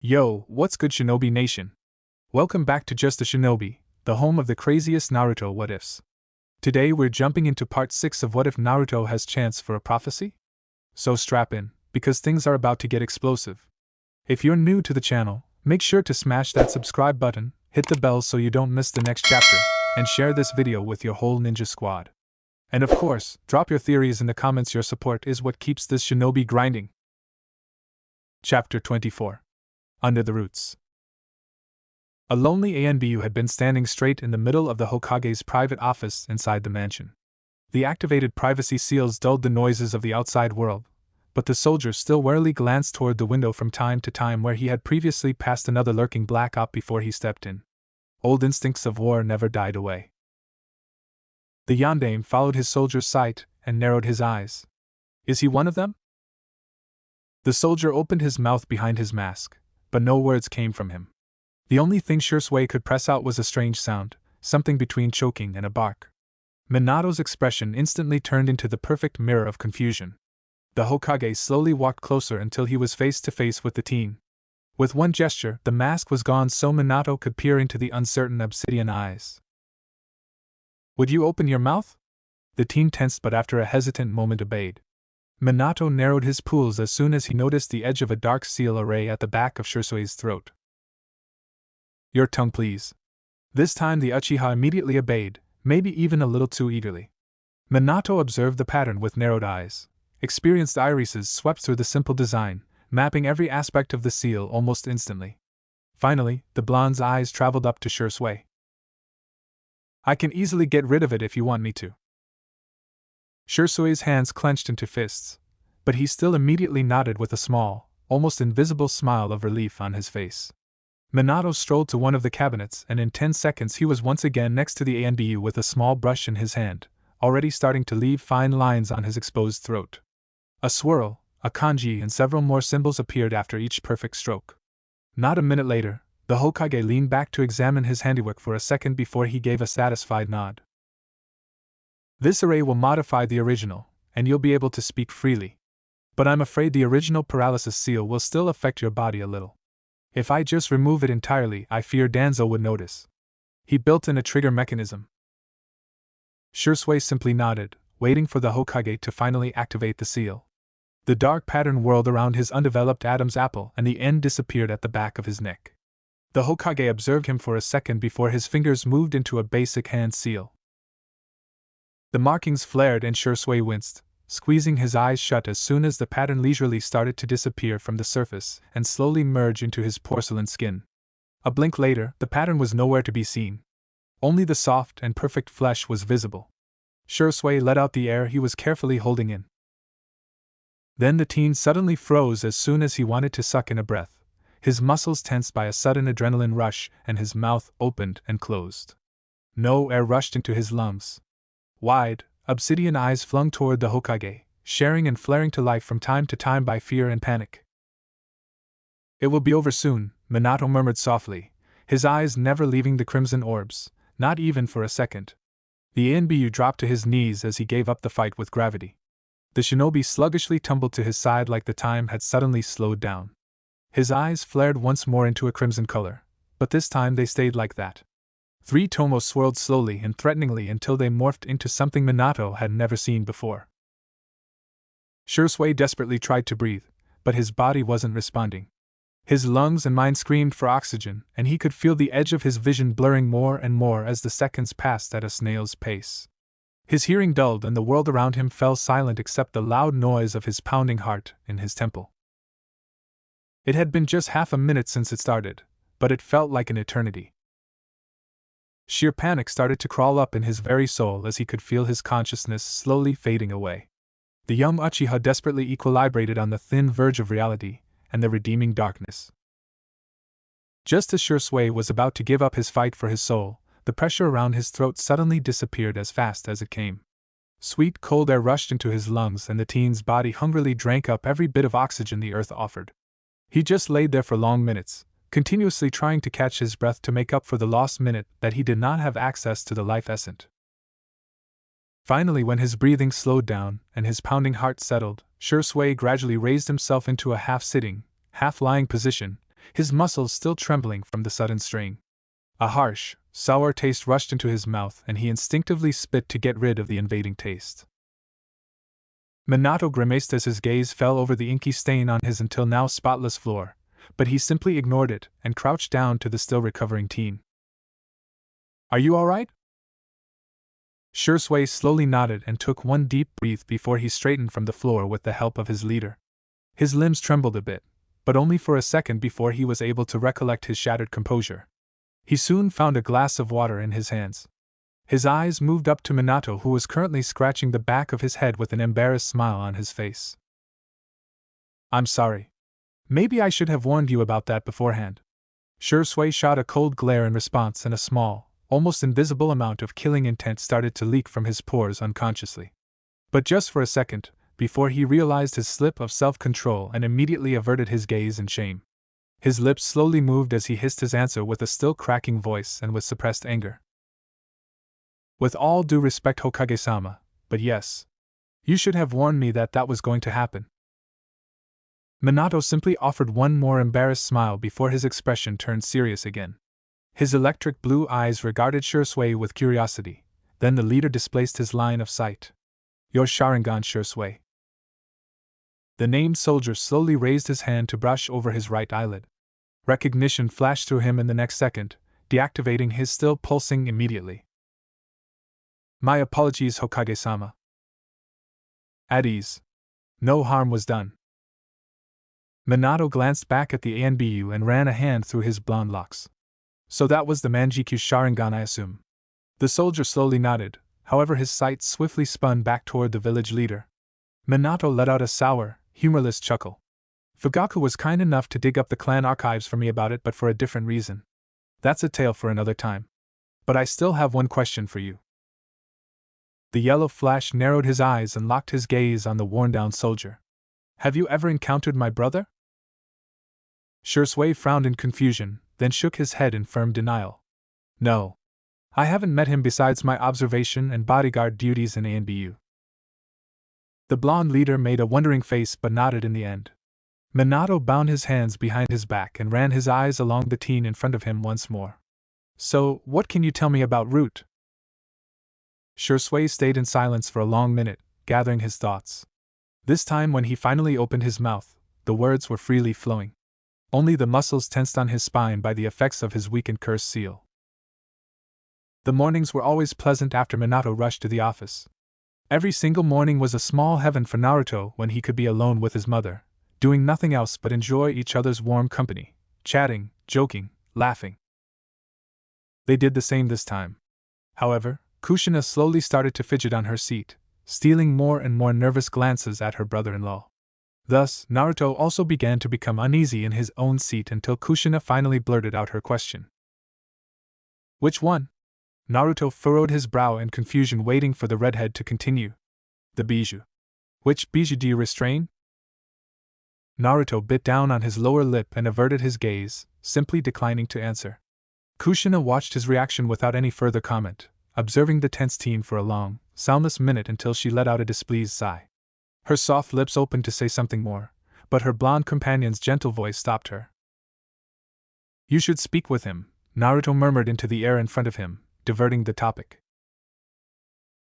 Yo, what's good, Shinobi Nation? Welcome back to Just a Shinobi, the home of the craziest Naruto what ifs. Today we're jumping into part 6 of What If Naruto Has Chance for a Prophecy? So strap in, because things are about to get explosive. If you're new to the channel, make sure to smash that subscribe button, hit the bell so you don't miss the next chapter, and share this video with your whole ninja squad. And of course, drop your theories in the comments. Your support is what keeps this shinobi grinding. Chapter 24. Under the Roots. A lonely ANBU had been standing straight in the middle of the Hokage's private office inside the mansion. The activated privacy seals dulled the noises of the outside world, but the soldier still warily glanced toward the window from time to time where he had previously passed another lurking black op before he stepped in. Old instincts of war never died away. The yondaime followed his soldier's sight and narrowed his eyes. Is he one of them? The soldier opened his mouth behind his mask, but no words came from him. The only thing Shursui could press out was a strange sound, something between choking and a bark. Minato's expression instantly turned into the perfect mirror of confusion. The Hokage slowly walked closer until he was face to face with the teen. With one gesture, the mask was gone so Minato could peer into the uncertain obsidian eyes. Would you open your mouth? The teen tensed, but after a hesitant moment obeyed. Minato narrowed his pupils as soon as he noticed the edge of a dark seal array at the back of Shursui's throat. Your tongue, please. This time the Uchiha immediately obeyed, maybe even a little too eagerly. Minato observed the pattern with narrowed eyes. Experienced irises swept through the simple design, mapping every aspect of the seal almost instantly. Finally, the blonde's eyes traveled up to Shursui. I can easily get rid of it if you want me to. Shursui's hands clenched into fists, but he still immediately nodded with a small, almost invisible smile of relief on his face. Minato strolled to one of the cabinets, and in 10 seconds he was once again next to the ANBU with a small brush in his hand, already starting to leave fine lines on his exposed throat. A swirl, a kanji, and several more symbols appeared after each perfect stroke. Not a minute later, the Hokage leaned back to examine his handiwork for a second before he gave a satisfied nod. This array will modify the original, and you'll be able to speak freely. But I'm afraid the original paralysis seal will still affect your body a little. If I just remove it entirely, I fear Danzo would notice. He built in a trigger mechanism. Shursui simply nodded, waiting for the Hokage to finally activate the seal. The dark pattern whirled around his undeveloped Adam's apple and the end disappeared at the back of his neck. The Hokage observed him for a second before his fingers moved into a basic hand seal. The markings flared and Shursui winced, squeezing his eyes shut as soon as the pattern leisurely started to disappear from the surface and slowly merge into his porcelain skin. A blink later, the pattern was nowhere to be seen. Only the soft and perfect flesh was visible. Shursui let out the air he was carefully holding in. Then the teen suddenly froze as soon as he wanted to suck in a breath, his muscles tensed by a sudden adrenaline rush, and his mouth opened and closed. No air rushed into his lungs. Wide, obsidian eyes flung toward the Hokage, sharing and flaring to life from time to time by fear and panic. It will be over soon, Minato murmured softly, his eyes never leaving the crimson orbs, not even for a second. The ANBU dropped to his knees as he gave up the fight with gravity. The shinobi sluggishly tumbled to his side like the time had suddenly slowed down. His eyes flared once more into a crimson color, but this time they stayed like that. 3 tomos swirled slowly and threateningly until they morphed into something Minato had never seen before. Shursui desperately tried to breathe, but his body wasn't responding. His lungs and mind screamed for oxygen, and he could feel the edge of his vision blurring more and more as the seconds passed at a snail's pace. His hearing dulled and the world around him fell silent except the loud noise of his pounding heart in his temple. It had been just half a minute since it started, but it felt like an eternity. Sheer panic started to crawl up in his very soul as he could feel his consciousness slowly fading away. The young Uchiha desperately equilibrated on the thin verge of reality and the redeeming darkness. Just as Shursui was about to give up his fight for his soul, the pressure around his throat suddenly disappeared as fast as it came. Sweet cold air rushed into his lungs and the teen's body hungrily drank up every bit of oxygen the earth offered. He just laid there for long minutes, continuously trying to catch his breath to make up for the lost minute that he did not have access to the life essence. Finally, when his breathing slowed down and his pounding heart settled, Shursui gradually raised himself into a half-sitting, half-lying position, his muscles still trembling from the sudden strain. A harsh, sour taste rushed into his mouth and he instinctively spit to get rid of the invading taste. Minato grimaced as his gaze fell over the inky stain on his until now spotless floor, but he simply ignored it and crouched down to the still recovering teen. "Are you all right?" Shui slowly nodded and took one deep breath before he straightened from the floor with the help of his leader. His limbs trembled a bit, but only for a second before he was able to recollect his shattered composure. He soon found a glass of water in his hands. His eyes moved up to Minato, who was currently scratching the back of his head with an embarrassed smile on his face. "I'm sorry. Maybe I should have warned you about that beforehand." Shui shot a cold glare in response, and a small, almost invisible amount of killing intent started to leak from his pores unconsciously. But just for a second, before he realized his slip of self-control and immediately averted his gaze in shame. His lips slowly moved as he hissed his answer with a still cracking voice and with suppressed anger. "With all due respect, Hokage-sama, but yes. You should have warned me that was going to happen." Minato simply offered one more embarrassed smile before his expression turned serious again. His electric blue eyes regarded Shui with curiosity, then the leader displaced his line of sight. "Your Sharingan, Shui." The named soldier slowly raised his hand to brush over his right eyelid. Recognition flashed through him in the next second, deactivating his still pulsing immediately. "My apologies, Hokage-sama." At ease. No harm was done. Minato glanced back at the ANBU and ran a hand through his blonde locks. "So that was the Manjikyu Sharingan, I assume." The soldier slowly nodded, however his sight swiftly spun back toward the village leader. Minato let out a sour, humorless chuckle. "Fugaku was kind enough to dig up the clan archives for me about it, but for a different reason. That's a tale for another time. But I still have one question for you." The yellow flash narrowed his eyes and locked his gaze on the worn-down soldier. "Have you ever encountered my brother?" Shui frowned in confusion, then shook his head in firm denial. "No. I haven't met him besides my observation and bodyguard duties in ANBU." The blonde leader made a wondering face but nodded in the end. Minato bound his hands behind his back and ran his eyes along the teen in front of him once more. "So, what can you tell me about Root?" Shui stayed in silence for a long minute, gathering his thoughts. This time, when he finally opened his mouth, the words were freely flowing. Only the muscles tensed on his spine by the effects of his weakened curse seal. The mornings were always pleasant after Minato rushed to the office. Every single morning was a small heaven for Naruto when he could be alone with his mother, doing nothing else but enjoy each other's warm company, chatting, joking, laughing. They did the same this time. However, Kushina slowly started to fidget on her seat, stealing more and more nervous glances at her brother-in-law. Thus, Naruto also began to become uneasy in his own seat until Kushina finally blurted out her question. "Which one?" Naruto furrowed his brow in confusion, waiting for the redhead to continue. "The bijou." "Which bijou do you restrain?" Naruto bit down on his lower lip and averted his gaze, simply declining to answer. Kushina watched his reaction without any further comment, observing the tense teen for a long, soundless minute until she let out a displeased sigh. Her soft lips opened to say something more, but her blonde companion's gentle voice stopped her. "You should speak with him," Naruto murmured into the air in front of him, diverting the topic.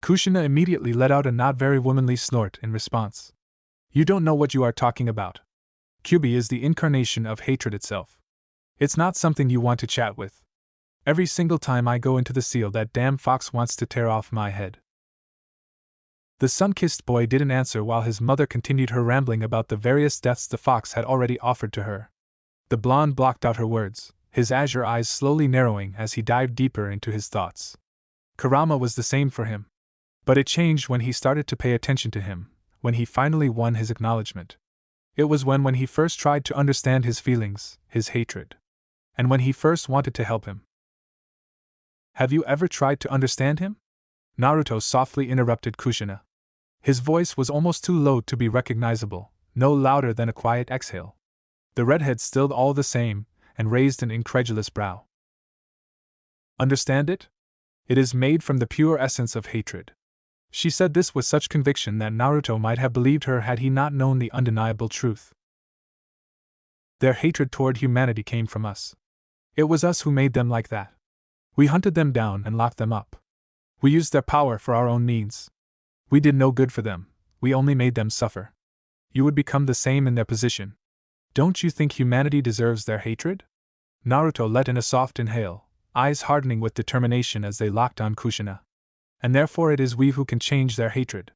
Kushina immediately let out a not very womanly snort in response. "You don't know what you are talking about. Kyubi is the incarnation of hatred itself. It's not something you want to chat with. Every single time I go into the seal, that damn fox wants to tear off my head." The sun-kissed boy didn't answer while his mother continued her rambling about the various deaths the fox had already offered to her. The blonde blocked out her words, his azure eyes slowly narrowing as he dived deeper into his thoughts. Kurama was the same for him. But it changed when he started to pay attention to him, when he finally won his acknowledgement. It was when he first tried to understand his feelings, his hatred. And when he first wanted to help him. "Have you ever tried to understand him?" Naruto softly interrupted Kushina. His voice was almost too low to be recognizable, no louder than a quiet exhale. The redhead stilled all the same, and raised an incredulous brow. "Understand it? It is made from the pure essence of hatred." She said this with such conviction that Naruto might have believed her had he not known the undeniable truth. Their hatred toward humanity came from us. It was us who made them like that. We hunted them down and locked them up. We used their power for our own needs. We did no good for them, we only made them suffer. You would become the same in their position. Don't you think humanity deserves their hatred? Naruto let in a soft inhale, eyes hardening with determination as they locked on Kushina. And therefore it is we who can change their hatred.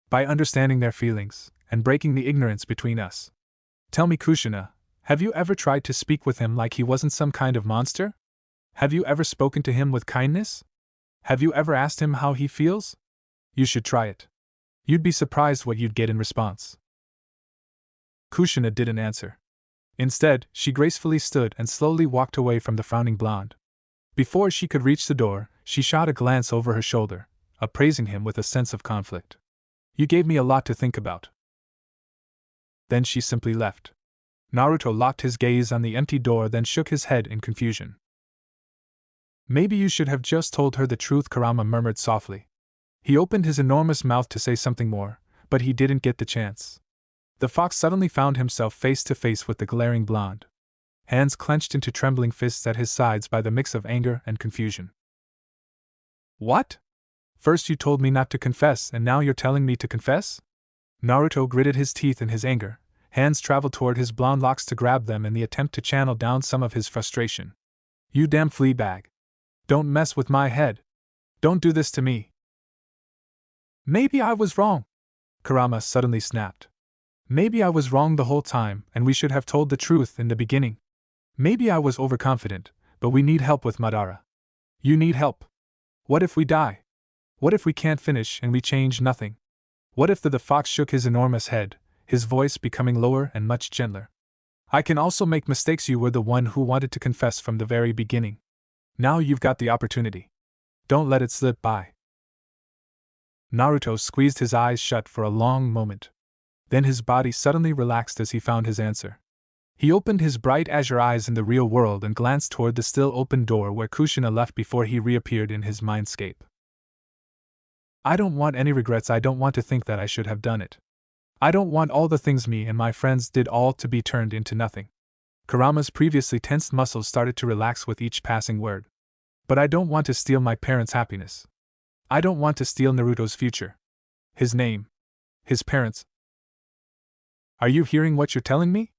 By understanding their feelings, and breaking the ignorance between us. Tell me, Kushina, have you ever tried to speak with him like he wasn't some kind of monster? Have you ever spoken to him with kindness? Have you ever asked him how he feels? You should try it. You'd be surprised what you'd get in response. Kushina didn't answer. Instead, she gracefully stood and slowly walked away from the frowning blonde. Before she could reach the door, she shot a glance over her shoulder, appraising him with a sense of conflict. You gave me a lot to think about. Then she simply left. Naruto locked his gaze on the empty door, then shook his head in confusion. Maybe you should have just told her the truth, Kurama murmured softly. He opened his enormous mouth to say something more, but he didn't get the chance. The fox suddenly found himself face to face with the glaring blonde. Hands clenched into trembling fists at his sides by the mix of anger and confusion. What? First you told me not to confess, and now you're telling me to confess? Naruto gritted his teeth in his anger. Hands traveled toward his blonde locks to grab them in the attempt to channel down some of his frustration. You damn flea bag. Don't mess with my head. Don't do this to me. Maybe I was wrong, Kurama suddenly snapped. Maybe I was wrong the whole time, and we should have told the truth in the beginning. Maybe I was overconfident, but we need help with Madara. You need help. What if we die? What if we can't finish and we change nothing? What if the fox shook his enormous head, his voice becoming lower and much gentler? I can also make mistakes. You were the one who wanted to confess from the very beginning. Now you've got the opportunity. Don't let it slip by. Naruto squeezed his eyes shut for a long moment. Then his body suddenly relaxed as he found his answer. He opened his bright azure eyes in the real world and glanced toward the still open door where Kushina left before he reappeared in his mindscape. I don't want any regrets. I don't want to think that I should have done it. I don't want all the things me and my friends did all to be turned into nothing. Kurama's previously tensed muscles started to relax with each passing word. But I don't want to steal my parents' happiness. I don't want to steal Naruto's future. His name. His parents. Are you hearing what you're telling me?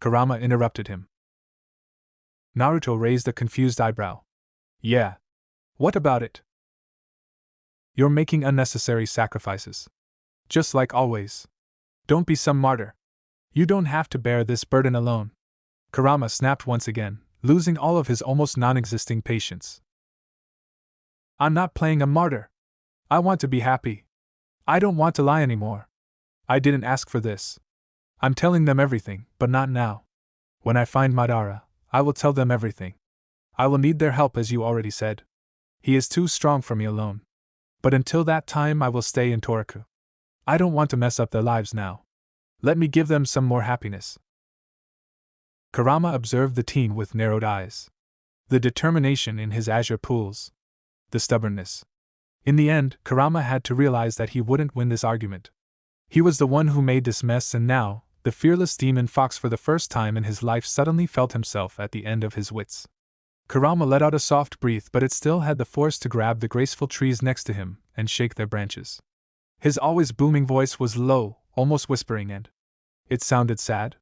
Kurama interrupted him. Naruto raised a confused eyebrow. Yeah. What about it? You're making unnecessary sacrifices. Just like always. Don't be some martyr. You don't have to bear this burden alone. Kurama snapped once again, losing all of his almost non-existing patience. I'm not playing a martyr. I want to be happy. I don't want to lie anymore. I didn't ask for this. I'm telling them everything, but not now. When I find Madara, I will tell them everything. I will need their help, as you already said. He is too strong for me alone. But until that time I will stay in Toraku. I don't want to mess up their lives now. Let me give them some more happiness. Kurama observed the teen with narrowed eyes. The determination in his azure pools. The stubbornness. In the end, Kurama had to realize that he wouldn't win this argument. He was the one who made this mess, and now, the fearless demon fox for the first time in his life suddenly felt himself at the end of his wits. Kurama let out a soft breath, but it still had the force to grab the graceful trees next to him and shake their branches. His always booming voice was low, almost whispering, and it sounded sad.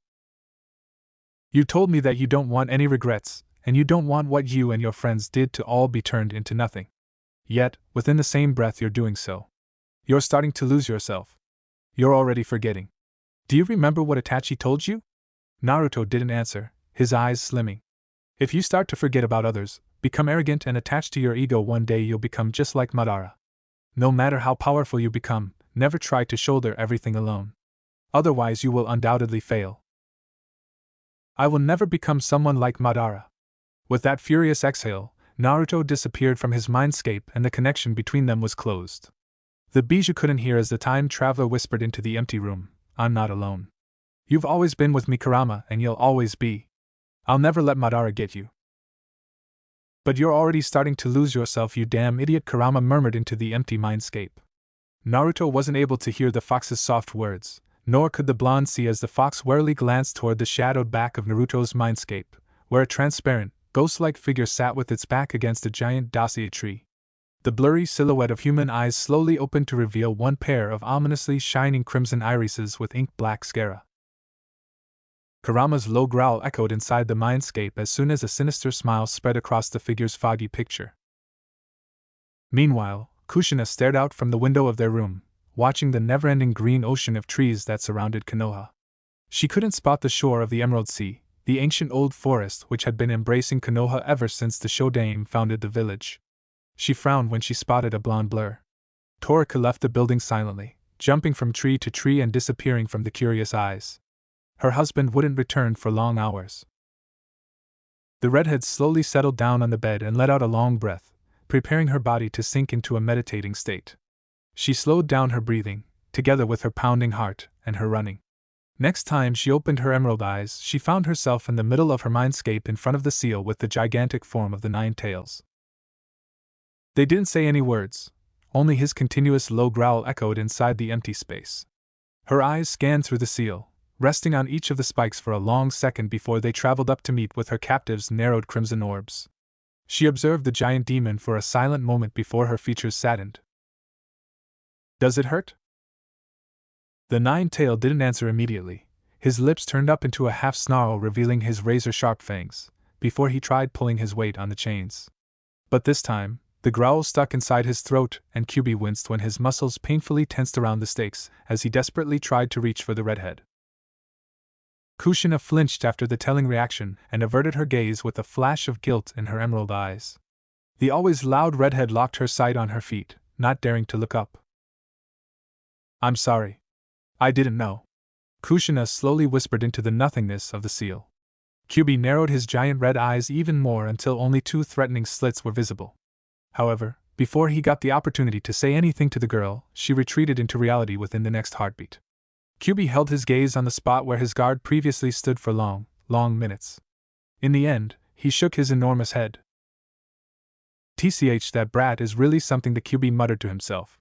You told me that you don't want any regrets, and you don't want what you and your friends did to all be turned into nothing. Yet, within the same breath you're doing so. You're starting to lose yourself. You're already forgetting. Do you remember what Itachi told you? Naruto didn't answer, his eyes slimming. If you start to forget about others, become arrogant and attached to your ego, one day you'll become just like Madara. No matter how powerful you become, never try to shoulder everything alone. Otherwise you will undoubtedly fail. I will never become someone like Madara. With that furious exhale, Naruto disappeared from his mindscape and the connection between them was closed. The Bijou couldn't hear as the time traveler whispered into the empty room, I'm not alone. You've always been with me, Kurama, and you'll always be. I'll never let Madara get you. But you're already starting to lose yourself, you damn idiot, Kurama murmured into the empty mindscape. Naruto wasn't able to hear the fox's soft words, Nor could the blonde see as the fox warily glanced toward the shadowed back of Naruto's mindscape, where a transparent, ghost-like figure sat with its back against a giant dossier tree. The blurry silhouette of human eyes slowly opened to reveal one pair of ominously shining crimson irises with ink-black sclera. Kurama's low growl echoed inside the mindscape as soon as a sinister smile spread across the figure's foggy picture. Meanwhile, Kushina stared out from the window of their room, watching the never-ending green ocean of trees that surrounded Konoha. She couldn't spot the shore of the Emerald Sea, the ancient old forest which had been embracing Konoha ever since the Shodaime founded the village. She frowned when she spotted a blonde blur. Torika left the building silently, jumping from tree to tree and disappearing from the curious eyes. Her husband wouldn't return for long hours. The redhead slowly settled down on the bed and let out a long breath, preparing her body to sink into a meditating state. She slowed down her breathing, together with her pounding heart and her running. Next time she opened her emerald eyes, she found herself in the middle of her mindscape in front of the seal with the gigantic form of the Nine Tails. They didn't say any words, only his continuous low growl echoed inside the empty space. Her eyes scanned through the seal, resting on each of the spikes for a long second before they traveled up to meet with her captive's narrowed crimson orbs. She observed the giant demon for a silent moment before her features saddened. "Does it hurt?" The nine-tail didn't answer immediately. His lips turned up into a half-snarl revealing his razor-sharp fangs, before he tried pulling his weight on the chains. But this time, the growl stuck inside his throat, and Kyubi winced when his muscles painfully tensed around the stakes as he desperately tried to reach for the redhead. Kushina flinched after the telling reaction and averted her gaze with a flash of guilt in her emerald eyes. The always loud redhead locked her sight on her feet, not daring to look up. "I'm sorry. I didn't know," Kushina slowly whispered into the nothingness of the seal. Kyubi narrowed his giant red eyes even more until only two threatening slits were visible. However, before he got the opportunity to say anything to the girl, she retreated into reality within the next heartbeat. Kyubi held his gaze on the spot where his guard previously stood for long minutes. In the end, he shook his enormous head. "Tch, that brat is really something," the Kyubi muttered to himself.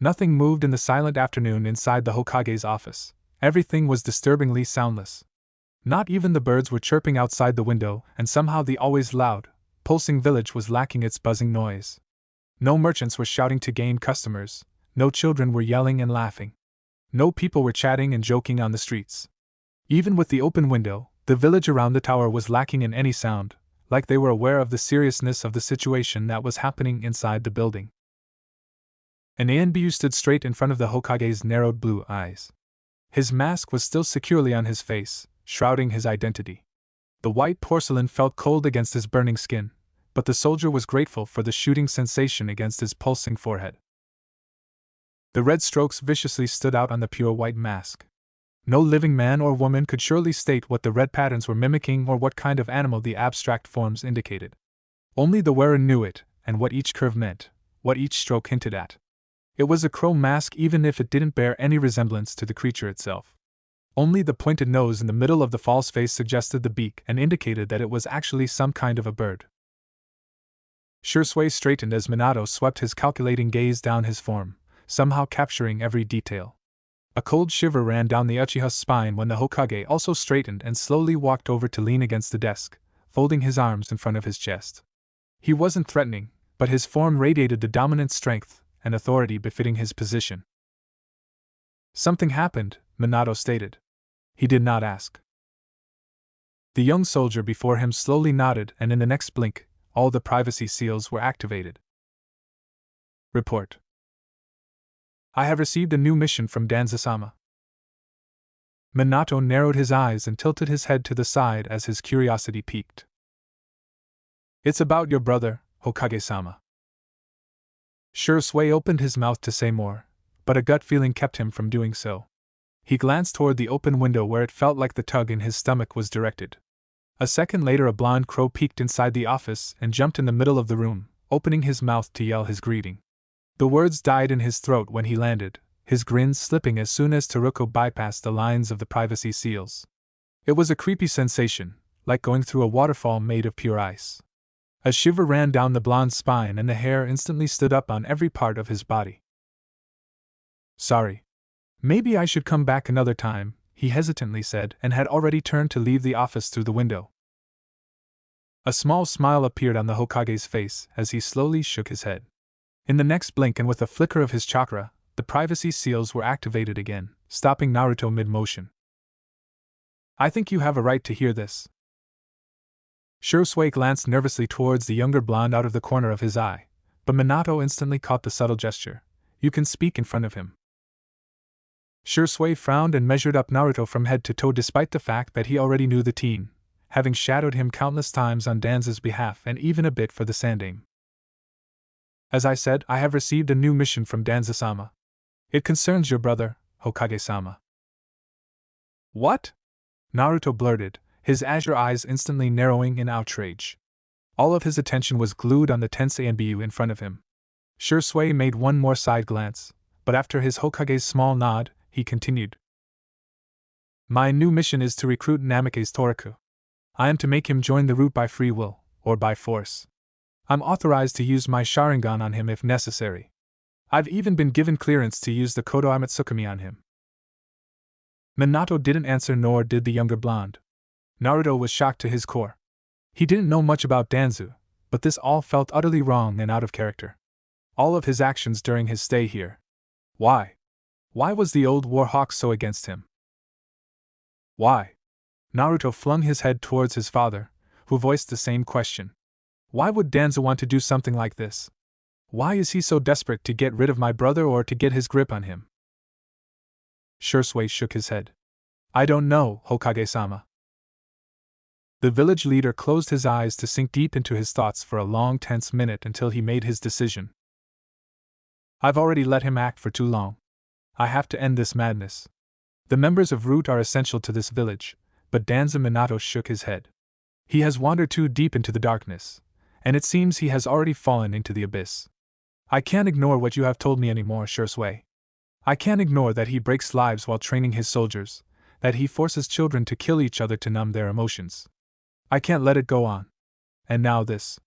Nothing moved in the silent afternoon inside the Hokage's office. Everything was disturbingly soundless. Not even the birds were chirping outside the window, and somehow the always loud, pulsing village was lacking its buzzing noise. No merchants were shouting to gain customers, no children were yelling and laughing. No people were chatting and joking on the streets. Even with the open window, the village around the tower was lacking in any sound, like they were aware of the seriousness of the situation that was happening inside the building. An Anbu stood straight in front of the Hokage's narrowed blue eyes. His mask was still securely on his face, shrouding his identity. The white porcelain felt cold against his burning skin, but the soldier was grateful for the shooting sensation against his pulsing forehead. The red strokes viciously stood out on the pure white mask. No living man or woman could surely state what the red patterns were mimicking or what kind of animal the abstract forms indicated. Only the wearer knew it, and what each curve meant, what each stroke hinted at. It was a crow mask even if it didn't bear any resemblance to the creature itself. Only the pointed nose in the middle of the false face suggested the beak and indicated that it was actually some kind of a bird. Shursui straightened as Minato swept his calculating gaze down his form, somehow capturing every detail. A cold shiver ran down the Uchiha's spine when the Hokage also straightened and slowly walked over to lean against the desk, folding his arms in front of his chest. He wasn't threatening, but his form radiated the dominant strength and authority befitting his position. "Something happened," Minato stated. He did not ask. The young soldier before him slowly nodded, and in the next blink, all the privacy seals were activated. "Report. I have received a new mission from Danzasama." Minato narrowed his eyes and tilted his head to the side as his curiosity piqued. "It's about your brother, Hokage-sama." Shursui opened his mouth to say more, but a gut feeling kept him from doing so. He glanced toward the open window where it felt like the tug in his stomach was directed. A second later a blond crow peeked inside the office and jumped in the middle of the room, opening his mouth to yell his greeting. The words died in his throat when he landed, his grin slipping as soon as Teruko bypassed the lines of the privacy seals. It was a creepy sensation, like going through a waterfall made of pure ice. A shiver ran down the blonde's spine and the hair instantly stood up on every part of his body. "Sorry. Maybe I should come back another time, he hesitantly said, and had already turned to leave the office through the window. A small smile appeared on the Hokage's face as he slowly shook his head. In the next blink and with a flicker of his chakra, the privacy seals were activated again, stopping Naruto mid-motion. I think you have a right to hear this. Shirosue glanced nervously towards the younger blonde out of the corner of his eye, but Minato instantly caught the subtle gesture. You can speak in front of him. Shirosue frowned and measured up Naruto from head to toe despite the fact that he already knew the teen, having shadowed him countless times on Danza's behalf and even a bit for the Sandaime. As I said, I have received a new mission from Danza-sama. It concerns your brother, Hokage-sama. What? Naruto blurted, his azure eyes instantly narrowing in outrage. All of his attention was glued on the Tensei Anbu in front of him. Shirosue made one more side glance, but after his Hokage's small nod, he continued. My new mission is to recruit Namake's Toriku. I am to make him join the route by free will, or by force. I'm authorized to use my Sharingan on him if necessary. I've even been given clearance to use the Kodo Amatsukami on him. Minato didn't answer, nor did the younger blonde. Naruto was shocked to his core. He didn't know much about Danzu, but this all felt utterly wrong and out of character. All of his actions during his stay here. Why? Why was the old Warhawk so against him? Why? Naruto flung his head towards his father, who voiced the same question. Why would Danzu want to do something like this? Why is he so desperate to get rid of my brother or to get his grip on him? Shirosue shook his head. I don't know, Hokage-sama. The village leader closed his eyes to sink deep into his thoughts for a long, tense minute until he made his decision. I've already let him act for too long. I have to end this madness. The members of Root are essential to this village, but Danza. Minato shook his head. He has wandered too deep into the darkness, and it seems he has already fallen into the abyss. I can't ignore what you have told me anymore, Shirosue. I can't ignore that he breaks lives while training his soldiers, that he forces children to kill each other to numb their emotions. I can't let it go on. And now this.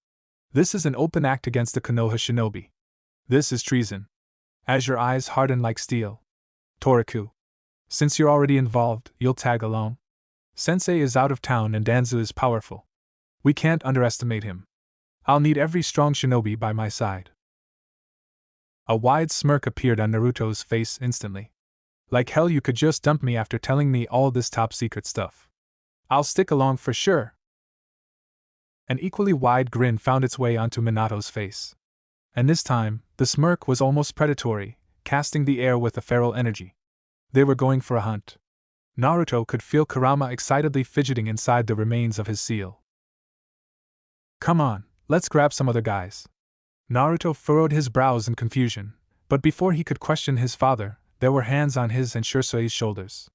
This is an open act against the Konoha Shinobi. This is treason. As your eyes harden like steel. Toriku. Since you're already involved, you'll tag along. Sensei is out of town and Danzu is powerful. We can't underestimate him. I'll need every strong shinobi by my side. A wide smirk appeared on Naruto's face instantly. Like hell, you could just dump me after telling me all this top secret stuff. I'll stick along for sure. An equally wide grin found its way onto Minato's face. And this time, the smirk was almost predatory, casting the air with a feral energy. They were going for a hunt. Naruto could feel Kurama excitedly fidgeting inside the remains of his seal. Come on, let's grab some other guys. Naruto furrowed his brows in confusion, but before he could question his father, there were hands on his and Shirsue's shoulders.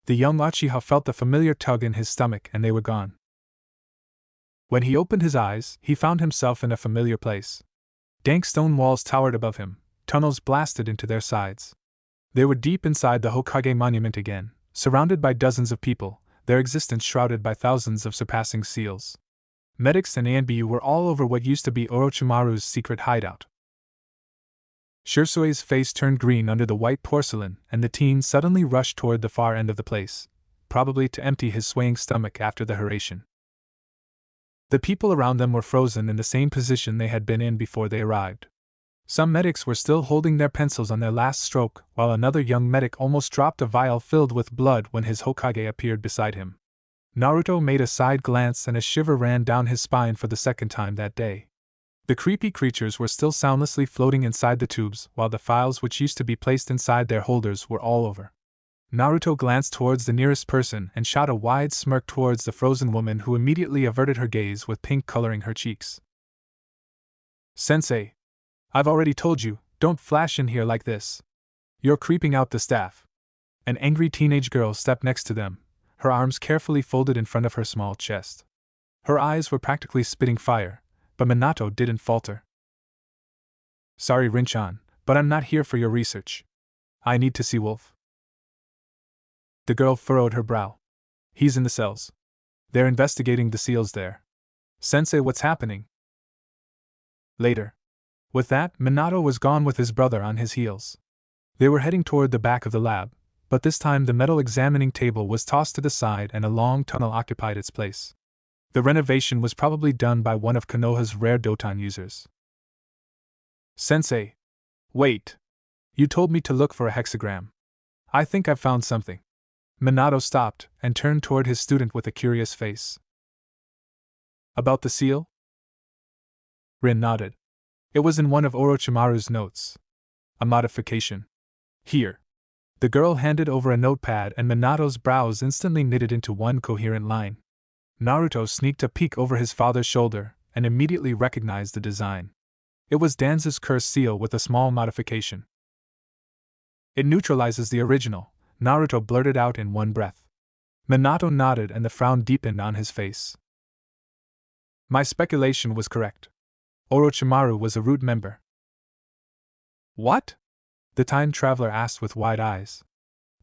The young Uchiha felt the familiar tug in his stomach and they were gone. When he opened his eyes, he found himself in a familiar place. Dank stone walls towered above him, tunnels blasted into their sides. They were deep inside the Hokage monument again, surrounded by dozens of people, their existence shrouded by thousands of surpassing seals. Medics and Anbu were all over what used to be Orochimaru's secret hideout. Shirsue's face turned green under the white porcelain, and the teen suddenly rushed toward the far end of the place, probably to empty his swaying stomach after the hydration. The people around them were frozen in the same position they had been in before they arrived. Some medics were still holding their pencils on their last stroke, while another young medic almost dropped a vial filled with blood when his Hokage appeared beside him. Naruto made a side glance and a shiver ran down his spine for the second time that day. The creepy creatures were still soundlessly floating inside the tubes, while the files which used to be placed inside their holders were all over. Naruto glanced towards the nearest person and shot a wide smirk towards the frozen woman, who immediately averted her gaze with pink coloring her cheeks. Sensei, I've already told you, don't flash in here like this. You're creeping out the staff. An angry teenage girl stepped next to them, her arms carefully folded in front of her small chest. Her eyes were practically spitting fire, but Minato didn't falter. Sorry, Rinchan, but I'm not here for your research. I need to see Wolf. The girl furrowed her brow. He's in the cells. They're investigating the seals there. Sensei, what's happening? Later. With that, Minato was gone with his brother on his heels. They were heading toward the back of the lab, but this time the metal examining table was tossed to the side and a long tunnel occupied its place. The renovation was probably done by one of Konoha's rare Doton users. Sensei. Wait. You told me to look for a hexagram. I think I've found something. Minato stopped and turned toward his student with a curious face. About the seal? Rin nodded. It was in one of Orochimaru's notes. A modification. Here. The girl handed over a notepad and Minato's brows instantly knitted into one coherent line. Naruto sneaked a peek over his father's shoulder and immediately recognized the design. It was Danzo's curse seal with a small modification. It neutralizes the original, Naruto blurted out in one breath. Minato nodded and the frown deepened on his face. My speculation was correct. Orochimaru was a root member. What? The time traveler asked with wide eyes.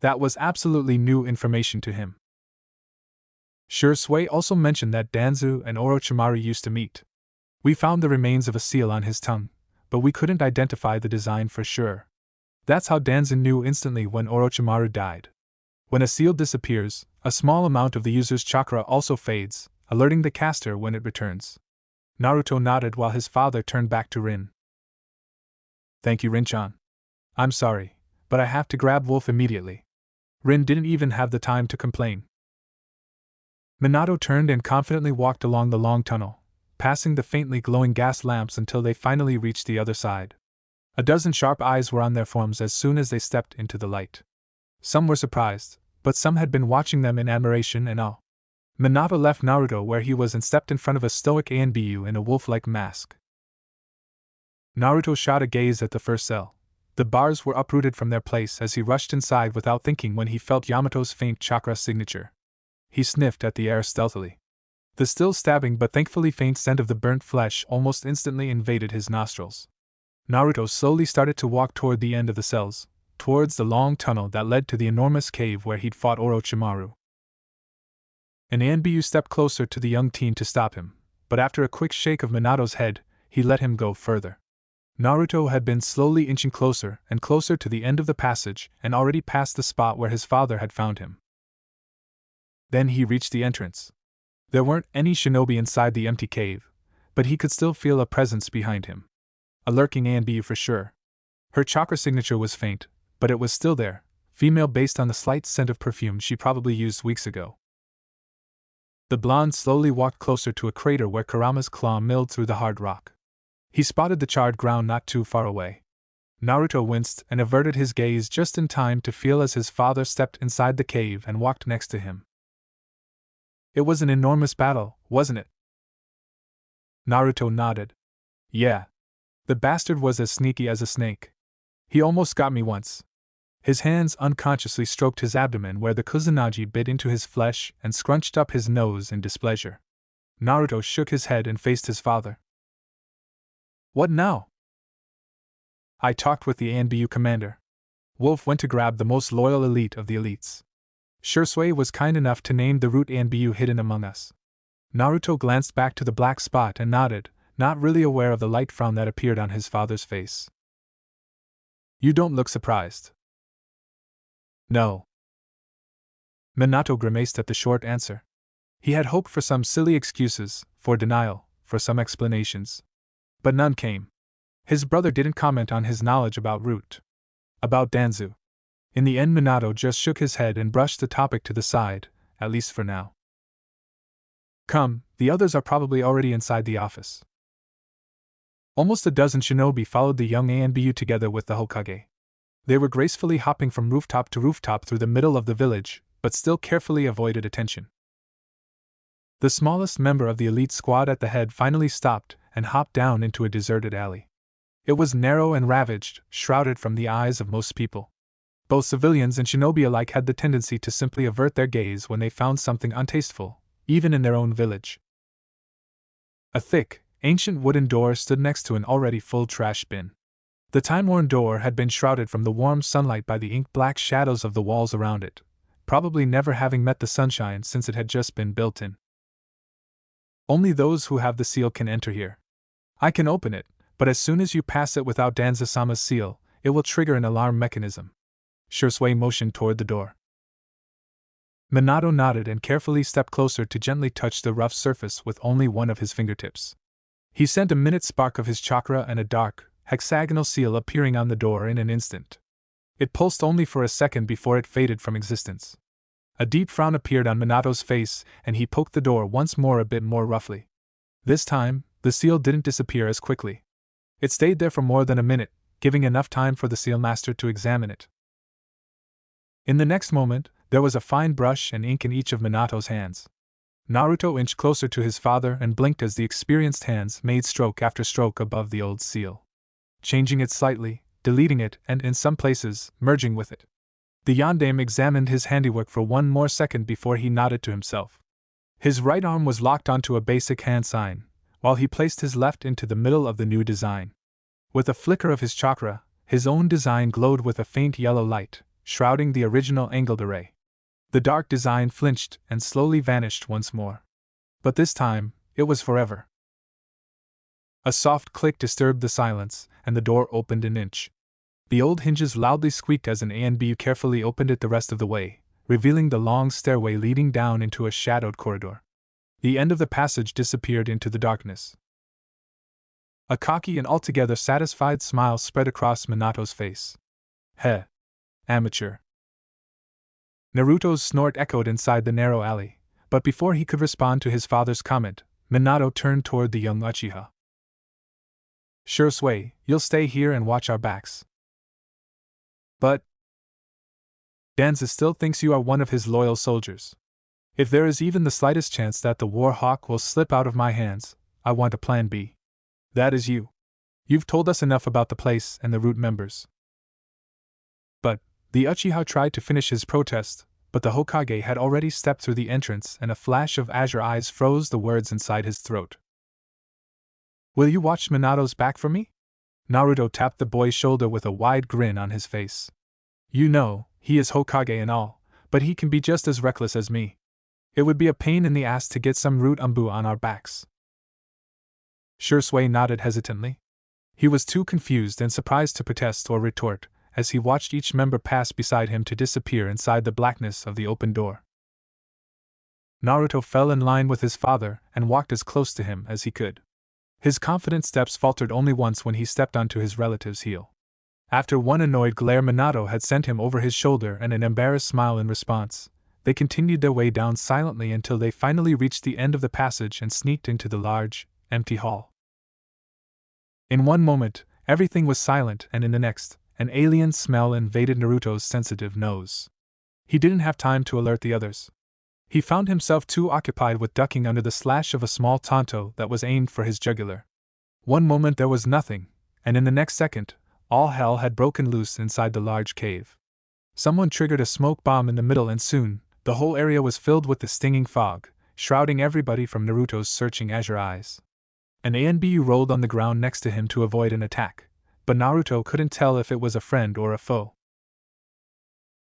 That was absolutely new information to him. Shursui also mentioned that Danzo and Orochimaru used to meet. We found the remains of a seal on his tongue, but we couldn't identify the design for sure. That's how Danzo knew instantly when Orochimaru died. When a seal disappears, a small amount of the user's chakra also fades, alerting the caster when it returns. Naruto nodded while his father turned back to Rin. Thank you, Rin-chan. I'm sorry, but I have to grab Wolf immediately. Rin didn't even have the time to complain. Minato turned and confidently walked along the long tunnel, passing the faintly glowing gas lamps until they finally reached the other side. A dozen sharp eyes were on their forms as soon as they stepped into the light. Some were surprised, but some had been watching them in admiration and awe. Minato left Naruto where he was and stepped in front of a stoic Anbu in a wolf-like mask. Naruto shot a gaze at the first cell. The bars were uprooted from their place as he rushed inside without thinking when he felt Yamato's faint chakra signature. He sniffed at the air stealthily. The still stabbing but thankfully faint scent of the burnt flesh almost instantly invaded his nostrils. Naruto slowly started to walk toward the end of the cells, towards the long tunnel that led to the enormous cave where he'd fought Orochimaru. An Anbu stepped closer to the young teen to stop him, but after a quick shake of Minato's head, he let him go further. Naruto had been slowly inching closer and closer to the end of the passage and already passed the spot where his father had found him. Then he reached the entrance. There weren't any shinobi inside the empty cave, but he could still feel a presence behind him. A lurking Anbu for sure. Her chakra signature was faint, but it was still there, female based on the slight scent of perfume she probably used weeks ago. The blonde slowly walked closer to a crater where Kurama's claw milled through the hard rock. He spotted the charred ground not too far away. Naruto winced and averted his gaze just in time to feel as his father stepped inside the cave and walked next to him. It was an enormous battle, wasn't it? Naruto nodded. Yeah. The bastard was as sneaky as a snake. He almost got me once. His hands unconsciously stroked his abdomen where the Kusanagi bit into his flesh and scrunched up his nose in displeasure. Naruto shook his head and faced his father. What now? I talked with the Anbu commander. Wolf went to grab the most loyal elite of the elites. Shursui was kind enough to name the root Anbu hidden among us. Naruto glanced back to the black spot and nodded, not really aware of the light frown that appeared on his father's face. You don't look surprised. No. Minato grimaced at the short answer. He had hoped for some silly excuses, for denial, for some explanations. But none came. His brother didn't comment on his knowledge about Root. About Danzo. In the end, Minato just shook his head and brushed the topic to the side, at least for now. Come, the others are probably already inside the office. Almost a dozen shinobi followed the young Anbu together with the Hokage. They were gracefully hopping from rooftop to rooftop through the middle of the village, but still carefully avoided attention. The smallest member of the elite squad at the head finally stopped and hopped down into a deserted alley. It was narrow and ravaged, shrouded from the eyes of most people. Both civilians and shinobi alike had the tendency to simply avert their gaze when they found something untasteful, even in their own village. A thick, ancient wooden door stood next to an already full trash bin. The time-worn door had been shrouded from the warm sunlight by the ink-black shadows of the walls around it, probably never having met the sunshine since it had just been built in. Only those who have the seal can enter here. I can open it, but as soon as you pass it without Danzo-sama's seal, it will trigger an alarm mechanism. Shursui motioned toward the door. Minato nodded and carefully stepped closer to gently touch the rough surface with only one of his fingertips. He sent a minute spark of his chakra and a dark, hexagonal seal appearing on the door in an instant. It pulsed only for a second before it faded from existence. A deep frown appeared on Minato's face, and he poked the door once more a bit more roughly. This time, the seal didn't disappear as quickly. It stayed there for more than a minute, giving enough time for the seal master to examine it. In the next moment, there was a fine brush and ink in each of Minato's hands. Naruto inched closer to his father and blinked as the experienced hands made stroke after stroke above the old seal, changing it slightly, deleting it, and in some places, merging with it. The yondaime examined his handiwork for one more second before he nodded to himself. His right arm was locked onto a basic hand sign, while he placed his left into the middle of the new design. With a flicker of his chakra, his own design glowed with a faint yellow light, shrouding the original angled array. The dark design flinched and slowly vanished once more. But this time, it was forever. A soft click disturbed the silence, and the door opened an inch. The old hinges loudly squeaked as an ANBU carefully opened it the rest of the way, revealing the long stairway leading down into a shadowed corridor. The end of the passage disappeared into the darkness. A cocky and altogether satisfied smile spread across Minato's face. Heh. Amateur. Naruto's snort echoed inside the narrow alley, but before he could respond to his father's comment, Minato turned toward the young Uchiha. Shursui, you'll stay here and watch our backs. But Danza still thinks you are one of his loyal soldiers. If there is even the slightest chance that the War Hawk will slip out of my hands, I want a plan B. That is you. You've told us enough about the place and the root members. But the Uchiha tried to finish his protest, but the Hokage had already stepped through the entrance and a flash of azure eyes froze the words inside his throat. Will you watch Minato's back for me? Naruto tapped the boy's shoulder with a wide grin on his face. You know, he is Hokage and all, but he can be just as reckless as me. It would be a pain in the ass to get some root umbu on our backs. Shursui nodded hesitantly. He was too confused and surprised to protest or retort, as he watched each member pass beside him to disappear inside the blackness of the open door. Naruto fell in line with his father and walked as close to him as he could. His confident steps faltered only once when he stepped onto his relative's heel. After one annoyed glare Minato had sent him over his shoulder and an embarrassed smile in response, they continued their way down silently until they finally reached the end of the passage and sneaked into the large, empty hall. In one moment, everything was silent, and in the next, an alien smell invaded Naruto's sensitive nose. He didn't have time to alert the others. He found himself too occupied with ducking under the slash of a small tanto that was aimed for his jugular. One moment there was nothing, and in the next second, all hell had broken loose inside the large cave. Someone triggered a smoke bomb in the middle, and soon, the whole area was filled with the stinging fog, shrouding everybody from Naruto's searching azure eyes. An ANBU rolled on the ground next to him to avoid an attack, but Naruto couldn't tell if it was a friend or a foe.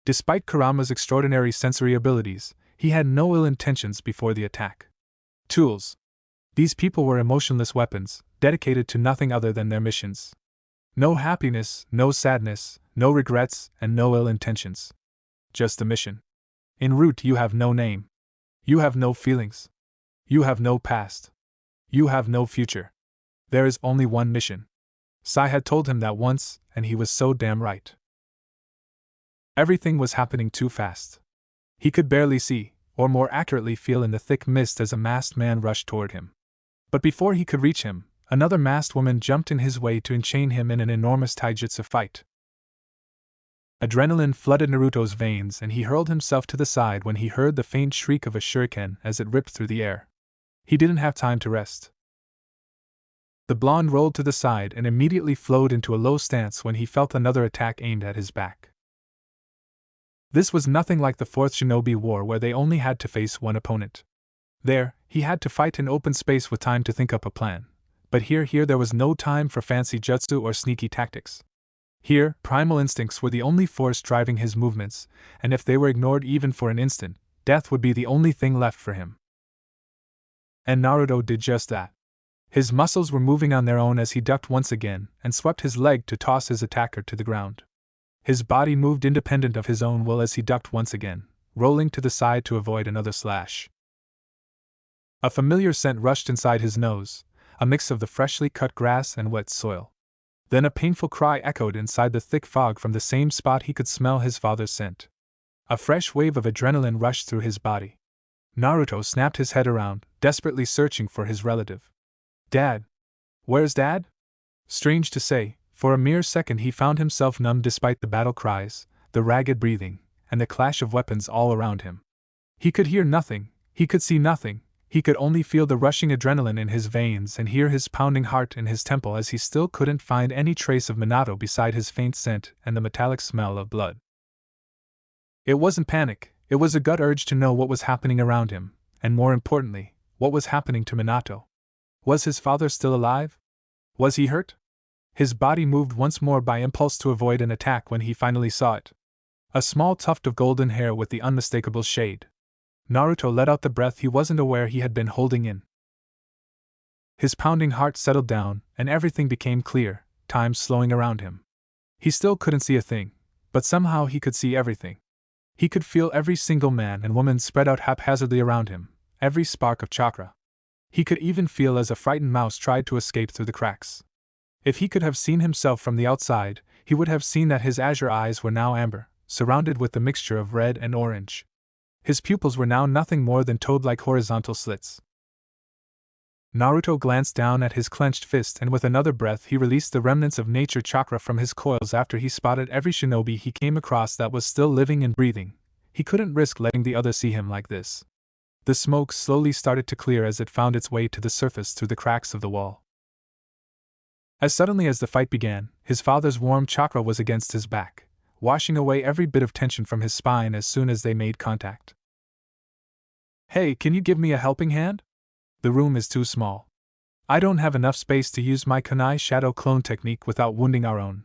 Despite Kurama's extraordinary sensory abilities, he had no ill intentions before the attack. Tools. These people were emotionless weapons, dedicated to nothing other than their missions. No happiness, no sadness, no regrets, and no ill intentions. Just a mission. En route, you have no name. You have no feelings. You have no past. You have no future. There is only one mission. Sai had told him that once, and he was so damn right. Everything was happening too fast. He could barely see, or more accurately feel in the thick mist as a masked man rushed toward him. But before he could reach him, another masked woman jumped in his way to enchain him in an enormous taijutsu fight. Adrenaline flooded Naruto's veins and he hurled himself to the side when he heard the faint shriek of a shuriken as it ripped through the air. He didn't have time to rest. The blonde rolled to the side and immediately flowed into a low stance when he felt another attack aimed at his back. This was nothing like the Fourth Shinobi War, where they only had to face one opponent. There, he had to fight in open space with time to think up a plan. But here there was no time for fancy jutsu or sneaky tactics. Here, primal instincts were the only force driving his movements, and if they were ignored even for an instant, death would be the only thing left for him. And Naruto did just that. His muscles were moving on their own as he ducked once again and swept his leg to toss his attacker to the ground. His body moved independent of his own will as he ducked once again, rolling to the side to avoid another slash. A familiar scent rushed inside his nose, a mix of the freshly cut grass and wet soil. Then a painful cry echoed inside the thick fog from the same spot he could smell his father's scent. A fresh wave of adrenaline rushed through his body. Naruto snapped his head around, desperately searching for his relative. Dad? Where's Dad? Strange to say, for a mere second he found himself numb despite the battle cries, the ragged breathing, and the clash of weapons all around him. He could hear nothing, he could see nothing, he could only feel the rushing adrenaline in his veins and hear his pounding heart in his temple as he still couldn't find any trace of Minato beside his faint scent and the metallic smell of blood. It wasn't panic, it was a gut urge to know what was happening around him, and more importantly, what was happening to Minato. Was his father still alive? Was he hurt? His body moved once more by impulse to avoid an attack when he finally saw it. A small tuft of golden hair with the unmistakable shade. Naruto let out the breath he wasn't aware he had been holding in. His pounding heart settled down, and everything became clear, time slowing around him. He still couldn't see a thing, but somehow he could see everything. He could feel every single man and woman spread out haphazardly around him, every spark of chakra. He could even feel as a frightened mouse tried to escape through the cracks. If he could have seen himself from the outside, he would have seen that his azure eyes were now amber, surrounded with the mixture of red and orange. His pupils were now nothing more than toad-like horizontal slits. Naruto glanced down at his clenched fist and with another breath he released the remnants of nature chakra from his coils after he spotted every shinobi he came across that was still living and breathing. He couldn't risk letting the others see him like this. The smoke slowly started to clear as it found its way to the surface through the cracks of the wall. As suddenly as the fight began, his father's warm chakra was against his back, washing away every bit of tension from his spine as soon as they made contact. Hey, can you give me a helping hand? The room is too small. I don't have enough space to use my kunai shadow clone technique without wounding our own.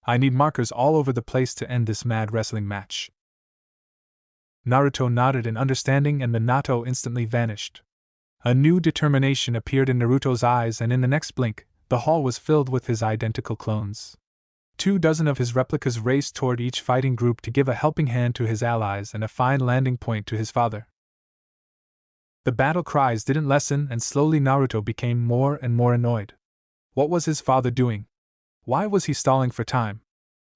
I need markers all over the place to end this mad wrestling match. Naruto nodded in understanding and Minato instantly vanished. A new determination appeared in Naruto's eyes and in the next blink, the hall was filled with his identical clones. 24 of his replicas raced toward each fighting group to give a helping hand to his allies and a fine landing point to his father. The battle cries didn't lessen and slowly Naruto became more and more annoyed. What was his father doing? Why was he stalling for time?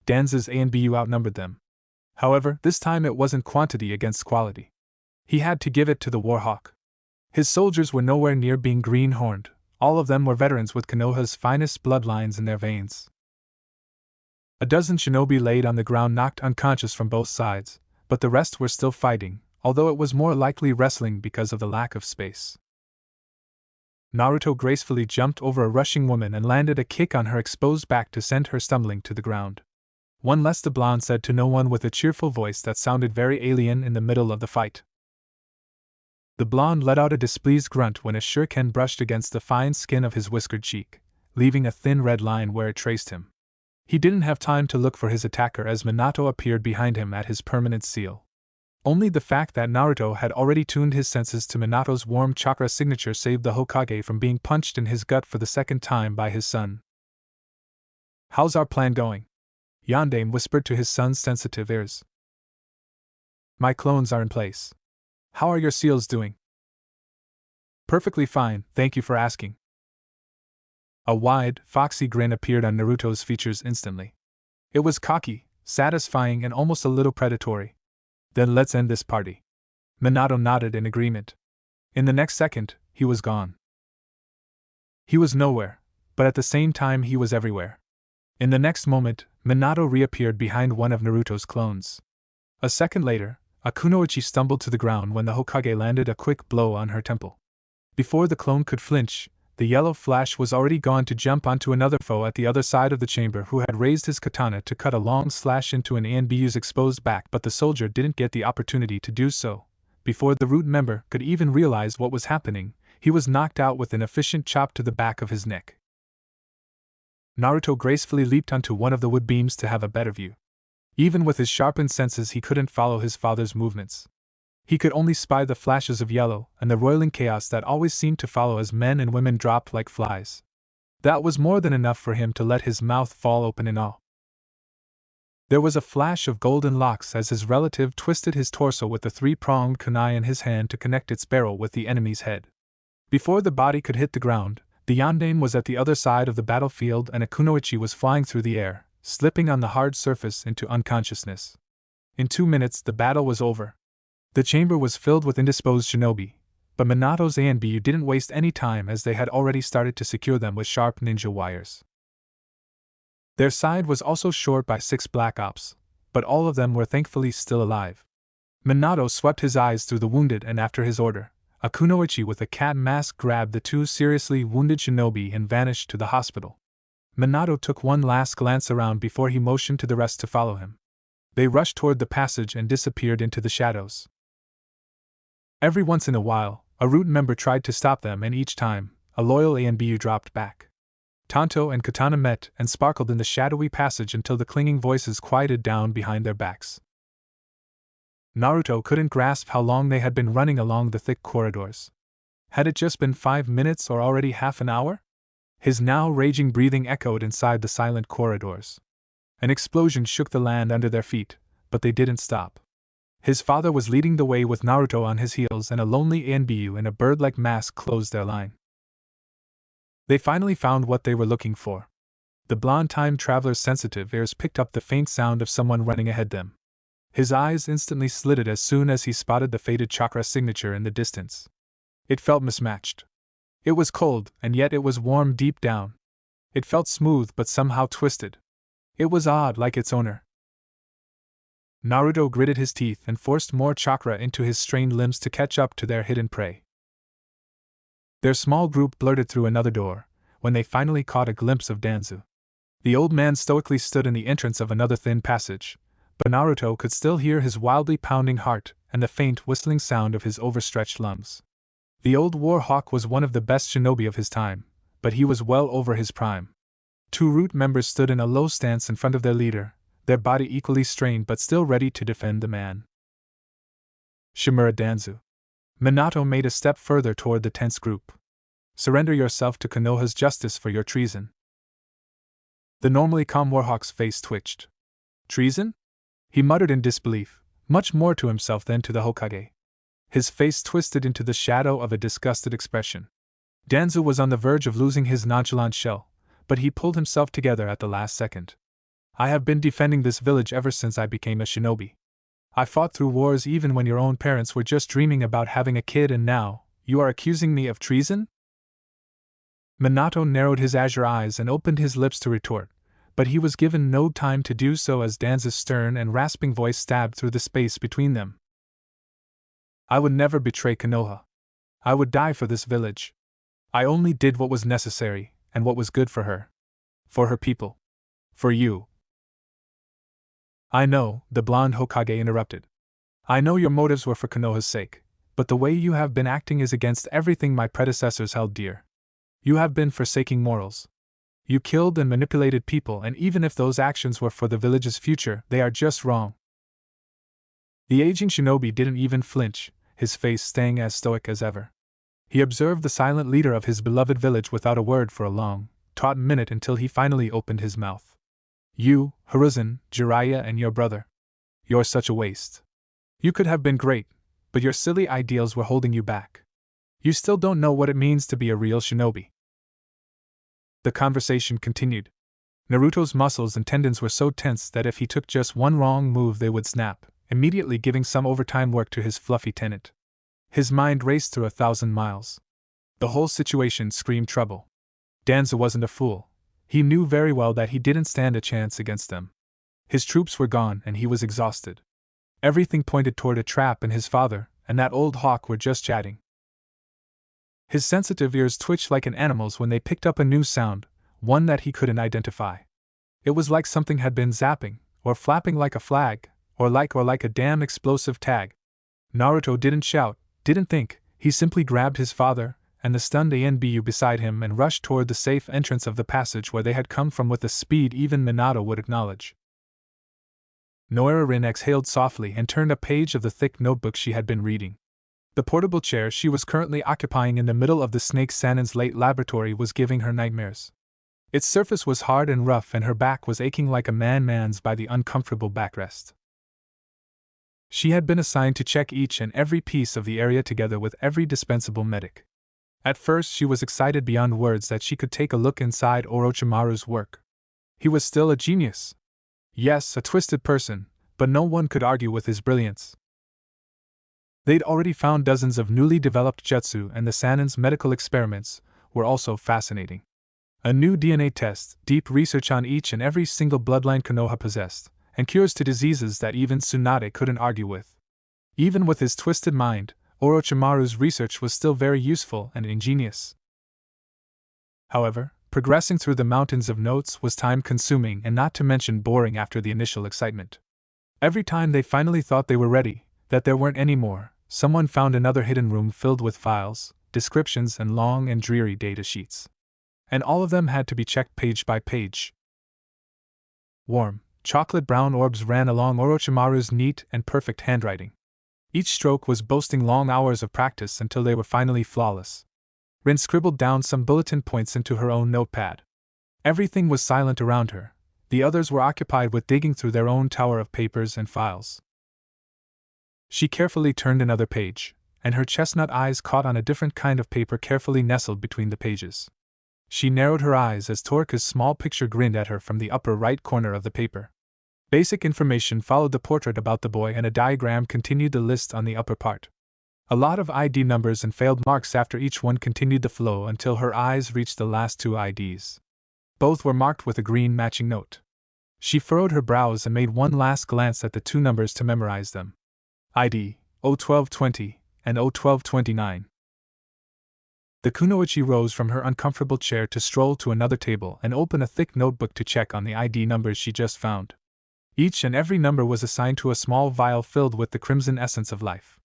Danza's A and BU outnumbered them. However, this time it wasn't quantity against quality. He had to give it to the Warhawk. His soldiers were nowhere near being green-horned. All of them were veterans with Konoha's finest bloodlines in their veins. A dozen shinobi laid on the ground knocked unconscious from both sides, but the rest were still fighting, although it was more likely wrestling because of the lack of space. Naruto gracefully jumped over a rushing woman and landed a kick on her exposed back to send her stumbling to the ground. One less, the blonde said to no one with a cheerful voice that sounded very alien in the middle of the fight. The blonde let out a displeased grunt when a shuriken brushed against the fine skin of his whiskered cheek, leaving a thin red line where it traced him. He didn't have time to look for his attacker as Minato appeared behind him at his permanent seal. Only the fact that Naruto had already tuned his senses to Minato's warm chakra signature saved the Hokage from being punched in his gut for the second time by his son. "How's our plan going?" Yondaime whispered to his son's sensitive ears. "My clones are in place. How are your seals doing?" "Perfectly fine, thank you for asking." A wide, foxy grin appeared on Naruto's features instantly. It was cocky, satisfying, and almost a little predatory. "Then let's end this party." Minato nodded in agreement. In the next second, he was gone. He was nowhere, but at the same time he was everywhere. In the next moment, Minato reappeared behind one of Naruto's clones. A second later, a kunoichi stumbled to the ground when the Hokage landed a quick blow on her temple. Before the clone could flinch, the yellow flash was already gone to jump onto another foe at the other side of the chamber who had raised his katana to cut a long slash into an ANBU's exposed back, but the soldier didn't get the opportunity to do so. Before the root member could even realize what was happening, he was knocked out with an efficient chop to the back of his neck. Naruto gracefully leaped onto one of the wood beams to have a better view. Even with his sharpened senses he couldn't follow his father's movements. He could only spy the flashes of yellow and the roiling chaos that always seemed to follow as men and women dropped like flies. That was more than enough for him to let his mouth fall open in awe. There was a flash of golden locks as his relative twisted his torso with the three-pronged kunai in his hand to connect its barrel with the enemy's head. Before the body could hit the ground, the yondaime was at the other side of the battlefield and a kunoichi was flying through the air, slipping on the hard surface into unconsciousness. In 2 minutes the battle was over. The chamber was filled with indisposed shinobi, but Minato's ANBU didn't waste any time as they had already started to secure them with sharp ninja wires. Their side was also short by 6 black ops, but all of them were thankfully still alive. Minato swept his eyes through the wounded and after his order, a kunoichi with a cat mask grabbed the 2 seriously wounded shinobi and vanished to the hospital. Minato took one last glance around before he motioned to the rest to follow him. They rushed toward the passage and disappeared into the shadows. Every once in a while, a root member tried to stop them and each time, a loyal ANBU dropped back. Tanto and Katana met and sparkled in the shadowy passage until the clinging voices quieted down behind their backs. Naruto couldn't grasp how long they had been running along the thick corridors. Had it just been 5 minutes or already half an hour? His now raging breathing echoed inside the silent corridors. An explosion shook the land under their feet, but they didn't stop. His father was leading the way with Naruto on his heels and a lonely ANBU in a bird-like mask closed their line. They finally found what they were looking for. The blonde time traveler's sensitive ears picked up the faint sound of someone running ahead them. His eyes instantly slitted as soon as he spotted the faded chakra signature in the distance. It felt mismatched. It was cold, and yet it was warm deep down. It felt smooth but somehow twisted. It was odd like its owner. Naruto gritted his teeth and forced more chakra into his strained limbs to catch up to their hidden prey. Their small group blurted through another door, when they finally caught a glimpse of Danzu. The old man stoically stood in the entrance of another thin passage, but Naruto could still hear his wildly pounding heart and the faint whistling sound of his overstretched lungs. The old war hawk was one of the best shinobi of his time, but he was well over his prime. 2 root members stood in a low stance in front of their leader, their body equally strained but still ready to defend the man. Shimura Danzu. Minato made a step further toward the tense group. Surrender yourself to Konoha's justice for your treason. The normally calm warhawk's face twitched. Treason? He muttered in disbelief, much more to himself than to the Hokage. His face twisted into the shadow of a disgusted expression. Danzu was on the verge of losing his nonchalant shell, but he pulled himself together at the last second. I have been defending this village ever since I became a shinobi. I fought through wars even when your own parents were just dreaming about having a kid and now, you are accusing me of treason? Minato narrowed his azure eyes and opened his lips to retort, but he was given no time to do so as Danzu's stern and rasping voice stabbed through the space between them. I would never betray Konoha. I would die for this village. I only did what was necessary, and what was good for her. For her people. For you. I know, the blonde Hokage interrupted. I know your motives were for Konoha's sake, but the way you have been acting is against everything my predecessors held dear. You have been forsaking morals. You killed and manipulated people, and even if those actions were for the village's future, they are just wrong. The aging shinobi didn't even flinch, his face staying as stoic as ever. He observed the silent leader of his beloved village without a word for a long, taut minute until he finally opened his mouth. You, Hiruzen, Jiraiya, and your brother. You're such a waste. You could have been great, but your silly ideals were holding you back. You still don't know what it means to be a real shinobi. The conversation continued. Naruto's muscles and tendons were so tense that if he took just one wrong move they would snap, immediately giving some overtime work to his fluffy tenant. His mind raced through 1,000 miles. The whole situation screamed trouble. Danzu wasn't a fool. He knew very well that he didn't stand a chance against them. His troops were gone and he was exhausted. Everything pointed toward a trap, and his father and that old hawk were just chatting. His sensitive ears twitched like an animal's when they picked up a new sound, one that he couldn't identify. It was like something had been zapping, or flapping like a flag, or like a damn explosive tag. Naruto didn't shout, didn't think, he simply grabbed his father and the stunned ANBU beside him and rushed toward the safe entrance of the passage where they had come from with a speed even Minato would acknowledge. Noira-rin exhaled softly and turned a page of the thick notebook she had been reading. The portable chair she was currently occupying in the middle of the Snake Sanin's late laboratory was giving her nightmares. Its surface was hard and rough, and her back was aching like a man's by the uncomfortable backrest. She had been assigned to check each and every piece of the area together with every dispensable medic. At first she was excited beyond words that she could take a look inside Orochimaru's work. He was still a genius. Yes, a twisted person, but no one could argue with his brilliance. They'd already found dozens of newly developed jutsu, and the Sanin's medical experiments were also fascinating. A new DNA test, deep research on each and every single bloodline Konoha possessed, and cures to diseases that even Tsunade couldn't argue with. Even with his twisted mind, Orochimaru's research was still very useful and ingenious. However, progressing through the mountains of notes was time-consuming and not to mention boring after the initial excitement. Every time they finally thought they were ready, that there weren't any more, someone found another hidden room filled with files, descriptions, and long and dreary data sheets. And all of them had to be checked page by page. Warm, chocolate-brown orbs ran along Orochimaru's neat and perfect handwriting. Each stroke was boasting long hours of practice until they were finally flawless. Rin scribbled down some bulletin points into her own notepad. Everything was silent around her. The others were occupied with digging through their own tower of papers and files. She carefully turned another page, and her chestnut eyes caught on a different kind of paper carefully nestled between the pages. She narrowed her eyes as Torika's small picture grinned at her from the upper right corner of the paper. Basic information followed the portrait about the boy, and a diagram continued the list on the upper part. A lot of ID numbers and failed marks after each one continued the flow until her eyes reached the last two IDs. Both were marked with a green matching note. She furrowed her brows and made one last glance at the two numbers to memorize them. ID 01220 and 01229. The kunoichi rose from her uncomfortable chair to stroll to another table and open a thick notebook to check on the ID numbers she just found. Each and every number was assigned to a small vial filled with the crimson essence of life.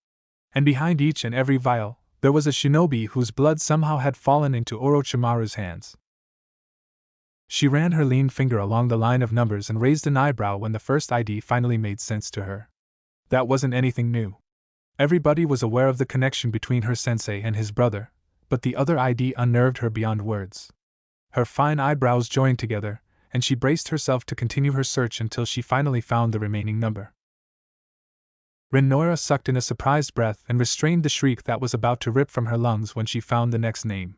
And behind each and every vial, there was a shinobi whose blood somehow had fallen into Orochimaru's hands. She ran her lean finger along the line of numbers and raised an eyebrow when the first ID finally made sense to her. That wasn't anything new. Everybody was aware of the connection between her sensei and his brother, but the other ID unnerved her beyond words. Her fine eyebrows joined together, and she braced herself to continue her search until she finally found the remaining number. Rinnoira sucked in a surprised breath and restrained the shriek that was about to rip from her lungs when she found the next name.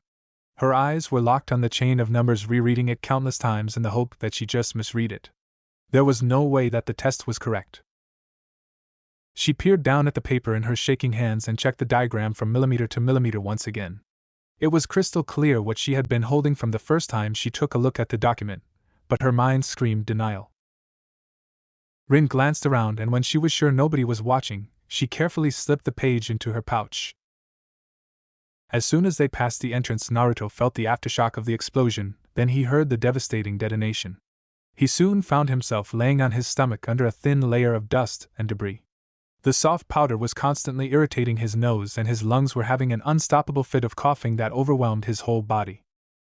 Her eyes were locked on the chain of numbers, rereading it countless times in the hope that she just misread it. There was no way that the test was correct. She peered down at the paper in her shaking hands and checked the diagram from millimeter to millimeter once again. It was crystal clear what she had been holding from the first time she took a look at the document, but her mind screamed denial. Rin glanced around, and when she was sure nobody was watching, she carefully slipped the page into her pouch. As soon as they passed the entrance, Naruto felt the aftershock of the explosion, then he heard the devastating detonation. He soon found himself laying on his stomach under a thin layer of dust and debris. The soft powder was constantly irritating his nose, and his lungs were having an unstoppable fit of coughing that overwhelmed his whole body.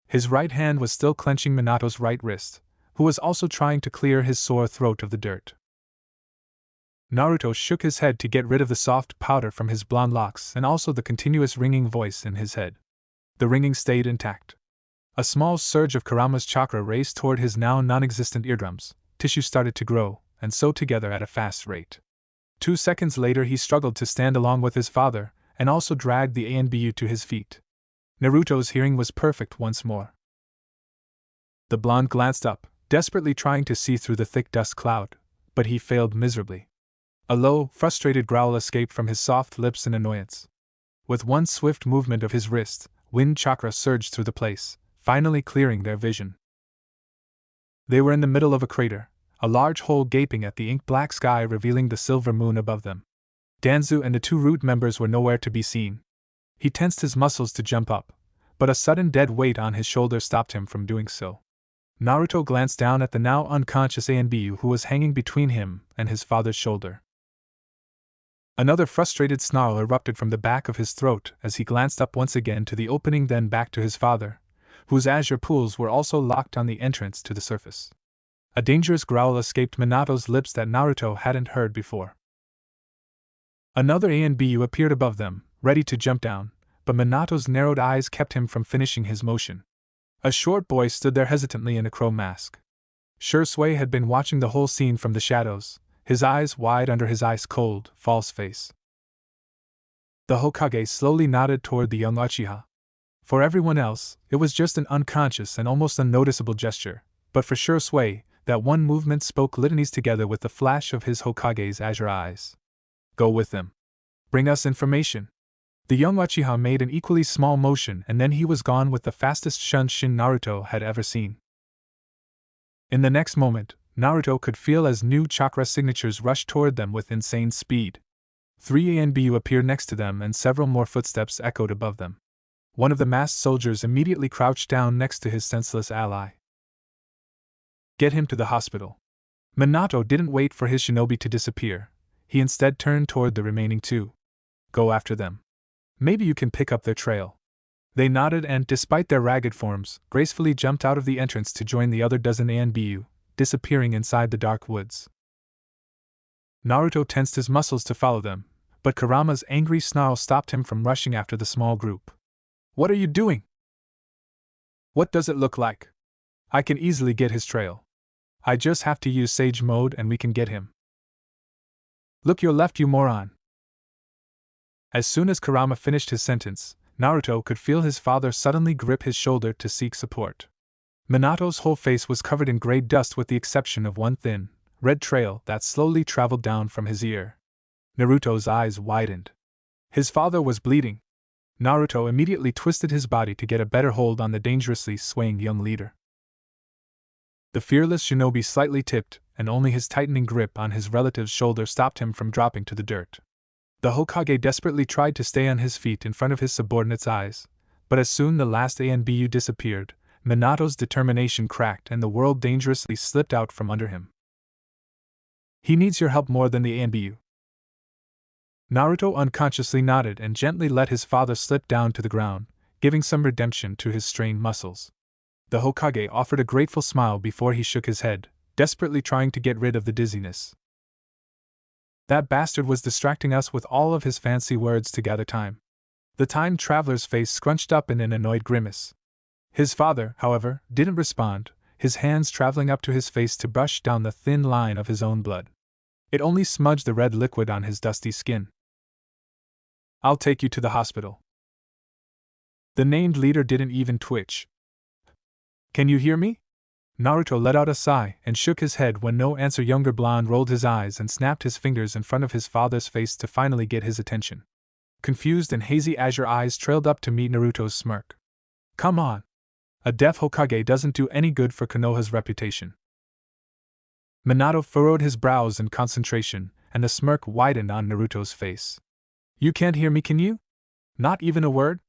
His right hand was still clenching Minato's right wrist, who was also trying to clear his sore throat of the dirt. Naruto shook his head to get rid of the soft powder from his blonde locks and also the continuous ringing voice in his head. The ringing stayed intact. A small surge of Kurama's chakra raced toward his now non-existent eardrums. Tissue started to grow, and sew together at a fast rate. 2 seconds later he struggled to stand along with his father, and also dragged the ANBU to his feet. Naruto's hearing was perfect once more. The blonde glanced up, desperately trying to see through the thick dust cloud, but he failed miserably. A low, frustrated growl escaped from his soft lips in annoyance. With one swift movement of his wrist, wind chakra surged through the place, finally clearing their vision. They were in the middle of a crater, a large hole gaping at the ink-black sky revealing the silver moon above them. Danzu and the 2 root members were nowhere to be seen. He tensed his muscles to jump up, but a sudden dead weight on his shoulder stopped him from doing so. Naruto glanced down at the now unconscious ANBU who was hanging between him and his father's shoulder. Another frustrated snarl erupted from the back of his throat as he glanced up once again to the opening, then back to his father, whose azure pools were also locked on the entrance to the surface. A dangerous growl escaped Minato's lips that Naruto hadn't heard before. Another ANBU appeared above them, ready to jump down, but Minato's narrowed eyes kept him from finishing his motion. A short boy stood there hesitantly in a crow mask. Shui had been watching the whole scene from the shadows, his eyes wide under his ice-cold, false face. The Hokage slowly nodded toward the young Uchiha. For everyone else, it was just an unconscious and almost unnoticeable gesture, but for Shui, that one movement spoke litanies together with the flash of his Hokage's azure eyes. Go with them. Bring us information. The young Uchiha made an equally small motion and then he was gone with the fastest Shunshin Naruto had ever seen. In the next moment, Naruto could feel as new chakra signatures rushed toward them with insane speed. 3 ANBU appeared next to them and several more footsteps echoed above them. One of the masked soldiers immediately crouched down next to his senseless ally. Get him to the hospital. Minato didn't wait for his shinobi to disappear. He instead turned toward the remaining two. Go after them. Maybe you can pick up their trail. They nodded and, despite their ragged forms, gracefully jumped out of the entrance to join the other dozen ANBU, disappearing inside the dark woods. Naruto tensed his muscles to follow them, but Kurama's angry snarl stopped him from rushing after the small group. What are you doing? What does it look like? I can easily get his trail. I just have to use Sage Mode and we can get him. Look your left, you moron. As soon as Kurama finished his sentence, Naruto could feel his father suddenly grip his shoulder to seek support. Minato's whole face was covered in gray dust with the exception of one thin, red trail that slowly traveled down from his ear. Naruto's eyes widened. His father was bleeding. Naruto immediately twisted his body to get a better hold on the dangerously swaying young leader. The fearless shinobi slightly tipped, and only his tightening grip on his relative's shoulder stopped him from dropping to the dirt. The Hokage desperately tried to stay on his feet in front of his subordinate's eyes, but as soon the last ANBU disappeared, Minato's determination cracked and the world dangerously slipped out from under him. He needs your help more than the ANBU. Naruto unconsciously nodded and gently let his father slip down to the ground, giving some redemption to his strained muscles. The Hokage offered a grateful smile before he shook his head, desperately trying to get rid of the dizziness. That bastard was distracting us with all of his fancy words to gather time. The time traveler's face scrunched up in an annoyed grimace. His father, however, didn't respond, his hands traveling up to his face to brush down the thin line of his own blood. It only smudged the red liquid on his dusty skin. I'll take you to the hospital. The named leader didn't even twitch. Can you hear me? Naruto let out a sigh and shook his head when no answer. Younger blonde rolled his eyes and snapped his fingers in front of his father's face to finally get his attention. Confused and hazy azure eyes trailed up to meet Naruto's smirk. Come on. A deaf Hokage doesn't do any good for Konoha's reputation. Minato furrowed his brows in concentration, and a smirk widened on Naruto's face. You can't hear me, can you? Not even a word?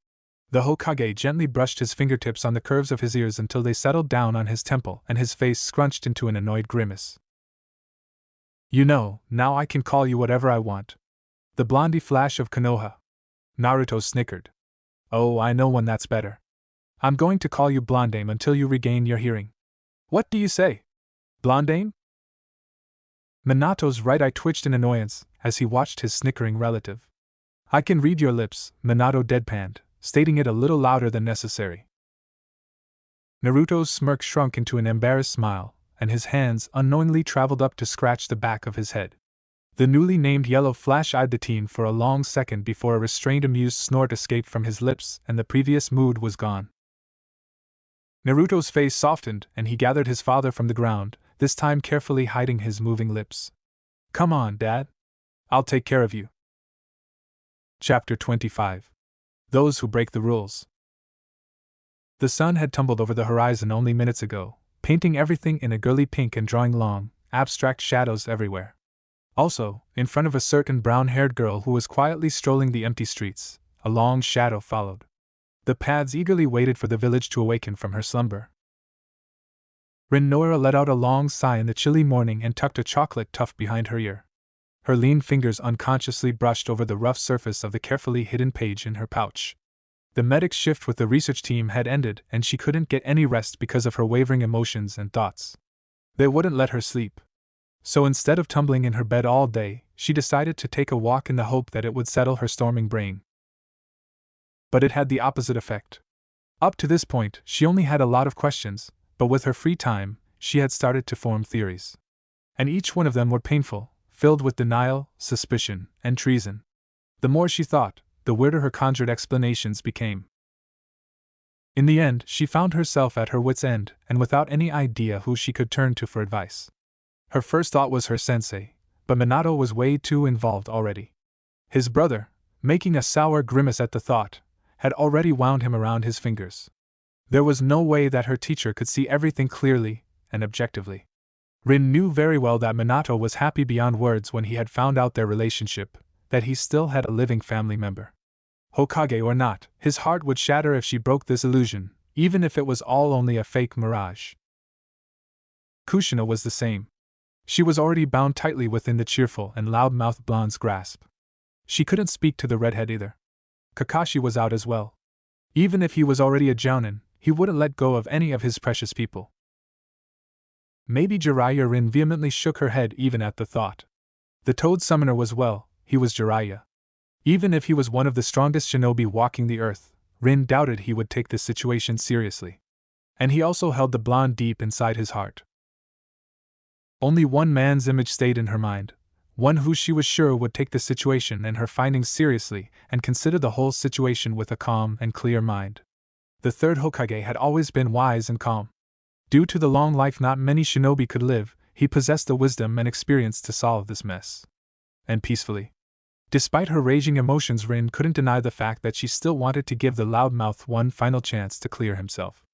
The Hokage gently brushed his fingertips on the curves of his ears until they settled down on his temple and his face scrunched into an annoyed grimace. You know, now I can call you whatever I want. The blondie flash of Konoha. Naruto snickered. Oh, I know one that's better. I'm going to call you Blondame until you regain your hearing. What do you say? Blondame? Minato's right eye twitched in annoyance as he watched his snickering relative. I can read your lips, Minato deadpanned, stating it a little louder than necessary. Naruto's smirk shrunk into an embarrassed smile, and his hands unknowingly traveled up to scratch the back of his head. The newly named Yellow flash-eyed the teen for a long second before a restrained amused snort escaped from his lips and the previous mood was gone. Naruto's face softened and he gathered his father from the ground, this time carefully hiding his moving lips. Come on, Dad. I'll take care of you. Chapter 25. Those who break the rules. The sun had tumbled over the horizon only minutes ago, painting everything in a girly pink and drawing long, abstract shadows everywhere. Also, in front of a certain brown-haired girl who was quietly strolling the empty streets, a long shadow followed. The paths eagerly waited for the village to awaken from her slumber. Rin-Noira let out a long sigh in the chilly morning and tucked a chocolate tuft behind her ear. Her lean fingers unconsciously brushed over the rough surface of the carefully hidden page in her pouch. The medic's shift with the research team had ended and she couldn't get any rest because of her wavering emotions and thoughts. They wouldn't let her sleep. So instead of tumbling in her bed all day, she decided to take a walk in the hope that it would settle her storming brain. But it had the opposite effect. Up to this point, she only had a lot of questions, but with her free time, she had started to form theories. And each one of them were painful, filled with denial, suspicion, and treason. The more she thought, the weirder her conjured explanations became. In the end, she found herself at her wits' end, and without any idea who she could turn to for advice. Her first thought was her sensei, but Minato was way too involved already. His brother, making a sour grimace at the thought, had already wound him around his fingers. There was no way that her teacher could see everything clearly and objectively. Rin knew very well that Minato was happy beyond words when he had found out their relationship, that he still had a living family member. Hokage or not, his heart would shatter if she broke this illusion, even if it was all only a fake mirage. Kushina was the same. She was already bound tightly within the cheerful and loud-mouthed blonde's grasp. She couldn't speak to the redhead either. Kakashi was out as well. Even if he was already a jounin, he wouldn't let go of any of his precious people. Maybe Jiraiya. Rin vehemently shook her head even at the thought. The Toad Summoner was well, he was Jiraiya. Even if he was one of the strongest shinobi walking the earth, Rin doubted he would take this situation seriously. And he also held the blonde deep inside his heart. Only one man's image stayed in her mind, one who she was sure would take the situation and her findings seriously and consider the whole situation with a calm and clear mind. The third Hokage had always been wise and calm. Due to the long life not many shinobi could live, he possessed the wisdom and experience to solve this mess. And peacefully. Despite her raging emotions, Rin couldn't deny the fact that she still wanted to give the loudmouth one final chance to clear himself.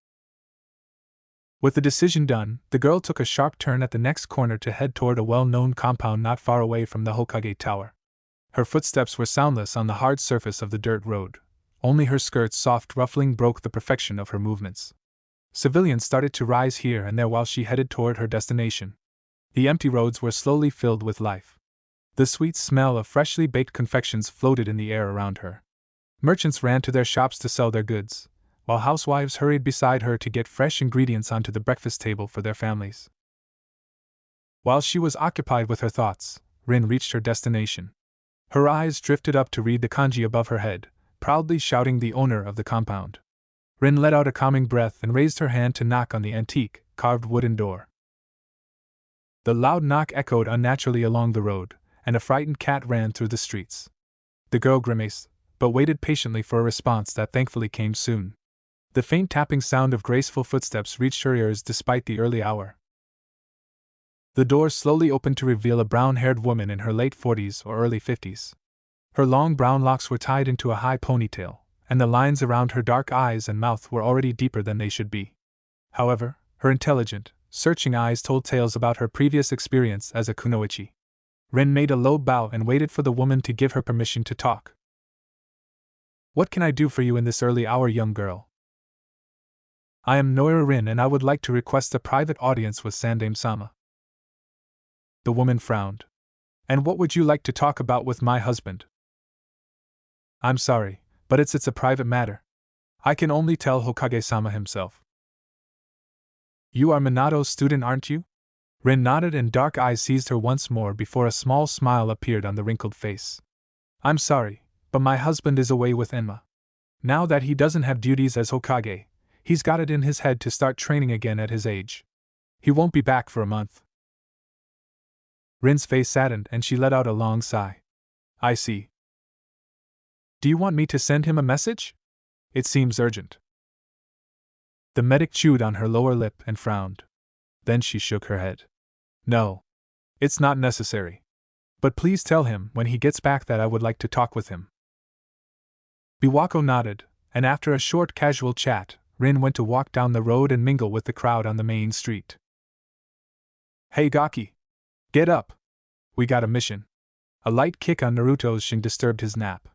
With the decision done, the girl took a sharp turn at the next corner to head toward a well-known compound not far away from the Hokage Tower. Her footsteps were soundless on the hard surface of the dirt road. Only her skirt's soft ruffling broke the perfection of her movements. Civilians started to rise here and there while she headed toward her destination. The empty roads were slowly filled with life. The sweet smell of freshly baked confections floated in the air around her. Merchants ran to their shops to sell their goods, while housewives hurried beside her to get fresh ingredients onto the breakfast table for their families. While she was occupied with her thoughts, Rin reached her destination. Her eyes drifted up to read the kanji above her head, proudly shouting the owner of the compound. Rin let out a calming breath and raised her hand to knock on the antique, carved wooden door. The loud knock echoed unnaturally along the road, and a frightened cat ran through the streets. The girl grimaced, but waited patiently for a response that thankfully came soon. The faint tapping sound of graceful footsteps reached her ears despite the early hour. The door slowly opened to reveal a brown-haired woman in her late 40s or early 50s. Her long brown locks were tied into a high ponytail, and the lines around her dark eyes and mouth were already deeper than they should be. However, her intelligent, searching eyes told tales about her previous experience as a kunoichi. Rin made a low bow and waited for the woman to give her permission to talk. "What can I do for you in this early hour, young girl?" "I am Noira Rin and I would like to request a private audience with Sandaime-sama." The woman frowned. "And what would you like to talk about with my husband?" "I'm sorry, but it's a private matter. I can only tell Hokage-sama himself." "You are Minato's student, aren't you?" Rin nodded and dark eyes seized her once more before a small smile appeared on the wrinkled face. "I'm sorry, but my husband is away with Enma. Now that he doesn't have duties as Hokage, he's got it in his head to start training again at his age. He won't be back for a month." Rin's face saddened and she let out a long sigh. "I see. Do you want me to send him a message? It seems urgent." The medic chewed on her lower lip and frowned. Then she shook her head. "No. It's not necessary. But please tell him when he gets back that I would like to talk with him." Biwako nodded, and after a short casual chat, Rin went to walk down the road and mingle with the crowd on the main street. "Hey Gaki! Get up! We got a mission." A light kick on Naruto's shin disturbed his nap.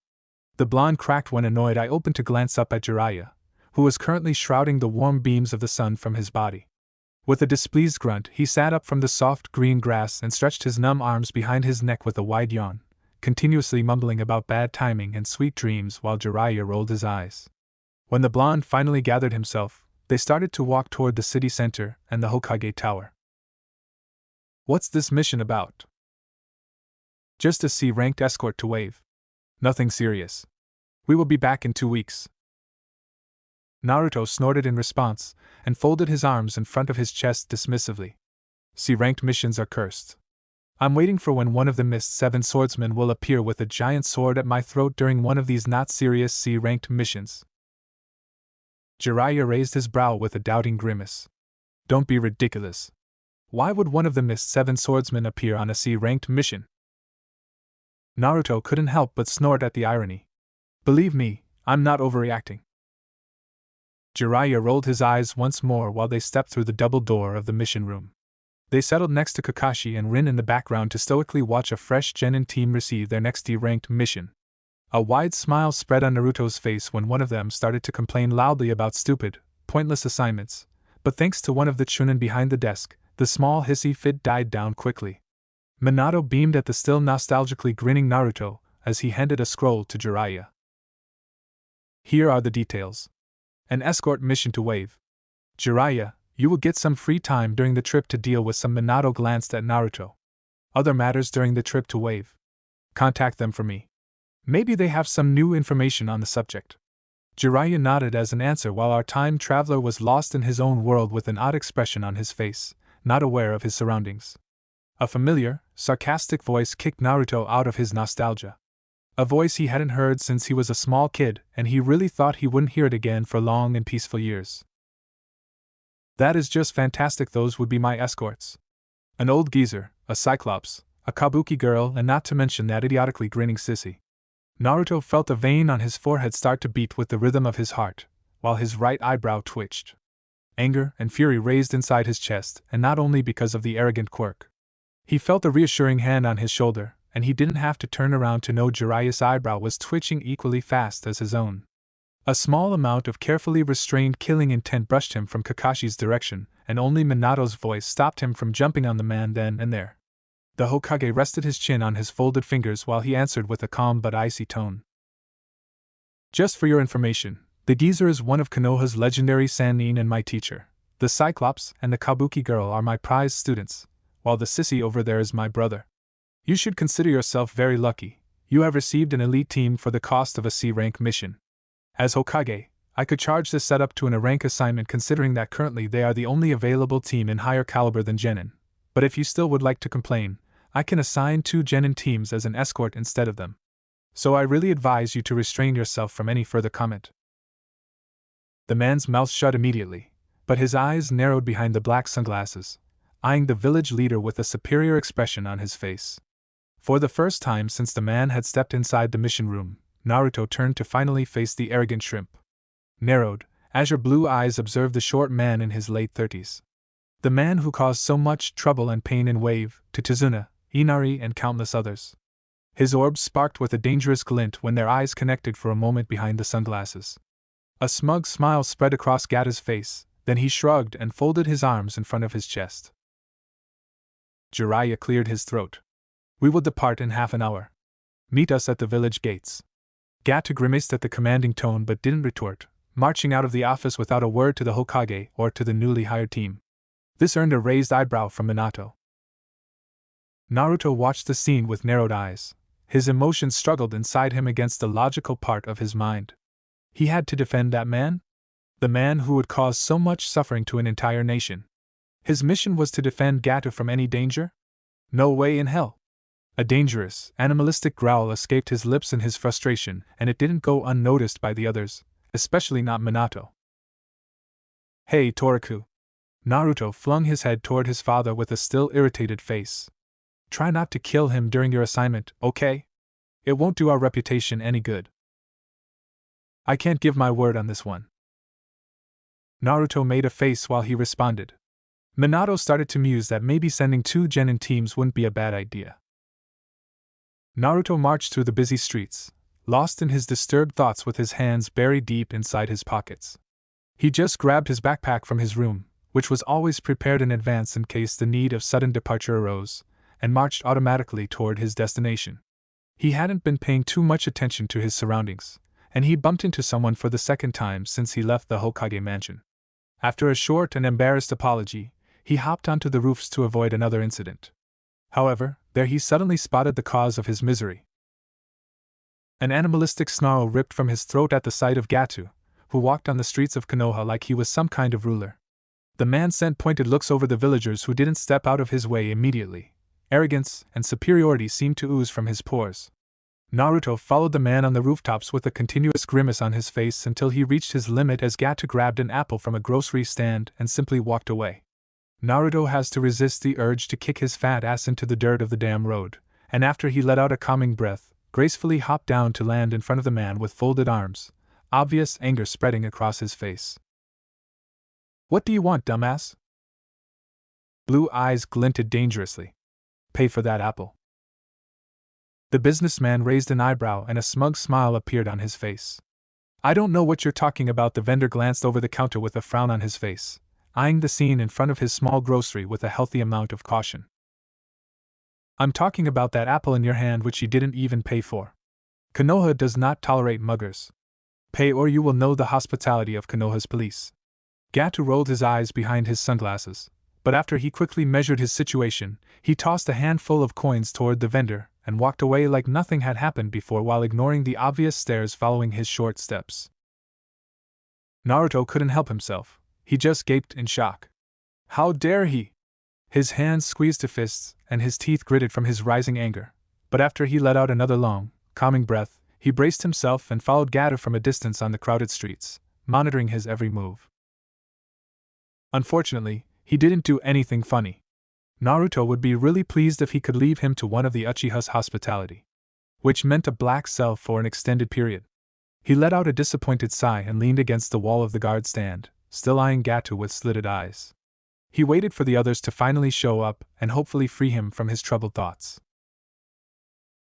The blonde cracked one annoyed eye open to glance up at Jiraiya, who was currently shrouding the warm beams of the sun from his body. With a displeased grunt, he sat up from the soft green grass and stretched his numb arms behind his neck with a wide yawn, continuously mumbling about bad timing and sweet dreams while Jiraiya rolled his eyes. When the blonde finally gathered himself, they started to walk toward the city center and the Hokage Tower. "What's this mission about?" "Just a C-ranked escort to Wave. Nothing serious. We will be back in 2 weeks." Naruto snorted in response, and folded his arms in front of his chest dismissively. C-ranked missions are cursed. I'm waiting for when one of the Mist 7 swordsmen will appear with a giant sword at my throat during one of these not serious C-ranked missions. Jiraiya raised his brow with a doubting grimace. Don't be ridiculous. Why would one of the Mist 7 swordsmen appear on a C-ranked mission? Naruto couldn't help but snort at the irony. Believe me, I'm not overreacting. Jiraiya rolled his eyes once more while they stepped through the double door of the mission room. They settled next to Kakashi and Rin in the background to stoically watch a fresh genin team receive their next D-ranked mission. A wide smile spread on Naruto's face when one of them started to complain loudly about stupid, pointless assignments, but thanks to one of the chunin behind the desk, the small hissy fit died down quickly. Minato beamed at the still nostalgically grinning Naruto as he handed a scroll to Jiraiya. Here are the details. An escort mission to Wave. Jiraiya, you will get some free time during the trip to deal with some. Minato glanced at Naruto. Other matters during the trip to Wave. Contact them for me. Maybe they have some new information on the subject. Jiraiya nodded as an answer while our time traveler was lost in his own world with an odd expression on his face, not aware of his surroundings. A familiar, sarcastic voice kicked Naruto out of his nostalgia. A voice he hadn't heard since he was a small kid, and he really thought he wouldn't hear it again for long and peaceful years. That is just fantastic. Those would be my escorts. An old geezer, a cyclops, a kabuki girl, and not to mention that idiotically grinning sissy. Naruto felt a vein on his forehead start to beat with the rhythm of his heart, while his right eyebrow twitched. Anger and fury raised inside his chest, and not only because of the arrogant quirk. He felt a reassuring hand on his shoulder, and he didn't have to turn around to know Jiraiya's eyebrow was twitching equally fast as his own. A small amount of carefully restrained killing intent brushed him from Kakashi's direction, and only Minato's voice stopped him from jumping on the man then and there. The Hokage rested his chin on his folded fingers while he answered with a calm but icy tone. Just for your information, the geezer is one of Konoha's legendary Sannin and my teacher. The Cyclops and the Kabuki girl are my prize students, while the sissy over there is my brother. You should consider yourself very lucky. You have received an elite team for the cost of a C-rank mission. As Hokage, I could charge this setup to an A-rank assignment considering that currently they are the only available team in higher caliber than Genin. But if you still would like to complain, I can assign 2 Genin teams as an escort instead of them. So I really advise you to restrain yourself from any further comment. The man's mouth shut immediately, but his eyes narrowed behind the black sunglasses, eyeing the village leader with a superior expression on his face. For the first time since the man had stepped inside the mission room, Naruto turned to finally face the arrogant shrimp. Narrowed, azure blue eyes observed the short man in his late 30s. The man who caused so much trouble and pain in Wave, to Tizuna, Inari, and countless others. His orbs sparked with a dangerous glint when their eyes connected for a moment behind the sunglasses. A smug smile spread across Gatta's face, then he shrugged and folded his arms in front of his chest. Jiraiya cleared his throat. We will depart in half an hour. Meet us at the village gates. Gatta grimaced at the commanding tone but didn't retort, marching out of the office without a word to the Hokage or to the newly hired team. This earned a raised eyebrow from Minato. Naruto watched the scene with narrowed eyes. His emotions struggled inside him against the logical part of his mind. He had to defend that man? The man who would cause so much suffering to an entire nation. His mission was to defend Gatta from any danger? No way in hell. A dangerous, animalistic growl escaped his lips in his frustration, and it didn't go unnoticed by the others, especially not Minato. Hey, Toriku. Naruto flung his head toward his father with a still irritated face. Try not to kill him during your assignment, okay? It won't do our reputation any good. I can't give my word on this one. Naruto made a face while he responded. Minato started to muse that maybe sending 2 Genin teams wouldn't be a bad idea. Naruto marched through the busy streets, lost in his disturbed thoughts with his hands buried deep inside his pockets. He just grabbed his backpack from his room, which was always prepared in advance in case the need of sudden departure arose, and marched automatically toward his destination. He hadn't been paying too much attention to his surroundings, and he bumped into someone for the second time since he left the Hokage mansion. After a short and embarrassed apology, he hopped onto the roofs to avoid another incident. However, there he suddenly spotted the cause of his misery. An animalistic snarl ripped from his throat at the sight of Gatta, who walked on the streets of Konoha like he was some kind of ruler. The man sent pointed looks over the villagers who didn't step out of his way immediately. Arrogance and superiority seemed to ooze from his pores. Naruto followed the man on the rooftops with a continuous grimace on his face until he reached his limit as Gato grabbed an apple from a grocery stand and simply walked away. Naruto has to resist the urge to kick his fat ass into the dirt of the damn road, and after he let out a calming breath, gracefully hopped down to land in front of the man with folded arms, obvious anger spreading across his face. "What do you want, dumbass?" Blue eyes glinted dangerously. "Pay for that apple." The businessman raised an eyebrow and a smug smile appeared on his face. "I don't know what you're talking about." The vendor glanced over the counter with a frown on his face, eyeing the scene in front of his small grocery with a healthy amount of caution. "I'm talking about that apple in your hand which you didn't even pay for. Konoha does not tolerate muggers. Pay or you will know the hospitality of Konoha's police." Gato rolled his eyes behind his sunglasses, but after he quickly measured his situation, he tossed a handful of coins toward the vendor and walked away like nothing had happened before while ignoring the obvious stares following his short steps. Naruto couldn't help himself. He just gaped in shock. How dare he? His hands squeezed to fists, and his teeth gritted from his rising anger. But after he let out another long, calming breath, he braced himself and followed Gato from a distance on the crowded streets, monitoring his every move. Unfortunately, he didn't do anything funny. Naruto would be really pleased if he could leave him to one of the Uchiha's hospitality, which meant a black cell for an extended period. He let out a disappointed sigh and leaned against the wall of the guard stand, still eyeing Gato with slitted eyes. He waited for the others to finally show up and hopefully free him from his troubled thoughts.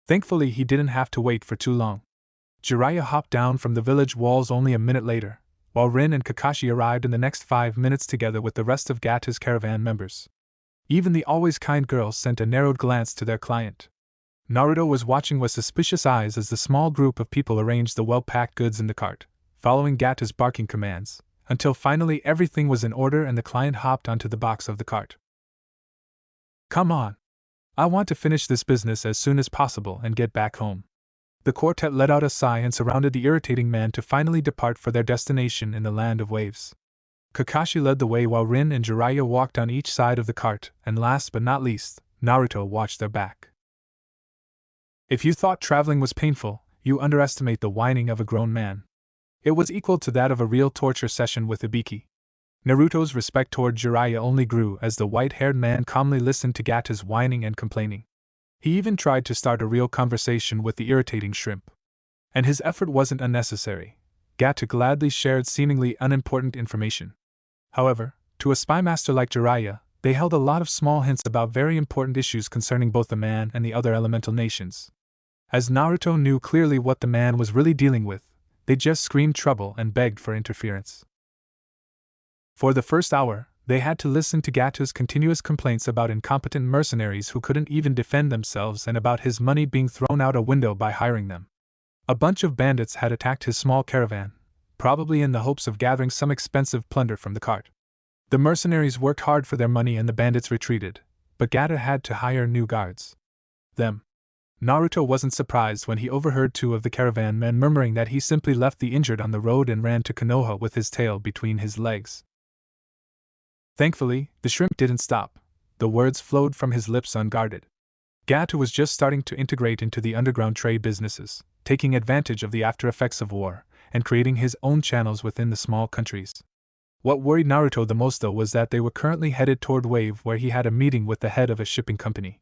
Thankfully, he didn't have to wait for too long. Jiraiya hopped down from the village walls only a minute later, while Rin and Kakashi arrived in the next 5 minutes together with the rest of Gato's caravan members. Even the always kind girls sent a narrowed glance to their client. Naruto was watching with suspicious eyes as the small group of people arranged the well-packed goods in the cart, following Gato's barking commands, until finally everything was in order and the client hopped onto the box of the cart. "Come on. I want to finish this business as soon as possible and get back home." The quartet let out a sigh and surrounded the irritating man to finally depart for their destination in the land of waves. Kakashi led the way while Rin and Jiraiya walked on each side of the cart, and last but not least, Naruto watched their back. If you thought traveling was painful, you underestimate the whining of a grown man. It was equal to that of a real torture session with Ibiki. Naruto's respect toward Jiraiya only grew as the white-haired man calmly listened to Gato's whining and complaining. He even tried to start a real conversation with the irritating shrimp. And his effort wasn't unnecessary. Gato gladly shared seemingly unimportant information. However, to a spy master like Jiraiya, they held a lot of small hints about very important issues concerning both the man and the other elemental nations. As Naruto knew clearly what the man was really dealing with, they just screamed trouble and begged for interference. For the first hour, they had to listen to Gato's continuous complaints about incompetent mercenaries who couldn't even defend themselves and about his money being thrown out a window by hiring them. A bunch of bandits had attacked his small caravan, probably in the hopes of gathering some expensive plunder from the cart. The mercenaries worked hard for their money and the bandits retreated, but Gato had to hire new guards. Them. Naruto wasn't surprised when he overheard 2 of the caravan men murmuring that he simply left the injured on the road and ran to Konoha with his tail between his legs. Thankfully, the shrimp didn't stop. The words flowed from his lips unguarded. Gato was just starting to integrate into the underground trade businesses, taking advantage of the after-effects of war, and creating his own channels within the small countries. What worried Naruto the most though was that they were currently headed toward Wave where he had a meeting with the head of a shipping company.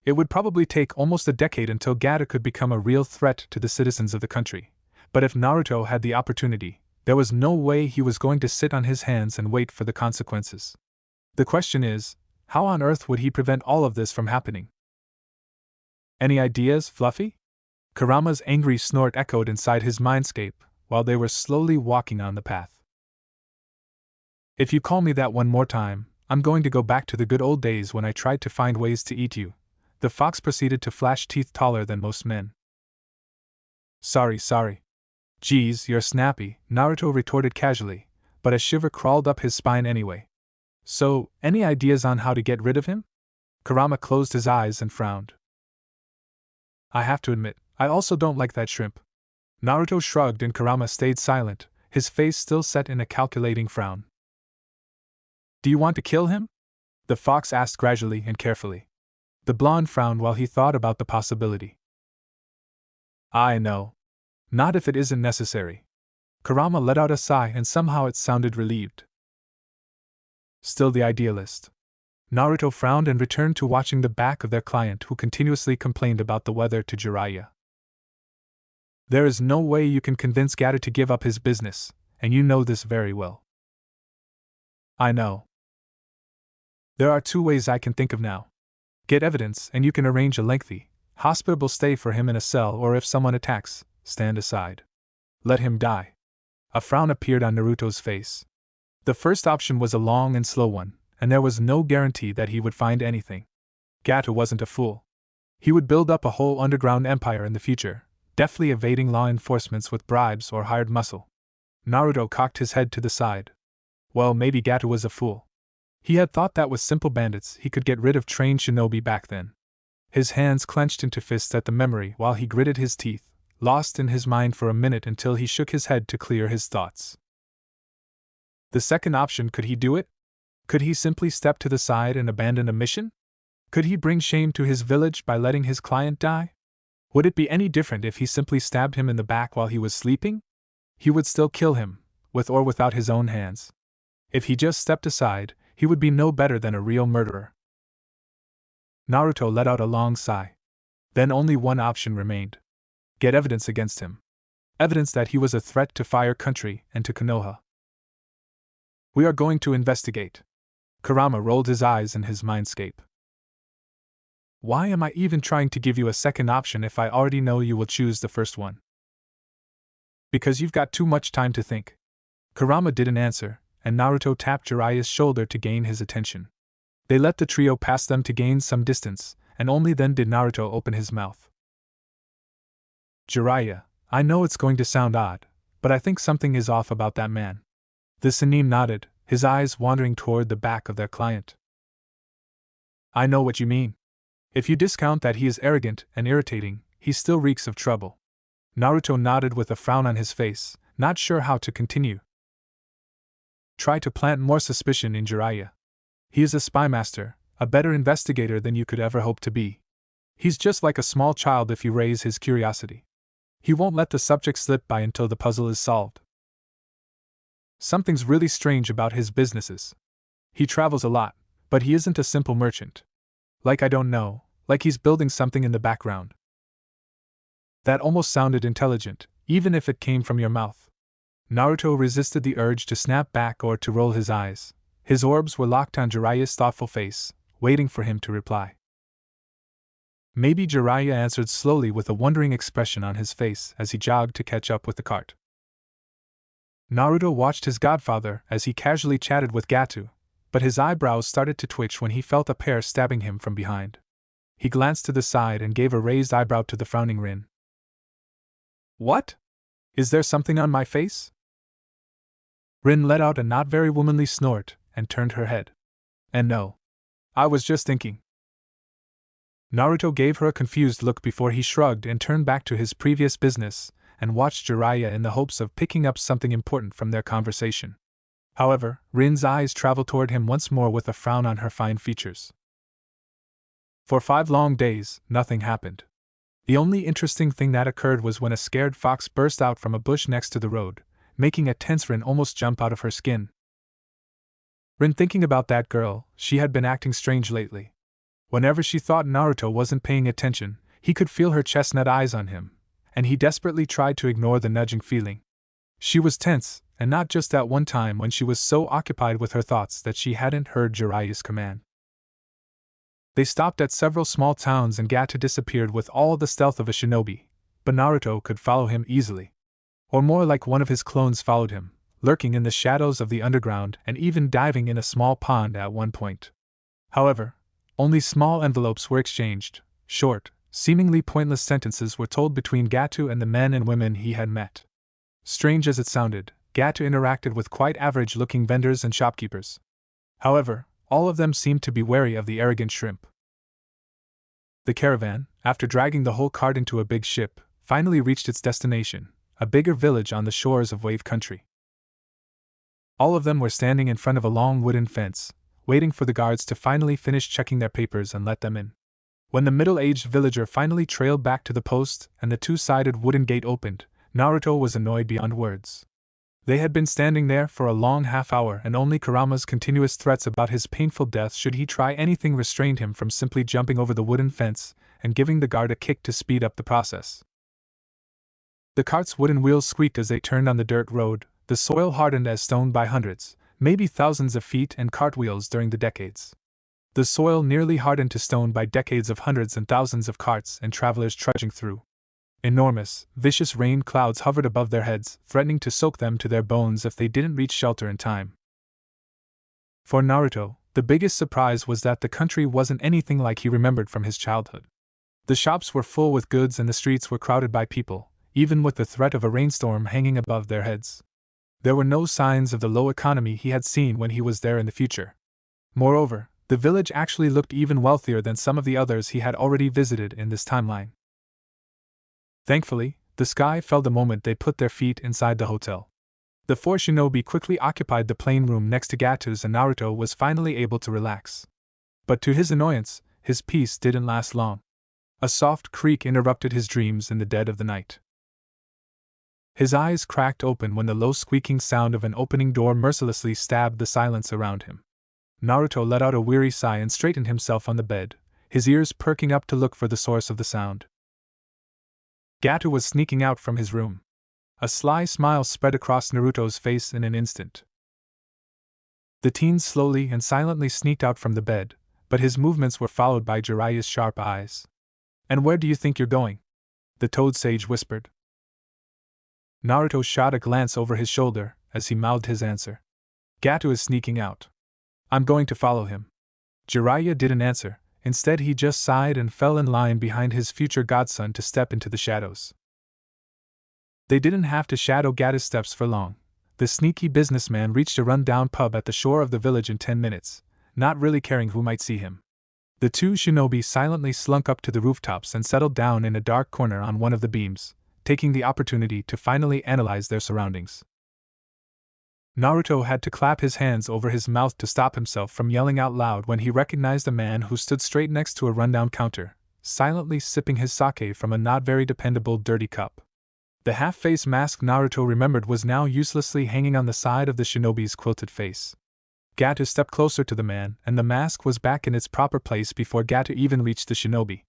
It would probably take almost a decade until Gato could become a real threat to the citizens of the country, but if Naruto had the opportunity, there was no way he was going to sit on his hands and wait for the consequences. The question is, how on earth would he prevent all of this from happening? Any ideas, Fluffy? Kurama's angry snort echoed inside his mindscape while they were slowly walking on the path. If you call me that one more time, I'm going to go back to the good old days when I tried to find ways to eat you. The fox proceeded to flash teeth taller than most men. Sorry. Geez, you're snappy, Naruto retorted casually, but a shiver crawled up his spine anyway. So, any ideas on how to get rid of him? Kurama closed his eyes and frowned. I have to admit, I also don't like that shrimp. Naruto shrugged and Kurama stayed silent, his face still set in a calculating frown. Do you want to kill him? The fox asked gradually and carefully. The blonde frowned while he thought about the possibility. I know. Not if it isn't necessary. Kurama let out a sigh and somehow it sounded relieved. Still the idealist. Naruto frowned and returned to watching the back of their client who continuously complained about the weather to Jiraiya. There is no way you can convince Gato to give up his business, and you know this very well. I know. There are 2 ways I can think of now. Get evidence and you can arrange a lengthy, hospitable stay for him in a cell, or if someone attacks, stand aside. Let him die. A frown appeared on Naruto's face. The first option was a long and slow one, and there was no guarantee that he would find anything. Gato wasn't a fool. He would build up a whole underground empire in the future, deftly evading law enforcement with bribes or hired muscle. Naruto cocked his head to the side. Well, maybe Gato was a fool. He had thought that with simple bandits he could get rid of trained shinobi back then. His hands clenched into fists at the memory while he gritted his teeth, lost in his mind for a minute until he shook his head to clear his thoughts. The second option, could he do it? Could he simply step to the side and abandon a mission? Could he bring shame to his village by letting his client die? Would it be any different if he simply stabbed him in the back while he was sleeping? He would still kill him, with or without his own hands. If he just stepped aside, he would be no better than a real murderer. Naruto let out a long sigh. Then only one option remained. Get evidence against him. Evidence that he was a threat to Fire Country and to Konoha. We are going to investigate. Kurama rolled his eyes in his mindscape. Why am I even trying to give you a second option if I already know you will choose the first one? Because you've got too much time to think. Kurama didn't answer, and Naruto tapped Jiraiya's shoulder to gain his attention. They let the trio pass them to gain some distance, and only then did Naruto open his mouth. Jiraiya, I know it's going to sound odd, but I think something is off about that man. The Sannin nodded, his eyes wandering toward the back of their client. I know what you mean. If you discount that he is arrogant and irritating, he still reeks of trouble. Naruto nodded with a frown on his face, not sure how to continue. Try to plant more suspicion in Jiraiya. He is a spy master, a better investigator than you could ever hope to be. He's just like a small child if you raise his curiosity. He won't let the subject slip by until the puzzle is solved. Something's really strange about his businesses. He travels a lot, but he isn't a simple merchant. Like I don't know, like he's building something in the background. That almost sounded intelligent, even if it came from your mouth. Naruto resisted the urge to snap back or to roll his eyes. His orbs were locked on Jiraiya's thoughtful face, waiting for him to reply. Maybe, Jiraiya answered slowly with a wondering expression on his face as he jogged to catch up with the cart. Naruto watched his godfather as he casually chatted with Gato, but his eyebrows started to twitch when he felt a pair stabbing him from behind. He glanced to the side and gave a raised eyebrow to the frowning Rin. What? Is there something on my face? Rin let out a not very womanly snort and turned her head. And no. I was just thinking. Naruto gave her a confused look before he shrugged and turned back to his previous business and watched Jiraiya in the hopes of picking up something important from their conversation. However, Rin's eyes traveled toward him once more with a frown on her fine features. For 5 long days, nothing happened. The only interesting thing that occurred was when a scared fox burst out from a bush next to the road, making a tense Rin almost jump out of her skin. Rin thinking about that girl, she had been acting strange lately. Whenever she thought Naruto wasn't paying attention, he could feel her chestnut eyes on him, and he desperately tried to ignore the nudging feeling. She was tense, and not just that one time when she was so occupied with her thoughts that she hadn't heard Jiraiya's command. They stopped at several small towns and Gato disappeared with all the stealth of a shinobi, but Naruto could follow him easily. Or more like one of his clones followed him, lurking in the shadows of the underground and even diving in a small pond at one point. However, only small envelopes were exchanged, short, seemingly pointless sentences were told between Gato and the men and women he had met. Strange as it sounded, Gato interacted with quite average-looking vendors and shopkeepers. However, all of them seemed to be wary of the arrogant shrimp. The caravan, after dragging the whole cart into a big ship, finally reached its destination, a bigger village on the shores of Wave Country. All of them were standing in front of a long wooden fence, waiting for the guards to finally finish checking their papers and let them in. When the middle-aged villager finally trailed back to the post and the two-sided wooden gate opened, Naruto was annoyed beyond words. They had been standing there for a long half-hour, and only Kurama's continuous threats about his painful death should he try anything restrained him from simply jumping over the wooden fence and giving the guard a kick to speed up the process. The cart's wooden wheels squeaked as they turned on the dirt road, the soil hardened as stone by hundreds, maybe thousands of feet and cartwheels during the decades. The soil nearly hardened to stone by decades of hundreds and thousands of carts and travelers trudging through. Enormous, vicious rain clouds hovered above their heads, threatening to soak them to their bones if they didn't reach shelter in time. For Naruto, the biggest surprise was that the country wasn't anything like he remembered from his childhood. The shops were full with goods and the streets were crowded by people, even with the threat of a rainstorm hanging above their heads. There were no signs of the low economy he had seen when he was there in the future. Moreover, the village actually looked even wealthier than some of the others he had already visited in this timeline. Thankfully, the sky fell the moment they put their feet inside the hotel. The four shinobi quickly occupied the plain room next to Gatu's and Naruto was finally able to relax. But to his annoyance, his peace didn't last long. A soft creak interrupted his dreams in the dead of the night. His eyes cracked open when the low squeaking sound of an opening door mercilessly stabbed the silence around him. Naruto let out a weary sigh and straightened himself on the bed, his ears perking up to look for the source of the sound. Gatu was sneaking out from his room. A sly smile spread across Naruto's face in an instant. The teen slowly and silently sneaked out from the bed, but his movements were followed by Jiraiya's sharp eyes. "And where do you think you're going?" the Toad Sage whispered. Naruto shot a glance over his shoulder as he mouthed his answer. "Gatu is sneaking out. I'm going to follow him." Jiraiya didn't answer. Instead, he just sighed and fell in line behind his future godson to step into the shadows. They didn't have to shadow Gatu's steps for long. The sneaky businessman reached a run-down pub at the shore of the village in 10 minutes, not really caring who might see him. The two shinobi silently slunk up to the rooftops and settled down in a dark corner on one of the beams, taking the opportunity to finally analyze their surroundings. Naruto had to clap his hands over his mouth to stop himself from yelling out loud when he recognized a man who stood straight next to a rundown counter, silently sipping his sake from a not very dependable dirty cup. The half-face mask Naruto remembered was now uselessly hanging on the side of the shinobi's quilted face. Gatu stepped closer to the man, and the mask was back in its proper place before Gatu even reached the shinobi.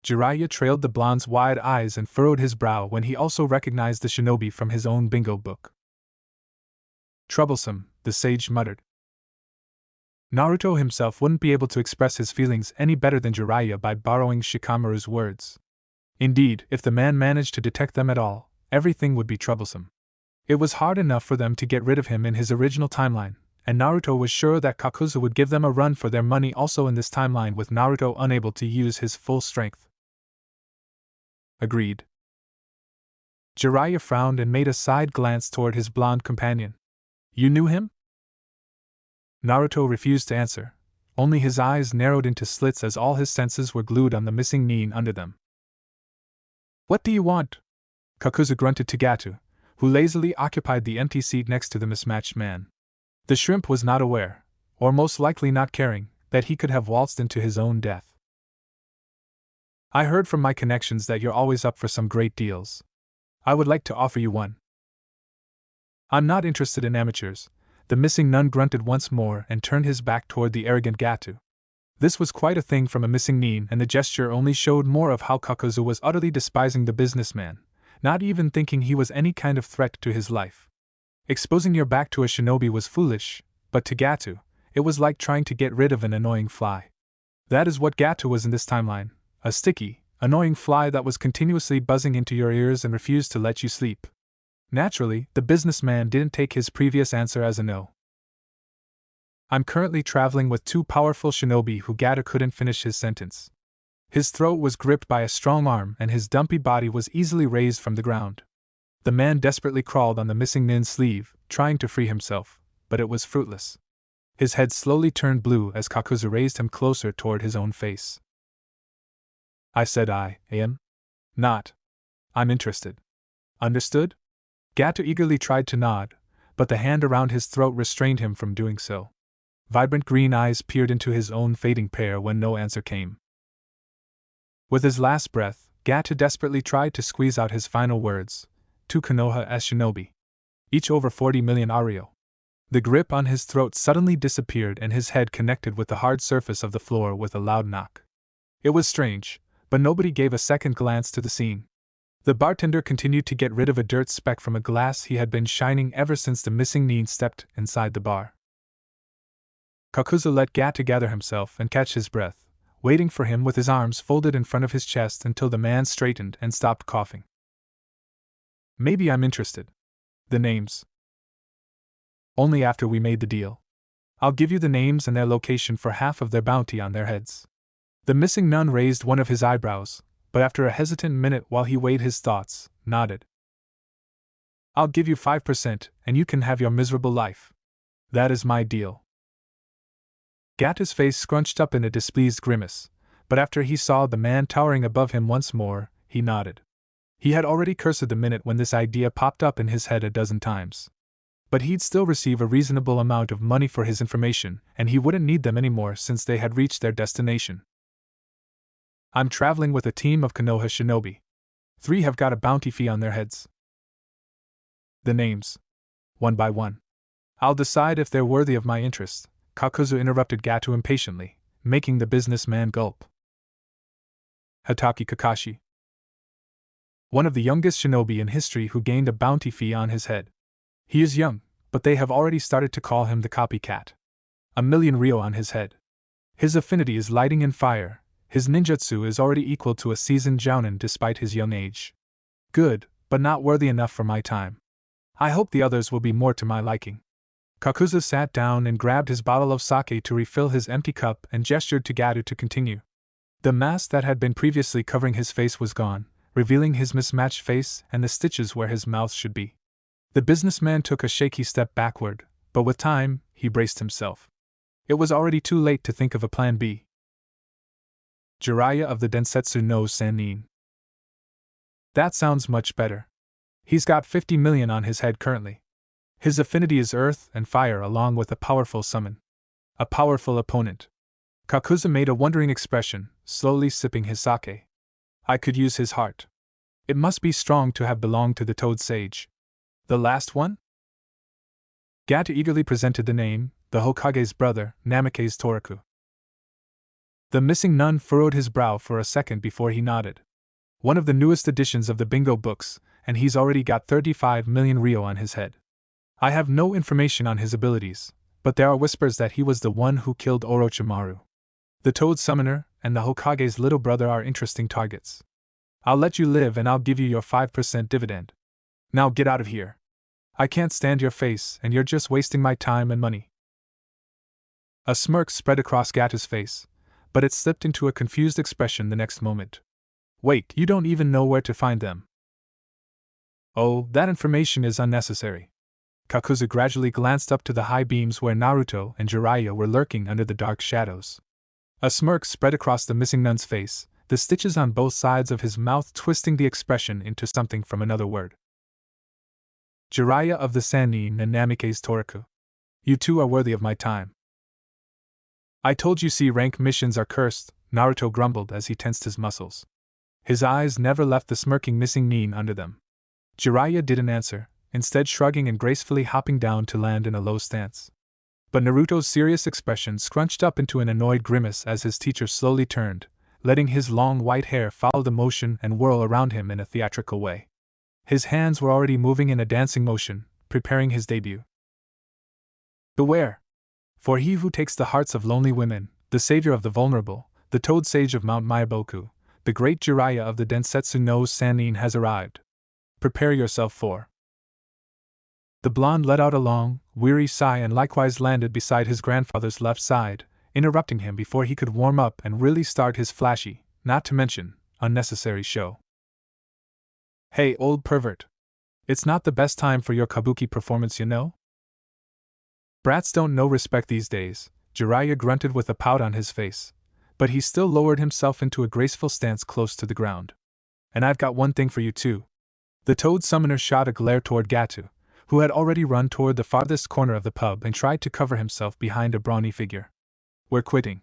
Jiraiya trailed the blonde's wide eyes and furrowed his brow when he also recognized the shinobi from his own bingo book. "Troublesome," the sage muttered. Naruto himself wouldn't be able to express his feelings any better than Jiraiya by borrowing Shikamaru's words. Indeed, if the man managed to detect them at all, everything would be troublesome. It was hard enough for them to get rid of him in his original timeline, and Naruto was sure that Kakuzu would give them a run for their money also in this timeline with Naruto unable to use his full strength. Agreed. Jiraiya frowned and made a side glance toward his blonde companion. "You knew him?" Naruto refused to answer. Only his eyes narrowed into slits as all his senses were glued on the missing nin under them. "What do you want?" Kakuzu grunted to Gatu, who lazily occupied the empty seat next to the mismatched man. The shrimp was not aware, or most likely not caring, that he could have waltzed into his own death. "I heard from my connections that you're always up for some great deals. I would like to offer you one." "I'm not interested in amateurs," the missing nun grunted once more and turned his back toward the arrogant Gatu. This was quite a thing from a missing nin, and the gesture only showed more of how Kakuzu was utterly despising the businessman, not even thinking he was any kind of threat to his life. Exposing your back to a shinobi was foolish, but to Gatu, it was like trying to get rid of an annoying fly. That is what Gatu was in this timeline, a sticky, annoying fly that was continuously buzzing into your ears and refused to let you sleep. Naturally, the businessman didn't take his previous answer as a no. "I'm currently traveling with two powerful shinobi who." Gatu couldn't finish his sentence. His throat was gripped by a strong arm and his dumpy body was easily raised from the ground. The man desperately crawled on the missing nin's sleeve, trying to free himself, but it was fruitless. His head slowly turned blue as Kakuzu raised him closer toward his own face. "I said I am not. I'm interested. Understood?" Gatu eagerly tried to nod, but the hand around his throat restrained him from doing so. Vibrant green eyes peered into his own fading pair when no answer came. With his last breath, Gato desperately tried to squeeze out his final words, "To Konoha as Shinobi. Each over 40 million Ario." The grip on his throat suddenly disappeared and his head connected with the hard surface of the floor with a loud knock. It was strange, but nobody gave a second glance to the scene. The bartender continued to get rid of a dirt speck from a glass he had been shining ever since the missing nin stepped inside the bar. Kakuzu let Gato gather himself and catch his breath, waiting for him with his arms folded in front of his chest until the man straightened and stopped coughing. "Maybe I'm interested. The names. Only after we made the deal. I'll give you the names and their location for half of their bounty on their heads." The missing nun raised one of his eyebrows, but after a hesitant minute while he weighed his thoughts, nodded. "I'll give you 5%, and you can have your miserable life. That is my deal." Gato's face scrunched up in a displeased grimace, but after he saw the man towering above him once more, he nodded. He had already cursed the minute when this idea popped up in his head a dozen times. But he'd still receive a reasonable amount of money for his information, and he wouldn't need them anymore since they had reached their destination. "I'm traveling with a team of Konoha Shinobi. 3 have got a bounty fee on their heads. The names. One by one. I'll decide if they're worthy of my interest," Kakuzu interrupted Gato impatiently, making the businessman gulp. Hatake Kakashi. One of the youngest shinobi in history who gained a bounty fee on his head. He is young, but they have already started to call him the copycat. 1,000,000 ryo on his head. His affinity is lighting in fire. His ninjutsu is already equal to a seasoned jounin despite his young age. Good, but not worthy enough for my time. I hope the others will be more to my liking. Kakuzu sat down and grabbed his bottle of sake to refill his empty cup and gestured to Gato to continue. The mask that had been previously covering his face was gone, revealing his mismatched face and the stitches where his mouth should be. The businessman took a shaky step backward, but with time, he braced himself. It was already too late to think of a plan B. Jiraiya of the Densetsu no Sannin. That sounds much better. He's got 50 million on his head currently. His affinity is earth and fire along with a powerful summon. A powerful opponent. Kakuzu made a wondering expression, slowly sipping his sake. I could use his heart. It must be strong to have belonged to the Toad Sage. The last one? Gato eagerly presented the name, the Hokage's brother, Namikaze Toraku. The missing nun furrowed his brow for a second before he nodded. One of the newest editions of the bingo books, and he's already got 35 million ryo on his head. I have no information on his abilities, but there are whispers that he was the one who killed Orochimaru. The Toad Summoner and the Hokage's little brother are interesting targets. I'll let you live and I'll give you your 5% dividend. Now get out of here. I can't stand your face and you're just wasting my time and money. A smirk spread across Gato's face, but it slipped into a confused expression the next moment. Wait, you don't even know where to find them. Oh, that information is unnecessary. Kakuzu gradually glanced up to the high beams where Naruto and Jiraiya were lurking under the dark shadows. A smirk spread across the missing nun's face, the stitches on both sides of his mouth twisting the expression into something from another word. Jiraiya of the Sannin and Namikaze Toraku. You two are worthy of my time. I told you C-rank missions are cursed, Naruto grumbled as he tensed his muscles. His eyes never left the smirking missing nin under them. Jiraiya didn't answer, instead shrugging and gracefully hopping down to land in a low stance. But Naruto's serious expression scrunched up into an annoyed grimace as his teacher slowly turned, letting his long white hair follow the motion and whirl around him in a theatrical way. His hands were already moving in a dancing motion, preparing his debut. Beware! For he who takes the hearts of lonely women, the savior of the vulnerable, the Toad Sage of Mount Myaboku, the great Jiraiya of the Densetsu no Sannin has arrived. Prepare yourself for. The blonde let out a long, weary sigh and likewise landed beside his grandfather's left side, interrupting him before he could warm up and really start his flashy, not to mention, unnecessary show. Hey, old pervert. It's not the best time for your kabuki performance, you know? Brats don't know respect these days, Jiraiya grunted with a pout on his face, but he still lowered himself into a graceful stance close to the ground. And I've got one thing for you too. The Toad Summoner shot a glare toward Gato, who had already run toward the farthest corner of the pub and tried to cover himself behind a brawny figure. "We're quitting.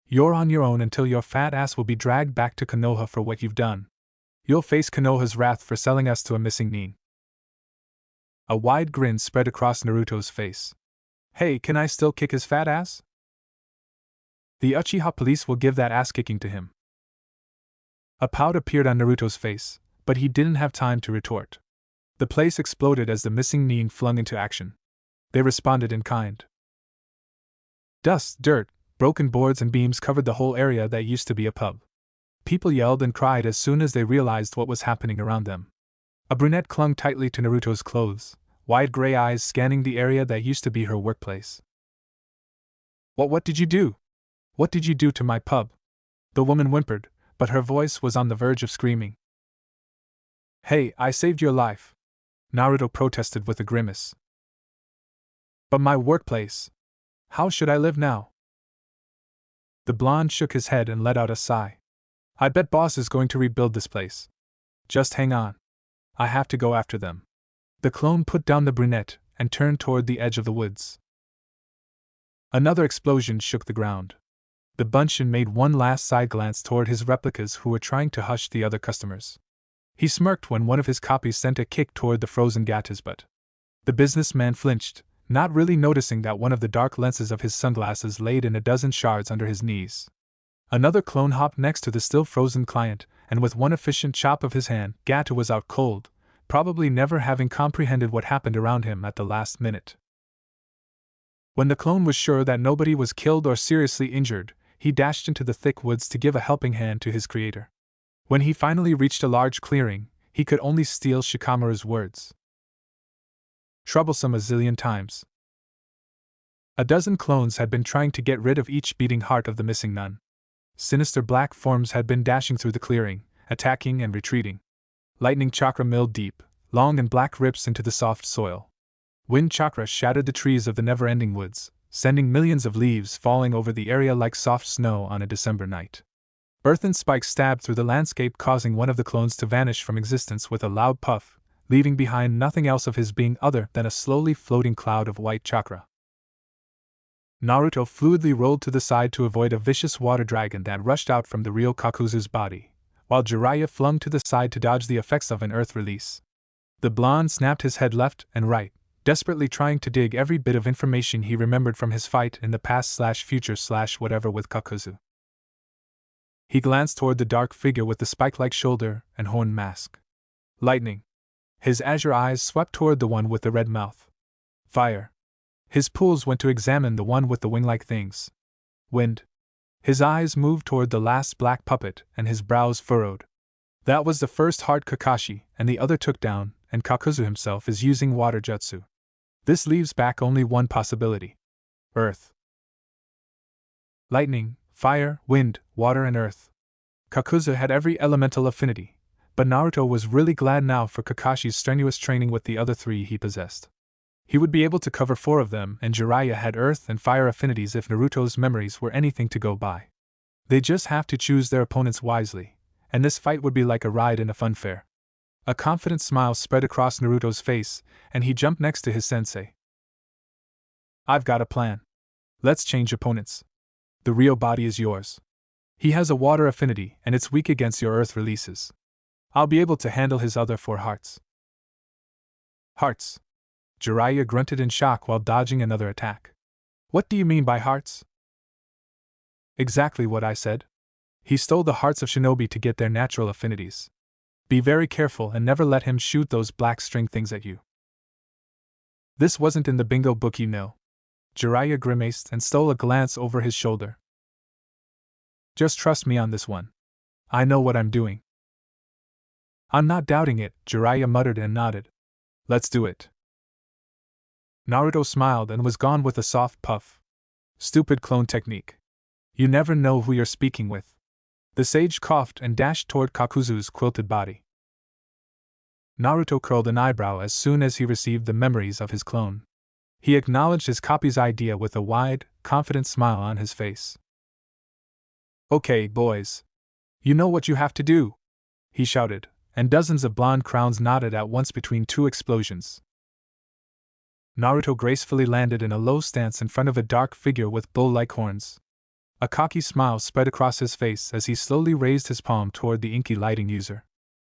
You're on your own until your fat ass will be dragged back to Konoha for what you've done. You'll face Konoha's wrath for selling us to a missing nin." A wide grin spread across Naruto's face. "Hey, can I still kick his fat ass? The Uchiha police will give that ass kicking to him." A pout appeared on Naruto's face, but he didn't have time to retort. The place exploded as the missing nin flung into action. They responded in kind. Dust, dirt, broken boards and beams covered the whole area that used to be a pub. People yelled and cried as soon as they realized what was happening around them. A brunette clung tightly to Naruto's clothes, wide gray eyes scanning the area that used to be her workplace. What did you do? What did you do to my pub?" The woman whimpered, but her voice was on the verge of screaming. "Hey, I saved your life," Naruto protested with a grimace. "But my workplace. How should I live now?" The blonde shook his head and let out a sigh. "I bet boss is going to rebuild this place. Just hang on. I have to go after them." The clone put down the brunette and turned toward the edge of the woods. Another explosion shook the ground. The Bunshin made one last side glance toward his replicas who were trying to hush the other customers. He smirked when one of his copies sent a kick toward the frozen Gata's butt. The businessman flinched, not really noticing that one of the dark lenses of his sunglasses laid in a dozen shards under his knees. Another clone hopped next to the still frozen client, and with one efficient chop of his hand, Gata was out cold, probably never having comprehended what happened around him at the last minute. When the clone was sure that nobody was killed or seriously injured, he dashed into the thick woods to give a helping hand to his creator. When he finally reached a large clearing, he could only steal Shikamaru's words. "Troublesome a zillion times." A dozen clones had been trying to get rid of each beating heart of the missing nun. Sinister black forms had been dashing through the clearing, attacking and retreating. Lightning chakra milled deep, long and black rips into the soft soil. Wind chakra shattered the trees of the never-ending woods, sending millions of leaves falling over the area like soft snow on a December night. Earthen spikes stabbed through the landscape, causing one of the clones to vanish from existence with a loud puff, leaving behind nothing else of his being other than a slowly floating cloud of white chakra. Naruto fluidly rolled to the side to avoid a vicious water dragon that rushed out from the real Kakuzu's body, while Jiraiya flung to the side to dodge the effects of an earth release. The blonde snapped his head left and right, desperately trying to dig every bit of information he remembered from his fight in the past/future/whatever with Kakuzu. He glanced toward the dark figure with the spike-like shoulder and horn mask. Lightning. His azure eyes swept toward the one with the red mouth. Fire. His pulls went to examine the one with the wing-like things. Wind. His eyes moved toward the last black puppet and his brows furrowed. That was the first heart Kakashi, and the other took down, and Kakuzu himself is using water jutsu. This leaves back only one possibility. Earth. Lightning, fire, wind, water and earth. Kakuzu had every elemental affinity, but Naruto was really glad now for Kakashi's strenuous training with the other three he possessed. He would be able to cover 4 of them, and Jiraiya had earth and fire affinities if Naruto's memories were anything to go by. They just have to choose their opponents wisely, and this fight would be like a ride in a fun fair. A confident smile spread across Naruto's face, and he jumped next to his sensei. "I've got a plan. Let's change opponents. The real body is yours. He has a water affinity, and it's weak against your earth releases. I'll be able to handle his other 4 hearts." "Hearts?" Jiraiya grunted in shock while dodging another attack. "What do you mean by hearts?" "Exactly what I said. He stole the hearts of Shinobi to get their natural affinities. Be very careful and never let him shoot those black string things at you." "This wasn't in the bingo book, you know." Jiraiya grimaced and stole a glance over his shoulder. "Just trust me on this one. I know what I'm doing." "I'm not doubting it," Jiraiya muttered and nodded. "Let's do it." Naruto smiled and was gone with a soft puff. "Stupid clone technique. You never know who you're speaking with." The sage coughed and dashed toward Kakuzu's quilted body. Naruto curled an eyebrow as soon as he received the memories of his clone. He acknowledged his copy's idea with a wide, confident smile on his face. "Okay, boys. You know what you have to do," he shouted, and dozens of blonde crowns nodded at once between 2 explosions. Naruto gracefully landed in a low stance in front of a dark figure with bull-like horns. A cocky smile spread across his face as he slowly raised his palm toward the inky lighting user.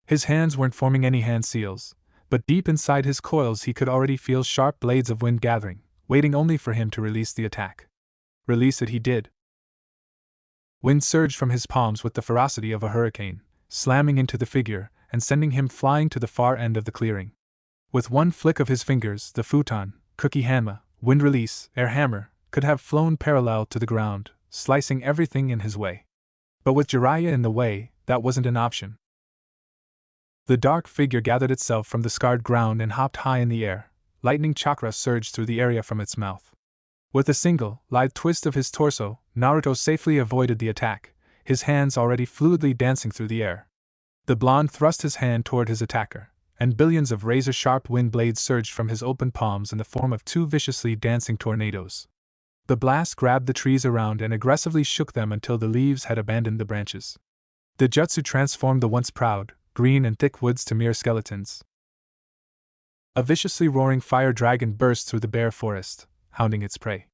His hands weren't forming any hand seals, but deep inside his coils he could already feel sharp blades of wind gathering, waiting only for him to release the attack. Release it he did. Wind surged from his palms with the ferocity of a hurricane, slamming into the figure and sending him flying to the far end of the clearing. With one flick of his fingers, the futon, cookie hammer, wind release, air hammer, could have flown parallel to the ground, slicing everything in his way. But with Jiraiya in the way, that wasn't an option. The dark figure gathered itself from the scarred ground and hopped high in the air. Lightning chakra surged through the area from its mouth. With a single, lithe twist of his torso, Naruto safely avoided the attack, his hands already fluidly dancing through the air. The blonde thrust his hand toward his attacker, and billions of razor-sharp wind blades surged from his open palms in the form of two viciously dancing tornadoes. The blast grabbed the trees around and aggressively shook them until the leaves had abandoned the branches. The jutsu transformed the once proud, green and thick woods to mere skeletons. A viciously roaring fire dragon burst through the bare forest, hounding its prey.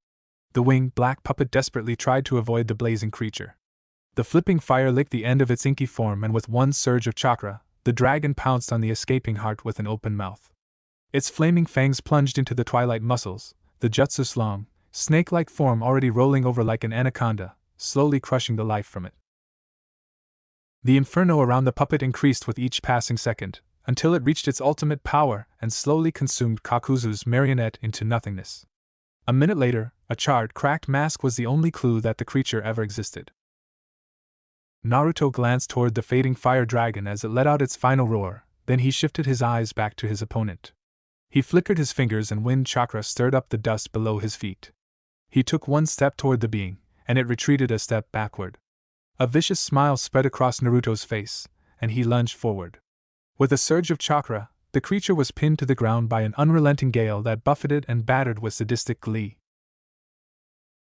The winged black puppet desperately tried to avoid the blazing creature. The flipping fire licked the end of its inky form, and with one surge of chakra, the dragon pounced on the escaping heart with an open mouth. Its flaming fangs plunged into the twilight muscles, the jutsu's long, snake-like form already rolling over like an anaconda, slowly crushing the life from it. The inferno around the puppet increased with each passing second, until it reached its ultimate power and slowly consumed Kakuzu's marionette into nothingness. A minute later, a charred, cracked mask was the only clue that the creature ever existed. Naruto glanced toward the fading fire dragon as it let out its final roar, then he shifted his eyes back to his opponent. He flickered his fingers and wind chakra stirred up the dust below his feet. He took one step toward the being, and it retreated a step backward. A vicious smile spread across Naruto's face, and he lunged forward. With a surge of chakra, the creature was pinned to the ground by an unrelenting gale that buffeted and battered with sadistic glee.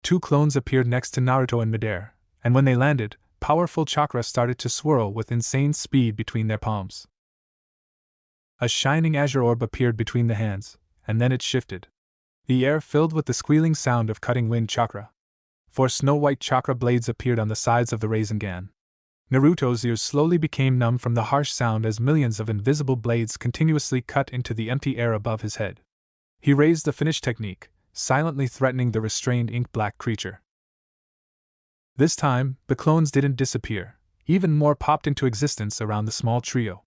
Two clones appeared next to Naruto in midair, and when they landed, powerful chakra started to swirl with insane speed between their palms. A shining azure orb appeared between the hands, and then it shifted. The air filled with the squealing sound of cutting wind chakra. Four snow-white chakra blades appeared on the sides of the Rasengan. Naruto's ears slowly became numb from the harsh sound as millions of invisible blades continuously cut into the empty air above his head. He raised the finish technique, silently threatening the restrained ink-black creature. This time, the clones didn't disappear, even more popped into existence around the small trio.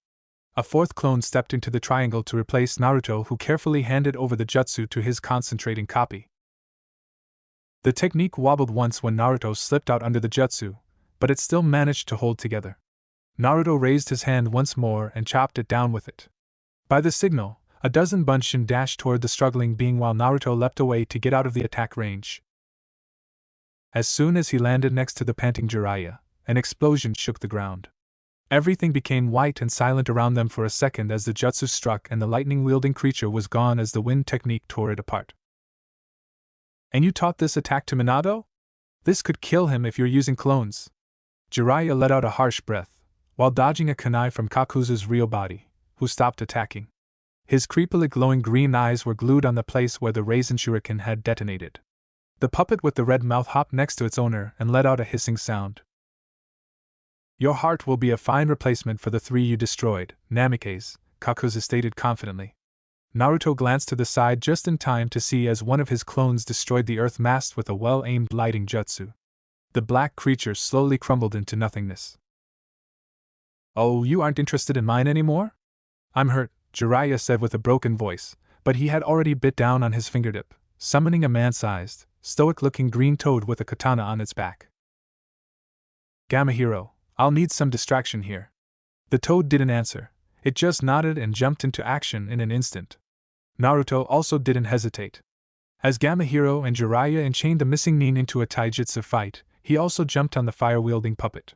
A fourth clone stepped into the triangle to replace Naruto, who carefully handed over the jutsu to his concentrating copy. The technique wobbled once when Naruto slipped out under the jutsu, but it still managed to hold together. Naruto raised his hand once more and chopped it down with it. By the signal, a dozen Bunshin dashed toward the struggling being while Naruto leapt away to get out of the attack range. As soon as he landed next to the panting Jiraiya, an explosion shook the ground. Everything became white and silent around them for a second as the jutsu struck and the lightning-wielding creature was gone as the wind technique tore it apart. "And you taught this attack to Minato? This could kill him if you're using clones." Jiraiya let out a harsh breath, while dodging a kunai from Kakuzu's real body, who stopped attacking. His creepily glowing green eyes were glued on the place where the Raisin Shuriken had detonated. The puppet with the red mouth hopped next to its owner and let out a hissing sound. "Your heart will be a fine replacement for the three you destroyed, Namikaze," Kakuzu stated confidently. Naruto glanced to the side just in time to see as one of his clones destroyed the earth mast with a well-aimed lighting jutsu. The black creature slowly crumbled into nothingness. "Oh, you aren't interested in mine anymore?" "I'm hurt," Jiraiya said with a broken voice, but he had already bit down on his fingertip, summoning a man-sized, stoic-looking green toad with a katana on its back. "Gamma Hero, I'll need some distraction here." The toad didn't answer, it just nodded and jumped into action in an instant. Naruto also didn't hesitate. As Gamma Hero and Jiraiya enchained the missing nin into a taijutsu fight, he also jumped on the fire-wielding puppet.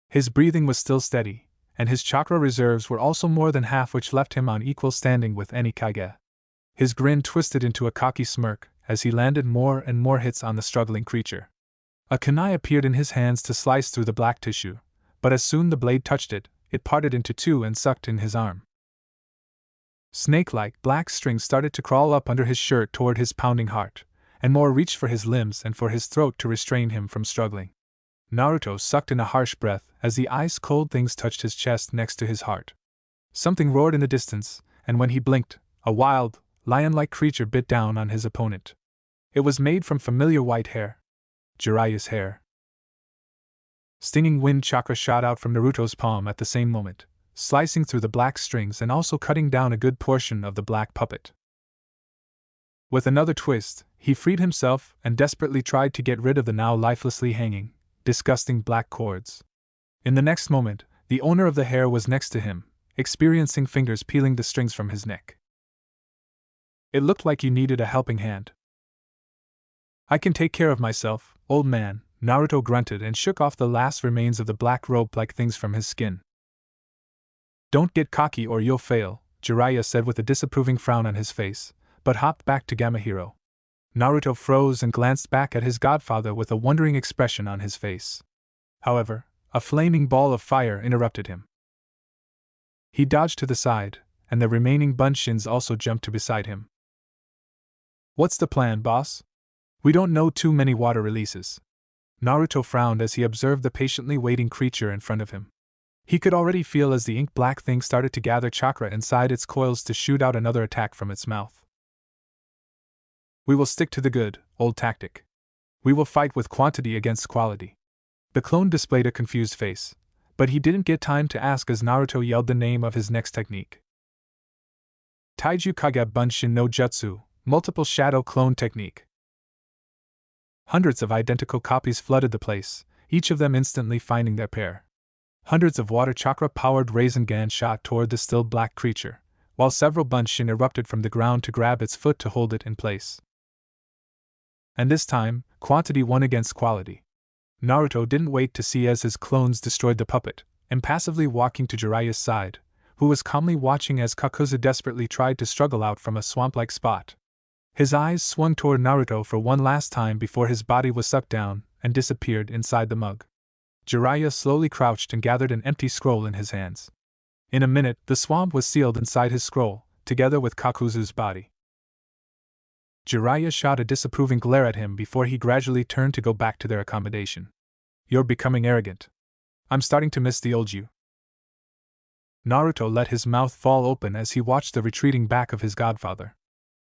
His breathing was still steady, and his chakra reserves were also more than half, which left him on equal standing with any Kage. His grin twisted into a cocky smirk as he landed more and more hits on the struggling creature. A kunai appeared in his hands to slice through the black tissue, but as soon the blade touched it, it parted into two and sucked in his arm. Snake-like black strings started to crawl up under his shirt toward his pounding heart, and more reached for his limbs and for his throat to restrain him from struggling. Naruto sucked in a harsh breath as the ice-cold things touched his chest next to his heart. Something roared in the distance, and when he blinked, a wild, lion-like creature bit down on his opponent. It was made from familiar white hair. Jiraiya's hair. Stinging wind chakra shot out from Naruto's palm at the same moment, slicing through the black strings and also cutting down a good portion of the black puppet. With another twist, he freed himself and desperately tried to get rid of the now lifelessly hanging, disgusting black cords. In the next moment, the owner of the hair was next to him, experiencing fingers peeling the strings from his neck. It looked like you needed a helping hand. I can take care of myself, old man, Naruto grunted and shook off the last remains of the black rope-like things from his skin. Don't get cocky or you'll fail, Jiraiya said with a disapproving frown on his face, but hopped back to Gamahiro. Naruto froze and glanced back at his godfather with a wondering expression on his face. However, a flaming ball of fire interrupted him. He dodged to the side, and the remaining Bunshins also jumped to beside him. What's the plan, boss? We don't know too many water releases. Naruto frowned as he observed the patiently waiting creature in front of him. He could already feel as the ink-black thing started to gather chakra inside its coils to shoot out another attack from its mouth. We will stick to the good, old tactic. We will fight with quantity against quality. The clone displayed a confused face, but he didn't get time to ask as Naruto yelled the name of his next technique. Taiju Kage Bunshin no Jutsu, Multiple Shadow Clone Technique. Hundreds of identical copies flooded the place, each of them instantly finding their pair. Hundreds of water chakra-powered Rasengan shot toward the still black creature, while several Bunshin erupted from the ground to grab its foot to hold it in place. And this time, quantity won against quality. Naruto didn't wait to see as his clones destroyed the puppet, impassively walking to Jiraiya's side, who was calmly watching as Kakuzu desperately tried to struggle out from a swamp-like spot. His eyes swung toward Naruto for one last time before his body was sucked down and disappeared inside the mug. Jiraiya slowly crouched and gathered an empty scroll in his hands. In a minute, the swamp was sealed inside his scroll, together with Kakuzu's body. Jiraiya shot a disapproving glare at him before he gradually turned to go back to their accommodation. You're becoming arrogant. I'm starting to miss the old you. Naruto let his mouth fall open as he watched the retreating back of his godfather.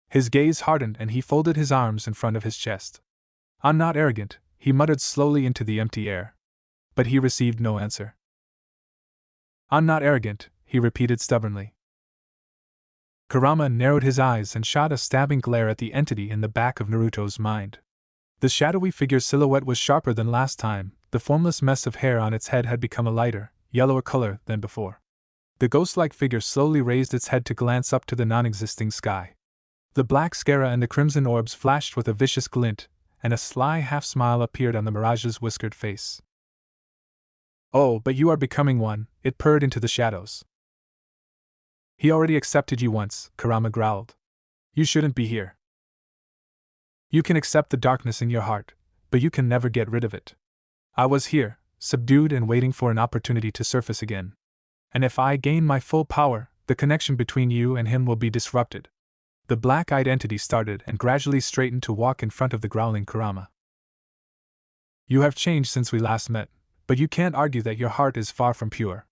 His gaze hardened and he folded his arms in front of his chest. I'm not arrogant, he muttered slowly into the empty air. But he received no answer. I'm not arrogant, he repeated stubbornly. Kurama narrowed his eyes and shot a stabbing glare at the entity in the back of Naruto's mind. The shadowy figure's silhouette was sharper than last time, the formless mess of hair on its head had become a lighter, yellower color than before. The ghost-like figure slowly raised its head to glance up to the non-existing sky. The black scara and the crimson orbs flashed with a vicious glint, and a sly half-smile appeared on the Mirage's whiskered face. Oh, but you are becoming one, it purred into the shadows. He already accepted you once, Kurama growled. You shouldn't be here. You can accept the darkness in your heart, but you can never get rid of it. I was here, subdued and waiting for an opportunity to surface again. And if I gain my full power, the connection between you and him will be disrupted. The black-eyed entity started and gradually straightened to walk in front of the growling Kurama. You have changed since we last met, but you can't argue that your heart is far from pure.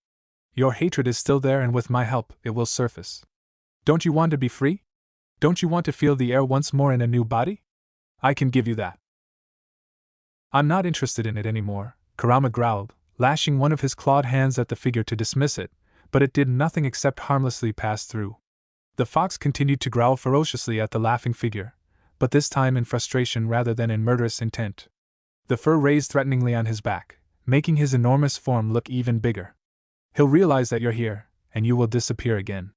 Your hatred is still there and with my help, it will surface. Don't you want to be free? Don't you want to feel the air once more in a new body? I can give you that. I'm not interested in it anymore, Kurama growled, lashing one of his clawed hands at the figure to dismiss it, but it did nothing except harmlessly pass through. The fox continued to growl ferociously at the laughing figure, but this time in frustration rather than in murderous intent. The fur raised threateningly on his back, making his enormous form look even bigger. He'll realize that you're here, and you will disappear again.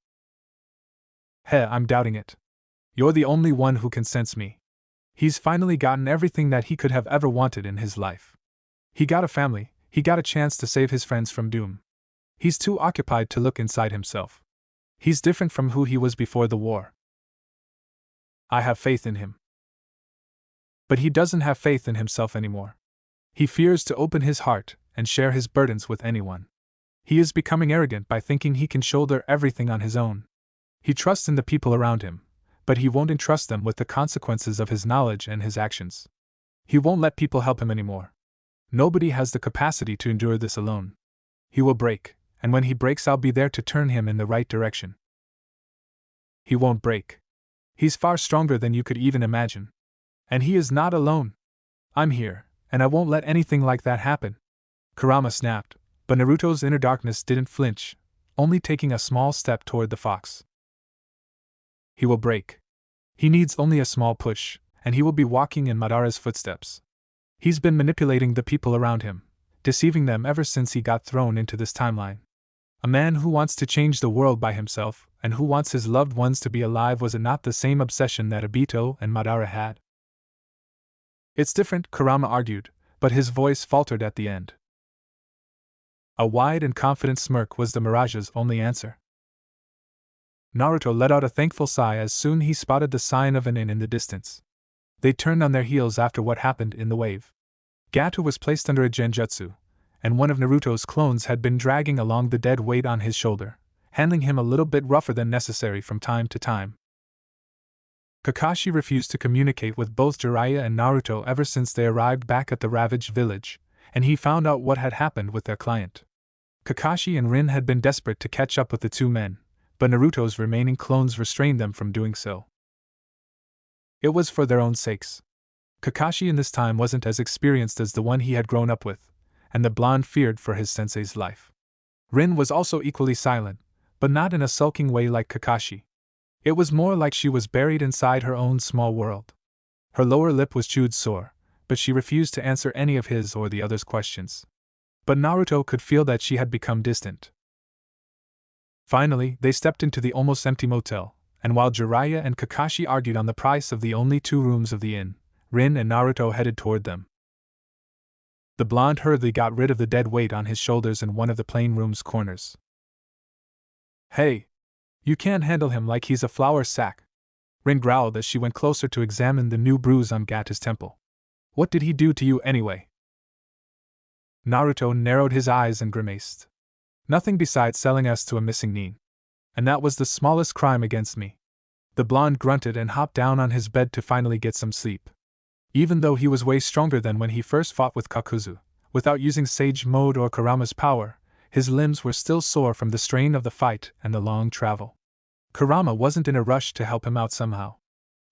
I'm doubting it. You're the only one who can sense me. He's finally gotten everything that he could have ever wanted in his life. He got a family, he got a chance to save his friends from doom. He's too occupied to look inside himself. He's different from who he was before the war. I have faith in him. But he doesn't have faith in himself anymore. He fears to open his heart and share his burdens with anyone. He is becoming arrogant by thinking he can shoulder everything on his own. He trusts in the people around him, but he won't entrust them with the consequences of his knowledge and his actions. He won't let people help him anymore. Nobody has the capacity to endure this alone. He will break, and when he breaks, I'll be there to turn him in the right direction. He won't break. He's far stronger than you could even imagine. And he is not alone. I'm here, and I won't let anything like that happen. Kurama snapped, but Naruto's inner darkness didn't flinch, only taking a small step toward the fox. He will break. He needs only a small push, and he will be walking in Madara's footsteps. He's been manipulating the people around him, deceiving them ever since he got thrown into this timeline. A man who wants to change the world by himself, and who wants his loved ones to be alive, was it not the same obsession that Obito and Madara had? It's different, Kurama argued, but his voice faltered at the end. A wide and confident smirk was the Mirage's only answer. Naruto let out a thankful sigh as soon he spotted the sign of an inn in the distance. They turned on their heels after what happened in the wave. Gato was placed under a genjutsu, and one of Naruto's clones had been dragging along the dead weight on his shoulder, handling him a little bit rougher than necessary from time to time. Kakashi refused to communicate with both Jiraiya and Naruto ever since they arrived back at the ravaged village, and he found out what had happened with their client. Kakashi and Rin had been desperate to catch up with the two men, but Naruto's remaining clones restrained them from doing so. It was for their own sakes. Kakashi in this time wasn't as experienced as the one he had grown up with, and the blonde feared for his sensei's life. Rin was also equally silent, but not in a sulking way like Kakashi. It was more like she was buried inside her own small world. Her lower lip was chewed sore, but she refused to answer any of his or the others' questions. But Naruto could feel that she had become distant. Finally, they stepped into the almost empty motel, and while Jiraiya and Kakashi argued on the price of the only 2 rooms of the inn, Rin and Naruto headed toward them. The blonde hurriedly got rid of the dead weight on his shoulders in one of the plain room's corners. Hey! You can't handle him like he's a flour sack, Rin growled as she went closer to examine the new bruise on Gata's temple. What did he do to you anyway? Naruto narrowed his eyes and grimaced. Nothing besides selling us to a missing nin. And that was the smallest crime against me. The blonde grunted and hopped down on his bed to finally get some sleep. Even though he was way stronger than when he first fought with Kakuzu, without using Sage Mode or Kurama's power, his limbs were still sore from the strain of the fight and the long travel. Kurama wasn't in a rush to help him out somehow.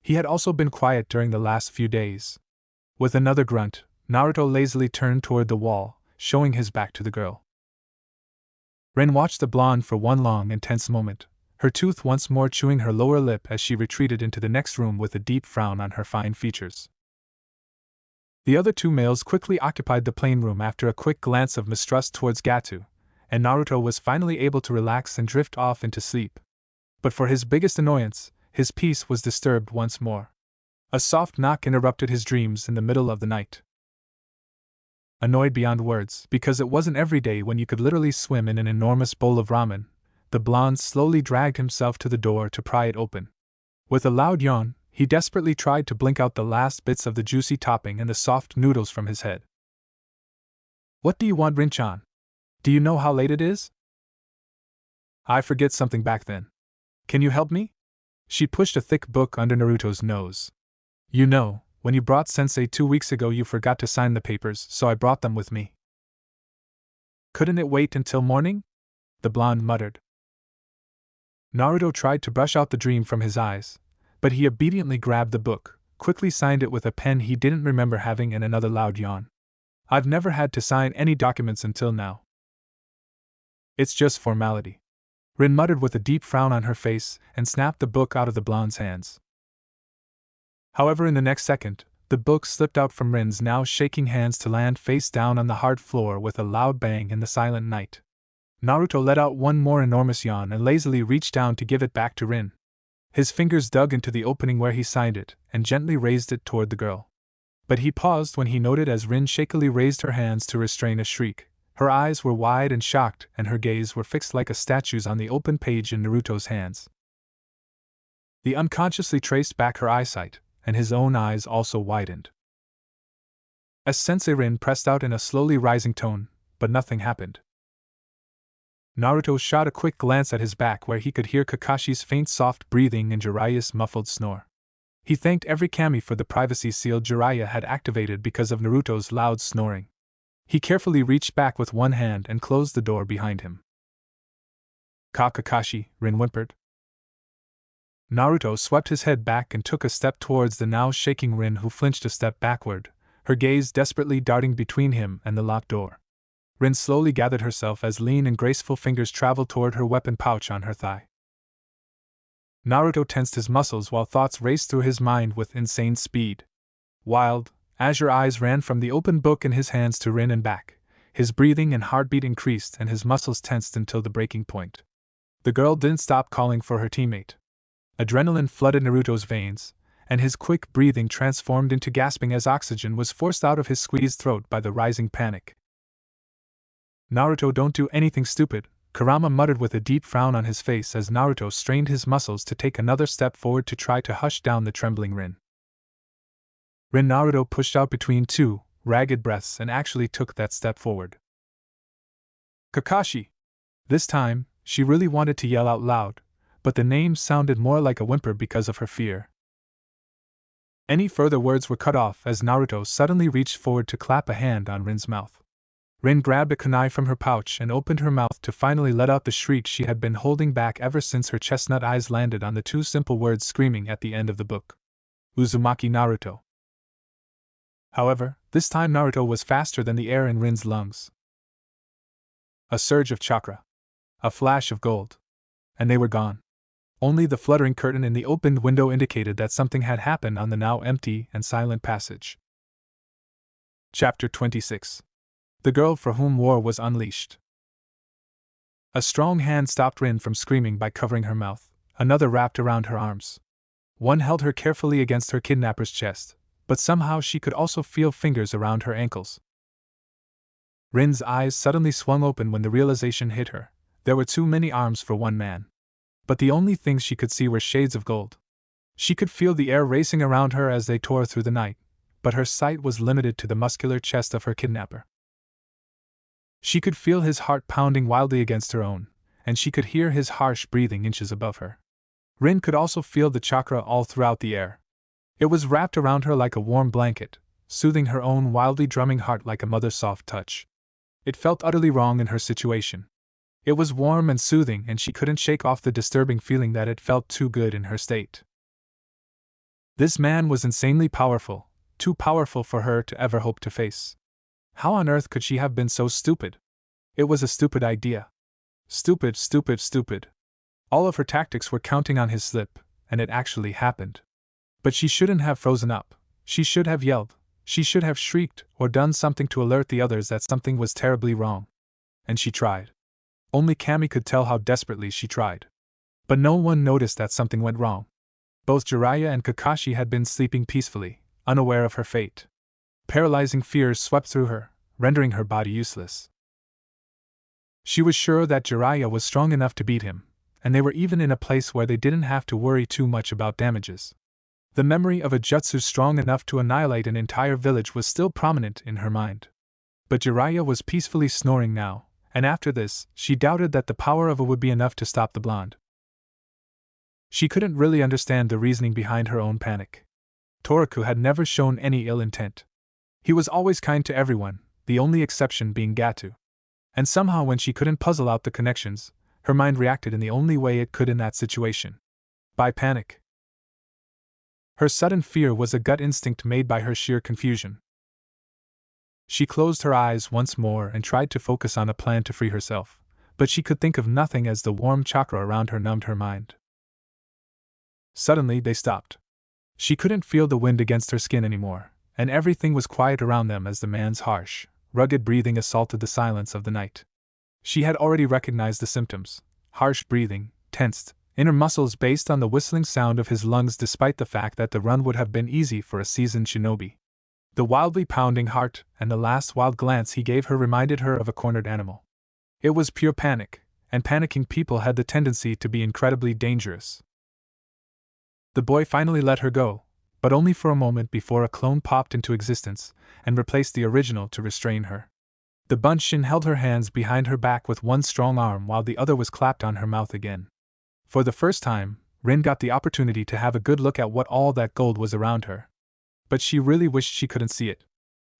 He had also been quiet during the last few days. With another grunt, Naruto lazily turned toward the wall, showing his back to the girl. Rin watched the blonde for one long and tense moment, her tooth once more chewing her lower lip as she retreated into the next room with a deep frown on her fine features. The other 2 males quickly occupied the plain room after a quick glance of mistrust towards Gato, and Naruto was finally able to relax and drift off into sleep. But for his biggest annoyance, his peace was disturbed once more. A soft knock interrupted his dreams in the middle of the night. Annoyed beyond words, because it wasn't every day when you could literally swim in an enormous bowl of ramen, the blonde slowly dragged himself to the door to pry it open. With a loud yawn, he desperately tried to blink out the last bits of the juicy topping and the soft noodles from his head. What do you want, Rin-chan? Do you know how late it is? I forget something back then. Can you help me? She pushed a thick book under Naruto's nose. You know, when you brought Sensei 2 weeks ago you forgot to sign the papers, so I brought them with me. Couldn't it wait until morning? The blonde muttered. Naruto tried to brush out the dream from his eyes, but he obediently grabbed the book, quickly signed it with a pen he didn't remember having, and another loud yawn. I've never had to sign any documents until now. It's just formality. Rin muttered with a deep frown on her face and snapped the book out of the blonde's hands. However, in the next second, the book slipped out from Rin's now shaking hands to land face down on the hard floor with a loud bang in the silent night. Naruto let out one more enormous yawn and lazily reached down to give it back to Rin. His fingers dug into the opening where he signed it and gently raised it toward the girl. But he paused when he noted as Rin shakily raised her hands to restrain a shriek. Her eyes were wide and shocked, and her gaze were fixed like a statue's on the open page in Naruto's hands. He unconsciously traced back her eyesight, and his own eyes also widened. As Sensei Rin pressed out in a slowly rising tone, but nothing happened. Naruto shot a quick glance at his back where he could hear Kakashi's faint soft breathing and Jiraiya's muffled snore. He thanked every kami for the privacy seal Jiraiya had activated because of Naruto's loud snoring. He carefully reached back with one hand and closed the door behind him. Kakashi, Rin whimpered. Naruto swept his head back and took a step towards the now shaking Rin, who flinched a step backward, her gaze desperately darting between him and the locked door. Rin slowly gathered herself as lean and graceful fingers traveled toward her weapon pouch on her thigh. Naruto tensed his muscles while thoughts raced through his mind with insane speed. Wild, azure eyes ran from the open book in his hands to Rin and back. His breathing and heartbeat increased and his muscles tensed until the breaking point. The girl didn't stop calling for her teammate. Adrenaline flooded Naruto's veins, and his quick breathing transformed into gasping as oxygen was forced out of his squeezed throat by the rising panic. Naruto, don't do anything stupid, Kurama muttered with a deep frown on his face as Naruto strained his muscles to take another step forward to try to hush down the trembling Rin. Naruto pushed out between two ragged breaths and actually took that step forward. Kakashi! This time, she really wanted to yell out loud, but the name sounded more like a whimper because of her fear. Any further words were cut off as Naruto suddenly reached forward to clap a hand on Rin's mouth. Rin grabbed a kunai from her pouch and opened her mouth to finally let out the shriek she had been holding back ever since her chestnut eyes landed on the two simple words screaming at the end of the book. Uzumaki Naruto. However, this time Naruto was faster than the air in Rin's lungs. A surge of chakra. A flash of gold. And they were gone. Only the fluttering curtain in the opened window indicated that something had happened on the now empty and silent passage. Chapter 26. The girl for whom war was unleashed. A strong hand stopped Rin from screaming by covering her mouth, another wrapped around her arms. One held her carefully against her kidnapper's chest, but somehow she could also feel fingers around her ankles. Rin's eyes suddenly swung open when the realization hit her: there were too many arms for one man. But the only things she could see were shades of gold. She could feel the air racing around her as they tore through the night, but her sight was limited to the muscular chest of her kidnapper. She could feel his heart pounding wildly against her own, and she could hear his harsh breathing inches above her. Rin could also feel the chakra all throughout the air. It was wrapped around her like a warm blanket, soothing her own wildly drumming heart like a mother's soft touch. It felt utterly wrong in her situation. It was warm and soothing, and she couldn't shake off the disturbing feeling that it felt too good in her state. This man was insanely powerful, too powerful for her to ever hope to face. How on earth could she have been so stupid? It was a stupid idea. Stupid, stupid, stupid. All of her tactics were counting on his slip, and it actually happened. But she shouldn't have frozen up. She should have yelled. She should have shrieked or done something to alert the others that something was terribly wrong. And she tried. Only Kami could tell how desperately she tried. But no one noticed that something went wrong. Both Jiraiya and Kakashi had been sleeping peacefully, unaware of her fate. Paralyzing fears swept through her, rendering her body useless. She was sure that Jiraiya was strong enough to beat him, and they were even in a place where they didn't have to worry too much about damages. The memory of a jutsu strong enough to annihilate an entire village was still prominent in her mind. But Jiraiya was peacefully snoring now, and after this, she doubted that the power of it would be enough to stop the blonde. She couldn't really understand the reasoning behind her own panic. Toraku had never shown any ill intent. He was always kind to everyone, the only exception being Gatu. And somehow when she couldn't puzzle out the connections, her mind reacted in the only way it could in that situation. By panic. Her sudden fear was a gut instinct made by her sheer confusion. She closed her eyes once more and tried to focus on a plan to free herself, but she could think of nothing as the warm chakra around her numbed her mind. Suddenly they stopped. She couldn't feel the wind against her skin anymore, and everything was quiet around them as the man's harsh, rugged breathing assaulted the silence of the night. She had already recognized the symptoms: harsh breathing, tensed, inner muscles based on the whistling sound of his lungs, despite the fact that the run would have been easy for a seasoned shinobi. The wildly pounding heart and the last wild glance he gave her reminded her of a cornered animal. It was pure panic, and panicking people had the tendency to be incredibly dangerous. The boy finally let her go, but only for a moment before a clone popped into existence and replaced the original to restrain her. The Bunshin held her hands behind her back with one strong arm while the other was clapped on her mouth again. For the first time, Rin got the opportunity to have a good look at what all that gold was around her. But she really wished she couldn't see it.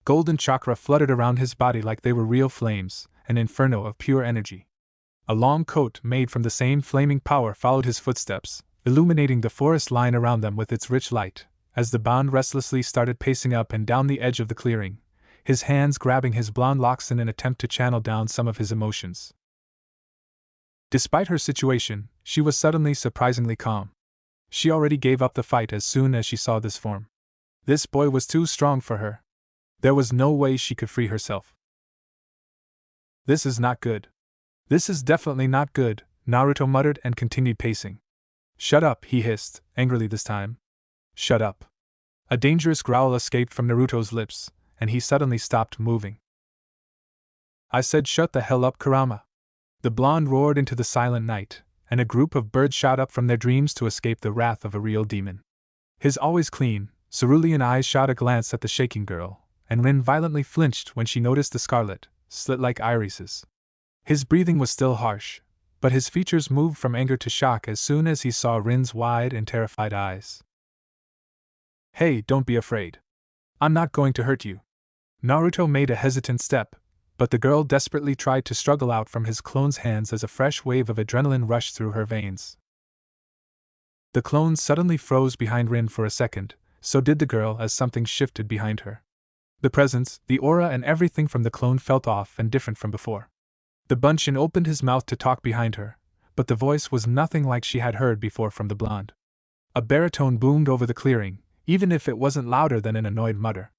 Golden chakra fluttered around his body like they were real flames, an inferno of pure energy. A long coat made from the same flaming power followed his footsteps, illuminating the forest line around them with its rich light, as the Bond restlessly started pacing up and down the edge of the clearing, his hands grabbing his blonde locks in an attempt to channel down some of his emotions. Despite her situation, she was suddenly surprisingly calm. She already gave up the fight as soon as she saw this form. This boy was too strong for her. There was no way she could free herself. This is not good. This is definitely not good, Naruto muttered and continued pacing. Shut up, he hissed, angrily this time. Shut up. A dangerous growl escaped from Naruto's lips, and he suddenly stopped moving. I said shut the hell up, Kurama. The blonde roared into the silent night, and a group of birds shot up from their dreams to escape the wrath of a real demon. His always clean, cerulean eyes shot a glance at the shaking girl, and Rin violently flinched when she noticed the scarlet, slit-like irises. His breathing was still harsh, but his features moved from anger to shock as soon as he saw Rin's wide and terrified eyes. Hey, don't be afraid. I'm not going to hurt you. Naruto made a hesitant step, but the girl desperately tried to struggle out from his clone's hands as a fresh wave of adrenaline rushed through her veins. The clone suddenly froze behind Rin for a second, so did the girl as something shifted behind her. The presence, the aura and everything from the clone felt off and different from before. The Bunshin opened his mouth to talk behind her, but the voice was nothing like she had heard before from the blonde. A baritone boomed over the clearing, even if it wasn't louder than an annoyed mutter.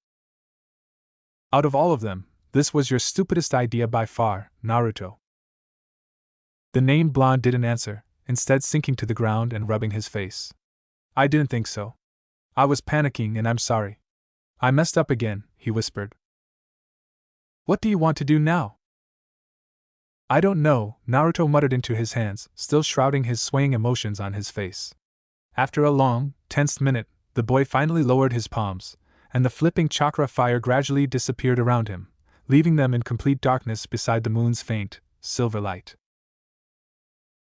Out of all of them, this was your stupidest idea by far, Naruto. The named blonde didn't answer, instead sinking to the ground and rubbing his face. I didn't think so. I was panicking and I'm sorry. I messed up again, he whispered. What do you want to do now? I don't know, Naruto muttered into his hands, still shrouding his swaying emotions on his face. After a long, tensed minute, the boy finally lowered his palms, and the flipping chakra fire gradually disappeared around him, leaving them in complete darkness beside the moon's faint, silver light.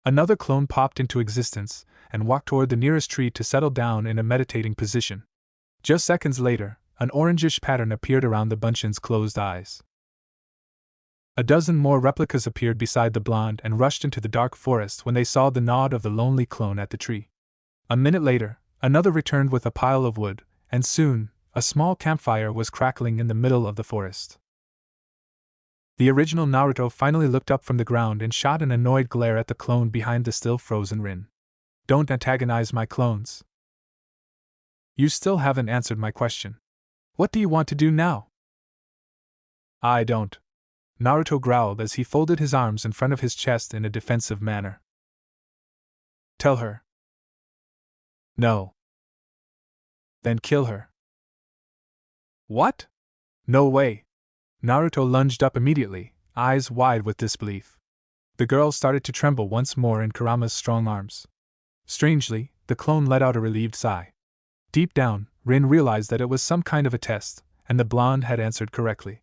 Another clone popped into existence, and walked toward the nearest tree to settle down in a meditating position. Just seconds later, an orangish pattern appeared around the Bunshin's closed eyes. A dozen more replicas appeared beside the blonde and rushed into the dark forest when they saw the nod of the lonely clone at the tree. A minute later, another returned with a pile of wood, and soon, a small campfire was crackling in the middle of the forest. The original Naruto finally looked up from the ground and shot an annoyed glare at the clone behind the still frozen Rin. Don't antagonize my clones. You still haven't answered my question. What do you want to do now? I don't. Naruto growled as he folded his arms in front of his chest in a defensive manner. Tell her. No. Then kill her. What? No way. Naruto lunged up immediately, eyes wide with disbelief. The girl started to tremble once more in Kurama's strong arms. Strangely, the clone let out a relieved sigh. Deep down, Rin realized that it was some kind of a test, and the blonde had answered correctly.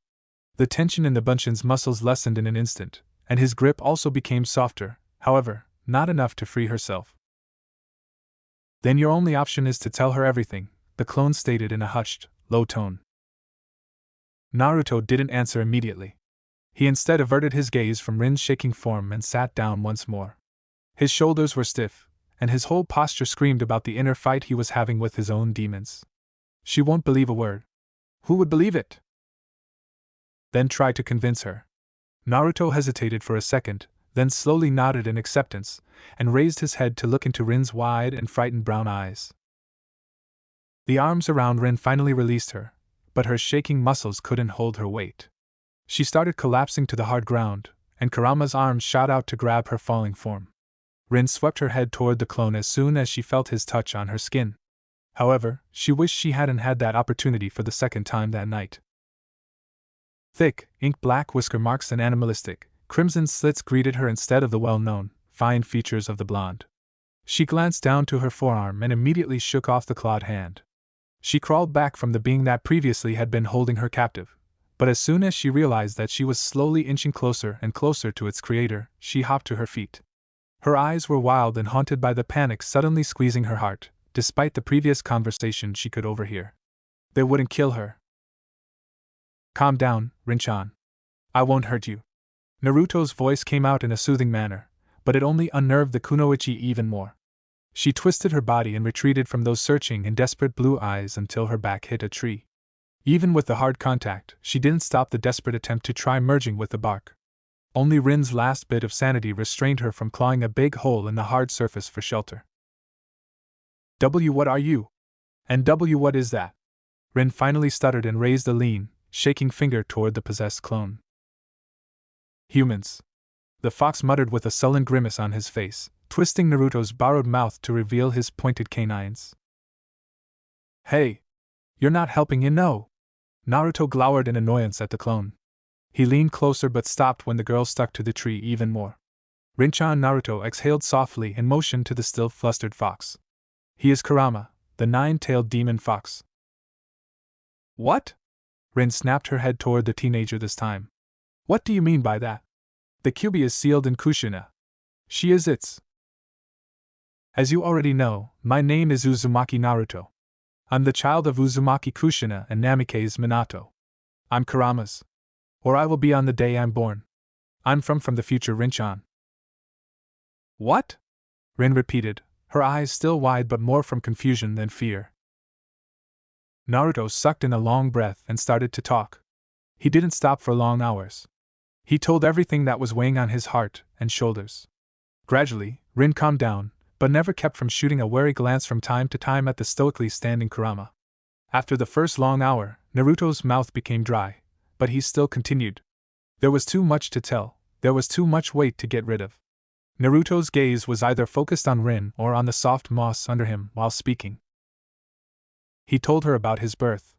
The tension in the Bunshin's muscles lessened in an instant, and his grip also became softer, however, not enough to free herself. Then your only option is to tell her everything, the clone stated in a hushed, low tone. Naruto didn't answer immediately. He instead averted his gaze from Rin's shaking form and sat down once more. His shoulders were stiff, and his whole posture screamed about the inner fight he was having with his own demons. She won't believe a word. Who would believe it? Then try to convince her. Naruto hesitated for a second, then slowly nodded in acceptance, and raised his head to look into Rin's wide and frightened brown eyes. The arms around Rin finally released her, but her shaking muscles couldn't hold her weight. She started collapsing to the hard ground, and Kurama's arms shot out to grab her falling form. Rin swept her head toward the clone as soon as she felt his touch on her skin. However, she wished she hadn't had that opportunity for the second time that night. Thick, ink-black whisker marks and animalistic, crimson slits greeted her instead of the well-known, fine features of the blonde. She glanced down to her forearm and immediately shook off the clawed hand. She crawled back from the being that previously had been holding her captive, But as soon as she realized that she was slowly inching closer and closer to its creator, she hopped to her feet. Her eyes were wild and haunted by the panic suddenly squeezing her heart, despite the previous conversation she could overhear. They wouldn't kill her. Calm down, Rin-chan. I won't hurt you. Naruto's voice came out in a soothing manner, but it only unnerved the kunoichi even more. She twisted her body and retreated from those searching and desperate blue eyes until her back hit a tree. Even with the hard contact, she didn't stop the desperate attempt to try merging with the bark. Only Rin's last bit of sanity restrained her from clawing a big hole in the hard surface for shelter. W, what are you? And W, what is that? Rin finally stuttered and raised a lean, shaking finger toward the possessed clone. Humans. The fox muttered with a sullen grimace on his face, twisting Naruto's borrowed mouth to reveal his pointed canines. Hey! You're not helping, you know! Naruto glowered in annoyance at the clone. He leaned closer but stopped when the girl stuck to the tree even more. Rin-chan. Naruto exhaled softly and motioned to the still flustered fox. He is Kurama, the nine-tailed demon fox. What? Rin snapped her head toward the teenager this time. What do you mean by that? The Kyuubi is sealed in Kushina. She is its. As you already know, my name is Uzumaki Naruto. I'm the child of Uzumaki Kushina and Namikaze Minato. I'm Kurama's. Or I will be on the day I'm born. I'm from the future, Rin-chan. What? Rin repeated, her eyes still wide but more from confusion than fear. Naruto sucked in a long breath and started to talk. He didn't stop for long hours. He told everything that was weighing on his heart and shoulders. Gradually, Rin calmed down, but never kept from shooting a wary glance from time to time at the stoically standing Kurama. After the first long hour, Naruto's mouth became dry, but he still continued. There was too much to tell, there was too much weight to get rid of. Naruto's gaze was either focused on Rin or on the soft moss under him while speaking. He told her about his birth,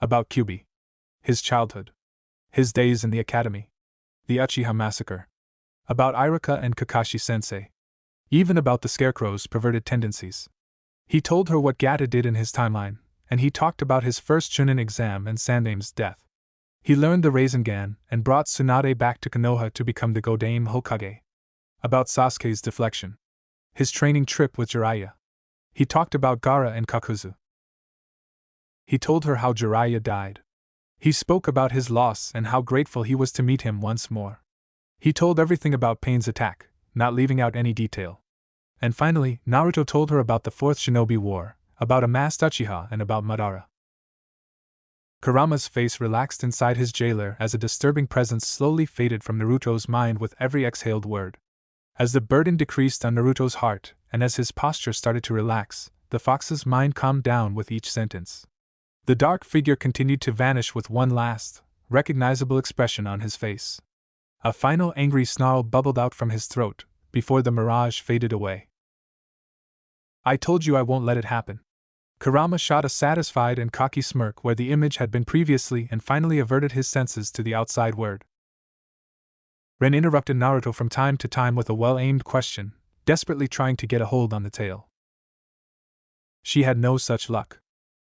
about Kyuubi, his childhood, his days in the academy, the Uchiha massacre, about Iruka and Kakashi-sensei, even about the Scarecrow's perverted tendencies. He told her what Gata did in his timeline, and he talked about his first Chunin exam and Sandame's death. He learned the Rasengan and brought Tsunade back to Konoha to become the Godame Hokage. About Sasuke's deflection, his training trip with Jiraiya. He talked about Gaara and Kakuzu. He told her how Jiraiya died. He spoke about his loss and how grateful he was to meet him once more. He told everything about Pain's attack, not leaving out any detail. And finally, Naruto told her about the Fourth Shinobi War, about a masked Uchiha and about Madara. Kurama's face relaxed inside his jailer as a disturbing presence slowly faded from Naruto's mind with every exhaled word. As the burden decreased on Naruto's heart, and as his posture started to relax, the fox's mind calmed down with each sentence. The dark figure continued to vanish with one last, recognizable expression on his face. A final angry snarl bubbled out from his throat, before the mirage faded away. I told you I won't let it happen. Kurama shot a satisfied and cocky smirk where the image had been previously and finally averted his senses to the outside world. Ren interrupted Naruto from time to time with a well-aimed question, desperately trying to get a hold on the tail. She had no such luck.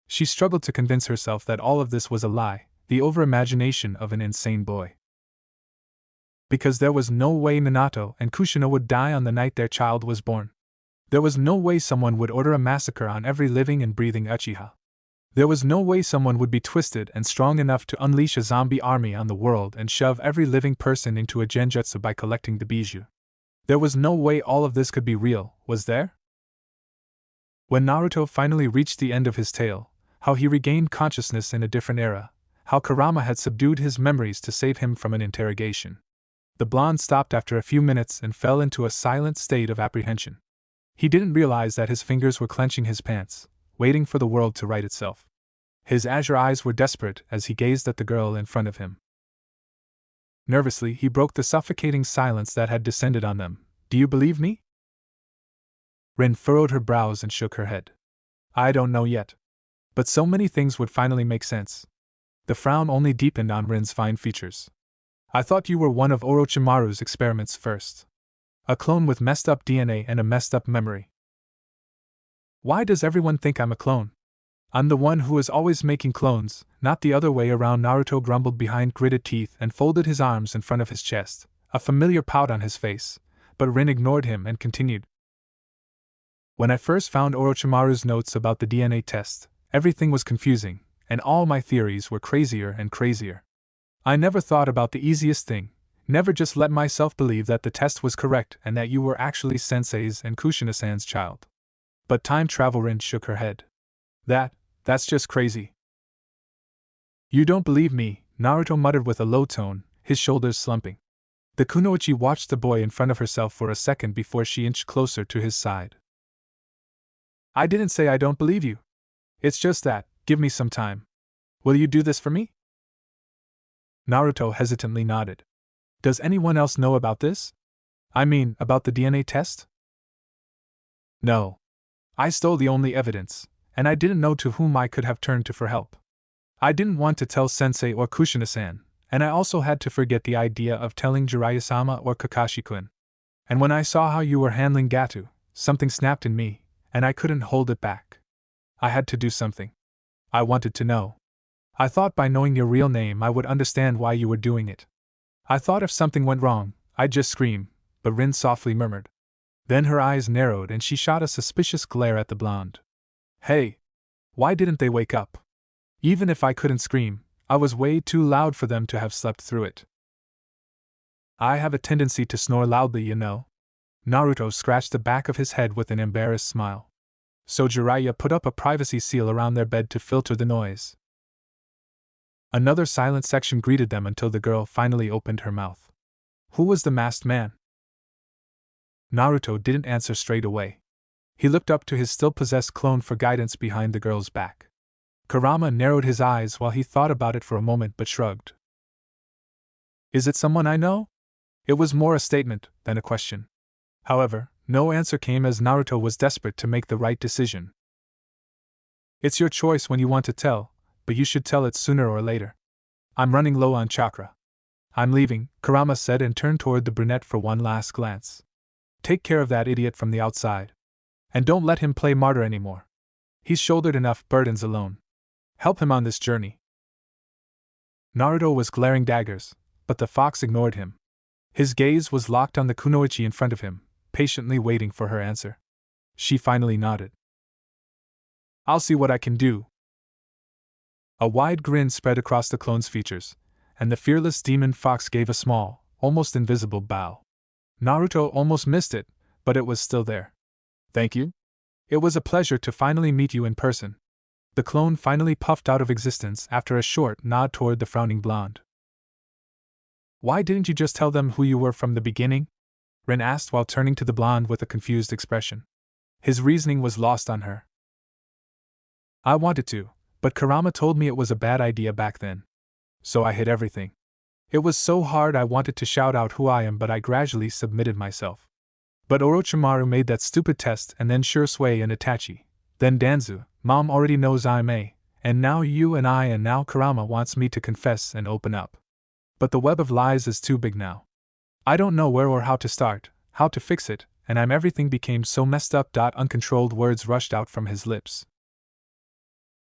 She struggled to convince herself that all of this was a lie, the over-imagination of an insane boy. Because there was no way Minato and Kushina would die on the night their child was born. There was no way someone would order a massacre on every living and breathing Uchiha. There was no way someone would be twisted and strong enough to unleash a zombie army on the world and shove every living person into a genjutsu by collecting the bijou. There was no way all of this could be real, was there? When Naruto finally reached the end of his tale, how he regained consciousness in a different era, how Kurama had subdued his memories to save him from an interrogation. The blonde stopped after a few minutes and fell into a silent state of apprehension. He didn't realize that his fingers were clenching his pants, waiting for the world to right itself. His azure eyes were desperate as he gazed at the girl in front of him. Nervously, he broke the suffocating silence that had descended on them. Do you believe me? Rin furrowed her brows and shook her head. I don't know yet. But so many things would finally make sense. The frown only deepened on Rin's fine features. I thought you were one of Orochimaru's experiments first. A clone with messed up DNA and a messed up memory. Why does everyone think I'm a clone? I'm the one who is always making clones, not the other way around, Naruto grumbled behind gritted teeth and folded his arms in front of his chest, a familiar pout on his face, but Rin ignored him and continued. When I first found Orochimaru's notes about the DNA test, everything was confusing, and all my theories were crazier and crazier. I never thought about the easiest thing, never just let myself believe that the test was correct and that you were actually Sensei's and Kushina-san's child. But time travel. Rin shook her head. That's just crazy. You don't believe me, Naruto muttered with a low tone, his shoulders slumping. The kunoichi watched the boy in front of herself for a second before she inched closer to his side. I didn't say I don't believe you. It's just that, give me some time. Will you do this for me? Naruto hesitantly nodded. Does anyone else know about this? I mean, about the DNA test? No. I stole the only evidence, and I didn't know to whom I could have turned to for help. I didn't want to tell Sensei or Kushina-san, and I also had to forget the idea of telling Jiraiya-sama or Kakashi-kun. And when I saw how you were handling Gato, something snapped in me, and I couldn't hold it back. I had to do something. I wanted to know. I thought by knowing your real name I would understand why you were doing it. I thought if something went wrong, I'd just scream, but Rin softly murmured. Then her eyes narrowed and she shot a suspicious glare at the blonde. Hey! Why didn't they wake up? Even if I couldn't scream, I was way too loud for them to have slept through it. I have a tendency to snore loudly, you know. Naruto scratched the back of his head with an embarrassed smile. So Jiraiya put up a privacy seal around their bed to filter the noise. Another silent section greeted them until the girl finally opened her mouth. Who was the masked man? Naruto didn't answer straight away. He looked up to his still-possessed clone for guidance behind the girl's back. Kurama narrowed his eyes while he thought about it for a moment but shrugged. Is it someone I know? It was more a statement than a question. However, no answer came as Naruto was desperate to make the right decision. It's your choice when you want to tell, but you should tell it sooner or later. I'm running low on chakra. I'm leaving, Kurama said and turned toward the brunette for one last glance. Take care of that idiot from the outside. And don't let him play martyr anymore. He's shouldered enough burdens alone. Help him on this journey. Naruto was glaring daggers, but the fox ignored him. His gaze was locked on the kunoichi in front of him, patiently waiting for her answer. She finally nodded. I'll see what I can do. A wide grin spread across the clone's features, and the fearless demon fox gave a small, almost invisible bow. Naruto almost missed it, but it was still there. Thank you. It was a pleasure to finally meet you in person. The clone finally puffed out of existence after a short nod toward the frowning blonde. Why didn't you just tell them who you were from the beginning? Rin asked while turning to the blonde with a confused expression. His reasoning was lost on her. I wanted to, but Kurama told me it was a bad idea back then. So I hid everything. It was so hard I wanted to shout out who I am, but I gradually submitted myself. But Orochimaru made that stupid test, and then Shursui and Itachi. Then Danzu, Mom already knows I'm A, and now you and I, and now Kurama wants me to confess and open up. But the web of lies is too big now. I don't know where or how to start, how to fix it, and everything became so messed up. Uncontrolled words rushed out from his lips.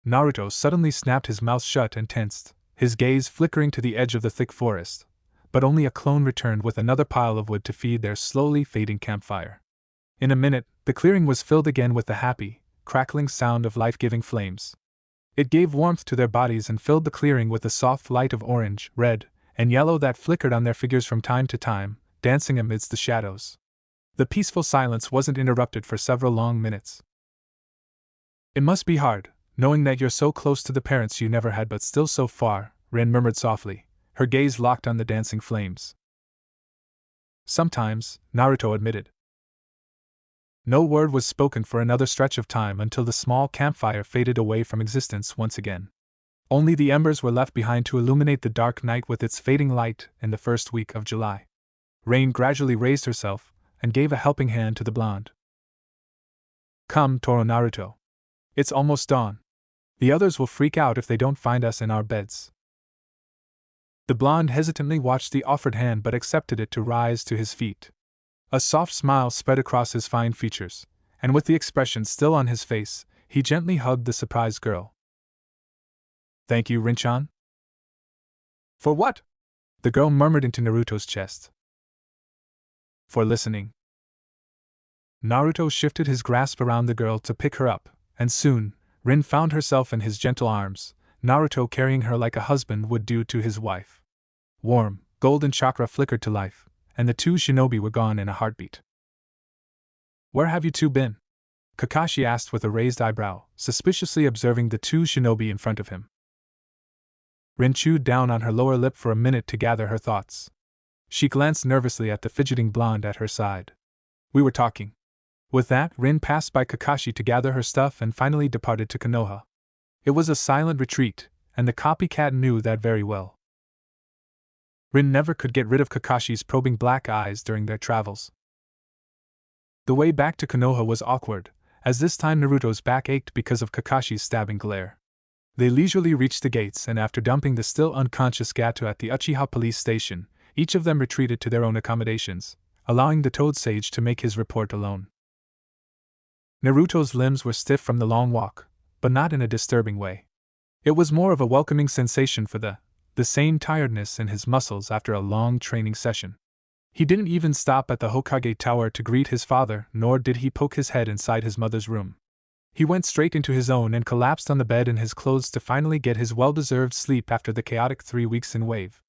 Naruto suddenly snapped his mouth shut and tensed, his gaze flickering to the edge of the thick forest, but only a clone returned with another pile of wood to feed their slowly fading campfire. In a minute, the clearing was filled again with the happy, crackling sound of life-giving flames. It gave warmth to their bodies and filled the clearing with the soft light of orange, red, and yellow that flickered on their figures from time to time, dancing amidst the shadows. The peaceful silence wasn't interrupted for several long minutes. It must be hard, knowing that you're so close to the parents you never had but still so far, Rin murmured softly, her gaze locked on the dancing flames. Sometimes, Naruto admitted. No word was spoken for another stretch of time until the small campfire faded away from existence once again. Only the embers were left behind to illuminate the dark night with its fading light in the first week of July. Rain gradually raised herself and gave a helping hand to the blonde. Come, Toro Naruto. It's almost dawn. The others will freak out if they don't find us in our beds. The blonde hesitantly watched the offered hand but accepted it to rise to his feet. A soft smile spread across his fine features, and with the expression still on his face, he gently hugged the surprised girl. Thank you, Rinchan. For what? The girl murmured into Naruto's chest. For listening. Naruto shifted his grasp around the girl to pick her up, and soon, Rin found herself in his gentle arms, Naruto carrying her like a husband would do to his wife. Warm, golden chakra flickered to life, and the two shinobi were gone in a heartbeat. Where have you two been? Kakashi asked with a raised eyebrow, suspiciously observing the two shinobi in front of him. Rin chewed down on her lower lip for a minute to gather her thoughts. She glanced nervously at the fidgeting blonde at her side. We were talking. With that, Rin passed by Kakashi to gather her stuff and finally departed to Konoha. It was a silent retreat, and the copycat knew that very well. Rin never could get rid of Kakashi's probing black eyes during their travels. The way back to Konoha was awkward, as this time Naruto's back ached because of Kakashi's stabbing glare. They leisurely reached the gates, and after dumping the still unconscious Gato at the Uchiha police station, each of them retreated to their own accommodations, allowing the Toad Sage to make his report alone. Naruto's limbs were stiff from the long walk, but not in a disturbing way. It was more of a welcoming sensation for the same tiredness in his muscles after a long training session. He didn't even stop at the Hokage Tower to greet his father, nor did he poke his head inside his mother's room. He went straight into his own and collapsed on the bed in his clothes to finally get his well-deserved sleep after the chaotic 3 weeks in Wave.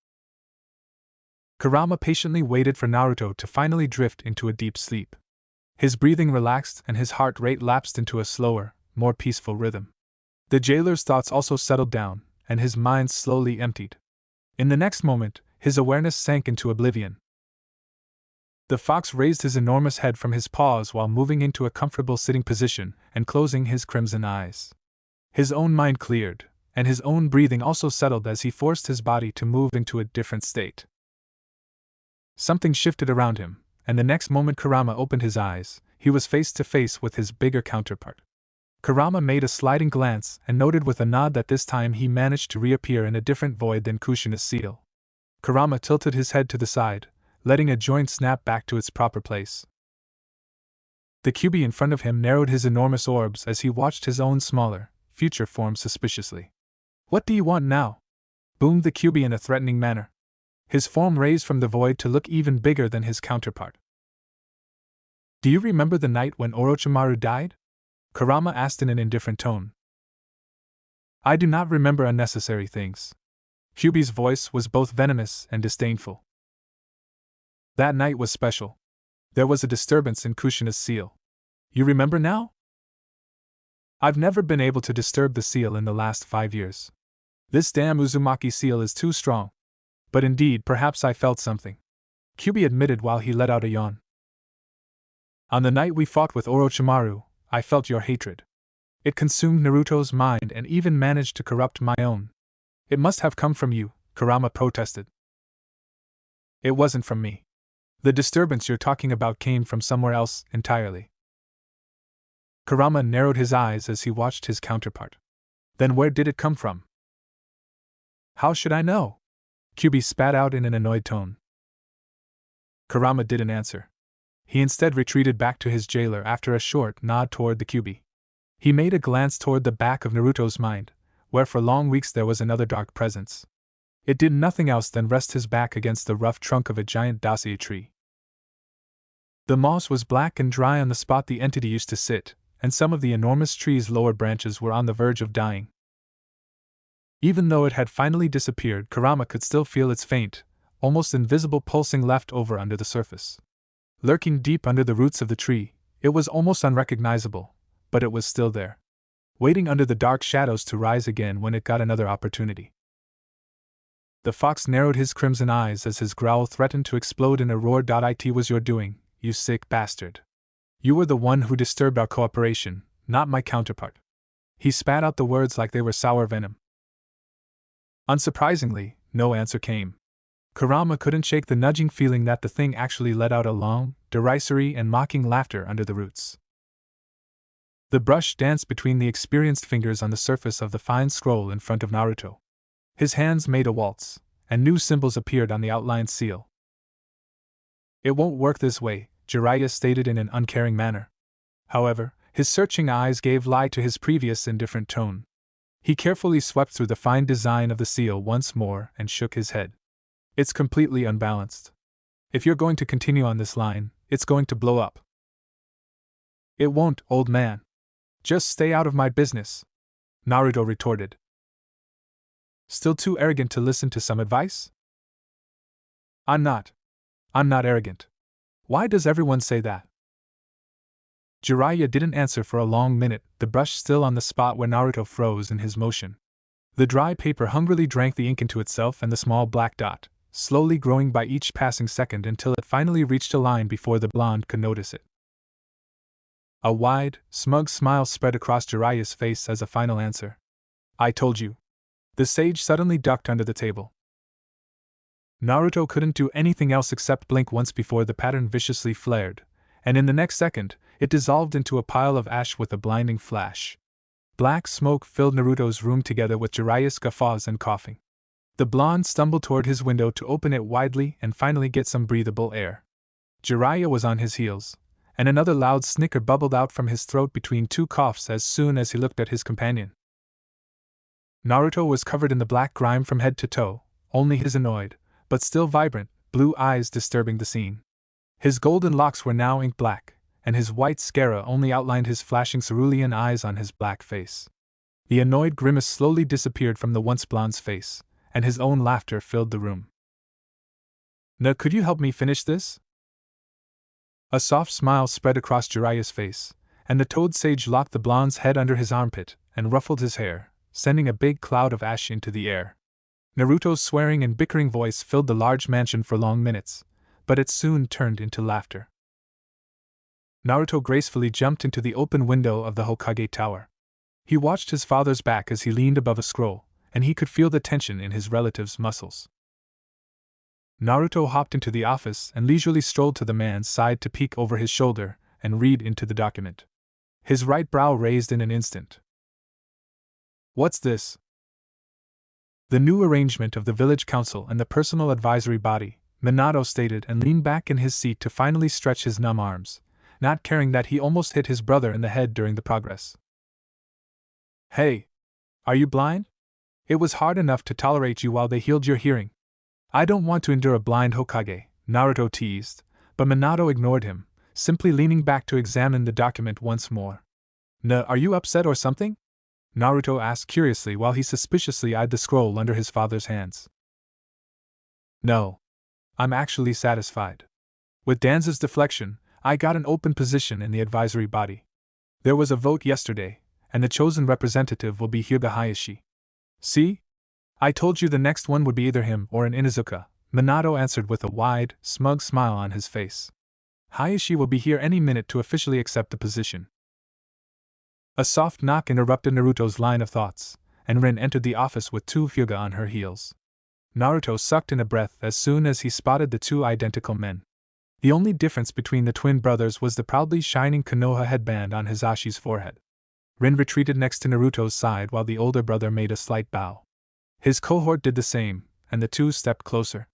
Kurama patiently waited for Naruto to finally drift into a deep sleep. His breathing relaxed and his heart rate lapsed into a slower, more peaceful rhythm. The jailer's thoughts also settled down, and his mind slowly emptied. In the next moment, his awareness sank into oblivion. The fox raised his enormous head from his paws while moving into a comfortable sitting position and closing his crimson eyes. His own mind cleared, and his own breathing also settled as he forced his body to move into a different state. Something shifted around him, and the next moment Kurama opened his eyes. He was face to face with his bigger counterpart. Kurama made a sliding glance and noted with a nod that this time he managed to reappear in a different void than Kushina's seal. Kurama tilted his head to the side, letting a joint snap back to its proper place. The Kyuubi in front of him narrowed his enormous orbs as he watched his own smaller, future form suspiciously. What do you want now? Boomed the Kyuubi in a threatening manner. His form raised from the void to look even bigger than his counterpart. Do you remember the night when Orochimaru died? Kurama asked in an indifferent tone. I do not remember unnecessary things. Kyuubi's voice was both venomous and disdainful. That night was special. There was a disturbance in Kushina's seal. You remember now? I've never been able to disturb the seal in the last 5 years. This damn Uzumaki seal is too strong. But indeed, perhaps I felt something. Kyuubi admitted while he let out a yawn. On the night we fought with Orochimaru, I felt your hatred. It consumed Naruto's mind and even managed to corrupt my own. It must have come from you, Kurama protested. It wasn't from me. The disturbance you're talking about came from somewhere else entirely. Kurama narrowed his eyes as he watched his counterpart. Then where did it come from? How should I know? Kyuubi spat out in an annoyed tone. Kurama didn't answer. He instead retreated back to his jailer after a short nod toward the Kyuubi. He made a glance toward the back of Naruto's mind, where for long weeks there was another dark presence. It did nothing else than rest his back against the rough trunk of a giant dacia tree. The moss was black and dry on the spot the entity used to sit, and some of the enormous tree's lower branches were on the verge of dying. Even though it had finally disappeared, Kurama could still feel its faint, almost invisible pulsing left over under the surface. Lurking deep under the roots of the tree, it was almost unrecognizable, but it was still there, waiting under the dark shadows to rise again when it got another opportunity. The fox narrowed his crimson eyes as his growl threatened to explode in a roar. It was your doing, you sick bastard. You were the one who disturbed our cooperation, not my counterpart. He spat out the words like they were sour venom. Unsurprisingly, no answer came. Kurama couldn't shake the nudging feeling that the thing actually let out a long, derisory and mocking laughter under the roots. The brush danced between the experienced fingers on the surface of the fine scroll in front of Naruto. His hands made a waltz, and new symbols appeared on the outlined seal. It won't work this way, Jiraiya stated in an uncaring manner. However, his searching eyes gave lie to his previous indifferent tone. He carefully swept through the fine design of the seal once more and shook his head. It's completely unbalanced. If you're going to continue on this line, it's going to blow up. It won't, old man. Just stay out of my business, Naruto retorted. Still too arrogant to listen to some advice? I'm not arrogant. Why does everyone say that? Jiraiya didn't answer for a long minute, the brush still on the spot where Naruto froze in his motion. The dry paper hungrily drank the ink into itself and the small black dot, slowly growing by each passing second until it finally reached a line before the blonde could notice it. A wide, smug smile spread across Jiraiya's face as a final answer. I told you. The sage suddenly ducked under the table. Naruto couldn't do anything else except blink once before the pattern viciously flared, and in the next second, it dissolved into a pile of ash with a blinding flash. Black smoke filled Naruto's room together with Jiraiya's guffaws and coughing. The blonde stumbled toward his window to open it widely and finally get some breathable air. Jiraiya was on his heels, and another loud snicker bubbled out from his throat between two coughs as soon as he looked at his companion. Naruto was covered in the black grime from head to toe, only his annoyed, but still vibrant, blue eyes disturbing the scene. His golden locks were now ink black, and his white scara only outlined his flashing cerulean eyes on his black face. The annoyed grimace slowly disappeared from the once blonde's face, and his own laughter filled the room. Could you help me finish this? A soft smile spread across Jiraiya's face, and the toad sage locked the blonde's head under his armpit and ruffled his hair, sending a big cloud of ash into the air. Naruto's swearing and bickering voice filled the large mansion for long minutes, but it soon turned into laughter. Naruto gracefully jumped into the open window of the Hokage tower. He watched his father's back as he leaned above a scroll, and he could feel the tension in his relative's muscles. Naruto hopped into the office and leisurely strolled to the man's side to peek over his shoulder and read into the document. His right brow raised in an instant. What's this? The new arrangement of the village council and the personal advisory body, Minato stated and leaned back in his seat to finally stretch his numb arms, not caring that he almost hit his brother in the head during the progress. Hey! Are you blind? It was hard enough to tolerate you while they healed your hearing. I don't want to endure a blind Hokage, Naruto teased, but Minato ignored him, simply leaning back to examine the document once more. Are you upset or something? Naruto asked curiously while he suspiciously eyed the scroll under his father's hands. No. I'm actually satisfied. With Danza's deflection, I got an open position in the advisory body. There was a vote yesterday, and the chosen representative will be Hyuga Hayashi. See? I told you the next one would be either him or an Inuzuka, Minato answered with a wide, smug smile on his face. Hayashi will be here any minute to officially accept the position. A soft knock interrupted Naruto's line of thoughts, and Rin entered the office with two Hyuga on her heels. Naruto sucked in a breath as soon as he spotted the two identical men. The only difference between the twin brothers was the proudly shining Konoha headband on Hisashi's forehead. Rin retreated next to Naruto's side while the older brother made a slight bow. His cohort did the same, and the two stepped closer.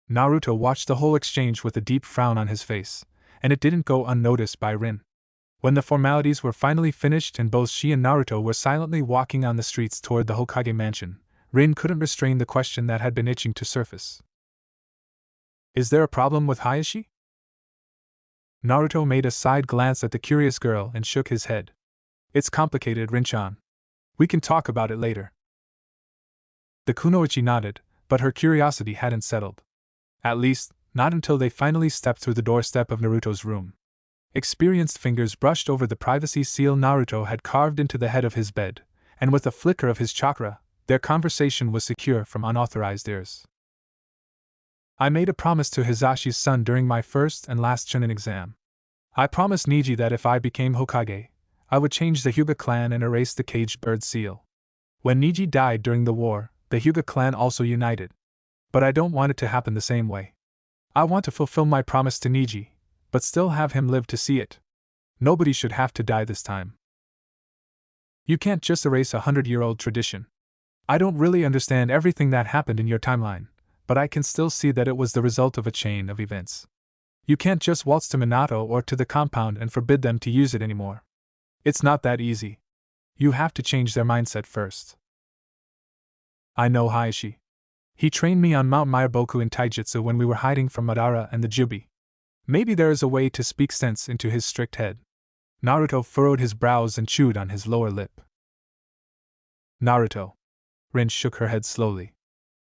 Naruto watched the whole exchange with a deep frown on his face, and it didn't go unnoticed by Rin. When the formalities were finally finished and both she and Naruto were silently walking on the streets toward the Hokage mansion, Rin couldn't restrain the question that had been itching to surface. Is there a problem with Hayashi? Naruto made a side glance at the curious girl and shook his head. It's complicated, Rin-chan. We can talk about it later. The kunoichi nodded, but her curiosity hadn't settled. At least, not until they finally stepped through the doorstep of Naruto's room. Experienced fingers brushed over the privacy seal Naruto had carved into the head of his bed, and with a flicker of his chakra, their conversation was secure from unauthorized ears. I made a promise to Hisashi's son during my first and last Chunin exam. I promised Niji that if I became Hokage, I would change the Hyuga clan and erase the caged bird seal. When Niji died during the war, the Hyuga clan also united. But I don't want it to happen the same way. I want to fulfill my promise to Niji, but still have him live to see it. Nobody should have to die this time. You can't just erase a 100-year-old tradition. I don't really understand everything that happened in your timeline, but I can still see that it was the result of a chain of events. You can't just waltz to Minato or to the compound and forbid them to use it anymore. It's not that easy. You have to change their mindset first. I know Hayashi. He trained me on Mount Mayaboku in Taijutsu when we were hiding from Madara and the Jubi. Maybe there is a way to speak sense into his strict head. Naruto furrowed his brows and chewed on his lower lip. Naruto. Rin shook her head slowly.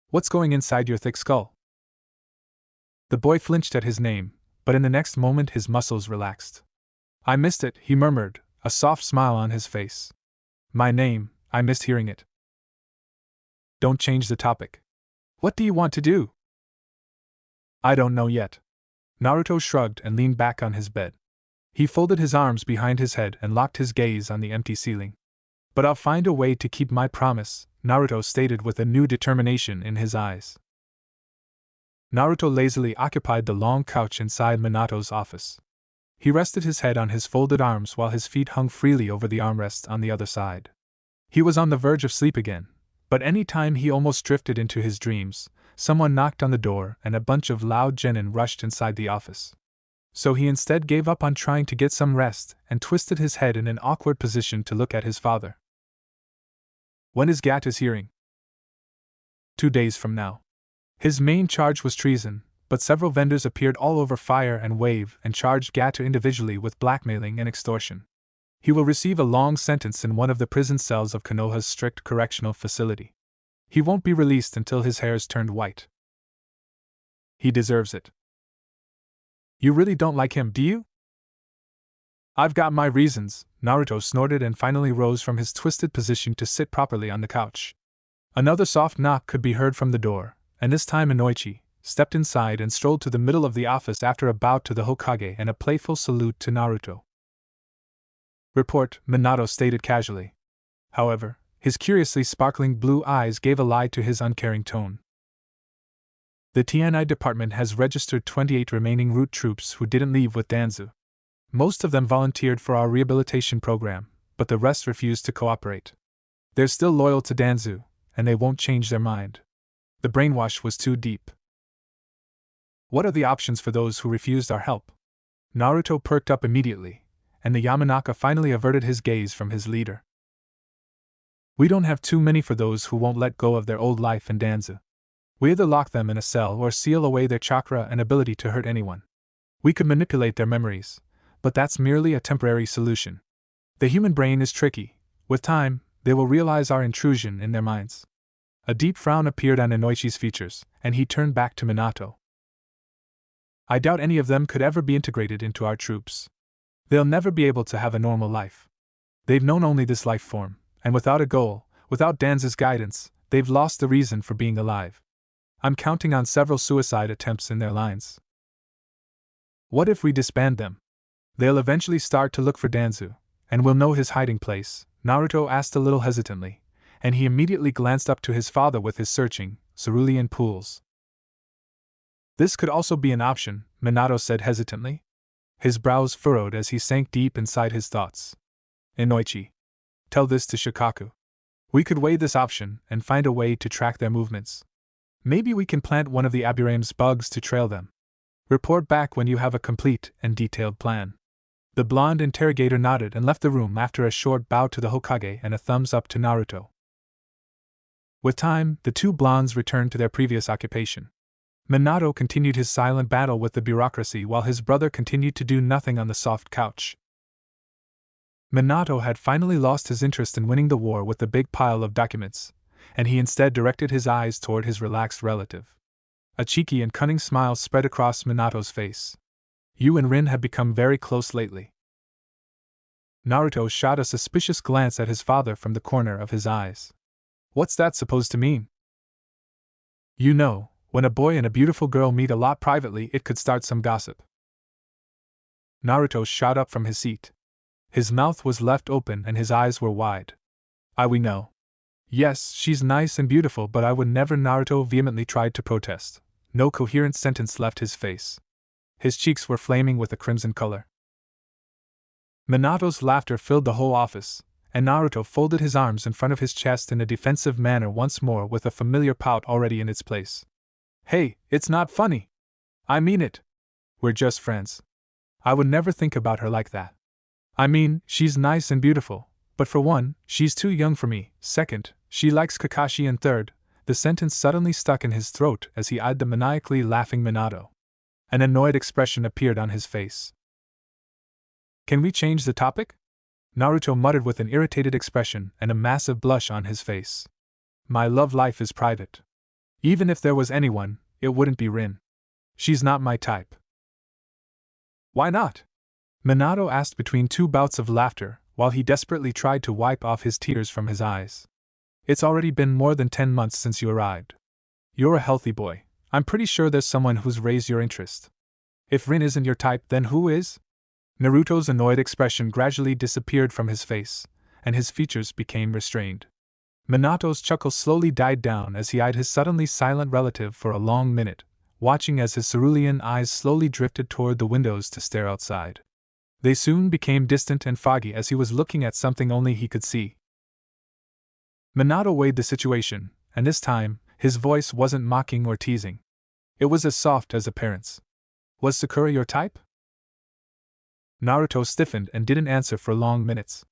What's going inside your thick skull? The boy flinched at his name, but in the next moment his muscles relaxed. I missed it, he murmured, a soft smile on his face. My name, I missed hearing it. Don't change the topic. What do you want to do? I don't know yet. Naruto shrugged and leaned back on his bed. He folded his arms behind his head and locked his gaze on the empty ceiling. But I'll find a way to keep my promise, Naruto stated with a new determination in his eyes. Naruto lazily occupied the long couch inside Minato's office. He rested his head on his folded arms while his feet hung freely over the armrest on the other side. He was on the verge of sleep again, but any time he almost drifted into his dreams, someone knocked on the door and a bunch of loud genin rushed inside the office. So he instead gave up on trying to get some rest and twisted his head in an awkward position to look at his father. When is Gata's hearing? 2 days from now. His main charge was treason, but several vendors appeared all over Fire and Wave and charged Gata individually with blackmailing and extortion. He will receive a long sentence in one of the prison cells of Konoha's strict correctional facility. He won't be released until his hair's turned white. He deserves it. You really don't like him, do you? I've got my reasons, Naruto snorted and finally rose from his twisted position to sit properly on the couch. Another soft knock could be heard from the door, and this time Inoichi stepped inside and strolled to the middle of the office after a bow to the Hokage and a playful salute to Naruto. Report, Minato stated casually. However, his curiously sparkling blue eyes gave a lie to his uncaring tone. The TNI department has registered 28 remaining root troops who didn't leave with Danzu. Most of them volunteered for our rehabilitation program, but the rest refused to cooperate. They're still loyal to Danzu, and they won't change their mind. The brainwash was too deep. What are the options for those who refused our help? Naruto perked up immediately, and the Yamanaka finally averted his gaze from his leader. We don't have too many for those who won't let go of their old life in Danzu. We either lock them in a cell or seal away their chakra and ability to hurt anyone. We could manipulate their memories, but that's merely a temporary solution. The human brain is tricky. With time, they will realize our intrusion in their minds. A deep frown appeared on Inoichi's features, and he turned back to Minato. I doubt any of them could ever be integrated into our troops. They'll never be able to have a normal life. They've known only this life form, and without a goal, without Danzu's guidance, they've lost the reason for being alive. I'm counting on several suicide attempts in their lines. What if we disband them? They'll eventually start to look for Danzu, and we'll know his hiding place, Naruto asked a little hesitantly, and he immediately glanced up to his father with his searching, cerulean pools. This could also be an option, Minato said hesitantly. His brows furrowed as he sank deep inside his thoughts. Inoichi. Tell this to Shikaku. We could weigh this option and find a way to track their movements. Maybe we can plant one of the Aburame's bugs to trail them. Report back when you have a complete and detailed plan. The blonde interrogator nodded and left the room after a short bow to the Hokage and a thumbs up to Naruto. With time, the two blondes returned to their previous occupation. Minato continued his silent battle with the bureaucracy while his brother continued to do nothing on the soft couch. Minato had finally lost his interest in winning the war with the big pile of documents, and he instead directed his eyes toward his relaxed relative. A cheeky and cunning smile spread across Minato's face. You and Rin have become very close lately. Naruto shot a suspicious glance at his father from the corner of his eyes. What's that supposed to mean? You know, when a boy and a beautiful girl meet a lot privately, it could start some gossip. Naruto shot up from his seat. His mouth was left open and his eyes were wide. We know. Yes, she's nice and beautiful, but I would never. Naruto vehemently tried to protest. No coherent sentence left his face. His cheeks were flaming with a crimson color. Minato's laughter filled the whole office, and Naruto folded his arms in front of his chest in a defensive manner once more with a familiar pout already in its place. Hey, it's not funny. I mean it. We're just friends. I would never think about her like that. I mean, she's nice and beautiful, But for one, she's too young for me. Second, she likes Kakashi. And third, the sentence suddenly stuck in his throat as he eyed the maniacally laughing Minato. An annoyed expression appeared on his face. Can we change the topic? Naruto muttered with an irritated expression and a massive blush on his face. My love life is private. Even if there was anyone, it wouldn't be Rin. She's not my type. Why not? Minato asked between two bouts of laughter, while he desperately tried to wipe off his tears from his eyes. It's already been more than 10 months since you arrived. You're a healthy boy. I'm pretty sure there's someone who's raised your interest. If Rin isn't your type, then who is? Naruto's annoyed expression gradually disappeared from his face, and his features became restrained. Minato's chuckle slowly died down as he eyed his suddenly silent relative for a long minute, watching as his cerulean eyes slowly drifted toward the windows to stare outside. They soon became distant and foggy as he was looking at something only he could see. Minato weighed the situation, and this time, his voice wasn't mocking or teasing. It was as soft as a parent's. Was Sakura your type? Naruto stiffened and didn't answer for long minutes.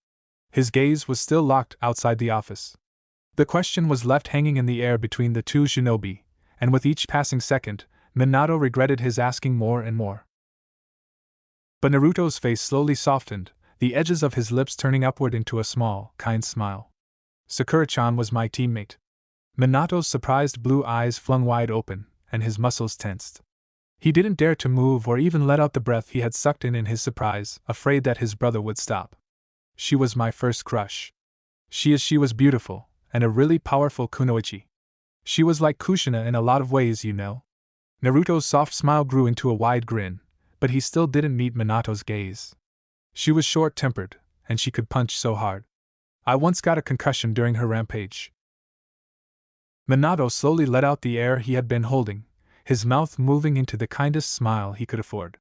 His gaze was still locked outside the office. The question was left hanging in the air between the two shinobi, and with each passing second, Minato regretted his asking more and more. But Naruto's face slowly softened, the edges of his lips turning upward into a small, kind smile. Sakura-chan was my teammate. Minato's surprised blue eyes flung wide open, and his muscles tensed. He didn't dare to move or even let out the breath he had sucked in his surprise, afraid that his brother would stop. She was my first crush. She was beautiful, and a really powerful kunoichi. She was like Kushina in a lot of ways, you know. Naruto's soft smile grew into a wide grin, but he still didn't meet Minato's gaze. She was short-tempered, and she could punch so hard. I once got a concussion during her rampage. Minato slowly let out the air he had been holding, his mouth moving into the kindest smile he could afford.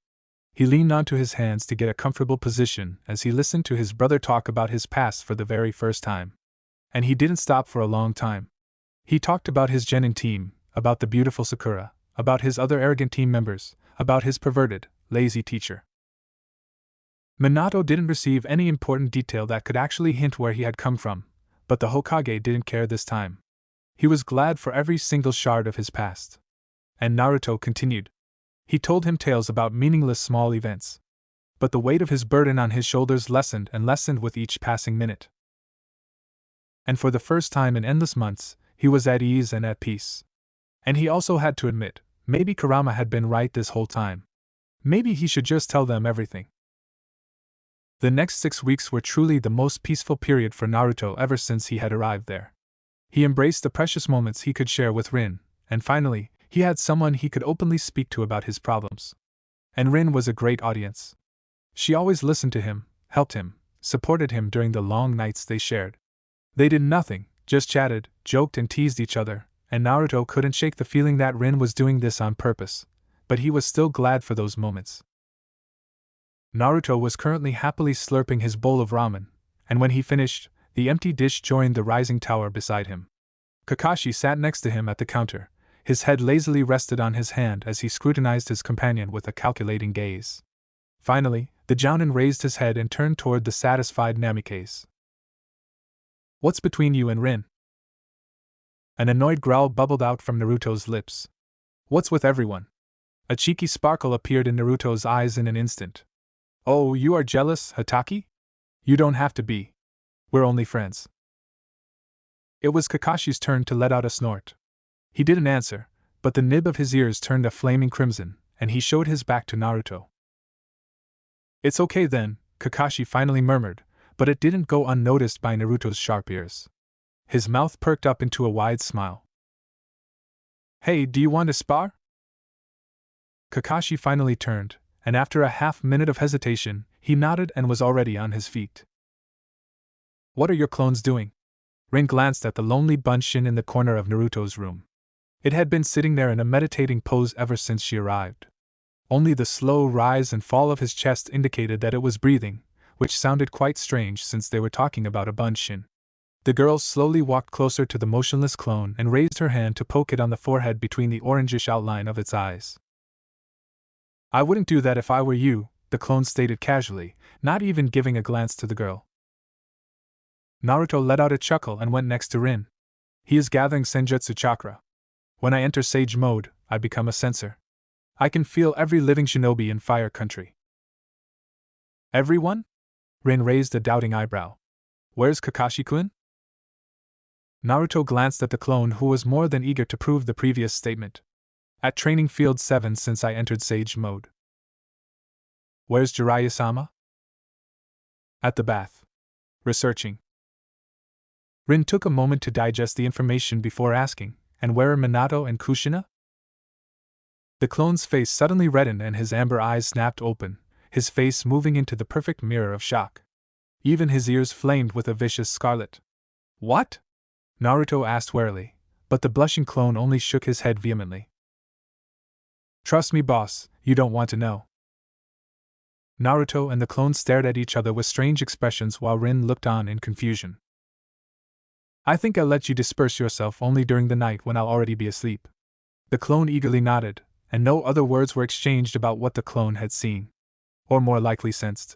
He leaned onto his hands to get a comfortable position as he listened to his brother talk about his past for the very first time. And he didn't stop for a long time. He talked about his genin team, about the beautiful Sakura, about his other arrogant team members, about his perverted, lazy teacher. Minato didn't receive any important detail that could actually hint where he had come from, but the Hokage didn't care this time. He was glad for every single shard of his past. And Naruto continued. He told him tales about meaningless small events. But the weight of his burden on his shoulders lessened and lessened with each passing minute. And for the first time in endless months, he was at ease and at peace. And he also had to admit, maybe Kurama had been right this whole time. Maybe he should just tell them everything. The next 6 weeks were truly the most peaceful period for Naruto ever since he had arrived there. He embraced the precious moments he could share with Rin, and finally, he had someone he could openly speak to about his problems. And Rin was a great audience. She always listened to him, helped him, supported him during the long nights they shared. They did nothing, just chatted, joked and teased each other, and Naruto couldn't shake the feeling that Rin was doing this on purpose, but he was still glad for those moments. Naruto was currently happily slurping his bowl of ramen, and when he finished, the empty dish joined the rising tower beside him. Kakashi sat next to him at the counter. His head lazily rested on his hand as he scrutinized his companion with a calculating gaze. Finally, the Jounin raised his head and turned toward the satisfied Namikaze. What's between you and Rin? An annoyed growl bubbled out from Naruto's lips. What's with everyone? A cheeky sparkle appeared in Naruto's eyes in an instant. Oh, you are jealous, Hatake? You don't have to be. We're only friends. It was Kakashi's turn to let out a snort. He didn't answer, but the nib of his ears turned a flaming crimson, and he showed his back to Naruto. It's okay then, Kakashi finally murmured, but it didn't go unnoticed by Naruto's sharp ears. His mouth perked up into a wide smile. Hey, do you want to spar? Kakashi finally turned, and after a half-minute of hesitation, he nodded and was already on his feet. What are your clones doing? Rin glanced at the lonely bunshin in the corner of Naruto's room. It had been sitting there in a meditating pose ever since she arrived. Only the slow rise and fall of his chest indicated that it was breathing, which sounded quite strange since they were talking about a bunshin. The girl slowly walked closer to the motionless clone and raised her hand to poke it on the forehead between the orangish outline of its eyes. I wouldn't do that if I were you, the clone stated casually, not even giving a glance to the girl. Naruto let out a chuckle and went next to Rin. He is gathering Senjutsu chakra. When I enter Sage mode, I become a sensor. I can feel every living shinobi in Fire Country. Everyone? Rin raised a doubting eyebrow. Where's Kakashi-kun? Naruto glanced at the clone who was more than eager to prove the previous statement. At Training Field 7 since I entered Sage mode. Where's Jiraiya-sama? At the bath. Researching. Rin took a moment to digest the information before asking, and where are Minato and Kushina? The clone's face suddenly reddened and his amber eyes snapped open, his face moving into the perfect mirror of shock. Even his ears flamed with a vicious scarlet. What? Naruto asked warily, but the blushing clone only shook his head vehemently. Trust me, boss, you don't want to know. Naruto and the clone stared at each other with strange expressions while Rin looked on in confusion. I think I'll let you disperse yourself only during the night when I'll already be asleep. The clone eagerly nodded, and no other words were exchanged about what the clone had seen. Or more likely sensed.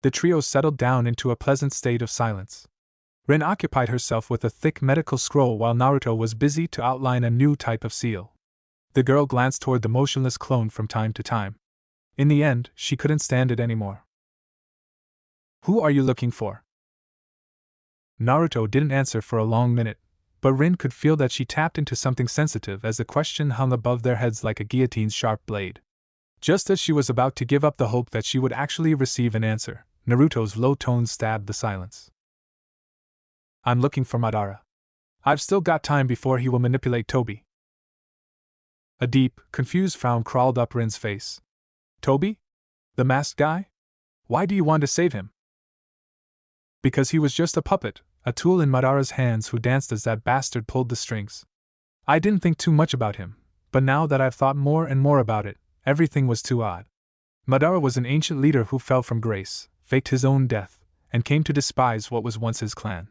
The trio settled down into a pleasant state of silence. Rin occupied herself with a thick medical scroll while Naruto was busy to outline a new type of seal. The girl glanced toward the motionless clone from time to time. In the end, she couldn't stand it anymore. Who are you looking for? Naruto didn't answer for a long minute, but Rin could feel that she tapped into something sensitive as the question hung above their heads like a guillotine's sharp blade. Just as she was about to give up the hope that she would actually receive an answer, Naruto's low tones stabbed the silence. I'm looking for Madara. I've still got time before he will manipulate Tobi. A deep, confused frown crawled up Rin's face. Tobi? The masked guy? Why do you want to save him? Because he was just a puppet, a tool in Madara's hands who danced as that bastard pulled the strings. I didn't think too much about him, but now that I've thought more and more about it, everything was too odd. Madara was an ancient leader who fell from grace, faked his own death, and came to despise what was once his clan.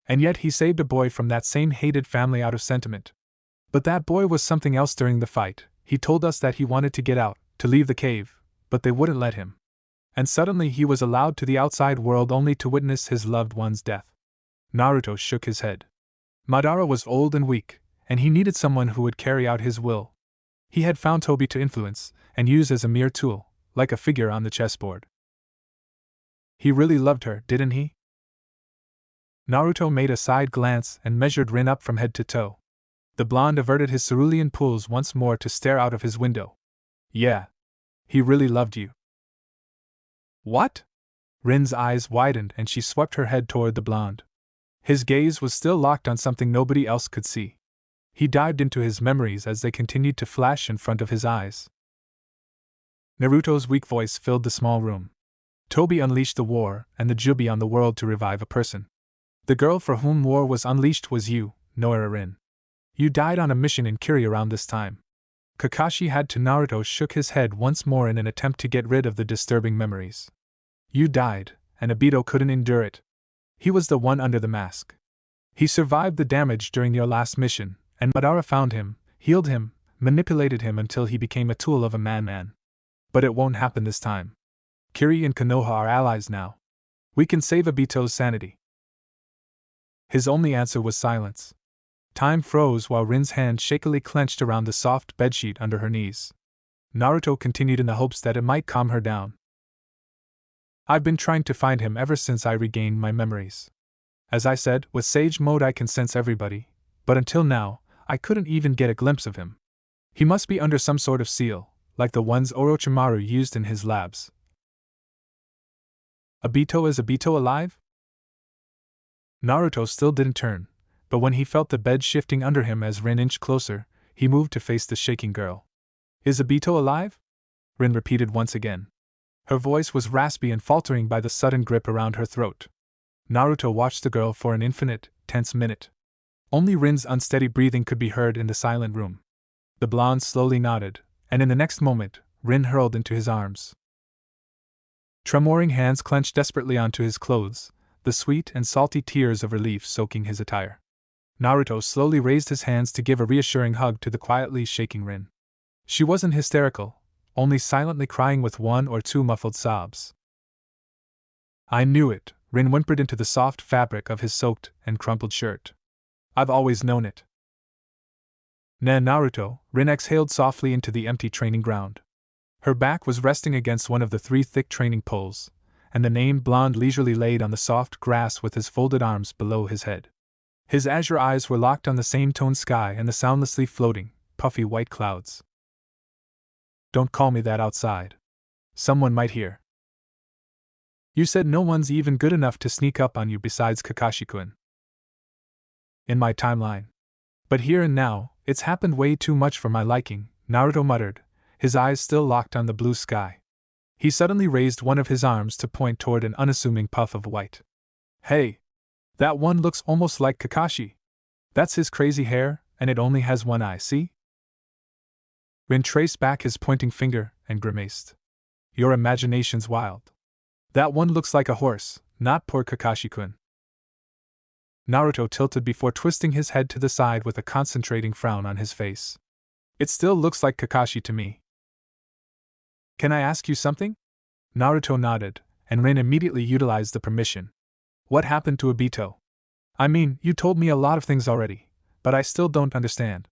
And yet he saved a boy from that same hated family out of sentiment. But that boy was something else during the fight. He told us that he wanted to get out, to leave the cave, but they wouldn't let him. And suddenly he was allowed to the outside world only to witness his loved one's death. Naruto shook his head. Madara was old and weak, and he needed someone who would carry out his will. He had found Tobi to influence, and use as a mere tool, like a figure on the chessboard. He really loved her, didn't he? Naruto made a side glance and measured Rin up from head to toe. The blonde averted his cerulean pools once more to stare out of his window. Yeah. He really loved you. What? Rin's eyes widened and she swept her head toward the blonde. His gaze was still locked on something nobody else could see. He dived into his memories as they continued to flash in front of his eyes. Naruto's weak voice filled the small room. Tobi unleashed the war and the Jubi on the world to revive a person. The girl for whom war was unleashed was you, Noira Rin. You died on a mission in Kiri around this time. Kakashi had to. Naruto shook his head once more in an attempt to get rid of the disturbing memories. You died, and Obito couldn't endure it. He was the one under the mask. He survived the damage during your last mission, and Madara found him, healed him, manipulated him until he became a tool of a man. But it won't happen this time. Kiri and Konoha are allies now. We can save Obito's sanity. His only answer was silence. Time froze while Rin's hand shakily clenched around the soft bedsheet under her knees. Naruto continued in the hopes that it might calm her down. I've been trying to find him ever since I regained my memories. As I said, with Sage Mode I can sense everybody, but until now, I couldn't even get a glimpse of him. He must be under some sort of seal, like the ones Orochimaru used in his labs. Obito, is Obito alive? Naruto still didn't turn, but when he felt the bed shifting under him as Rin inched closer, he moved to face the shaking girl. Is Obito alive? Rin repeated once again. Her voice was raspy and faltering by the sudden grip around her throat. Naruto watched the girl for an infinite, tense minute. Only Rin's unsteady breathing could be heard in the silent room. The blonde slowly nodded, and in the next moment, Rin hurled into his arms. Tremoring hands clenched desperately onto his clothes, the sweet and salty tears of relief soaking his attire. Naruto slowly raised his hands to give a reassuring hug to the quietly shaking Rin. She wasn't hysterical, only silently crying with one or two muffled sobs. I knew it, Rin whimpered into the soft fabric of his soaked and crumpled shirt. I've always known it. Nah, Naruto, Rin exhaled softly into the empty training ground. Her back was resting against one of the 3 thick training poles, and the named blonde leisurely laid on the soft grass with his folded arms below his head. His azure eyes were locked on the same toned sky and the soundlessly floating, puffy white clouds. Don't call me that outside. Someone might hear. You said no one's even good enough to sneak up on you besides Kakashi-kun. In my timeline. But here and now, it's happened way too much for my liking, Naruto muttered, his eyes still locked on the blue sky. He suddenly raised one of his arms to point toward an unassuming puff of white. Hey! That one looks almost like Kakashi. That's his crazy hair, and it only has one eye, see? Rin traced back his pointing finger and grimaced. Your imagination's wild. That one looks like a horse, not poor Kakashi-kun. Naruto tilted before twisting his head to the side with a concentrating frown on his face. It still looks like Kakashi to me. Can I ask you something? Naruto nodded, and Rin immediately utilized the permission. What happened to Obito? I mean, you told me a lot of things already, but I still don't understand.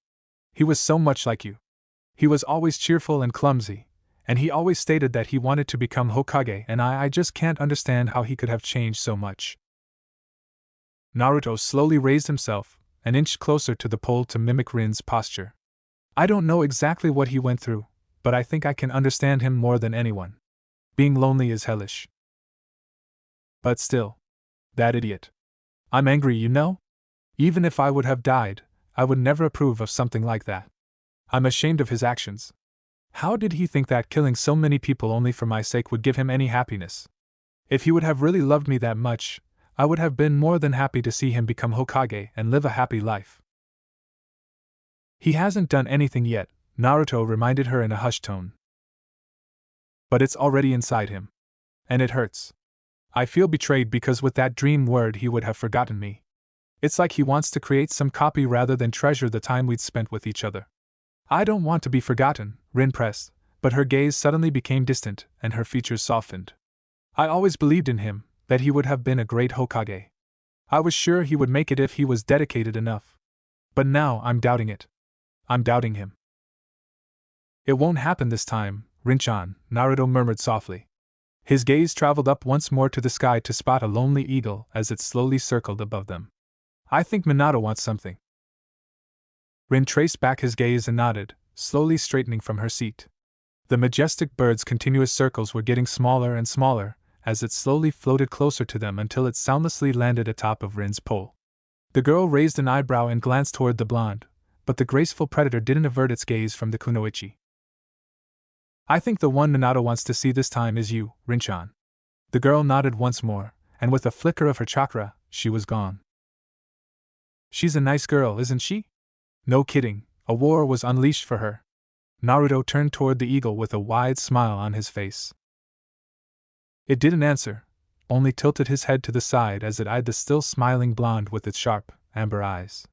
He was so much like you. He was always cheerful and clumsy, and he always stated that he wanted to become Hokage, and I just can't understand how he could have changed so much. Naruto slowly raised himself, an inch closer to the pole to mimic Rin's posture. I don't know exactly what he went through, but I think I can understand him more than anyone. Being lonely is hellish. But still. That idiot. I'm angry, you know? Even if I would have died, I would never approve of something like that. I'm ashamed of his actions. How did he think that killing so many people only for my sake would give him any happiness? If he would have really loved me that much, I would have been more than happy to see him become Hokage and live a happy life. He hasn't done anything yet, Naruto reminded her in a hushed tone. But it's already inside him. And it hurts. I feel betrayed because with that dream word he would have forgotten me. It's like he wants to create some copy rather than treasure the time we'd spent with each other. I don't want to be forgotten, Rin pressed, but her gaze suddenly became distant and her features softened. I always believed in him, that he would have been a great Hokage. I was sure he would make it if he was dedicated enough. But now I'm doubting it. I'm doubting him. It won't happen this time, Rin-chan, Naruto murmured softly. His gaze traveled up once more to the sky to spot a lonely eagle as it slowly circled above them. I think Minato wants something. Rin traced back his gaze and nodded, slowly straightening from her seat. The majestic bird's continuous circles were getting smaller and smaller, as it slowly floated closer to them until it soundlessly landed atop of Rin's pole. The girl raised an eyebrow and glanced toward the blonde, but the graceful predator didn't avert its gaze from the kunoichi. I think the one Minato wants to see this time is you, Rin-chan. The girl nodded once more, and with a flicker of her chakra, she was gone. She's a nice girl, isn't she? No kidding, a war was unleashed for her. Naruto turned toward the eagle with a wide smile on his face. It didn't answer, only tilted his head to the side as it eyed the still smiling blonde with its sharp, amber eyes.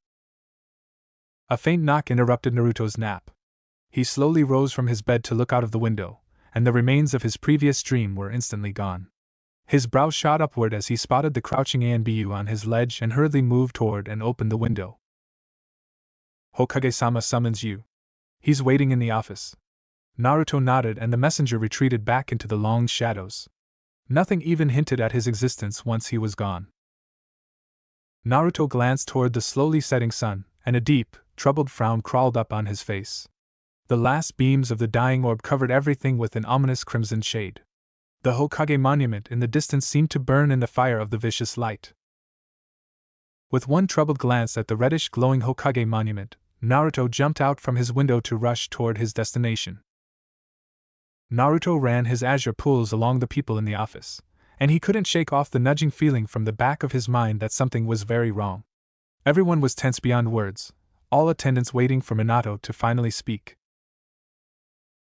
A faint knock interrupted Naruto's nap. He slowly rose from his bed to look out of the window, and the remains of his previous dream were instantly gone. His brow shot upward as he spotted the crouching Anbu on his ledge and hurriedly moved toward and opened the window. Hokage-sama summons you. He's waiting in the office. Naruto nodded and the messenger retreated back into the long shadows. Nothing even hinted at his existence once he was gone. Naruto glanced toward the slowly setting sun, and a deep, troubled frown crawled up on his face. The last beams of the dying orb covered everything with an ominous crimson shade. The Hokage monument in the distance seemed to burn in the fire of the vicious light. With one troubled glance at the reddish glowing Hokage monument, Naruto jumped out from his window to rush toward his destination. Naruto ran his azure pulls along the people in the office, and he couldn't shake off the nudging feeling from the back of his mind that something was very wrong. Everyone was tense beyond words, all attendants waiting for Minato to finally speak.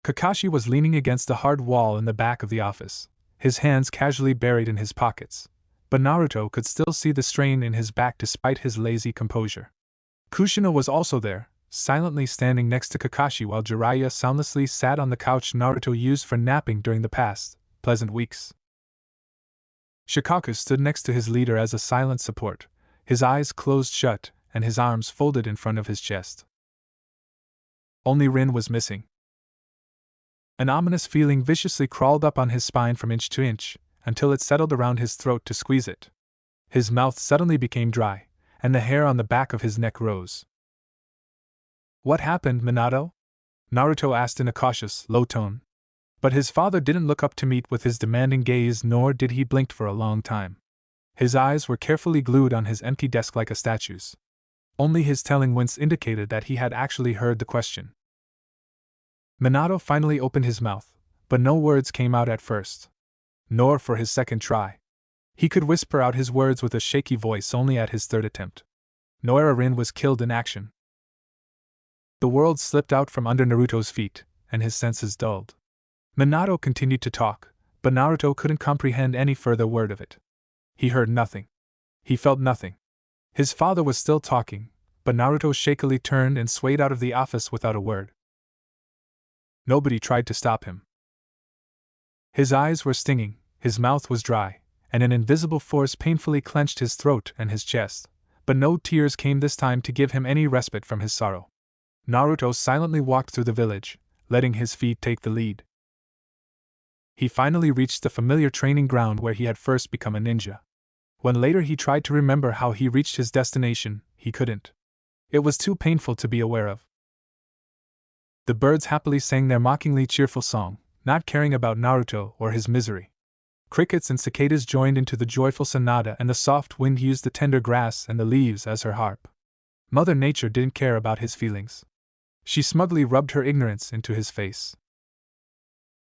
Kakashi was leaning against the hard wall in the back of the office, his hands casually buried in his pockets, but Naruto could still see the strain in his back despite his lazy composure. Kushina was also there, silently standing next to Kakashi while Jiraiya soundlessly sat on the couch Naruto used for napping during the past pleasant weeks. Shikaku stood next to his leader as a silent support, his eyes closed shut and his arms folded in front of his chest. Only Rin was missing. An ominous feeling viciously crawled up on his spine from inch to inch, until it settled around his throat to squeeze it. His mouth suddenly became dry, and the hair on the back of his neck rose. "What happened, Minato?" Naruto asked in a cautious, low tone. But his father didn't look up to meet with his demanding gaze, nor did he blink for a long time. His eyes were carefully glued on his empty desk like a statue's. Only his telling wince indicated that he had actually heard the question. Minato finally opened his mouth, but no words came out at first. Nor for his second try. He could whisper out his words with a shaky voice only at his third attempt. Rin was killed in action. The world slipped out from under Naruto's feet, and his senses dulled. Minato continued to talk, but Naruto couldn't comprehend any further word of it. He heard nothing. He felt nothing. His father was still talking, but Naruto shakily turned and swayed out of the office without a word. Nobody tried to stop him. His eyes were stinging, his mouth was dry, and an invisible force painfully clenched his throat and his chest, but no tears came this time to give him any respite from his sorrow. Naruto silently walked through the village, letting his feet take the lead. He finally reached the familiar training ground where he had first become a ninja. When later he tried to remember how he reached his destination, he couldn't. It was too painful to be aware of. The birds happily sang their mockingly cheerful song, not caring about Naruto or his misery. Crickets and cicadas joined into the joyful sonata, and the soft wind used the tender grass and the leaves as her harp. Mother Nature didn't care about his feelings. She smugly rubbed her ignorance into his face.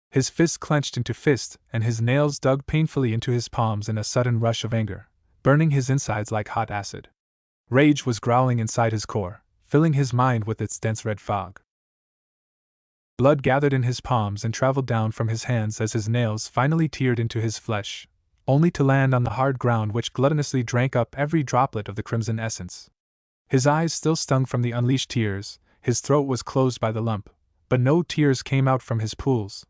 His fist clenched into fist, and his nails dug painfully into his palms in a sudden rush of anger, burning his insides like hot acid. Rage was growling inside his core, filling his mind with its dense red fog. Blood gathered in his palms and traveled down from his hands as his nails finally teared into his flesh, only to land on the hard ground which gluttonously drank up every droplet of the crimson essence. His eyes still stung from the unleashed tears, his throat was closed by the lump, but no tears came out from his pools.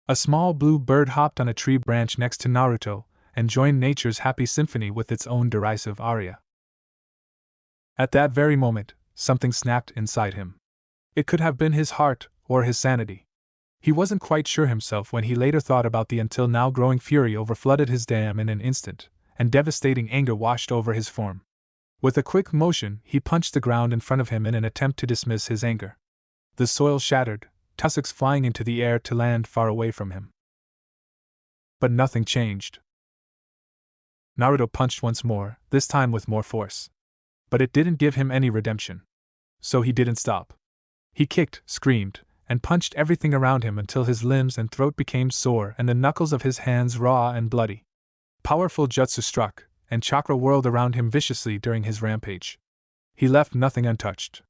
A small blue bird hopped on a tree branch next to Naruto, and joined nature's happy symphony with its own derisive aria. At that very moment, something snapped inside him. It could have been his heart, or his sanity. He wasn't quite sure himself when he later thought about the until now growing fury overflooded his dam in an instant, and devastating anger washed over his form. With a quick motion, he punched the ground in front of him in an attempt to dismiss his anger. The soil shattered, tussocks flying into the air to land far away from him. But nothing changed. Naruto punched once more, this time with more force. But it didn't give him any redemption. So he didn't stop. He kicked, screamed, and punched everything around him until his limbs and throat became sore and the knuckles of his hands raw and bloody. Powerful jutsu struck, and chakra whirled around him viciously during his rampage. He left nothing untouched.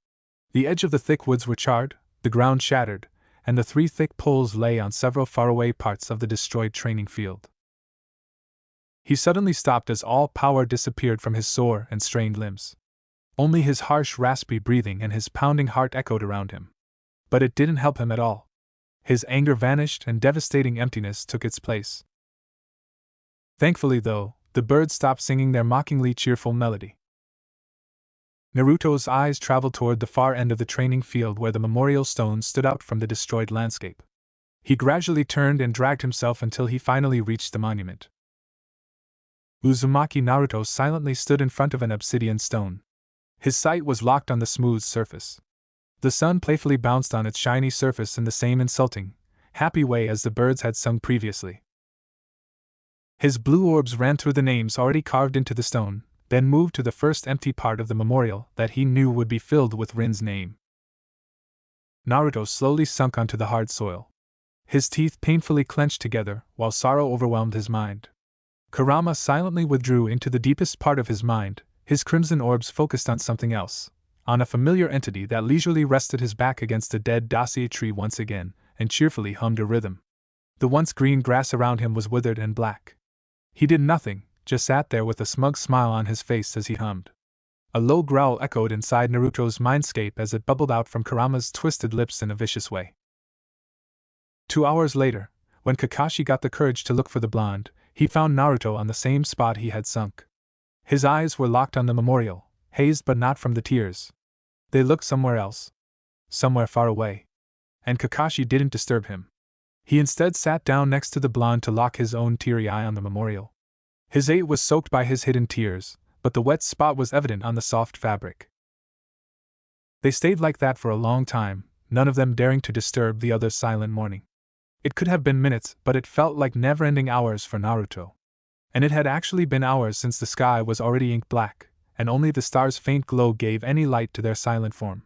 The edge of the thick woods were charred, the ground shattered, and the 3 thick poles lay on several faraway parts of the destroyed training field. He suddenly stopped as all power disappeared from his sore and strained limbs. Only his harsh, raspy breathing and his pounding heart echoed around him. But it didn't help him at all. His anger vanished and devastating emptiness took its place. Thankfully, though, the birds stopped singing their mockingly cheerful melody. Naruto's eyes traveled toward the far end of the training field where the memorial stones stood out from the destroyed landscape. He gradually turned and dragged himself until he finally reached the monument. Uzumaki Naruto silently stood in front of an obsidian stone. His sight was locked on the smooth surface. The sun playfully bounced on its shiny surface in the same insulting, happy way as the birds had sung previously. His blue orbs ran through the names already carved into the stone, then moved to the first empty part of the memorial that he knew would be filled with Rin's name. Naruto slowly sunk onto the hard soil. His teeth painfully clenched together while sorrow overwhelmed his mind. Kurama silently withdrew into the deepest part of his mind, his crimson orbs focused on something else, on a familiar entity that leisurely rested his back against a dead dacia tree once again, and cheerfully hummed a rhythm. The once green grass around him was withered and black. He did nothing, just sat there with a smug smile on his face as he hummed. A low growl echoed inside Naruto's mindscape as it bubbled out from Kurama's twisted lips in a vicious way. 2 hours later, when Kakashi got the courage to look for the blonde, he found Naruto on the same spot he had sunk. His eyes were locked on the memorial, hazed but not from the tears. They looked somewhere else. Somewhere far away. And Kakashi didn't disturb him. He instead sat down next to the blonde to lock his own teary eye on the memorial. His eye was soaked by his hidden tears, but the wet spot was evident on the soft fabric. They stayed like that for a long time, none of them daring to disturb the other's silent mourning. It could have been minutes, but it felt like never-ending hours for Naruto. And it had actually been hours since the sky was already ink black, and only the stars' faint glow gave any light to their silent form.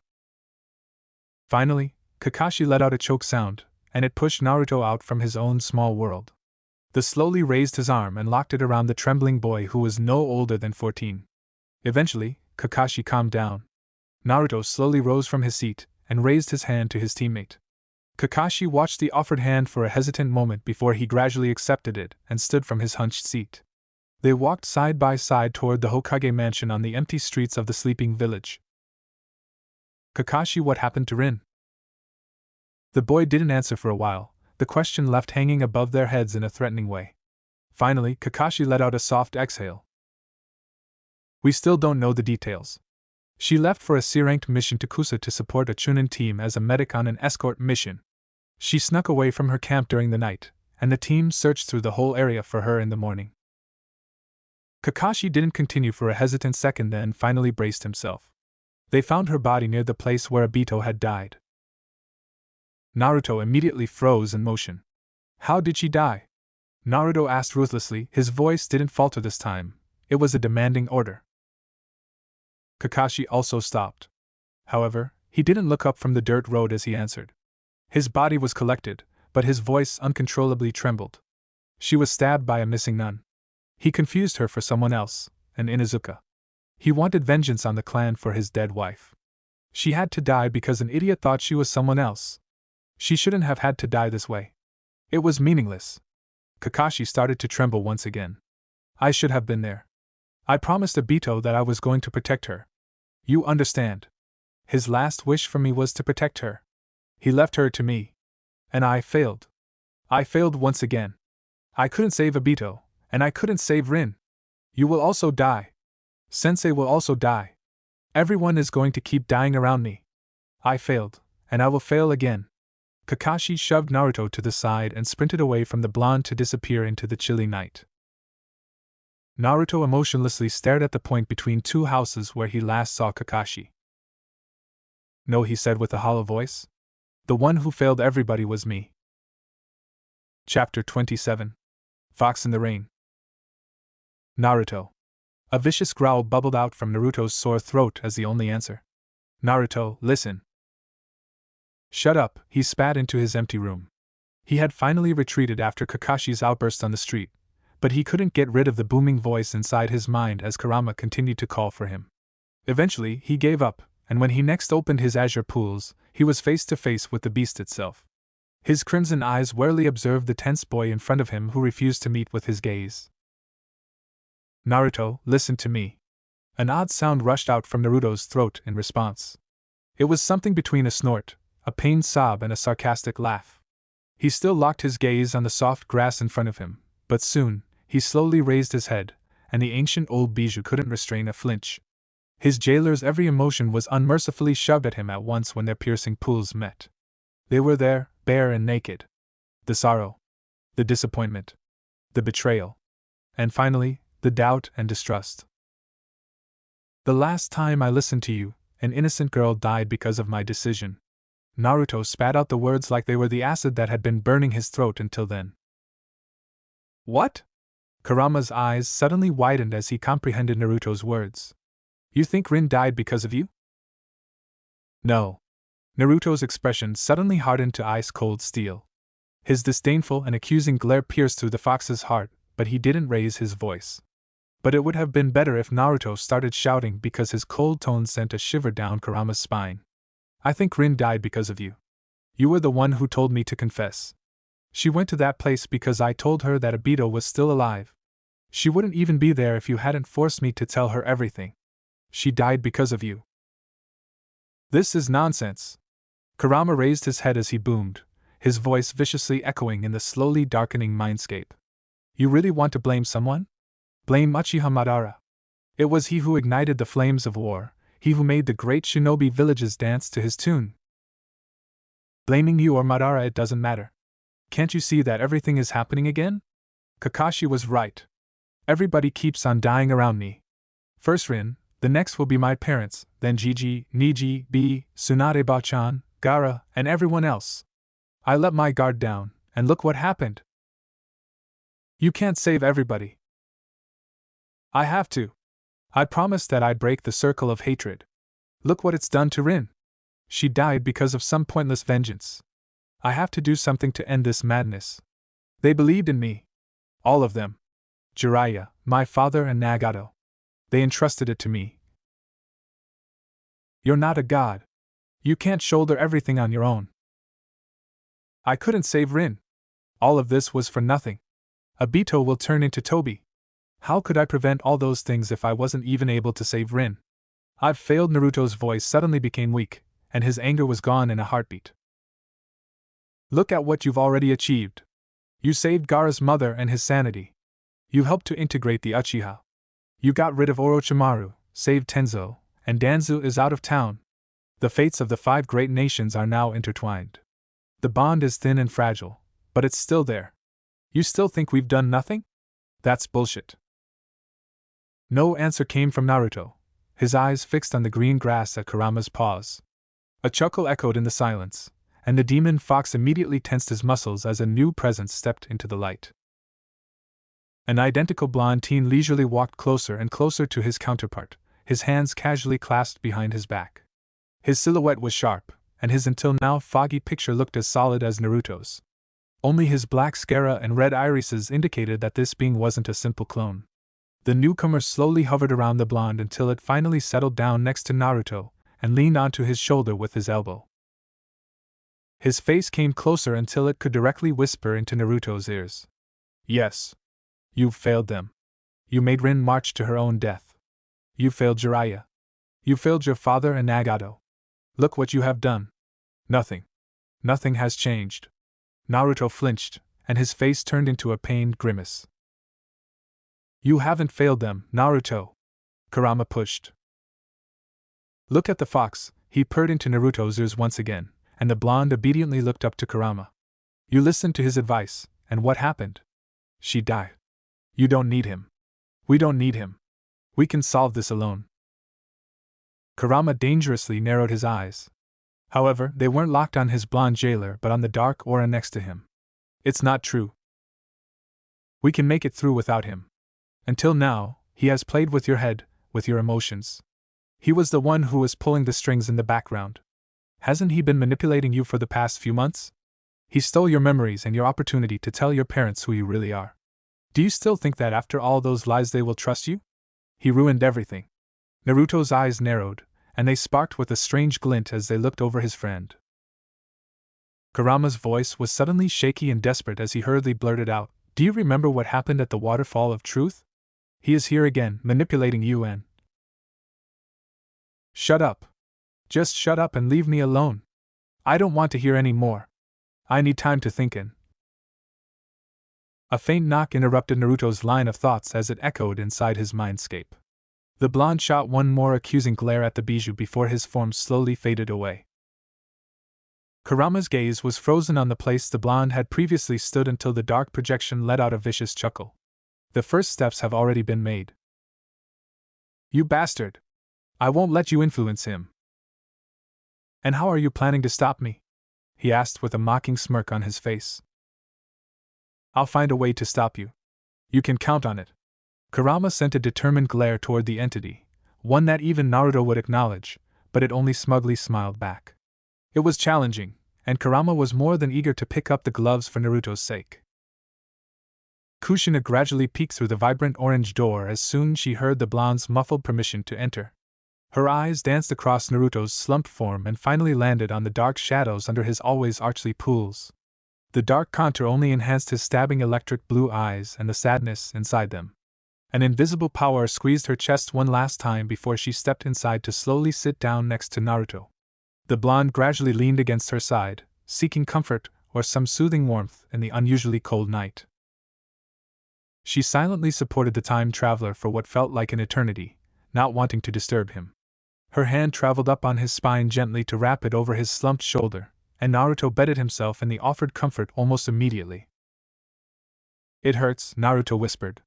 Finally, Kakashi let out a choke sound, and it pushed Naruto out from his own small world. The slowly raised his arm and locked it around the trembling boy who was no older than 14. Eventually, Kakashi calmed down. Naruto slowly rose from his seat and raised his hand to his teammate. Kakashi watched the offered hand for a hesitant moment before he gradually accepted it and stood from his hunched seat. They walked side by side toward the Hokage mansion on the empty streets of the sleeping village. Kakashi, what happened to Rin? The boy didn't answer for a while, the question left hanging above their heads in a threatening way. Finally, Kakashi let out a soft exhale. We still don't know the details. She left for a C-ranked mission to Kusa to support a Chunin team as a medic on an escort mission. She snuck away from her camp during the night, and the team searched through the whole area for her in the morning. Kakashi didn't continue for a hesitant second, then finally braced himself. They found her body near the place where Obito had died. Naruto immediately froze in motion. How did she die? Naruto asked ruthlessly. His voice didn't falter this time. It was a demanding order. Kakashi also stopped. However, he didn't look up from the dirt road as he answered. His body was collected, but his voice uncontrollably trembled. She was stabbed by a missing nun. He confused her for someone else, an Inuzuka. He wanted vengeance on the clan for his dead wife. She had to die because an idiot thought she was someone else. She shouldn't have had to die this way. It was meaningless. Kakashi started to tremble once again. I should have been there. I promised Obito that I was going to protect her. You understand. His last wish for me was to protect her. He left her to me. And I failed. I failed once again. I couldn't save Obito, and I couldn't save Rin. You will also die. Sensei will also die. Everyone is going to keep dying around me. I failed, and I will fail again. Kakashi shoved Naruto to the side and sprinted away from the blonde to disappear into the chilly night. Naruto emotionlessly stared at the point between two houses where he last saw Kakashi. No, he said with a hollow voice. The one who failed everybody was me. Chapter 27. Fox in the Rain. Naruto. A vicious growl bubbled out from Naruto's sore throat as the only answer. Naruto, listen. Shut up, he spat into his empty room. He had finally retreated after Kakashi's outburst on the street, but he couldn't get rid of the booming voice inside his mind as Kurama continued to call for him. Eventually, he gave up, and when he next opened his azure pools, he was face to face with the beast itself. His crimson eyes warily observed the tense boy in front of him who refused to meet with his gaze. Naruto, listen to me. An odd sound rushed out from Naruto's throat in response. It was something between a snort, a pained sob, and a sarcastic laugh. He still locked his gaze on the soft grass in front of him, but soon, he slowly raised his head, and the ancient old Bijou couldn't restrain a flinch. His jailer's every emotion was unmercifully shoved at him at once when their piercing pools met. They were there, bare and naked. The sorrow, the disappointment, the betrayal, and finally, the doubt and distrust. The last time I listened to you, an innocent girl died because of my decision. Naruto spat out the words like they were the acid that had been burning his throat until then. What? Kurama's eyes suddenly widened as he comprehended Naruto's words. You think Rin died because of you? No. Naruto's expression suddenly hardened to ice-cold steel. His disdainful and accusing glare pierced through the fox's heart, but he didn't raise his voice. But it would have been better if Naruto started shouting because his cold tones sent a shiver down Kurama's spine. I think Rin died because of you. You were the one who told me to confess. She went to that place because I told her that Obito was still alive. She wouldn't even be there if you hadn't forced me to tell her everything. She died because of you. This is nonsense. Kurama raised his head as he boomed, his voice viciously echoing in the slowly darkening mindscape. You really want to blame someone? Blame Uchiha Madara. It was he who ignited the flames of war, he who made the great shinobi villages dance to his tune. Blaming you or Madara, it doesn't matter. Can't you see that everything is happening again? Kakashi was right. Everybody keeps on dying around me. First Rin, the next will be my parents, then Gigi, Niji, B, Tsunade Bachan, Gaara, and everyone else. I let my guard down, and look what happened. You can't save everybody. I have to. I promised that I'd break the circle of hatred. Look what it's done to Rin. She died because of some pointless vengeance. I have to do something to end this madness. They believed in me. All of them. Jiraiya, my father, and Nagato. They entrusted it to me. You're not a god. You can't shoulder everything on your own. I couldn't save Rin. All of this was for nothing. Obito will turn into Tobi. How could I prevent all those things if I wasn't even able to save Rin? I've failed. Naruto's voice suddenly became weak, and his anger was gone in a heartbeat. Look at what you've already achieved. You saved Gaara's mother and his sanity. You helped to integrate the Uchiha. You got rid of Orochimaru, saved Tenzo, and Danzo is out of town. The fates of the 5 great nations are now intertwined. The bond is thin and fragile, but it's still there. You still think we've done nothing? That's bullshit. No answer came from Naruto, his eyes fixed on the green grass at Kurama's paws. A chuckle echoed in the silence, and the demon fox immediately tensed his muscles as a new presence stepped into the light. An identical blonde teen leisurely walked closer and closer to his counterpart, his hands casually clasped behind his back. His silhouette was sharp, and his until now foggy picture looked as solid as Naruto's. Only his black scara and red irises indicated that this being wasn't a simple clone. The newcomer slowly hovered around the blonde until it finally settled down next to Naruto and leaned onto his shoulder with his elbow. His face came closer until it could directly whisper into Naruto's ears. Yes. You've failed them. You made Rin march to her own death. You failed Jiraiya. You failed your father and Nagato. Look what you have done. Nothing. Nothing has changed. Naruto flinched, and his face turned into a pained grimace. You haven't failed them, Naruto. Kurama pushed. Look at the fox, he purred into Naruto's ears once again, and the blonde obediently looked up to Kurama. You listened to his advice, and what happened? She died. You don't need him. We don't need him. We can solve this alone. Kurama dangerously narrowed his eyes. However, they weren't locked on his blonde jailer but on the dark aura next to him. It's not true. We can make it through without him. Until now, he has played with your head, with your emotions. He was the one who was pulling the strings in the background. Hasn't he been manipulating you for the past few months? He stole your memories and your opportunity to tell your parents who you really are. Do you still think that after all those lies they will trust you? He ruined everything. Naruto's eyes narrowed, and they sparked with a strange glint as they looked over his friend. Kurama's voice was suddenly shaky and desperate as he hurriedly blurted out, Do you remember what happened at the Waterfall of Truth? He is here again, manipulating you and... Shut up. Just shut up and leave me alone. I don't want to hear any more. I need time to think in. A faint knock interrupted Naruto's line of thoughts as it echoed inside his mindscape. The blonde shot one more accusing glare at the bijou before his form slowly faded away. Kurama's gaze was frozen on the place the blonde had previously stood until the dark projection let out a vicious chuckle. The first steps have already been made. You bastard! I won't let you influence him. And how are you planning to stop me? He asked with a mocking smirk on his face. I'll find a way to stop you. You can count on it. Kurama sent a determined glare toward the entity, one that even Naruto would acknowledge, but it only smugly smiled back. It was challenging, and Kurama was more than eager to pick up the gloves for Naruto's sake. Kushina gradually peeked through the vibrant orange door as soon as she heard the blonde's muffled permission to enter. Her eyes danced across Naruto's slumped form and finally landed on the dark shadows under his always archly pools. The dark contour only enhanced his stabbing electric blue eyes and the sadness inside them. An invisible power squeezed her chest one last time before she stepped inside to slowly sit down next to Naruto. The blonde gradually leaned against her side, seeking comfort or some soothing warmth in the unusually cold night. She silently supported the time traveler for what felt like an eternity, not wanting to disturb him. Her hand traveled up on his spine gently to wrap it over his slumped shoulder, and Naruto bedded himself in the offered comfort almost immediately. "It hurts," Naruto whispered.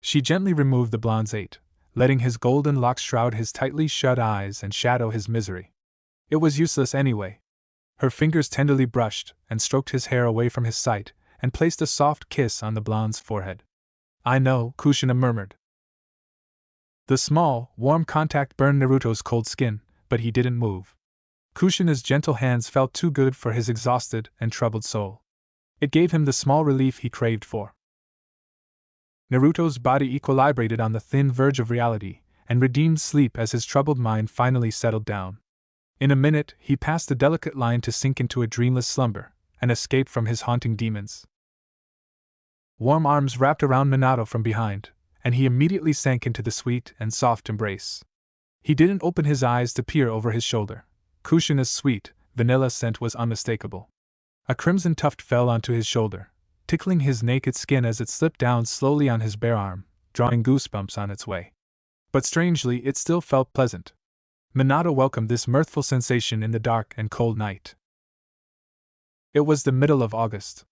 She gently removed the blonde's aid, letting his golden locks shroud his tightly shut eyes and shadow his misery. It was useless anyway. Her fingers tenderly brushed and stroked his hair away from his sight, and placed a soft kiss on the blonde's forehead. "I know," Kushina murmured. The small, warm contact burned Naruto's cold skin, but he didn't move. Kushina's gentle hands felt too good for his exhausted and troubled soul. It gave him the small relief he craved for. Naruto's body equilibrated on the thin verge of reality, and redeemed sleep as his troubled mind finally settled down. In a minute, he passed the delicate line to sink into a dreamless slumber, and escape from his haunting demons. Warm arms wrapped around Minato from behind, and he immediately sank into the sweet and soft embrace. He didn't open his eyes to peer over his shoulder. Kushina's sweet, vanilla scent was unmistakable. A crimson tuft fell onto his shoulder, tickling his naked skin as it slipped down slowly on his bare arm, drawing goosebumps on its way. But strangely, it still felt pleasant. Minato welcomed this mirthful sensation in the dark and cold night. It was the middle of August.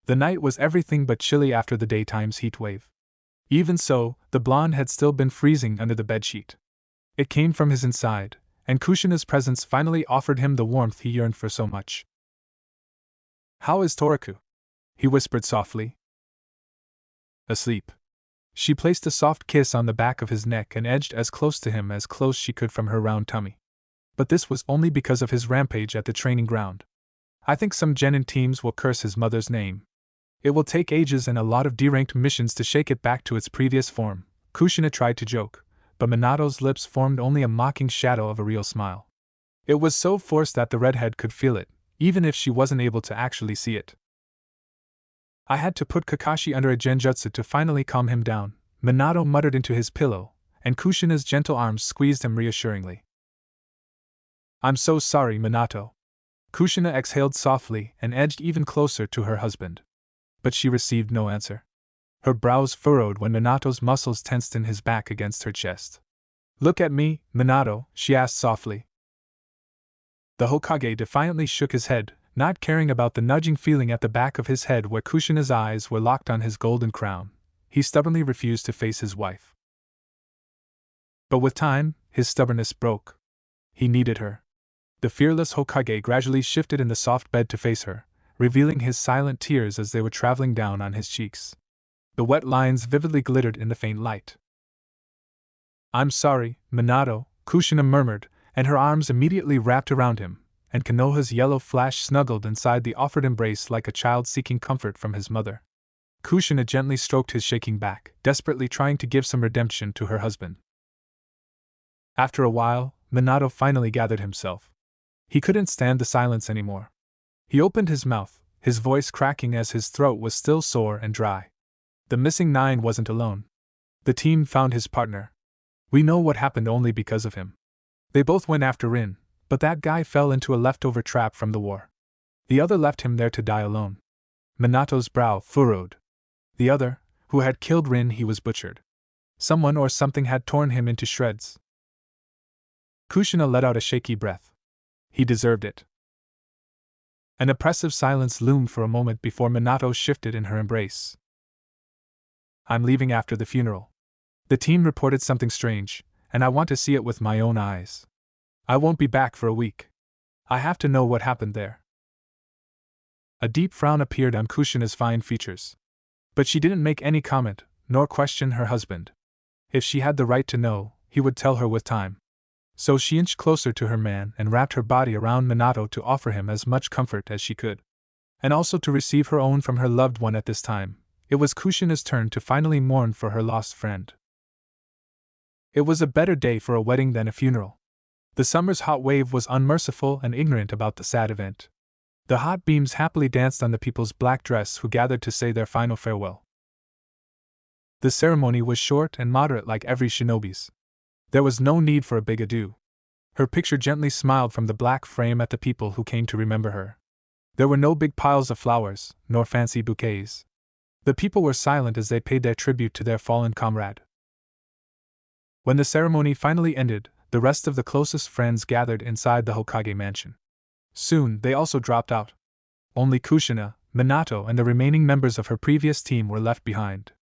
The night was everything but chilly after the daytime's heat wave. Even so, the blonde had still been freezing under the bedsheet. It came from his inside, and Kushina's presence finally offered him the warmth he yearned for so much. "How is Toraku?" he whispered softly. "Asleep." She placed a soft kiss on the back of his neck and edged as close to him as close she could from her round tummy. But this was only because of his rampage at the training ground. "I think some genin teams will curse his mother's name. It will take ages and a lot of deranked missions to shake it back to its previous form," Kushina tried to joke, but Minato's lips formed only a mocking shadow of a real smile. It was so forced that the redhead could feel it, even if she wasn't able to actually see it. "I had to put Kakashi under a genjutsu to finally calm him down," Minato muttered into his pillow, and Kushina's gentle arms squeezed him reassuringly. "I'm so sorry, Minato." Kushina exhaled softly and edged even closer to her husband. But she received no answer. Her brows furrowed when Minato's muscles tensed in his back against her chest. "Look at me, Minato," she asked softly. The Hokage defiantly shook his head, not caring about the nudging feeling at the back of his head where Kushina's eyes were locked on his golden crown. He stubbornly refused to face his wife. But with time, his stubbornness broke. He needed her. The fearless Hokage gradually shifted in the soft bed to face her, revealing his silent tears as they were traveling down on his cheeks. The wet lines vividly glittered in the faint light. "I'm sorry, Minato," Kushina murmured, and her arms immediately wrapped around him, and Konoha's yellow flash snuggled inside the offered embrace like a child seeking comfort from his mother. Kushina gently stroked his shaking back, desperately trying to give some redemption to her husband. After a while, Minato finally gathered himself. He couldn't stand the silence anymore. He opened his mouth, his voice cracking as his throat was still sore and dry. "The missing 9 wasn't alone. The team found his partner. We know what happened only because of him. They both went after Rin, but that guy fell into a leftover trap from the war. The other left him there to die alone." Minato's brow furrowed. "The other, who had killed Rin, he was butchered. Someone or something had torn him into shreds." Kushina let out a shaky breath. He deserved it. An oppressive silence loomed for a moment before Minato shifted in her embrace. "I'm leaving after the funeral. The team reported something strange, and I want to see it with my own eyes. I won't be back for a week. I have to know what happened there." A deep frown appeared on Kushina's fine features. But she didn't make any comment, nor question her husband. If she had the right to know, he would tell her with time. So she inched closer to her man and wrapped her body around Minato to offer him as much comfort as she could. And also to receive her own from her loved one at this time. It was Kushina's turn to finally mourn for her lost friend. It was a better day for a wedding than a funeral. The summer's hot wave was unmerciful and ignorant about the sad event. The hot beams happily danced on the people's black dress who gathered to say their final farewell. The ceremony was short and moderate like every shinobi's. There was no need for a big ado. Her picture gently smiled from the black frame at the people who came to remember her. There were no big piles of flowers, nor fancy bouquets. The people were silent as they paid their tribute to their fallen comrade. When the ceremony finally ended, the rest of the closest friends gathered inside the Hokage mansion. Soon, they also dropped out. Only Kushina, Minato, and the remaining members of her previous team were left behind.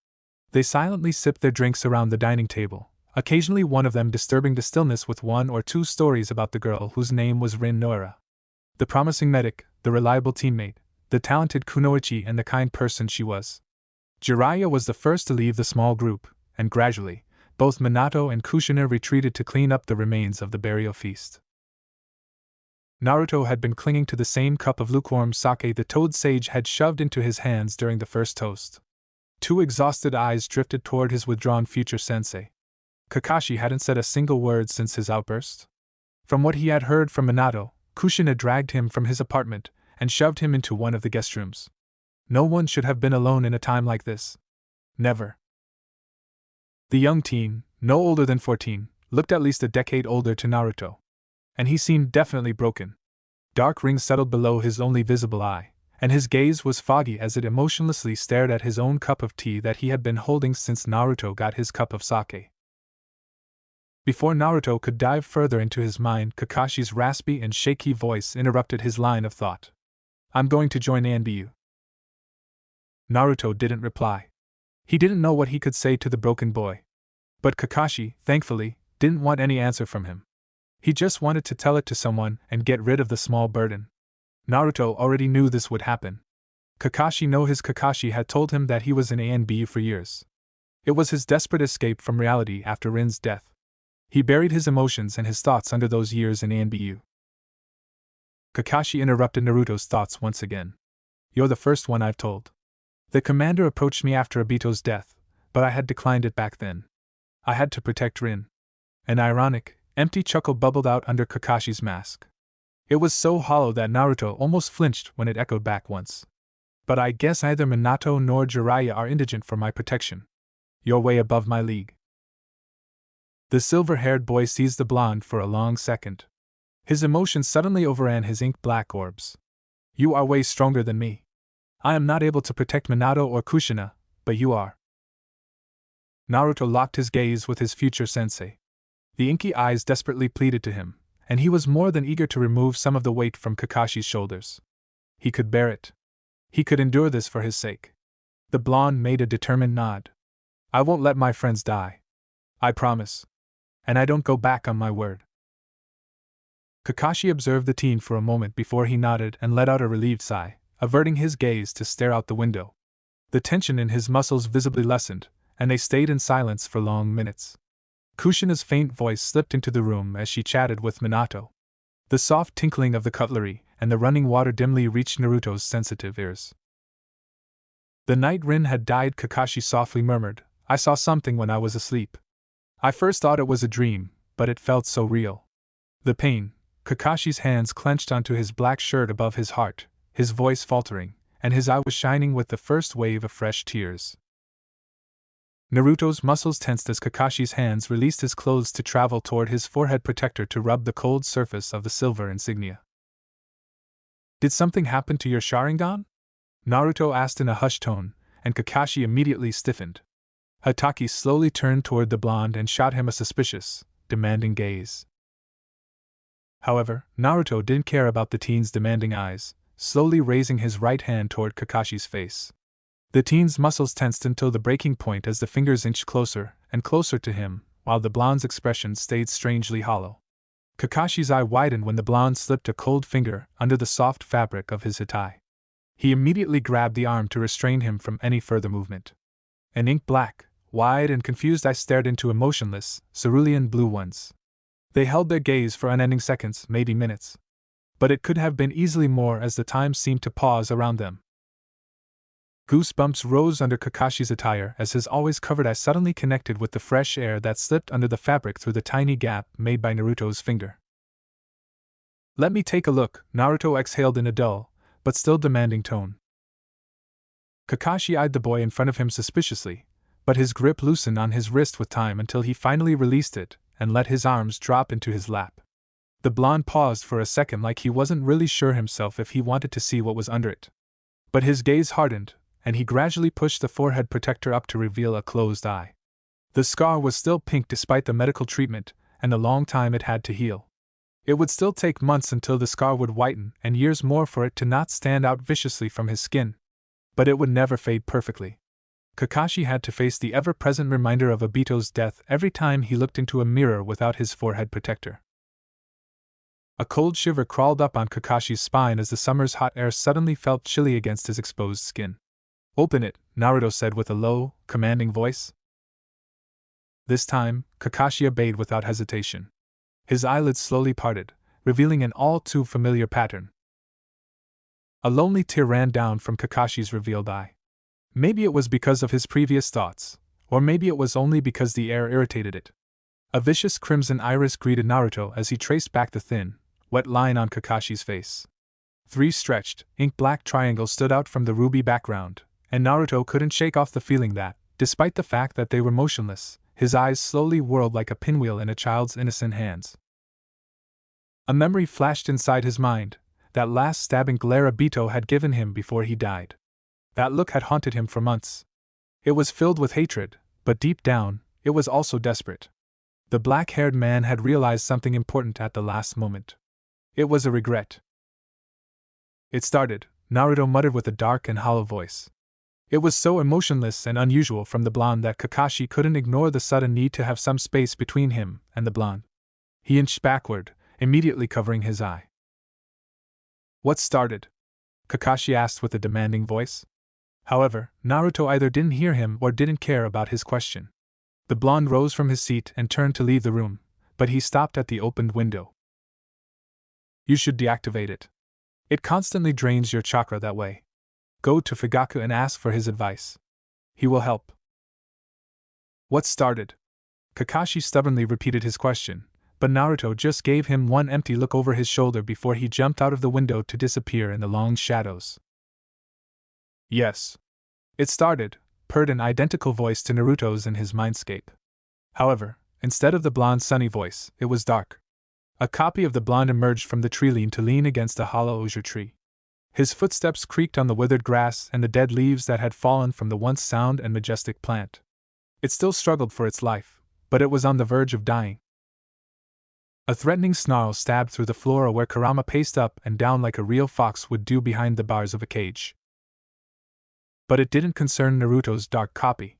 They silently sipped their drinks around the dining table, occasionally one of them disturbing the stillness with one or two stories about the girl whose name was Rin Noira. The promising medic, the reliable teammate, the talented kunoichi, and the kind person she was. Jiraiya was the first to leave the small group, and gradually, both Minato and Kushina retreated to clean up the remains of the burial feast. Naruto had been clinging to the same cup of lukewarm sake the Toad Sage had shoved into his hands during the first toast. Two exhausted eyes drifted toward his withdrawn future sensei. Kakashi hadn't said a single word since his outburst. From what he had heard from Minato, Kushina dragged him from his apartment and shoved him into one of the guest rooms. No one should have been alone in a time like this. Never. The young teen, no older than 14, looked at least a decade older to Naruto. And he seemed definitely broken. Dark rings settled below his only visible eye, and his gaze was foggy as it emotionlessly stared at his own cup of tea that he had been holding since Naruto got his cup of sake. Before Naruto could dive further into his mind, Kakashi's raspy and shaky voice interrupted his line of thought. "I'm going to join ANBU." Naruto didn't reply. He didn't know what he could say to the broken boy. But Kakashi, thankfully, didn't want any answer from him. He just wanted to tell it to someone and get rid of the small burden. Naruto already knew this would happen. Kakashi had told him that he was in ANBU for years. It was his desperate escape from reality after Rin's death. He buried his emotions and his thoughts under those years in ANBU. Kakashi interrupted Naruto's thoughts once again. "You're the first one I've told. The commander approached me after Obito's death, but I had declined it back then. I had to protect Rin." An ironic, empty chuckle bubbled out under Kakashi's mask. It was so hollow that Naruto almost flinched when it echoed back once. "But I guess neither Minato nor Jiraiya are indigent for my protection. You're way above my league." The silver-haired boy seized the blonde for a long second. His emotions suddenly overran his ink-black orbs. "You are way stronger than me. I am not able to protect Minato or Kushina, but you are." Naruto locked his gaze with his future sensei. The inky eyes desperately pleaded to him, and he was more than eager to remove some of the weight from Kakashi's shoulders. He could bear it. He could endure this for his sake. The blonde made a determined nod. "I won't let my friends die. I promise. And I don't go back on my word." Kakashi observed the teen for a moment before he nodded and let out a relieved sigh, averting his gaze to stare out the window. The tension in his muscles visibly lessened, and they stayed in silence for long minutes. Kushina's faint voice slipped into the room as she chatted with Minato. The soft tinkling of the cutlery and the running water dimly reached Naruto's sensitive ears. "The night Rin had died," Kakashi softly murmured, "I saw something when I was asleep. I first thought it was a dream, but it felt so real." The pain. Kakashi's hands clenched onto his black shirt above his heart, his voice faltering, and his eye was shining with the first wave of fresh tears. Naruto's muscles tensed as Kakashi's hands released his clothes to travel toward his forehead protector to rub the cold surface of the silver insignia. "Did something happen to your Sharingan?" Naruto asked in a hushed tone, and Kakashi immediately stiffened. Hatake slowly turned toward the blonde and shot him a suspicious, demanding gaze. However, Naruto didn't care about the teen's demanding eyes, slowly raising his right hand toward Kakashi's face. The teen's muscles tensed until the breaking point as the fingers inched closer and closer to him, while the blonde's expression stayed strangely hollow. Kakashi's eye widened when the blonde slipped a cold finger under the soft fabric of his hattai. He immediately grabbed the arm to restrain him from any further movement. An ink-black, wide and confused eyes stared into emotionless, cerulean blue ones. They held their gaze for unending seconds, maybe minutes. But it could have been easily more as the time seemed to pause around them. Goosebumps rose under Kakashi's attire as his always covered eye suddenly connected with the fresh air that slipped under the fabric through the tiny gap made by Naruto's finger. "Let me take a look," Naruto exhaled in a dull, but still demanding tone. Kakashi eyed the boy in front of him suspiciously, but his grip loosened on his wrist with time until he finally released it and let his arms drop into his lap. The blonde paused for a second like he wasn't really sure himself if he wanted to see what was under it. But his gaze hardened, and he gradually pushed the forehead protector up to reveal a closed eye. The scar was still pink despite the medical treatment and the long time it had to heal. It would still take months until the scar would whiten and years more for it to not stand out viciously from his skin. But it would never fade perfectly. Kakashi had to face the ever-present reminder of Obito's death every time he looked into a mirror without his forehead protector. A cold shiver crawled up on Kakashi's spine as the summer's hot air suddenly felt chilly against his exposed skin. "Open it," Naruto said with a low, commanding voice. This time, Kakashi obeyed without hesitation. His eyelids slowly parted, revealing an all-too-familiar pattern. A lonely tear ran down from Kakashi's revealed eye. Maybe it was because of his previous thoughts, or maybe it was only because the air irritated it. A vicious crimson iris greeted Naruto as he traced back the thin, wet line on Kakashi's face. 3 stretched, ink-black triangles stood out from the ruby background, and Naruto couldn't shake off the feeling that, despite the fact that they were motionless, his eyes slowly whirled like a pinwheel in a child's innocent hands. A memory flashed inside his mind, that last stabbing glare Obito had given him before he died. That look had haunted him for months. It was filled with hatred, but deep down, it was also desperate. The black-haired man had realized something important at the last moment. It was a regret. "It started," Naruto muttered with a dark and hollow voice. It was so emotionless and unusual from the blonde that Kakashi couldn't ignore the sudden need to have some space between him and the blonde. He inched backward, immediately covering his eye. "What started?" Kakashi asked with a demanding voice. However, Naruto either didn't hear him or didn't care about his question. The blonde rose from his seat and turned to leave the room, but he stopped at the opened window. "You should deactivate it. It constantly drains your chakra that way. Go to Fugaku and ask for his advice. He will help." "What started?" Kakashi stubbornly repeated his question, but Naruto just gave him one empty look over his shoulder before he jumped out of the window to disappear in the long shadows. "Yes. It started," purred an identical voice to Naruto's in his mindscape. However, instead of the blonde's sunny voice, it was dark. A copy of the blonde emerged from the tree to lean against a hollow osier tree. His footsteps creaked on the withered grass and the dead leaves that had fallen from the once sound and majestic plant. It still struggled for its life, but it was on the verge of dying. A threatening snarl stabbed through the floor where Kurama paced up and down like a real fox would do behind the bars of a cage. But it didn't concern Naruto's dark copy.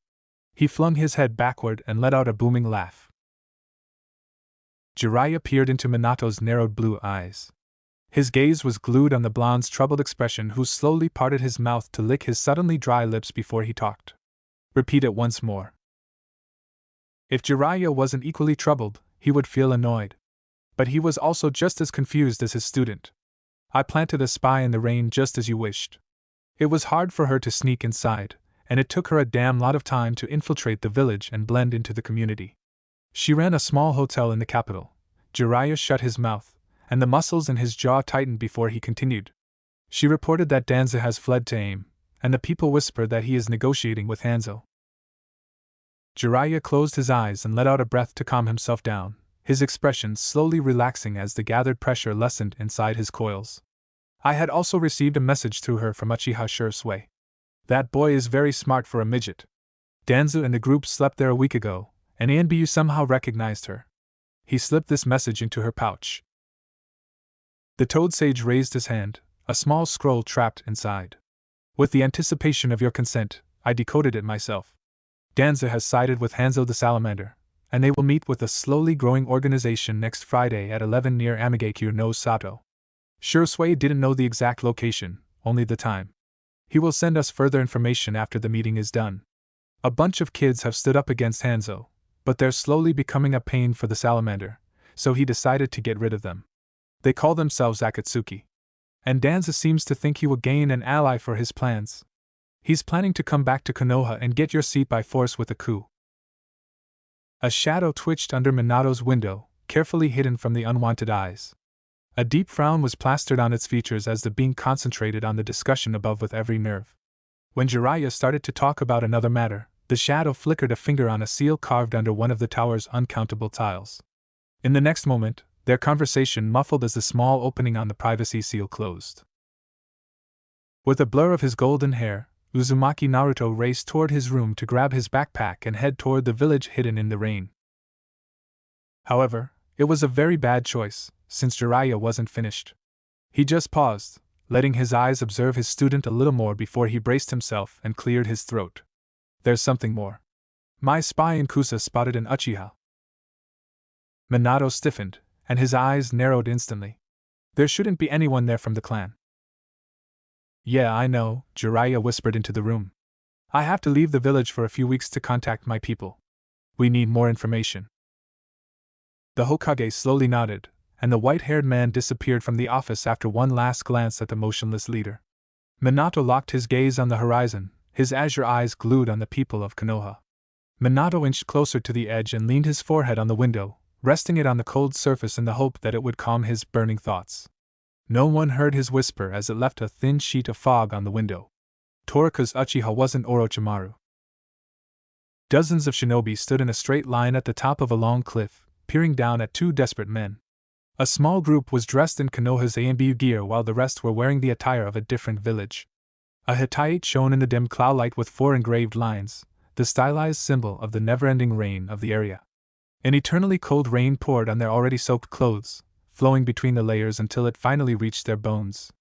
He flung his head backward and let out a booming laugh. Jiraiya peered into Minato's narrowed blue eyes. His gaze was glued on the blonde's troubled expression, who slowly parted his mouth to lick his suddenly dry lips before he talked. "Repeat it once more." If Jiraiya wasn't equally troubled, he would feel annoyed. But he was also just as confused as his student. "I planted a spy in the rain just as you wished. It was hard for her to sneak inside, and it took her a damn lot of time to infiltrate the village and blend into the community. She ran a small hotel in the capital." Jiraiya shut his mouth, and the muscles in his jaw tightened before he continued. "She reported that Danza has fled to AIM, and the people whisper that he is negotiating with Hanzo." Jiraiya closed his eyes and let out a breath to calm himself down, his expression slowly relaxing as the gathered pressure lessened inside his coils. "I had also received a message through her from Uchiha Shursui. That boy is very smart for a midget. Danzu and the group slept there a week ago, and Anbu somehow recognized her. He slipped this message into her pouch." The Toad Sage raised his hand, a small scroll trapped inside. "With the anticipation of your consent, I decoded it myself. Danza has sided with Hanzo the Salamander, and they will meet with a slowly growing organization next Friday at 11 near Amigakure no Sato. Shursui didn't know the exact location, only the time. He will send us further information after the meeting is done. A bunch of kids have stood up against Hanzo, but they're slowly becoming a pain for the Salamander, so he decided to get rid of them. They call themselves Akatsuki. And Danza seems to think he will gain an ally for his plans. He's planning to come back to Konoha and get your seat by force with a coup." A shadow twitched under Minato's window, carefully hidden from the unwanted eyes. A deep frown was plastered on its features as the being concentrated on the discussion above with every nerve. When Jiraiya started to talk about another matter, the shadow flickered a finger on a seal carved under one of the tower's uncountable tiles. In the next moment, their conversation muffled as the small opening on the privacy seal closed. With a blur of his golden hair, Uzumaki Naruto raced toward his room to grab his backpack and head toward the village hidden in the rain. However, it was a very bad choice, since Jiraiya wasn't finished. He just paused, letting his eyes observe his student a little more before he braced himself and cleared his throat. There's something more. My spy in Kusa spotted an Uchiha. Minato stiffened, and his eyes narrowed instantly. There shouldn't be anyone there from the clan. Yeah, I know, Jiraiya whispered into the room. I have to leave the village for a few weeks to contact my people. We need more information. The Hokage slowly nodded, and the white-haired man disappeared from the office after one last glance at the motionless leader. Minato locked his gaze on the horizon, his azure eyes glued on the people of Konoha. Minato inched closer to the edge and leaned his forehead on the window, resting it on the cold surface in the hope that it would calm his burning thoughts. No one heard his whisper as it left a thin sheet of fog on the window. Torika's Uchiha wasn't Orochimaru. Dozens of shinobi stood in a straight line at the top of a long cliff, peering down at two desperate men. A small group was dressed in Konoha's AMBU gear while the rest were wearing the attire of a different village. A Hittite shone in the dim cloudlight with 4 engraved lines, the stylized symbol of the never-ending rain of the area. An eternally cold rain poured on their already soaked clothes, flowing between the layers until it finally reached their bones.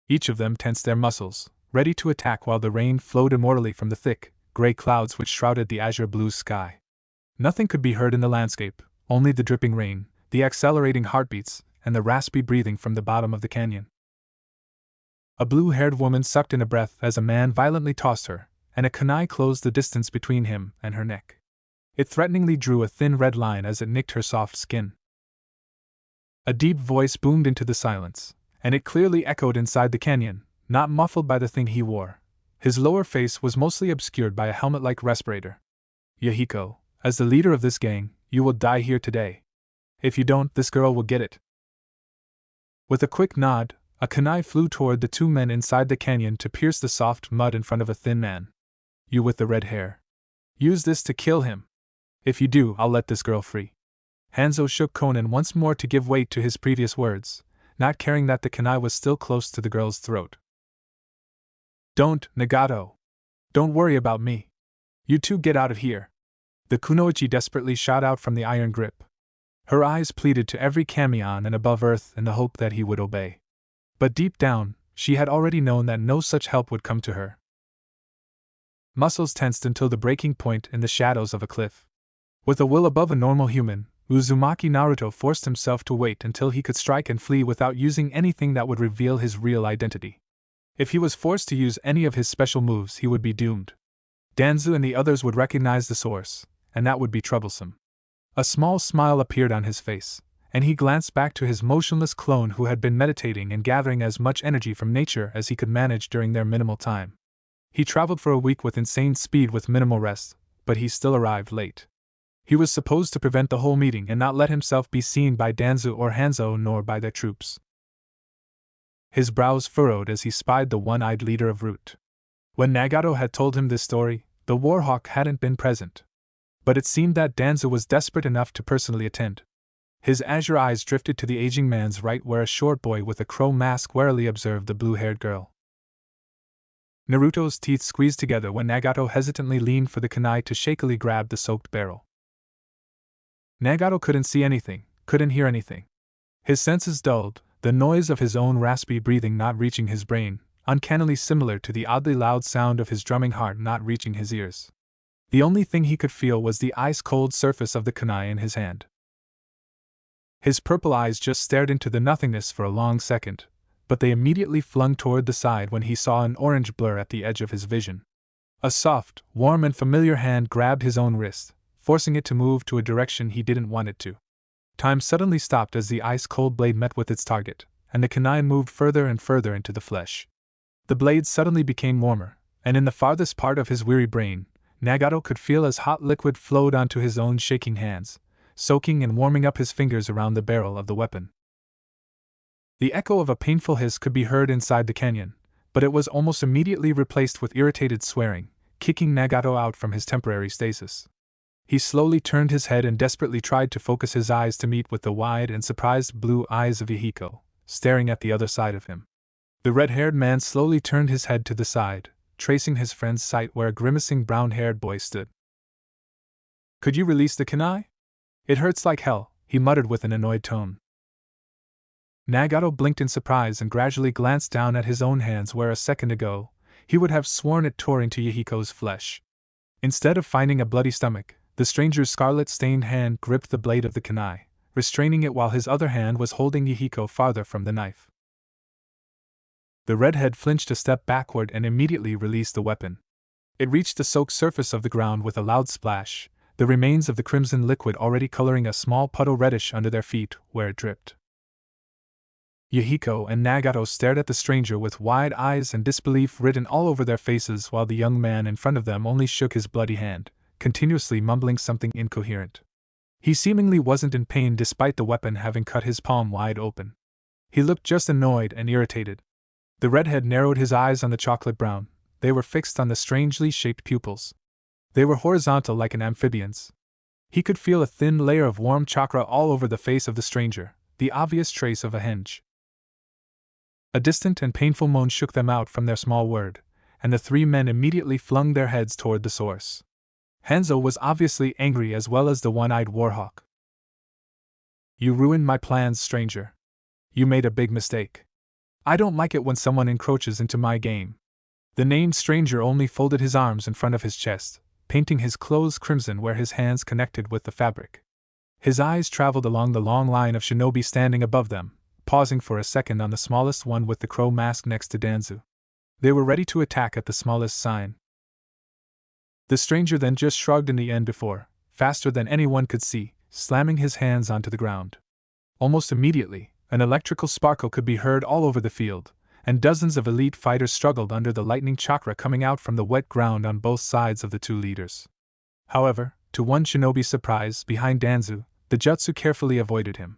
Each of them tensed their muscles, ready to attack while the rain flowed immortally from the thick, gray clouds which shrouded the azure blue sky. Nothing could be heard in the landscape, only the dripping rain, the accelerating heartbeats, and the raspy breathing from the bottom of the canyon. A blue-haired woman sucked in a breath as a man violently tossed her, and a kunai closed the distance between him and her neck. It threateningly drew a thin red line as it nicked her soft skin. A deep voice boomed into the silence, and it clearly echoed inside the canyon, not muffled by the thing he wore. His lower face was mostly obscured by a helmet-like respirator. Yahiko, as the leader of this gang, you will die here today. If you don't, this girl will get it. With a quick nod, a kunai flew toward the 2 men inside the canyon to pierce the soft mud in front of a thin man. You with the red hair. Use this to kill him. If you do, I'll let this girl free. Hanzo shook Konan once more to give weight to his previous words, not caring that the kunai was still close to the girl's throat. Don't, Nagato. Don't worry about me. You two get out of here. The kunoichi desperately shot out from the iron grip. Her eyes pleaded to every kamion and above earth in the hope that he would obey. But deep down, she had already known that no such help would come to her. Muscles tensed until the breaking point in the shadows of a cliff. With a will above a normal human, Uzumaki Naruto forced himself to wait until he could strike and flee without using anything that would reveal his real identity. If he was forced to use any of his special moves, he would be doomed. Danzu and the others would recognize the source, and that would be troublesome. A small smile appeared on his face, and he glanced back to his motionless clone who had been meditating and gathering as much energy from nature as he could manage during their minimal time. He traveled for a week with insane speed with minimal rest, but he still arrived late. He was supposed to prevent the whole meeting and not let himself be seen by Danzu or Hanzo nor by their troops. His brows furrowed as he spied the one-eyed leader of Root. When Nagato had told him this story, the Warhawk hadn't been present. But it seemed that Danzu was desperate enough to personally attend. His azure eyes drifted to the aging man's right where a short boy with a crow mask warily observed the blue-haired girl. Naruto's teeth squeezed together when Nagato hesitantly leaned for the kunai to shakily grab the soaked barrel. Nagato couldn't see anything, couldn't hear anything. His senses dulled, the noise of his own raspy breathing not reaching his brain, uncannily similar to the oddly loud sound of his drumming heart not reaching his ears. The only thing he could feel was the ice-cold surface of the kunai in his hand. His purple eyes just stared into the nothingness for a long second, but they immediately flung toward the side when he saw an orange blur at the edge of his vision. A soft, warm and familiar hand grabbed his own wrist, forcing it to move to a direction he didn't want it to. Time suddenly stopped as the ice-cold blade met with its target, and the kunai moved further and further into the flesh. The blade suddenly became warmer, and in the farthest part of his weary brain, Nagato could feel as hot liquid flowed onto his own shaking hands, soaking and warming up his fingers around the barrel of the weapon. The echo of a painful hiss could be heard inside the canyon, but it was almost immediately replaced with irritated swearing, kicking Nagato out from his temporary stasis. He slowly turned his head and desperately tried to focus his eyes to meet with the wide and surprised blue eyes of Yahiko, staring at the other side of him. The red-haired man slowly turned his head to the side, tracing his friend's sight where a grimacing brown-haired boy stood. Could you release the kunai? It hurts like hell, he muttered with an annoyed tone. Nagato blinked in surprise and gradually glanced down at his own hands where a second ago, he would have sworn it tore into Yahiko's flesh. Instead of finding a bloody stomach, the stranger's scarlet-stained hand gripped the blade of the kunai, restraining it while his other hand was holding Yahiko farther from the knife. The redhead flinched a step backward and immediately released the weapon. It reached the soaked surface of the ground with a loud splash, the remains of the crimson liquid already coloring a small puddle reddish under their feet where it dripped. Yahiko and Nagato stared at the stranger with wide eyes and disbelief written all over their faces while the young man in front of them only shook his bloody hand, continuously mumbling something incoherent. He seemingly wasn't in pain despite the weapon having cut his palm wide open. He looked just annoyed and irritated. The redhead narrowed his eyes on the chocolate brown. They were fixed on the strangely shaped pupils. They were horizontal like an amphibian's. He could feel a thin layer of warm chakra all over the face of the stranger, the obvious trace of a henge. A distant and painful moan shook them out from their small word, and the three men immediately flung their heads toward the source. Hanzo was obviously angry as well as the one-eyed warhawk. You ruined my plans, stranger. You made a big mistake. I don't like it when someone encroaches into my game. The named stranger only folded his arms in front of his chest, painting his clothes crimson where his hands connected with the fabric. His eyes traveled along the long line of shinobi standing above them, pausing for a second on the smallest one with the crow mask next to Danzu. They were ready to attack at the smallest sign. The stranger then just shrugged in the end before, faster than anyone could see, slamming his hands onto the ground. Almost immediately, an electrical sparkle could be heard all over the field, and dozens of elite fighters struggled under the lightning chakra coming out from the wet ground on both sides of the two leaders. However, to one shinobi's surprise, behind Danzu, the jutsu carefully avoided him.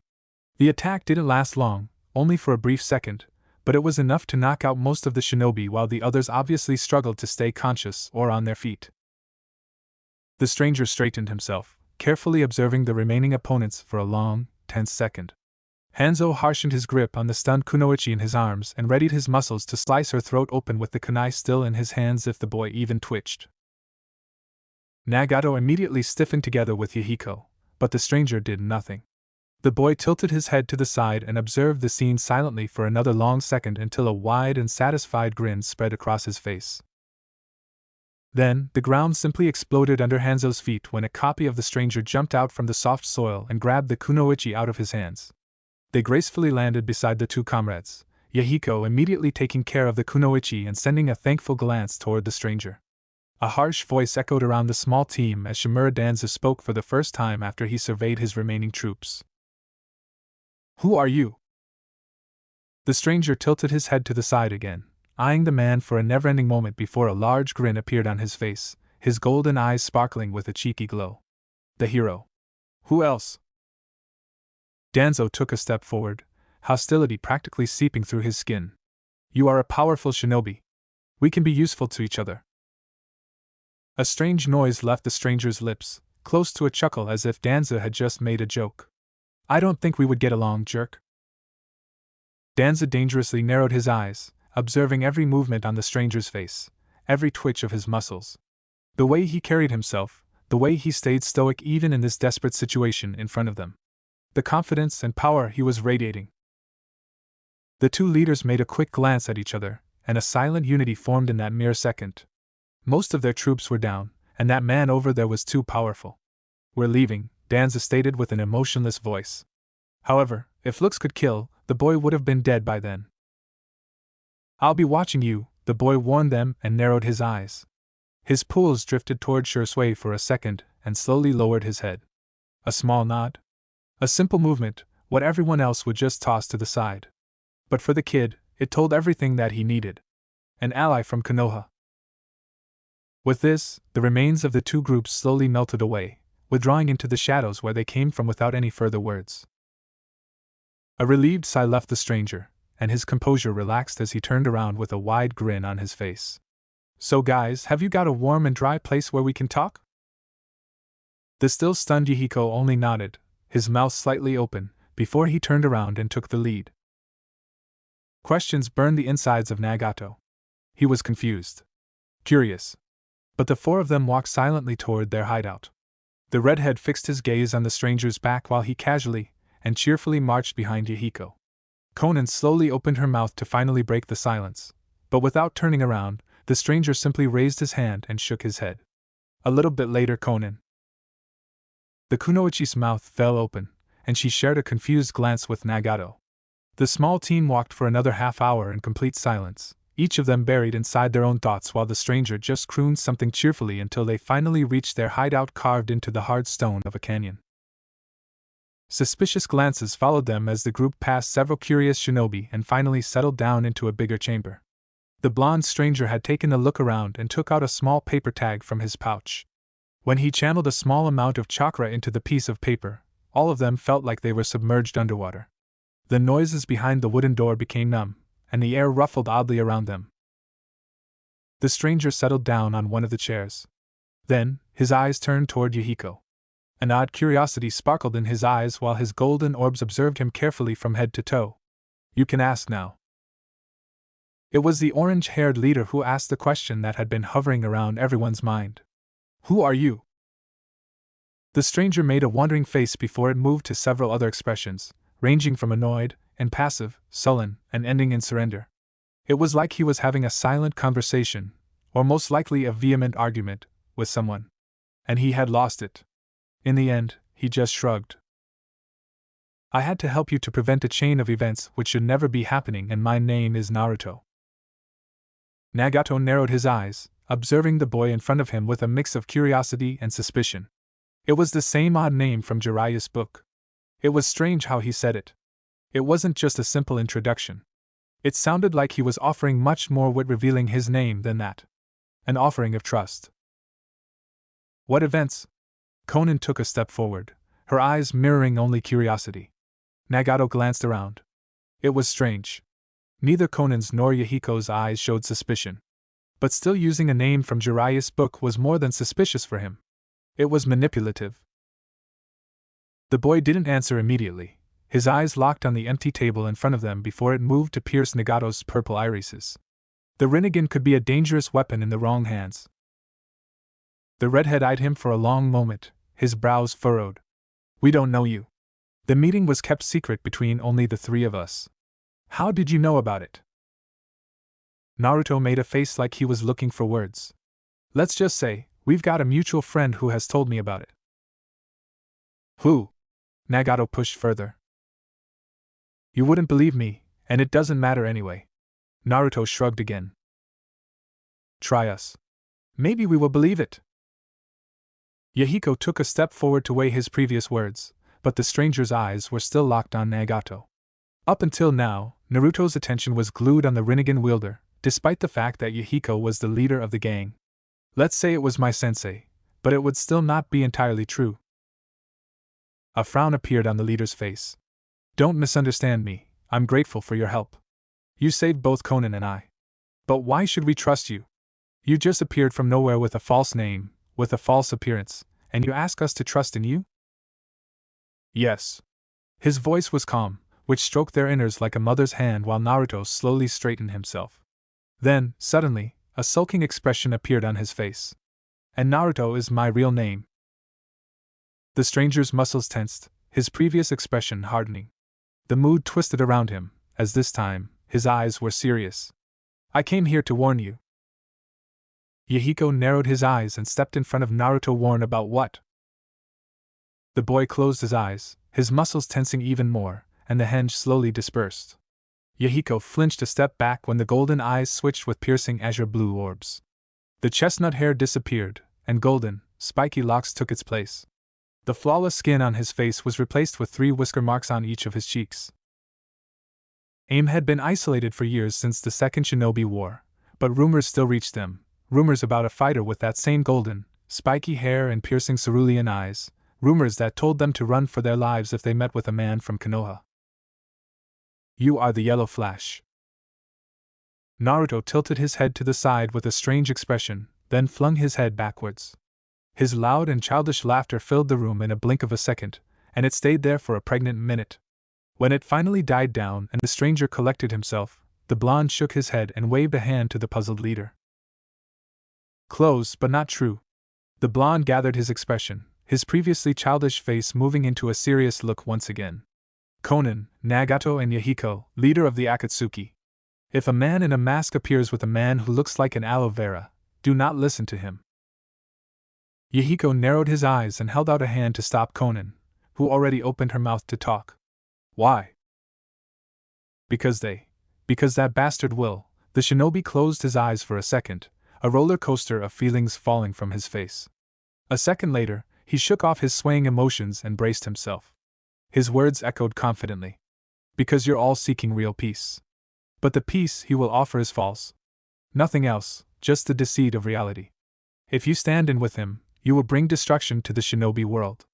The attack didn't last long, only for a brief second, but it was enough to knock out most of the shinobi while the others obviously struggled to stay conscious or on their feet. The stranger straightened himself, carefully observing the remaining opponents for a long, tense second. Hanzo harshened his grip on the stunned kunoichi in his arms and readied his muscles to slice her throat open with the kunai still in his hands if the boy even twitched. Nagato immediately stiffened together with Yahiko, but the stranger did nothing. The boy tilted his head to the side and observed the scene silently for another long second until a wide and satisfied grin spread across his face. Then, the ground simply exploded under Hanzo's feet when a copy of the stranger jumped out from the soft soil and grabbed the kunoichi out of his hands. They gracefully landed beside the two comrades, Yahiko immediately taking care of the kunoichi and sending a thankful glance toward the stranger. A harsh voice echoed around the small team as Shimura Danzu spoke for the first time after he surveyed his remaining troops. Who are you? The stranger tilted his head to the side again, eyeing the man for a never-ending moment before a large grin appeared on his face, his golden eyes sparkling with a cheeky glow. The hero. Who else? Danzo took a step forward, hostility practically seeping through his skin. You are a powerful shinobi. We can be useful to each other. A strange noise left the stranger's lips, close to a chuckle as if Danzo had just made a joke. I don't think we would get along, jerk. Danzo dangerously narrowed his eyes, observing every movement on the stranger's face, every twitch of his muscles. The way he carried himself, the way he stayed stoic even in this desperate situation in front of them. The confidence and power he was radiating. The two leaders made a quick glance at each other, and a silent unity formed in that mere second. Most of their troops were down, and that man over there was too powerful. We're leaving, Danzo stated with an emotionless voice. However, if looks could kill, the boy would have been dead by then. I'll be watching you, the boy warned them and narrowed his eyes. His pools drifted toward Shursui for a second and slowly lowered his head. A small nod. A simple movement, what everyone else would just toss to the side. But for the kid, it told everything that he needed. An ally from Konoha. With this, the remains of the two groups slowly melted away, withdrawing into the shadows where they came from without any further words. A relieved sigh left the stranger, and his composure relaxed as he turned around with a wide grin on his face. So guys, have you got a warm and dry place where we can talk? The still stunned Yahiko only nodded, his mouth slightly open, before he turned around and took the lead. Questions burned the insides of Nagato. He was confused. Curious. But the four of them walked silently toward their hideout. The redhead fixed his gaze on the stranger's back while he casually and cheerfully marched behind Yahiko. Conan slowly opened her mouth to finally break the silence, but without turning around, the stranger simply raised his hand and shook his head. A little bit later, the kunoichi's mouth fell open, and she shared a confused glance with Nagato. The small team walked for another half hour in complete silence, each of them buried inside their own thoughts while the stranger just crooned something cheerfully until they finally reached their hideout carved into the hard stone of a canyon. Suspicious glances followed them as the group passed several curious shinobi and finally settled down into a bigger chamber. The blonde stranger had taken a look around and took out a small paper tag from his pouch. When he channeled a small amount of chakra into the piece of paper, all of them felt like they were submerged underwater. The noises behind the wooden door became numb, and the air ruffled oddly around them. The stranger settled down on one of the chairs. Then, his eyes turned toward Yahiko. An odd curiosity sparkled in his eyes while his golden orbs observed him carefully from head to toe. "You can ask now." It was the orange-haired leader who asked the question that had been hovering around everyone's mind. "Who are you?" The stranger made a wondering face before it moved to several other expressions, ranging from annoyed and passive, sullen, and ending in surrender. It was like he was having a silent conversation, or most likely a vehement argument, with someone. And he had lost it. In the end, he just shrugged. "I had to help you to prevent a chain of events which should never be happening, and my name is Naruto." Nagato narrowed his eyes, observing the boy in front of him with a mix of curiosity and suspicion. It was the same odd name from Jiraiya's book. It was strange how he said it. It wasn't just a simple introduction. It sounded like he was offering much more with revealing his name than that. An offering of trust. "What events?" Conan took a step forward, her eyes mirroring only curiosity. Nagato glanced around. It was strange. Neither Conan's nor Yahiko's eyes showed suspicion. But still, using a name from Jiraiya's book was more than suspicious for him. It was manipulative. The boy didn't answer immediately, his eyes locked on the empty table in front of them before it moved to pierce Nagato's purple irises. The Rinnegan could be a dangerous weapon in the wrong hands. The redhead eyed him for a long moment, his brows furrowed. "We don't know you. The meeting was kept secret between only the three of us. How did you know about it?" Naruto made a face like he was looking for words. "Let's just say, we've got a mutual friend who has told me about it." "Who?" Nagato pushed further. "You wouldn't believe me, and it doesn't matter anyway." Naruto shrugged again. "Try us. Maybe we will believe it." Yahiko took a step forward to weigh his previous words, but the stranger's eyes were still locked on Nagato. Up until now, Naruto's attention was glued on the Rinnegan wielder, despite the fact that Yahiko was the leader of the gang. "Let's say it was my sensei, but it would still not be entirely true." A frown appeared on the leader's face. "Don't misunderstand me, I'm grateful for your help. You saved both Conan and I. But why should we trust you? You just appeared from nowhere with a false name, with a false appearance, and you ask us to trust in you?" "Yes." His voice was calm, which stroked their innards like a mother's hand while Naruto slowly straightened himself. Then, suddenly, a sulking expression appeared on his face. "And Naruto is my real name." The stranger's muscles tensed, his previous expression hardening. The mood twisted around him, as this time, his eyes were serious. "I came here to warn you." Yahiko narrowed his eyes and stepped in front of Naruto. "Warn about what?" The boy closed his eyes, his muscles tensing even more, and the henge slowly dispersed. Yahiko flinched a step back when the golden eyes switched with piercing azure blue orbs. The chestnut hair disappeared, and golden, spiky locks took its place. The flawless skin on his face was replaced with 3 whisker marks on each of his cheeks. AIM had been isolated for years since the Second Shinobi War, but rumors still reached them, rumors about a fighter with that same golden, spiky hair and piercing cerulean eyes, rumors that told them to run for their lives if they met with a man from Konoha. "You are the Yellow Flash." Naruto tilted his head to the side with a strange expression, then flung his head backwards. His loud and childish laughter filled the room in a blink of a second, and it stayed there for a pregnant minute. When it finally died down and the stranger collected himself, The blonde shook his head and waved a hand to the puzzled leader. Close, but not true. The blonde gathered his expression, his previously childish face moving into a serious look once again. Konan, Nagato, and Yahiko, leader of the Akatsuki. If a man in a mask appears with a man who looks like an aloe vera, do not listen to him. Yahiko narrowed his eyes and held out a hand to stop Konan, who already opened her mouth to talk. Why? Because that bastard will. The shinobi closed his eyes for a second, a roller coaster of feelings falling from his face. A second later, he shook off his swaying emotions and braced himself. His words echoed confidently. Because you're all seeking real peace. But the peace he will offer is false. Nothing else, just the deceit of reality. If you stand in with him, you will bring destruction to the shinobi world.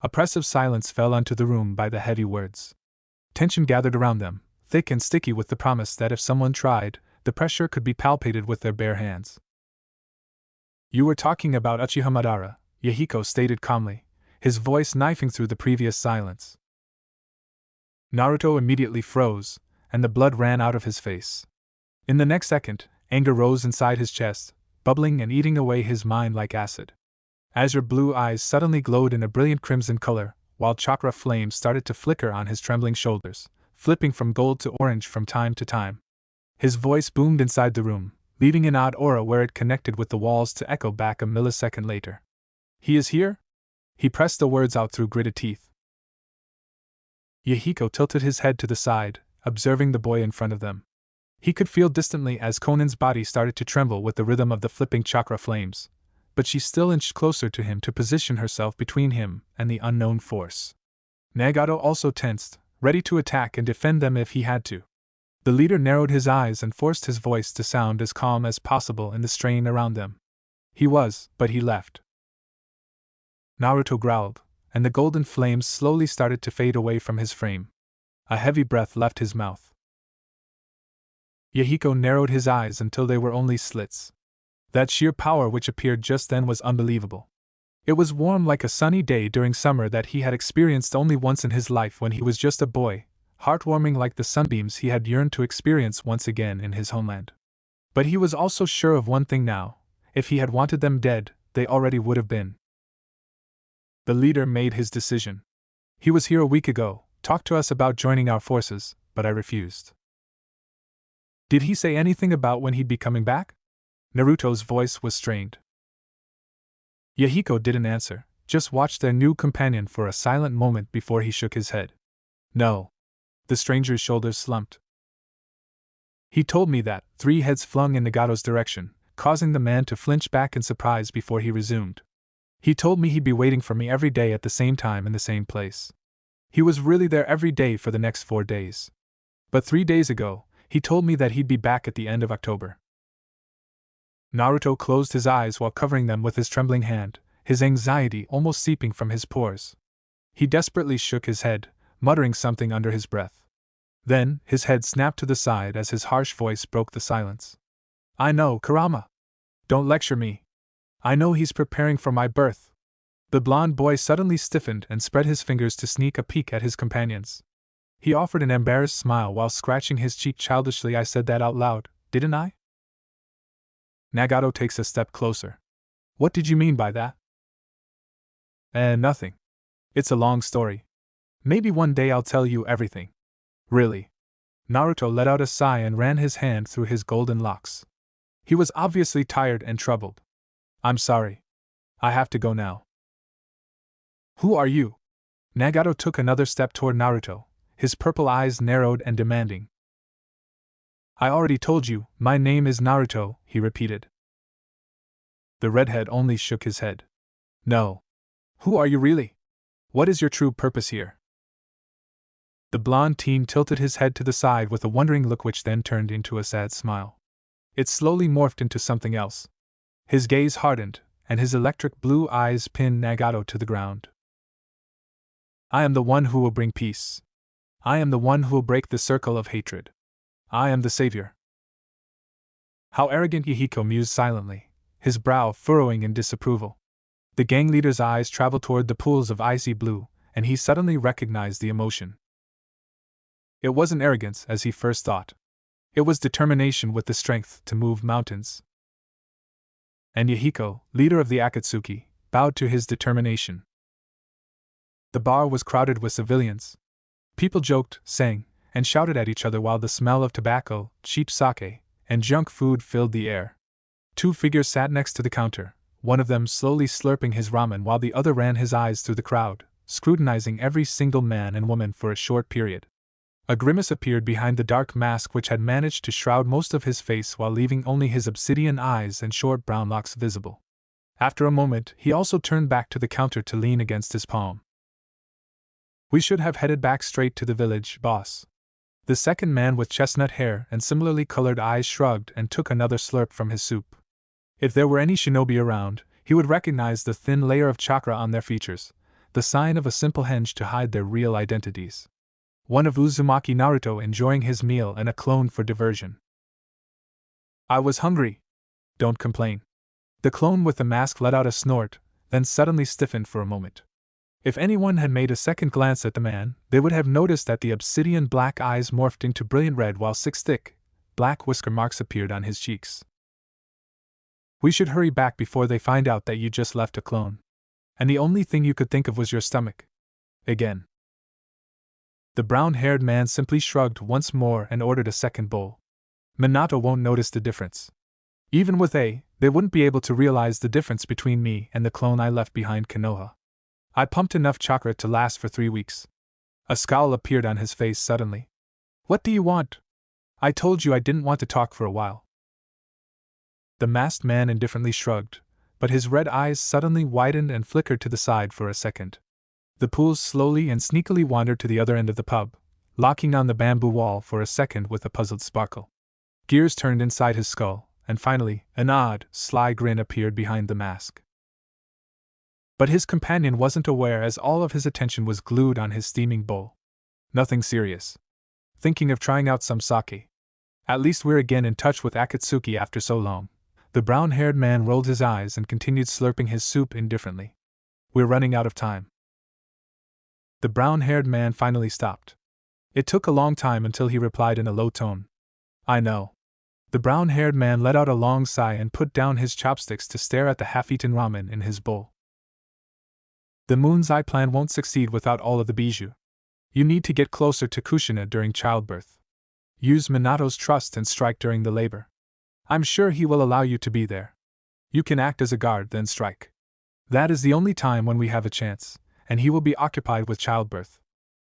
Oppressive silence fell onto the room by the heavy words. Tension gathered around them, thick and sticky with the promise that if someone tried, the pressure could be palpated with their bare hands. You were talking about Uchiha Madara, Yahiko stated calmly, his voice knifing through the previous silence. Naruto immediately froze, and the blood ran out of his face. In the next second, anger rose inside his chest, bubbling and eating away his mind like acid. Azure blue eyes suddenly glowed in a brilliant crimson color, while chakra flames started to flicker on his trembling shoulders, flipping from gold to orange from time to time. His voice boomed inside the room, leaving an odd aura where it connected with the walls to echo back a millisecond later. He is here? He pressed the words out through gritted teeth. Yahiko tilted his head to the side, observing the boy in front of them. He could feel distantly as Konan's body started to tremble with the rhythm of the flipping chakra flames, but she still inched closer to him to position herself between him and the unknown force. Nagato also tensed, ready to attack and defend them if he had to. The leader narrowed his eyes and forced his voice to sound as calm as possible in the strain around them. But he left. Naruto growled, and the golden flames slowly started to fade away from his frame. A heavy breath left his mouth. Yahiko narrowed his eyes until they were only slits. That sheer power which appeared just then was unbelievable. It was warm like a sunny day during summer that he had experienced only once in his life when he was just a boy, heartwarming like the sunbeams he had yearned to experience once again in his homeland. But he was also sure of one thing now: if he had wanted them dead, they already would have been. The leader made his decision. He was here a week ago, talked to us about joining our forces, but I refused. Did he say anything about when he'd be coming back? Naruto's voice was strained. Yahiko didn't answer, just watched their new companion for a silent moment before he shook his head. No. The stranger's shoulders slumped. He told me that, three heads flung in Nagato's direction, causing the man to flinch back in surprise before he resumed. He told me he'd be waiting for me every day at the same time in the same place. He was really there every day for the next 4 days. But 3 days ago, he told me that he'd be back at the end of October. Naruto closed his eyes while covering them with his trembling hand, his anxiety almost seeping from his pores. He desperately shook his head, muttering something under his breath. Then, his head snapped to the side as his harsh voice broke the silence. I know, Kurama. Don't lecture me. I know he's preparing for my birth. The blond boy suddenly stiffened and spread his fingers to sneak a peek at his companions. He offered an embarrassed smile while scratching his cheek childishly. I said that out loud, didn't I? Nagato takes a step closer. What did you mean by that? Nothing. It's a long story. Maybe one day I'll tell you everything. Really. Naruto let out a sigh and ran his hand through his golden locks. He was obviously tired and troubled. I'm sorry. I have to go now. Who are you? Nagato took another step toward Naruto, his purple eyes narrowed and demanding. I already told you, my name is Naruto, he repeated. The redhead only shook his head. No. Who are you really? What is your true purpose here? The blond teen tilted his head to the side with a wondering look which then turned into a sad smile. It slowly morphed into something else. His gaze hardened, and his electric blue eyes pinned Nagato to the ground. I am the one who will bring peace. I am the one who will break the circle of hatred. I am the savior. How arrogant, Yahiko mused silently, his brow furrowing in disapproval. The gang leader's eyes traveled toward the pools of icy blue, and he suddenly recognized the emotion. It wasn't arrogance as he first thought. It was determination with the strength to move mountains. And Yahiko, leader of the Akatsuki, bowed to his determination. The bar was crowded with civilians. People joked, sang, and shouted at each other while the smell of tobacco, cheap sake, and junk food filled the air. 2 figures sat next to the counter, one of them slowly slurping his ramen while the other ran his eyes through the crowd, scrutinizing every single man and woman for a short period. A grimace appeared behind the dark mask which had managed to shroud most of his face while leaving only his obsidian eyes and short brown locks visible. After a moment, he also turned back to the counter to lean against his palm. We should have headed back straight to the village, boss. The second man with chestnut hair and similarly colored eyes shrugged and took another slurp from his soup. If there were any shinobi around, he would recognize the thin layer of chakra on their features, the sign of a simple henge to hide their real identities. One of Uzumaki Naruto enjoying his meal and a clone for diversion. I was hungry. Don't complain. The clone with the mask let out a snort, then suddenly stiffened for a moment. If anyone had made a second glance at the man, they would have noticed that the obsidian black eyes morphed into brilliant red while 6 thick, black whisker marks appeared on his cheeks. We should hurry back before they find out that you just left a clone. And the only thing you could think of was your stomach. Again. The brown-haired man simply shrugged once more and ordered a second bowl. Minato won't notice the difference. Even with they wouldn't be able to realize the difference between me and the clone I left behind Konoha. I pumped enough chakra to last for 3 weeks. A scowl appeared on his face suddenly. What do you want? I told you I didn't want to talk for a while. The masked man indifferently shrugged, but his red eyes suddenly widened and flickered to the side for a second. The pools slowly and sneakily wandered to the other end of the pub, locking on the bamboo wall for a second with a puzzled sparkle. Gears turned inside his skull, and finally, an odd, sly grin appeared behind the mask. But his companion wasn't aware as all of his attention was glued on his steaming bowl. Nothing serious. Thinking of trying out some sake. At least we're again in touch with Akatsuki after so long. The brown-haired man rolled his eyes and continued slurping his soup indifferently. We're running out of time. The brown-haired man finally stopped. It took a long time until he replied in a low tone. I know. The brown-haired man let out a long sigh and put down his chopsticks to stare at the half-eaten ramen in his bowl. The Moon's Eye plan won't succeed without all of the bijou. You need to get closer to Kushina during childbirth. Use Minato's trust and strike during the labor. I'm sure he will allow you to be there. You can act as a guard, then strike. That is the only time when we have a chance, and he will be occupied with childbirth.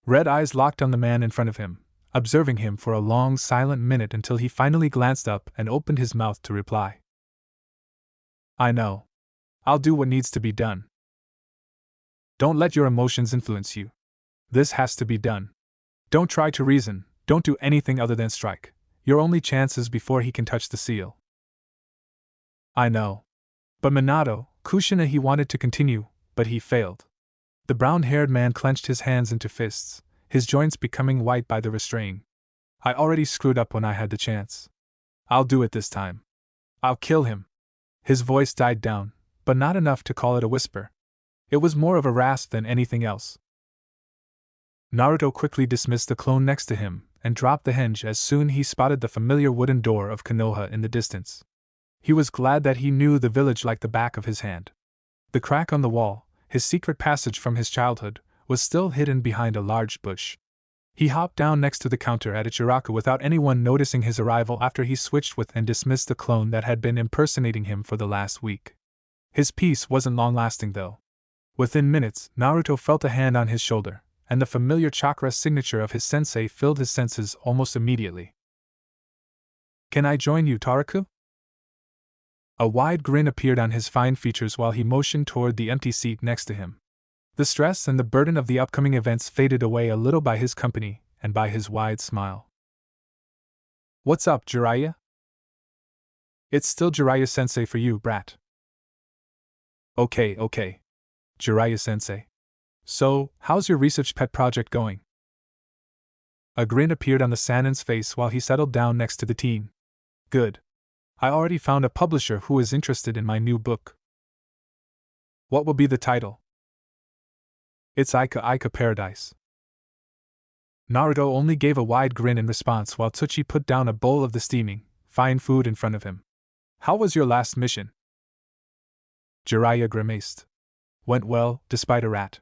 Red eyes locked on the man in front of him, observing him for a long silent minute until he finally glanced up and opened his mouth to reply. I know. I'll do what needs to be done. Don't let your emotions influence you. This has to be done. Don't try to reason, don't do anything other than strike. Your only chance is before he can touch the seal. I know. But Minato, Kushina, he wanted to continue, but he failed. The brown-haired man clenched his hands into fists, his joints becoming white by the restraint. I already screwed up when I had the chance. I'll do it this time. I'll kill him. His voice died down, but not enough to call it a whisper. It was more of a rasp than anything else. Naruto quickly dismissed the clone next to him and dropped the henge as soon he spotted the familiar wooden door of Konoha in the distance. He was glad that he knew the village like the back of his hand. The crack on the wall, his secret passage from his childhood, was still hidden behind a large bush. He hopped down next to the counter at Ichiraku without anyone noticing his arrival after he switched with and dismissed the clone that had been impersonating him for the last week. His peace wasn't long-lasting though. Within minutes, Naruto felt a hand on his shoulder, and the familiar chakra signature of his sensei filled his senses almost immediately. Can I join you, Taraku? A wide grin appeared on his fine features while he motioned toward the empty seat next to him. The stress and the burden of the upcoming events faded away a little by his company and by his wide smile. What's up, Jiraiya? It's still Jiraiya-sensei for you, brat. Okay. Jiraiya-sensei. So, how's your research pet project going? A grin appeared on the Sanin's face while he settled down next to the teen. Good. I already found a publisher who is interested in my new book. What will be the title? It's Aika Aika Paradise. Naruto only gave a wide grin in response while Tsuchi put down a bowl of the steaming, fine food in front of him. How was your last mission? Jiraiya grimaced. Went well, despite a rat.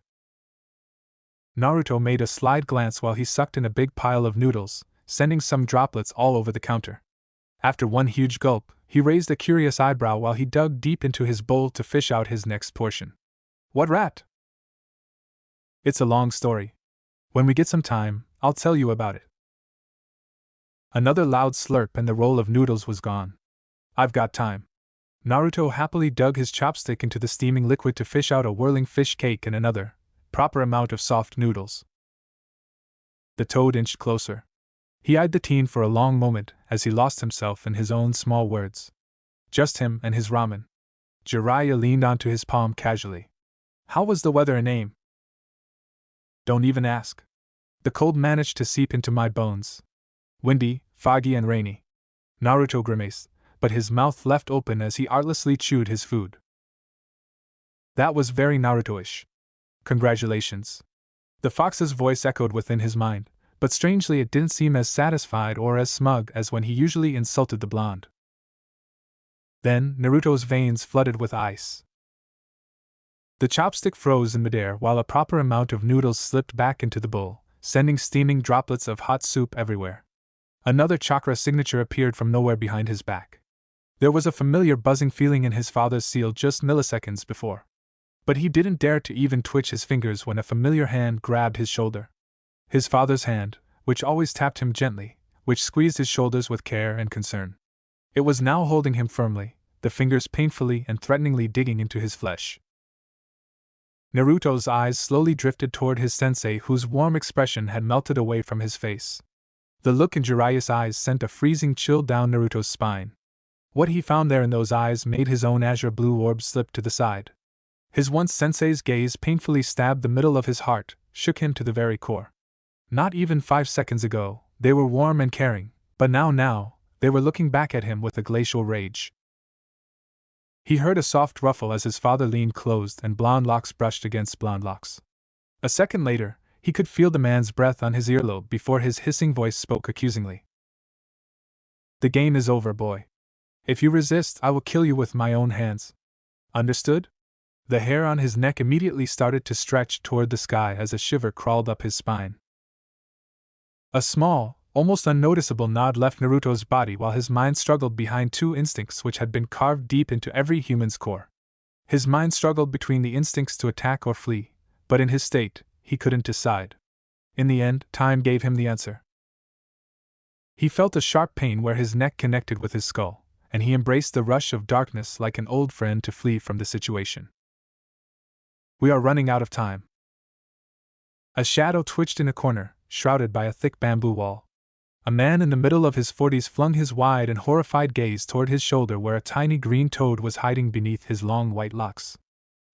Naruto made a sly glance while he sucked in a big pile of noodles, sending some droplets all over the counter. After one huge gulp, he raised a curious eyebrow while he dug deep into his bowl to fish out his next portion. What rat? It's a long story. When we get some time, I'll tell you about it. Another loud slurp and the roll of noodles was gone. I've got time. Naruto happily dug his chopstick into the steaming liquid to fish out a whirling fish cake and another, proper amount of soft noodles. The toad inched closer. He eyed the teen for a long moment as he lost himself in his own small words. Just him and his ramen. Jiraiya leaned onto his palm casually. How was the weather in Aim? Don't even ask. The cold managed to seep into my bones. Windy, foggy and rainy. Naruto grimaced, but his mouth left open as he artlessly chewed his food. That was very Naruto-ish. Congratulations. The fox's voice echoed within his mind, but strangely it didn't seem as satisfied or as smug as when he usually insulted the blonde. Then, Naruto's veins flooded with ice. The chopstick froze in midair while a proper amount of noodles slipped back into the bowl, sending steaming droplets of hot soup everywhere. Another chakra signature appeared from nowhere behind his back. There was a familiar buzzing feeling in his father's seal just milliseconds before. But he didn't dare to even twitch his fingers when a familiar hand grabbed his shoulder. His father's hand, which always tapped him gently, which squeezed his shoulders with care and concern. It was now holding him firmly, the fingers painfully and threateningly digging into his flesh. Naruto's eyes slowly drifted toward his sensei, whose warm expression had melted away from his face. The look in Jiraiya's eyes sent a freezing chill down Naruto's spine. What he found there in those eyes made his own azure blue orb slip to the side. His once sensei's gaze painfully stabbed the middle of his heart, shook him to the very core. Not even 5 seconds ago, they were warm and caring, but now, they were looking back at him with a glacial rage. He heard a soft ruffle as his father leaned close and blonde locks brushed against blonde locks. A second later, he could feel the man's breath on his earlobe before his hissing voice spoke accusingly. The game is over, boy. If you resist, I will kill you with my own hands. Understood? The hair on his neck immediately started to stretch toward the sky as a shiver crawled up his spine. A small, almost unnoticeable nod left Naruto's body while his mind struggled behind two instincts which had been carved deep into every human's core. His mind struggled between the instincts to attack or flee, but in his state, he couldn't decide. In the end, time gave him the answer. He felt a sharp pain where his neck connected with his skull, and he embraced the rush of darkness like an old friend to flee from the situation. We are running out of time. A shadow twitched in a corner, shrouded by a thick bamboo wall. A man in the middle of his 40s flung his wide and horrified gaze toward his shoulder where a tiny green toad was hiding beneath his long white locks.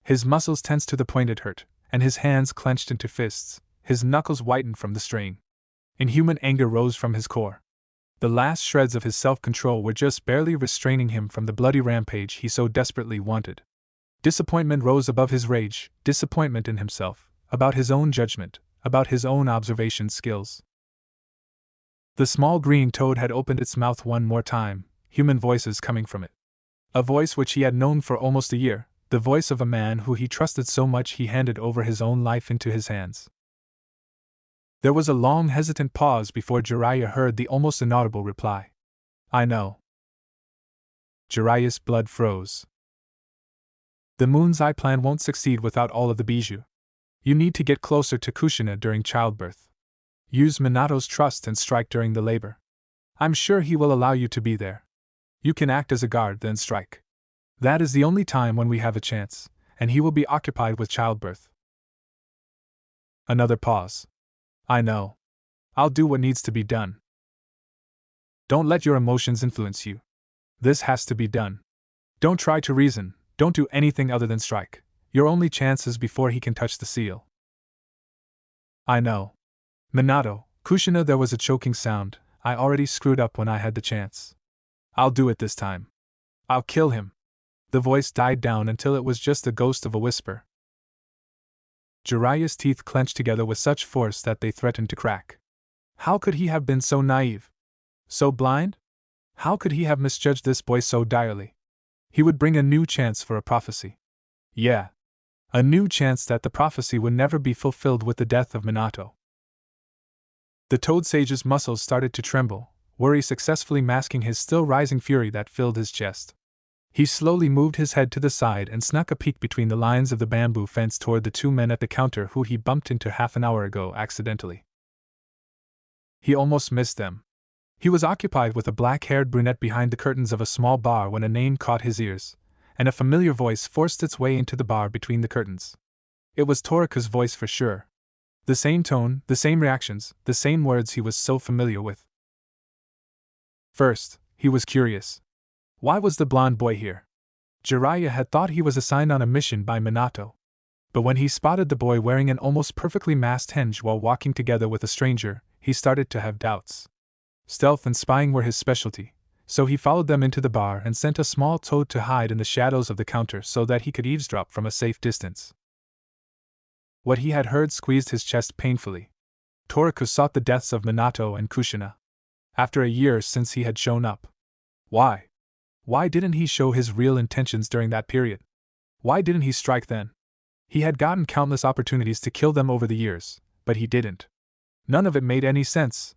His muscles tensed to the point it hurt, and his hands clenched into fists, his knuckles whitened from the strain. Inhuman anger rose from his core. The last shreds of his self-control were just barely restraining him from the bloody rampage he so desperately wanted. Disappointment rose above his rage, disappointment in himself, about his own judgment, about his own observation skills. The small green toad had opened its mouth one more time, human voices coming from it. A voice which he had known for almost a year, the voice of a man who he trusted so much he handed over his own life into his hands. There was a long hesitant pause before Jiraiya heard the almost inaudible reply. I know. Jiraiya's blood froze. The Moon's Eye plan won't succeed without all of the bijou. You need to get closer to Kushina during childbirth. Use Minato's trust and strike during the labor. I'm sure he will allow you to be there. You can act as a guard, then strike. That is the only time when we have a chance, and he will be occupied with childbirth. Another pause. I know. I'll do what needs to be done. Don't let your emotions influence you. This has to be done. Don't try to reason, don't do anything other than strike. Your only chance is before he can touch the seal. I know. Minato, Kushina, there was a choking sound. I already screwed up when I had the chance. I'll do it this time. I'll kill him. The voice died down until it was just the ghost of a whisper. Jiraiya's teeth clenched together with such force that they threatened to crack. How could he have been so naive? So blind? How could he have misjudged this boy so direly? He would bring a new chance for a prophecy. Yeah. A new chance that the prophecy would never be fulfilled with the death of Minato. The Toad Sage's muscles started to tremble, worry successfully masking his still rising fury that filled his chest. He slowly moved his head to the side and snuck a peek between the lines of the bamboo fence toward the two men at the counter who he bumped into half an hour ago accidentally. He almost missed them. He was occupied with a black-haired brunette behind the curtains of a small bar when a name caught his ears, and a familiar voice forced its way into the bar between the curtains. It was Toriku's voice for sure. The same tone, the same reactions, the same words he was so familiar with. First, he was curious. Why was the blonde boy here? Jiraiya had thought he was assigned on a mission by Minato. But when he spotted the boy wearing an almost perfectly masked henge while walking together with a stranger, he started to have doubts. Stealth and spying were his specialty, so he followed them into the bar and sent a small toad to hide in the shadows of the counter so that he could eavesdrop from a safe distance. What he had heard squeezed his chest painfully. Toriku sought the deaths of Minato and Kushina. After a year since he had shown up. Why? Why didn't he show his real intentions during that period? Why didn't he strike then? He had gotten countless opportunities to kill them over the years, but he didn't. None of it made any sense.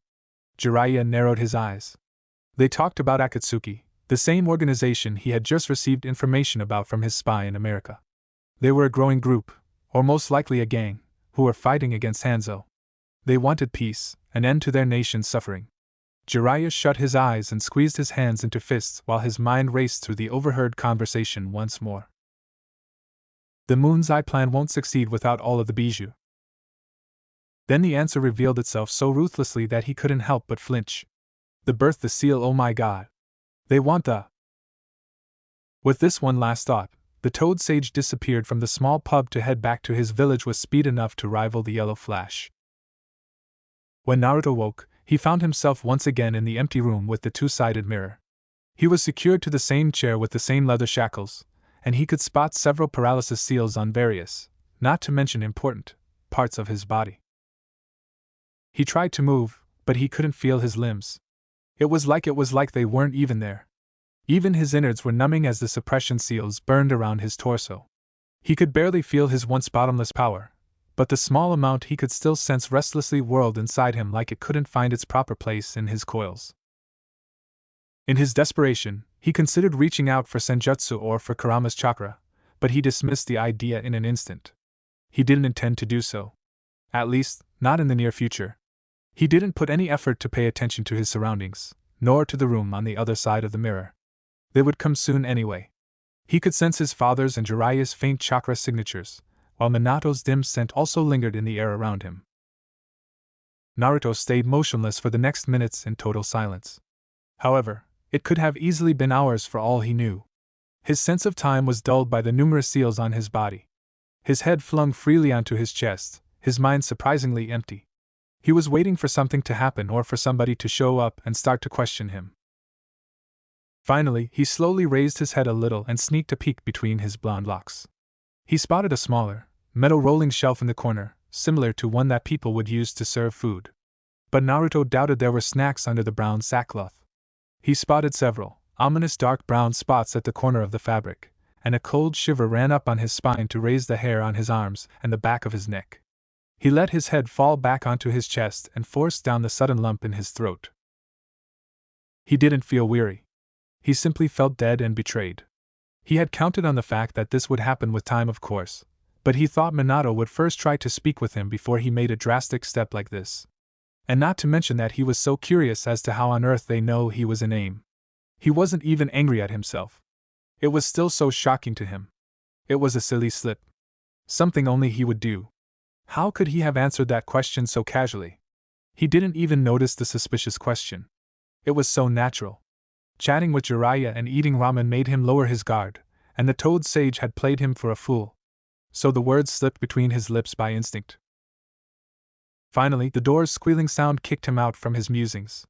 Jiraiya narrowed his eyes. They talked about Akatsuki, the same organization he had just received information about from his spy in America. They were a growing group, or most likely a gang, who were fighting against Hanzo. They wanted peace, an end to their nation's suffering. Jiraiya shut his eyes and squeezed his hands into fists while his mind raced through the overheard conversation once more. The Moon's Eye plan won't succeed without all of the bijou. Then the answer revealed itself so ruthlessly that he couldn't help but flinch. The birth the seal, oh my god. They want the... With this one last thought, the Toad Sage disappeared from the small pub to head back to his village with speed enough to rival the yellow flash. When Naruto woke, he found himself once again in the empty room with the two-sided mirror. He was secured to the same chair with the same leather shackles, and he could spot several paralysis seals on various, not to mention important, parts of his body. He tried to move, but he couldn't feel his limbs. It was like they weren't even there. Even his innards were numbing as the suppression seals burned around his torso. He could barely feel his once bottomless power, but the small amount he could still sense restlessly whirled inside him like it couldn't find its proper place in his coils. In his desperation, he considered reaching out for Senjutsu or for Kurama's chakra, but he dismissed the idea in an instant. He didn't intend to do so. At least, not in the near future. He didn't put any effort to pay attention to his surroundings, nor to the room on the other side of the mirror. They would come soon anyway. He could sense his father's and Jiraiya's faint chakra signatures, while Minato's dim scent also lingered in the air around him. Naruto stayed motionless for the next minutes in total silence. However, it could have easily been hours for all he knew. His sense of time was dulled by the numerous seals on his body. His head flung freely onto his chest, his mind surprisingly empty. He was waiting for something to happen or for somebody to show up and start to question him. Finally, he slowly raised his head a little and sneaked a peek between his blonde locks. He spotted a smaller, metal rolling shelf in the corner, similar to one that people would use to serve food. But Naruto doubted there were snacks under the brown sackcloth. He spotted several, ominous dark brown spots at the corner of the fabric, and a cold shiver ran up on his spine to raise the hair on his arms and the back of his neck. He let his head fall back onto his chest and forced down the sudden lump in his throat. He didn't feel weary. He simply felt dead and betrayed. He had counted on the fact that this would happen with time, of course, but he thought Minato would first try to speak with him before he made a drastic step like this. And not to mention that he was so curious as to how on earth they know he was in AIM. He wasn't even angry at himself. It was still so shocking to him. It was a silly slip. Something only he would do. How could he have answered that question so casually? He didn't even notice the suspicious question. It was so natural. Chatting with Jiraiya and eating ramen made him lower his guard, and the Toad Sage had played him for a fool. So the words slipped between his lips by instinct. Finally, the door's squealing sound kicked him out from his musings.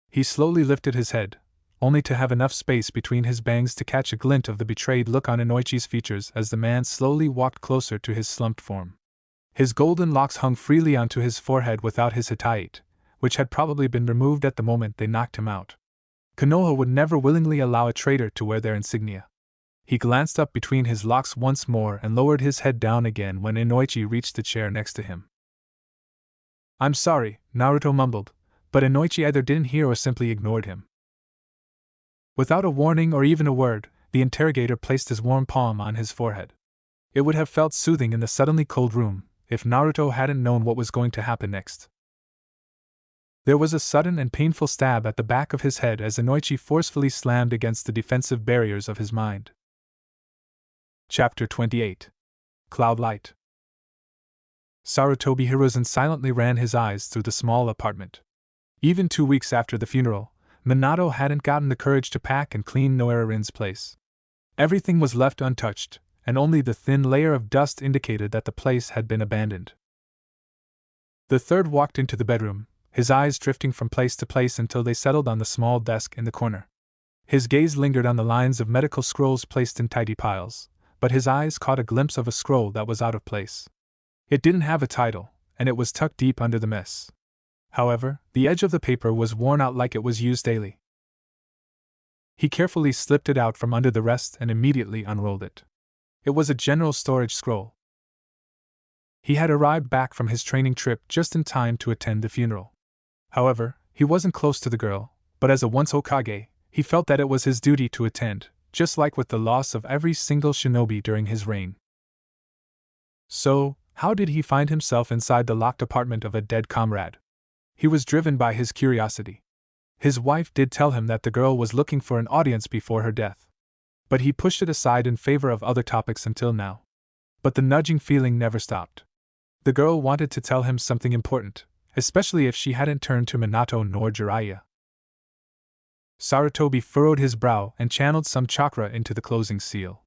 He slowly lifted his head, only to have enough space between his bangs to catch a glint of the betrayed look on Inoichi's features as the man slowly walked closer to his slumped form. His golden locks hung freely onto his forehead without his hatayate, which had probably been removed at the moment they knocked him out. Konoha would never willingly allow a traitor to wear their insignia. He glanced up between his locks once more and lowered his head down again when Inoichi reached the chair next to him. "I'm sorry," Naruto mumbled, but Inoichi either didn't hear or simply ignored him. Without a warning or even a word, the interrogator placed his warm palm on his forehead. It would have felt soothing in the suddenly cold room, if Naruto hadn't known what was going to happen next. There was a sudden and painful stab at the back of his head as Inoichi forcefully slammed against the defensive barriers of his mind. Chapter 28. Cloud Light. Sarutobi Hiruzen silently ran his eyes through the small apartment. Even 2 weeks after the funeral, Minato hadn't gotten the courage to pack and clean Noirarin's place. Everything was left untouched, and only the thin layer of dust indicated that the place had been abandoned. The third walked into the bedroom, his eyes drifting from place to place until they settled on the small desk in the corner. His gaze lingered on the lines of medical scrolls placed in tidy piles, but his eyes caught a glimpse of a scroll that was out of place. It didn't have a title, and it was tucked deep under the mess. However, the edge of the paper was worn out like it was used daily. He carefully slipped it out from under the rest and immediately unrolled it. It was a general storage scroll. He had arrived back from his training trip just in time to attend the funeral. However, he wasn't close to the girl, but as a once Hokage, he felt that it was his duty to attend, just like with the loss of every single shinobi during his reign. So, how did he find himself inside the locked apartment of a dead comrade? He was driven by his curiosity. His wife did tell him that the girl was looking for an audience before her death. But he pushed it aside in favor of other topics until now. But the nudging feeling never stopped. The girl wanted to tell him something important, especially if she hadn't turned to Minato nor Jiraiya. Sarutobi furrowed his brow and channeled some chakra into the closing seal.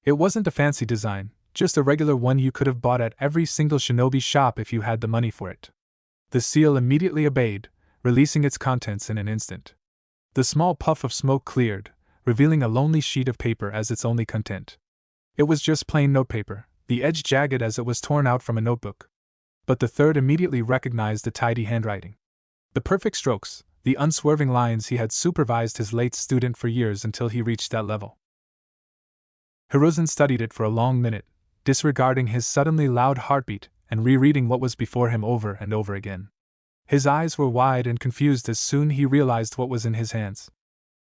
It wasn't a fancy design, just a regular one you could have bought at every single shinobi shop if you had the money for it. The seal immediately obeyed, releasing its contents in an instant. The small puff of smoke cleared, revealing a lonely sheet of paper as its only content. It was just plain notepaper, the edge jagged as it was torn out from a notebook. But the third immediately recognized the tidy handwriting. The perfect strokes, the unswerving lines he had supervised his late student for years until he reached that level. Hiruzen studied it for a long minute, disregarding his suddenly loud heartbeat and rereading what was before him over and over again. His eyes were wide and confused as soon he realized what was in his hands.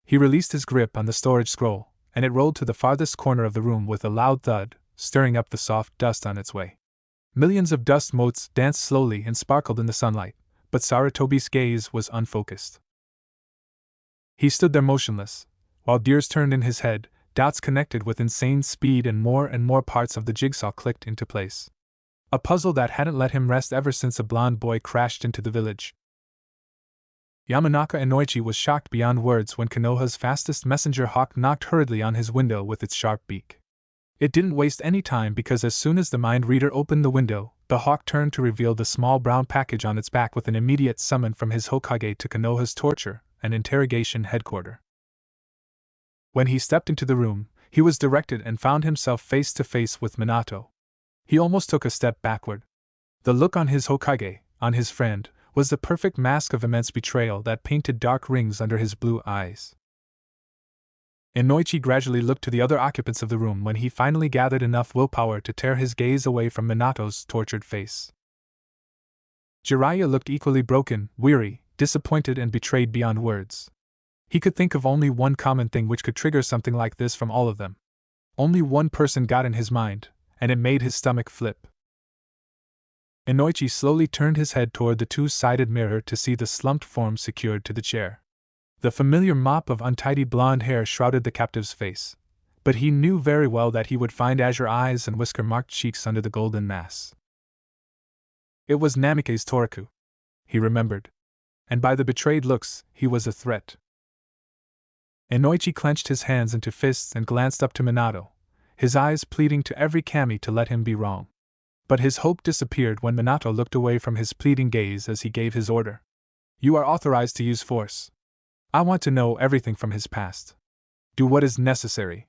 He released his grip on the storage scroll, and it rolled to the farthest corner of the room with a loud thud, stirring up the soft dust on its way. Millions of dust motes danced slowly and sparkled in the sunlight, but Sarutobi's gaze was unfocused. He stood there motionless, while gears turned in his head, dots connected with insane speed and more parts of the jigsaw clicked into place. A puzzle that hadn't let him rest ever since a blonde boy crashed into the village. Yamanaka Inoichi was shocked beyond words when Konoha's fastest messenger hawk knocked hurriedly on his window with its sharp beak. It didn't waste any time because as soon as the mind reader opened the window, the hawk turned to reveal the small brown package on its back with an immediate summon from his Hokage to Konoha's torture and interrogation headquarters. When he stepped into the room, he was directed and found himself face to face with Minato. He almost took a step backward. The look on his Hokage, on his friend, was the perfect mask of immense betrayal that painted dark rings under his blue eyes. Inoichi gradually looked to the other occupants of the room when he finally gathered enough willpower to tear his gaze away from Minato's tortured face. Jiraiya looked equally broken, weary, disappointed and betrayed beyond words. He could think of only one common thing which could trigger something like this from all of them. Only one person got in his mind, and it made his stomach flip. Inoichi slowly turned his head toward the two-sided mirror to see the slumped form secured to the chair. The familiar mop of untidy blonde hair shrouded the captive's face, but he knew very well that he would find azure eyes and whisker-marked cheeks under the golden mass. It was Namike's Toriku, he remembered, and by the betrayed looks, he was a threat. Inoichi clenched his hands into fists and glanced up to Minato, his eyes pleading to every kami to let him be wrong. But his hope disappeared when Minato looked away from his pleading gaze as he gave his order. "You are authorized to use force. I want to know everything from his past. Do what is necessary."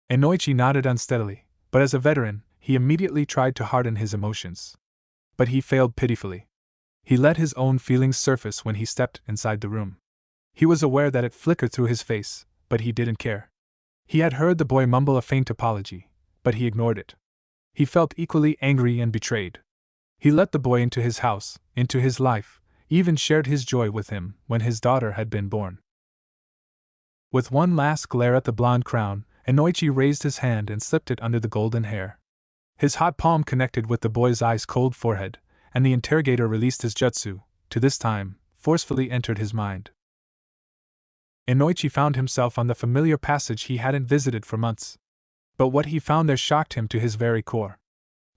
Inoichi nodded unsteadily, but as a veteran, he immediately tried to harden his emotions. But he failed pitifully. He let his own feelings surface when he stepped inside the room. He was aware that it flickered through his face, but he didn't care. He had heard the boy mumble a faint apology, but he ignored it. He felt equally angry and betrayed. He let the boy into his house, into his life, even shared his joy with him when his daughter had been born. With one last glare at the blonde crown, Inoichi raised his hand and slipped it under the golden hair. His hot palm connected with the boy's ice-cold forehead, and the interrogator released his jutsu, to this time, forcefully entered his mind. Inoichi found himself on the familiar passage he hadn't visited for months. But what he found there shocked him to his very core.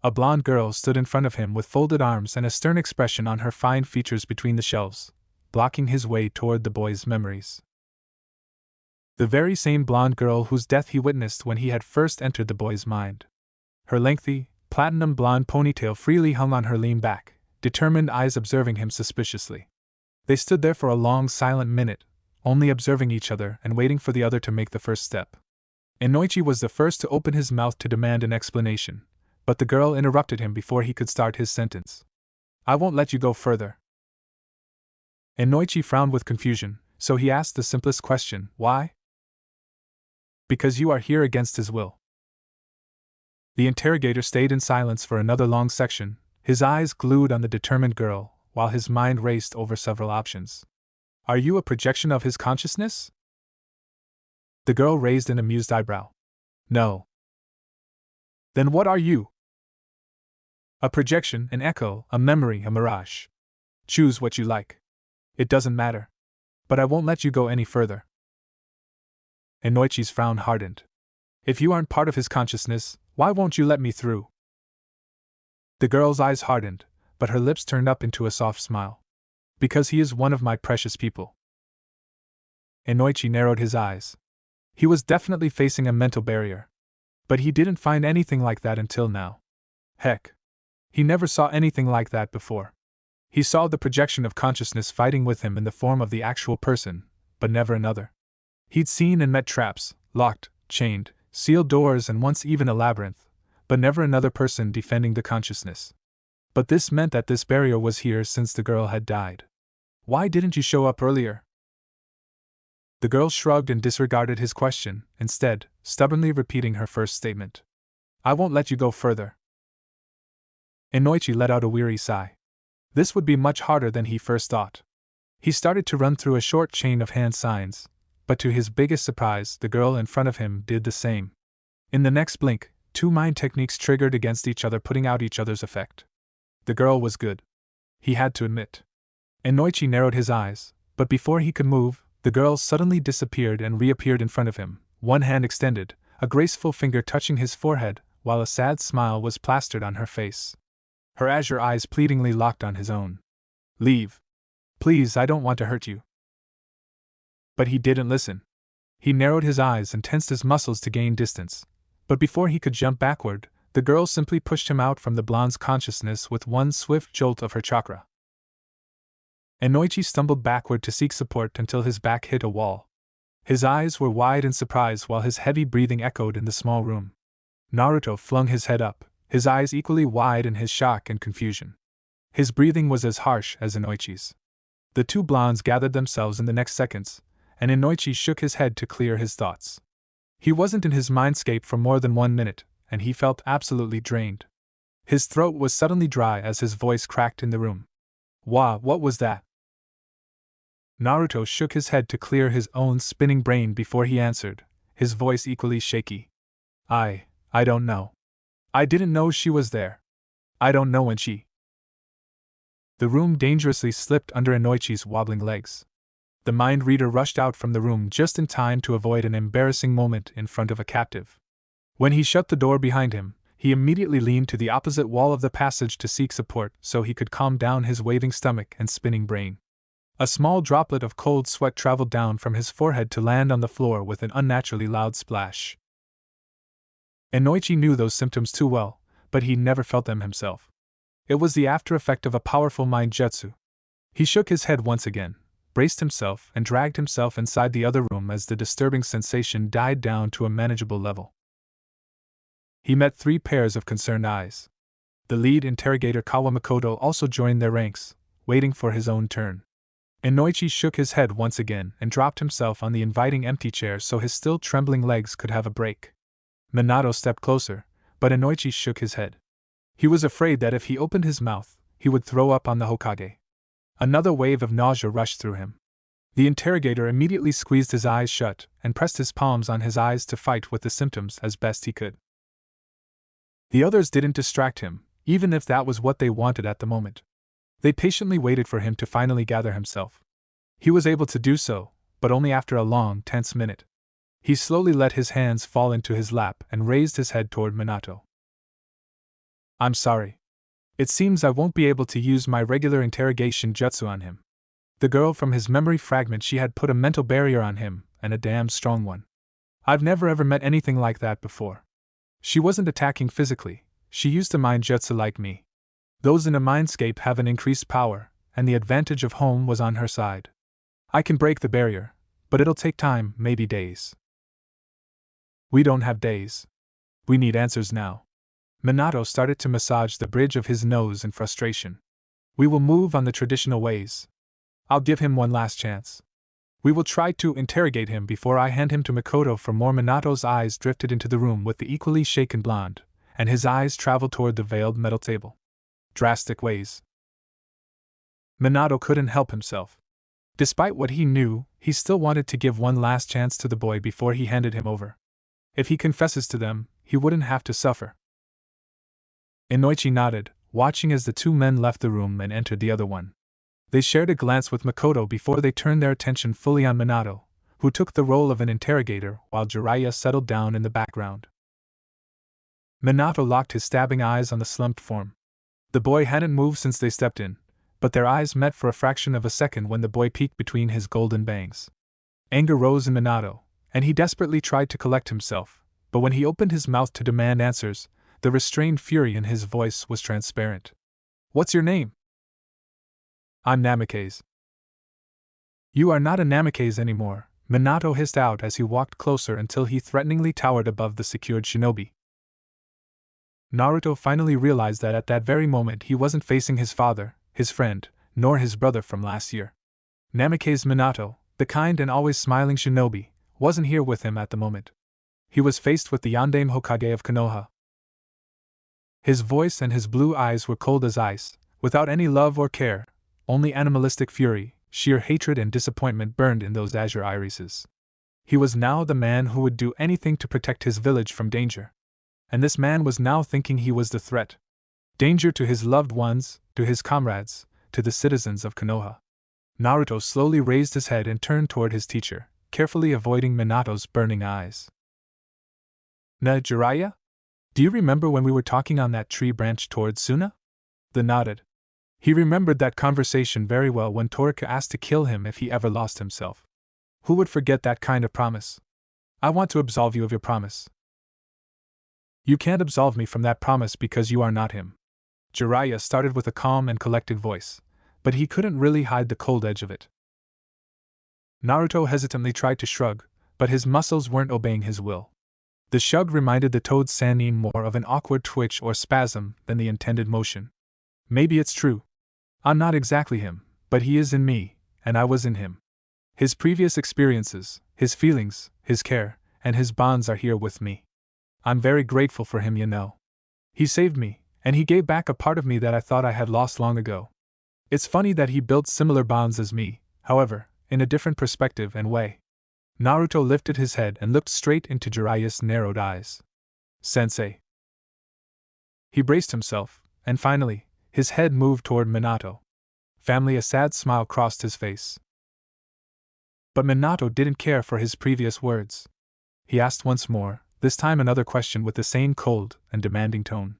A blonde girl stood in front of him with folded arms and a stern expression on her fine features between the shelves, blocking his way toward the boy's memories. The very same blonde girl whose death he witnessed when he had first entered the boy's mind. Her lengthy, platinum blonde ponytail freely hung on her lean back, determined eyes observing him suspiciously. They stood there for a long silent minute, only observing each other and waiting for the other to make the first step. Inoichi was the first to open his mouth to demand an explanation, but the girl interrupted him before he could start his sentence. "I won't let you go further." Inoichi frowned with confusion, so he asked the simplest question, "Why?" "Because you are here against his will." The interrogator stayed in silence for another long section, his eyes glued on the determined girl, while his mind raced over several options. "Are you a projection of his consciousness?" The girl raised an amused eyebrow. "No." "Then what are you?" "A projection, an echo, a memory, a mirage. Choose what you like. It doesn't matter. But I won't let you go any further." Inoichi's frown hardened. "If you aren't part of his consciousness, why won't you let me through?" The girl's eyes hardened, but her lips turned up into a soft smile. "Because he is one of my precious people." Inoichi narrowed his eyes. He was definitely facing a mental barrier. But he didn't find anything like that until now. Heck, he never saw anything like that before. He saw the projection of consciousness fighting with him in the form of the actual person, but never another. He'd seen and met traps, locked, chained, sealed doors, and once even a labyrinth, but never another person defending the consciousness. But this meant that this barrier was here since the girl had died. "Why didn't you show up earlier?" The girl shrugged and disregarded his question, instead, stubbornly repeating her first statement. "I won't let you go further." Inoichi let out a weary sigh. This would be much harder than he first thought. He started to run through a short chain of hand signs, but to his biggest surprise, the girl in front of him did the same. In the next blink, two mind techniques triggered against each other, putting out each other's effect. The girl was good. He had to admit. Inoichi narrowed his eyes, but before he could move, the girl suddenly disappeared and reappeared in front of him, one hand extended, a graceful finger touching his forehead, while a sad smile was plastered on her face. Her azure eyes pleadingly locked on his own. "Leave. Please, I don't want to hurt you." But he didn't listen. He narrowed his eyes and tensed his muscles to gain distance. But before he could jump backward, the girl simply pushed him out from the blonde's consciousness with one swift jolt of her chakra. Inoichi stumbled backward to seek support until his back hit a wall. His eyes were wide in surprise while his heavy breathing echoed in the small room. Naruto flung his head up, his eyes equally wide in his shock and confusion. His breathing was as harsh as Inoichi's. The two blondes gathered themselves in the next seconds, and Inoichi shook his head to clear his thoughts. He wasn't in his mindscape for more than 1 minute, and he felt absolutely drained. His throat was suddenly dry as his voice cracked in the room. What was that?" Naruto shook his head to clear his own spinning brain before he answered, his voice equally shaky. I don't know. I didn't know she was there. I don't know when she." The room dangerously slipped under Inoichi's wobbling legs. The mind reader rushed out from the room just in time to avoid an embarrassing moment in front of a captive. When he shut the door behind him, he immediately leaned to the opposite wall of the passage to seek support so he could calm down his waving stomach and spinning brain. A small droplet of cold sweat traveled down from his forehead to land on the floor with an unnaturally loud splash. Inoichi knew those symptoms too well, but he never felt them himself. It was the after effect of a powerful mind jutsu. He shook his head once again, braced himself, and dragged himself inside the other room as the disturbing sensation died down to a manageable level. He met 3 pairs of concerned eyes. The lead interrogator Kawamakoto also joined their ranks, waiting for his own turn. Inoichi shook his head once again and dropped himself on the inviting empty chair so his still trembling legs could have a break. Minato stepped closer, but Inoichi shook his head. He was afraid that if he opened his mouth, he would throw up on the Hokage. Another wave of nausea rushed through him. The interrogator immediately squeezed his eyes shut and pressed his palms on his eyes to fight with the symptoms as best he could. The others didn't distract him, even if that was what they wanted at the moment. They patiently waited for him to finally gather himself. He was able to do so, but only after a long, tense minute. He slowly let his hands fall into his lap and raised his head toward Minato. "I'm sorry. It seems I won't be able to use my regular interrogation jutsu on him." The girl from his memory fragment, she had put a mental barrier on him, and a damn strong one. I've never ever met anything like that before. She wasn't attacking physically, she used a mind jutsu like me. Those in a mindscape have an increased power, and the advantage of home was on her side. I can break the barrier, but it'll take time, maybe days. We don't have days. We need answers now. Minato started to massage the bridge of his nose in frustration. We will move on the traditional ways. I'll give him one last chance. We will try to interrogate him before I hand him to Makoto for more. Minato's eyes drifted into the room with the equally shaken blonde, and his eyes traveled toward the veiled metal table. Drastic ways. Minato couldn't help himself. Despite what he knew, he still wanted to give one last chance to the boy before he handed him over. If he confesses to them, he wouldn't have to suffer. Inoichi nodded, watching as the two men left the room and entered the other one. They shared a glance with Makoto before they turned their attention fully on Minato, who took the role of an interrogator while Jiraiya settled down in the background. Minato locked his stabbing eyes on the slumped form. The boy hadn't moved since they stepped in, but their eyes met for a fraction of a second when the boy peeked between his golden bangs. Anger rose in Minato, and he desperately tried to collect himself, but when he opened his mouth to demand answers, the restrained fury in his voice was transparent. "What's your name?" "I'm Namikaze." "You are not a Namikaze anymore," Minato hissed out as he walked closer until he threateningly towered above the secured shinobi. Naruto finally realized that at that very moment he wasn't facing his father, his friend, nor his brother from last year. Namikaze Minato, the kind and always smiling shinobi, wasn't here with him at the moment. He was faced with the Yondaime Hokage of Konoha. His voice and his blue eyes were cold as ice, without any love or care. Only animalistic fury, sheer hatred and disappointment burned in those azure irises. He was now the man who would do anything to protect his village from danger. And this man was now thinking he was the threat. Danger to his loved ones, to his comrades, to the citizens of Konoha. Naruto slowly raised his head and turned toward his teacher, carefully avoiding Minato's burning eyes. Jiraiya? Do you remember when we were talking on that tree branch toward Suna? The nodded. He remembered that conversation very well when Torika asked to kill him if he ever lost himself. Who would forget that kind of promise? I want to absolve you of your promise. You can't absolve me from that promise because you are not him. Jiraiya started with a calm and collected voice, but he couldn't really hide the cold edge of it. Naruto hesitantly tried to shrug, but his muscles weren't obeying his will. The shrug reminded the toad's sanine more of an awkward twitch or spasm than the intended motion. Maybe it's true. I'm not exactly him, but he is in me, and I was in him. His previous experiences, his feelings, his care, and his bonds are here with me. I'm very grateful for him, you know. He saved me, and he gave back a part of me that I thought I had lost long ago. It's funny that he built similar bonds as me, however, in a different perspective and way. Naruto lifted his head and looked straight into Jiraiya's narrowed eyes. Sensei. He braced himself, and finally, his head moved toward Minato. Family, a sad smile crossed his face. But Minato didn't care for his previous words. He asked once more, this time another question with the same cold and demanding tone.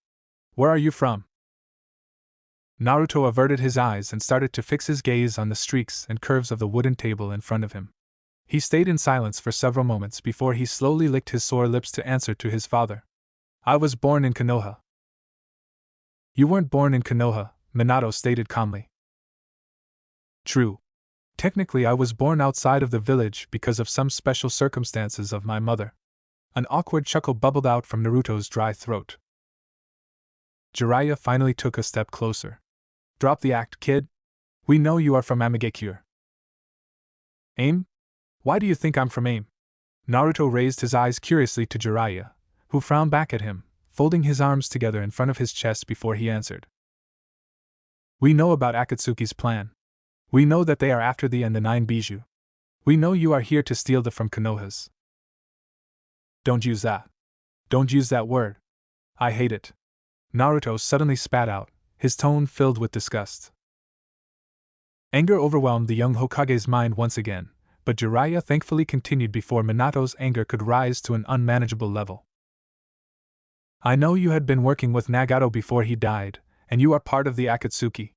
Where are you from? Naruto averted his eyes and started to fix his gaze on the streaks and curves of the wooden table in front of him. He stayed in silence for several moments before he slowly licked his sore lips to answer to his father. I was born in Konoha. You weren't born in Konoha, Minato stated calmly. True. Technically I was born outside of the village because of some special circumstances of my mother. An awkward chuckle bubbled out from Naruto's dry throat. Jiraiya finally took a step closer. Drop the act, kid. We know you are from Amigakure. AIM? Why do you think I'm from AIM? Naruto raised his eyes curiously to Jiraiya, who frowned back at him, folding his arms together in front of his chest before he answered. We know about Akatsuki's plan. We know that they are after thee and the 9 bijou. We know you are here to steal them from Konoha's. Don't use that. Don't use that word. I hate it. Naruto suddenly spat out, his tone filled with disgust. Anger overwhelmed the young Hokage's mind once again, but Jiraiya thankfully continued before Minato's anger could rise to an unmanageable level. I know you had been working with Nagato before he died, and you are part of the Akatsuki.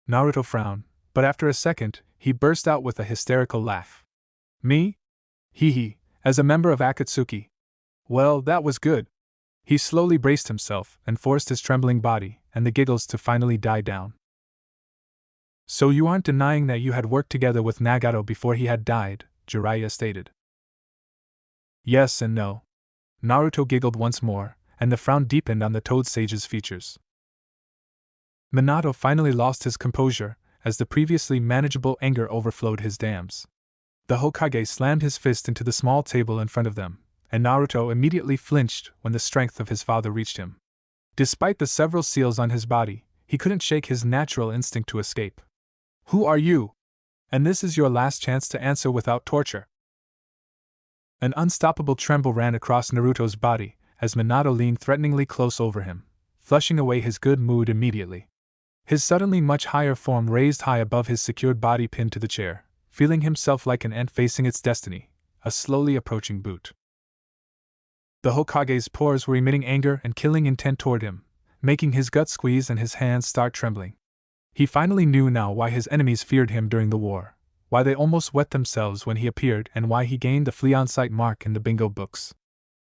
Naruto frowned, but after a second, he burst out with a hysterical laugh. Me? Hee, as a member of Akatsuki. Well, that was good. He slowly braced himself and forced his trembling body and the giggles to finally die down. So you aren't denying that you had worked together with Nagato before he had died, Jiraiya stated. Yes and no. Naruto giggled once more, and the frown deepened on the Toad Sage's features. Minato finally lost his composure, as the previously manageable anger overflowed his dams. The Hokage slammed his fist into the small table in front of them, and Naruto immediately flinched when the strength of his father reached him. Despite the several seals on his body, he couldn't shake his natural instinct to escape. Who are you? And this is your last chance to answer without torture. An unstoppable tremble ran across Naruto's body as Minato leaned threateningly close over him, flushing away his good mood immediately. His suddenly much higher form raised high above his secured body pinned to the chair, feeling himself like an ant facing its destiny, a slowly approaching boot. The Hokage's pores were emitting anger and killing intent toward him, making his gut squeeze and his hands start trembling. He finally knew now why his enemies feared him during the war, why they almost wet themselves when he appeared, and why he gained the flea on sight mark in the bingo books.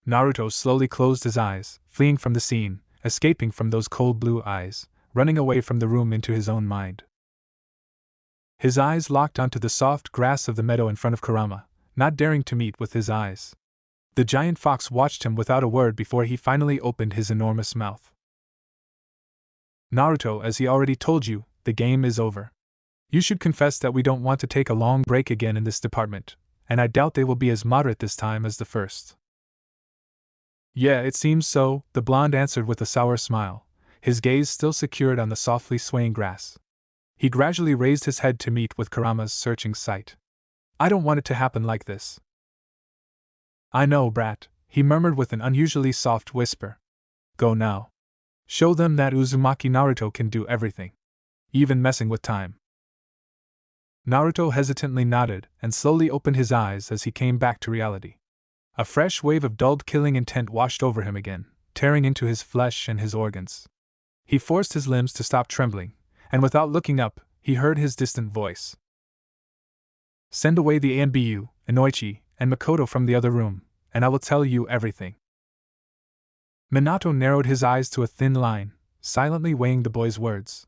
Naruto slowly closed his eyes, fleeing from the scene, escaping from those cold blue eyes, running away from the room into his own mind. His eyes locked onto the soft grass of the meadow in front of Kurama, not daring to meet with his eyes. The giant fox watched him without a word before he finally opened his enormous mouth. Naruto, as he already told you, the game is over. You should confess that we don't want to take a long break again in this department, and I doubt they will be as moderate this time as the first. Yeah, it seems so, the blonde answered with a sour smile, his gaze still secured on the softly swaying grass. He gradually raised his head to meet with Kurama's searching sight. I don't want it to happen like this. I know, brat, he murmured with an unusually soft whisper. Go now. Show them that Uzumaki Naruto can do everything. Even messing with time. Naruto hesitantly nodded and slowly opened his eyes as he came back to reality. A fresh wave of dulled killing intent washed over him again, tearing into his flesh and his organs. He forced his limbs to stop trembling, and without looking up, he heard his distant voice. Send away the Anbu, Inoichi, and Makoto from the other room, and I will tell you everything. Minato narrowed his eyes to a thin line, silently weighing the boy's words.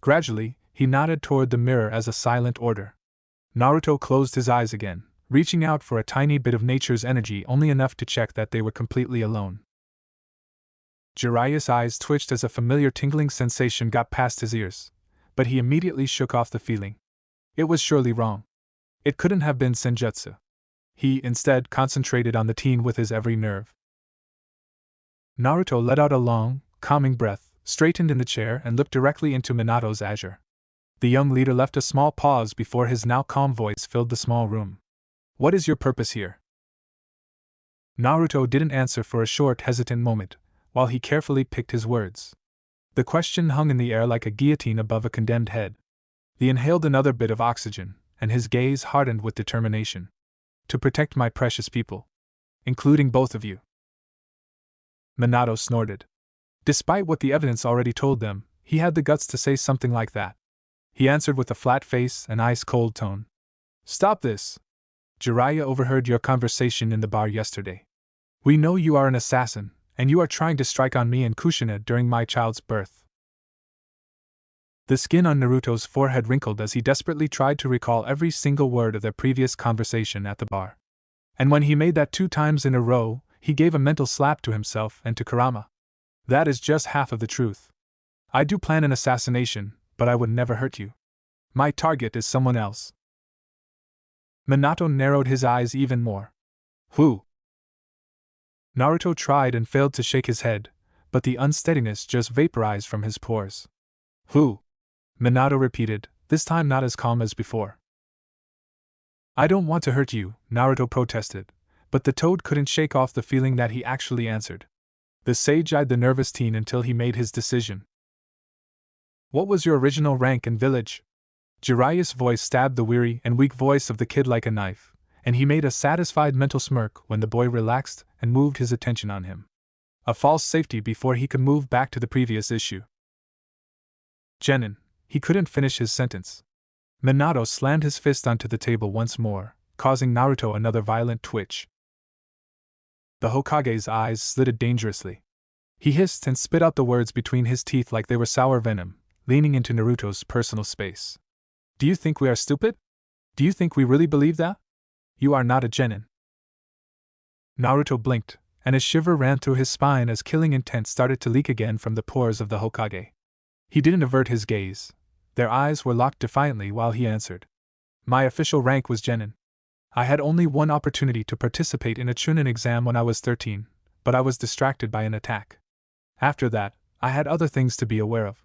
Gradually, he nodded toward the mirror as a silent order. Naruto closed his eyes again, reaching out for a tiny bit of nature's energy, only enough to check that they were completely alone. Jiraiya's eyes twitched as a familiar tingling sensation got past his ears, but he immediately shook off the feeling. It was surely wrong. It couldn't have been senjutsu. He, instead, concentrated on the teen with his every nerve. Naruto let out a long, calming breath, straightened in the chair, and looked directly into Minato's azure. The young leader left a small pause before his now calm voice filled the small room. What is your purpose here? Naruto didn't answer for a short, hesitant moment, while he carefully picked his words. The question hung in the air like a guillotine above a condemned head. He inhaled another bit of oxygen, and his gaze hardened with determination. To protect my precious people. Including both of you. Minato snorted. Despite what the evidence already told them, he had the guts to say something like that. He answered with a flat face and ice-cold tone. Stop this! Jiraiya overheard your conversation in the bar yesterday. We know you are an assassin, and you are trying to strike on me and Kushina during my child's birth. The skin on Naruto's forehead wrinkled as he desperately tried to recall every single word of their previous conversation at the bar. And when he made that 2 times in a row, he gave a mental slap to himself and to Kurama. That is just half of the truth. I do plan an assassination, but I would never hurt you. My target is someone else. Minato narrowed his eyes even more. Who? Naruto tried and failed to shake his head, but the unsteadiness just vaporized from his pores. Who? Minato repeated, this time not as calm as before. I don't want to hurt you, Naruto protested, but the toad couldn't shake off the feeling that he actually answered. The sage eyed the nervous teen until he made his decision. What was your original rank and village? Jiraiya's voice stabbed the weary and weak voice of the kid like a knife, and he made a satisfied mental smirk when the boy relaxed and moved his attention on him. A false safety before he could move back to the previous issue. Genin, he couldn't finish his sentence. Minato slammed his fist onto the table once more, causing Naruto another violent twitch. The Hokage's eyes slitted dangerously. He hissed and spit out the words between his teeth like they were sour venom, leaning into Naruto's personal space. Do you think we are stupid? Do you think we really believe that? You are not a genin. Naruto blinked, and a shiver ran through his spine as killing intent started to leak again from the pores of the Hokage. He didn't avert his gaze. Their eyes were locked defiantly while he answered. My official rank was genin. I had only one opportunity to participate in a Chunin exam when I was 13, but I was distracted by an attack. After that, I had other things to be aware of.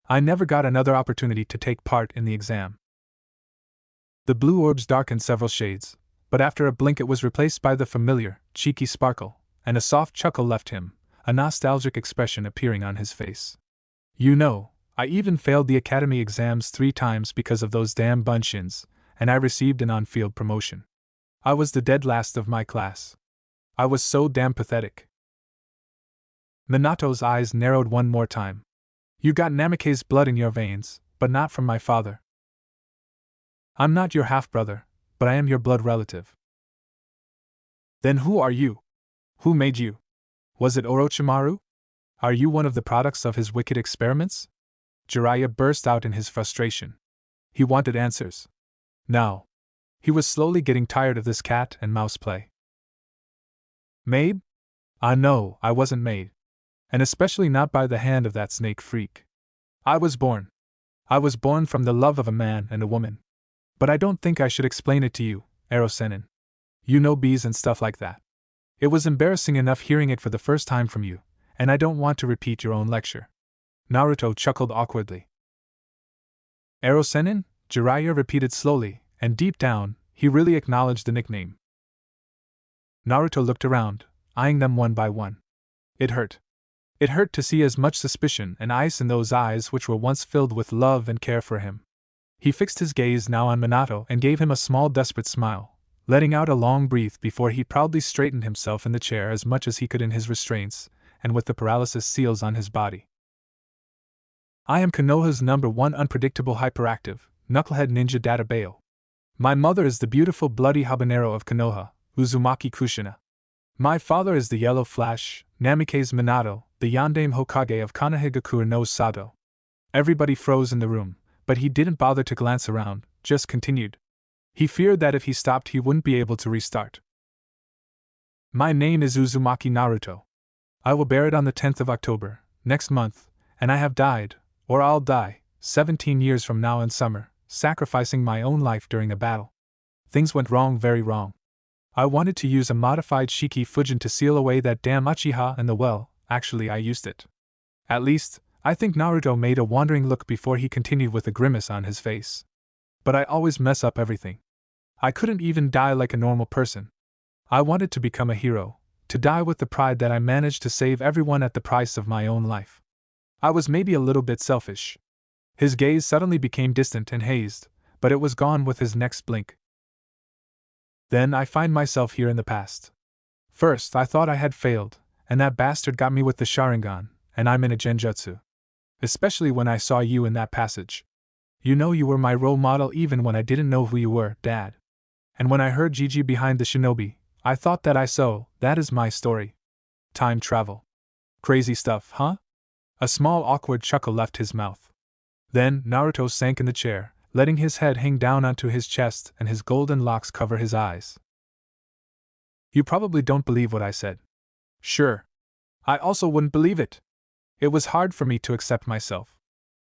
I never got another opportunity to take part in the exam. The blue orbs darkened several shades, but after a blink it was replaced by the familiar, cheeky sparkle, and a soft chuckle left him, a nostalgic expression appearing on his face. You know, I even failed the academy exams 3 times because of those damn bunshins, and I received an on-field promotion. I was the dead last of my class. I was so damn pathetic. Minato's eyes narrowed one more time. You got Namikaze's blood in your veins, but not from my father. I'm not your half-brother, but I am your blood relative. Then who are you? Who made you? Was it Orochimaru? Are you one of the products of his wicked experiments? Jiraiya burst out in his frustration. He wanted answers. Now. He was slowly getting tired of this cat and mouse play. Made? Ah no, I wasn't made. And especially not by the hand of that snake freak. I was born. I was born from the love of a man and a woman. But I don't think I should explain it to you, Erosenin. You know bees and stuff like that. It was embarrassing enough hearing it for the first time from you, and I don't want to repeat your own lecture. Naruto chuckled awkwardly. Erosenin? Jiraiya repeated slowly, and deep down, he really acknowledged the nickname. Naruto looked around, eyeing them one by one. It hurt. It hurt to see as much suspicion and ice in those eyes which were once filled with love and care for him. He fixed his gaze now on Minato and gave him a small desperate smile, letting out a long breath before he proudly straightened himself in the chair as much as he could in his restraints, and with the paralysis seals on his body. I am Konoha's #1 unpredictable hyperactive, knucklehead ninja Databao. My mother is the beautiful bloody habanero of Konoha, Uzumaki Kushina. My father is the yellow flash, Namikaze Minato, the Yandame Hokage of Konohagakure no Sato. Everybody froze in the room, but he didn't bother to glance around, just continued. He feared that if he stopped he wouldn't be able to restart. My name is Uzumaki Naruto. I will bear it on the 10th of October, next month, and I have died, or I'll die, 17 years from now in summer, sacrificing my own life during a battle. Things went wrong, very wrong. I wanted to use a modified Shiki Fujin to seal away that damn Uchiha and the well, actually I used it. At least, I think Naruto made a wandering look before he continued with a grimace on his face. But I always mess up everything. I couldn't even die like a normal person. I wanted to become a hero, to die with the pride that I managed to save everyone at the price of my own life. I was maybe a little bit selfish. His gaze suddenly became distant and hazed, but it was gone with his next blink. Then I find myself here in the past. First, I thought I had failed, and that bastard got me with the Sharingan, and I'm in a genjutsu. Especially when I saw you in that passage. You know you were my role model even when I didn't know who you were, Dad. And when I heard Gigi behind the Shinobi, I thought that is my story. Time travel. Crazy stuff, huh? A small awkward chuckle left his mouth. Then Naruto sank in the chair, letting his head hang down onto his chest and his golden locks cover his eyes. You probably don't believe what I said. Sure. I also wouldn't believe it. It was hard for me to accept myself.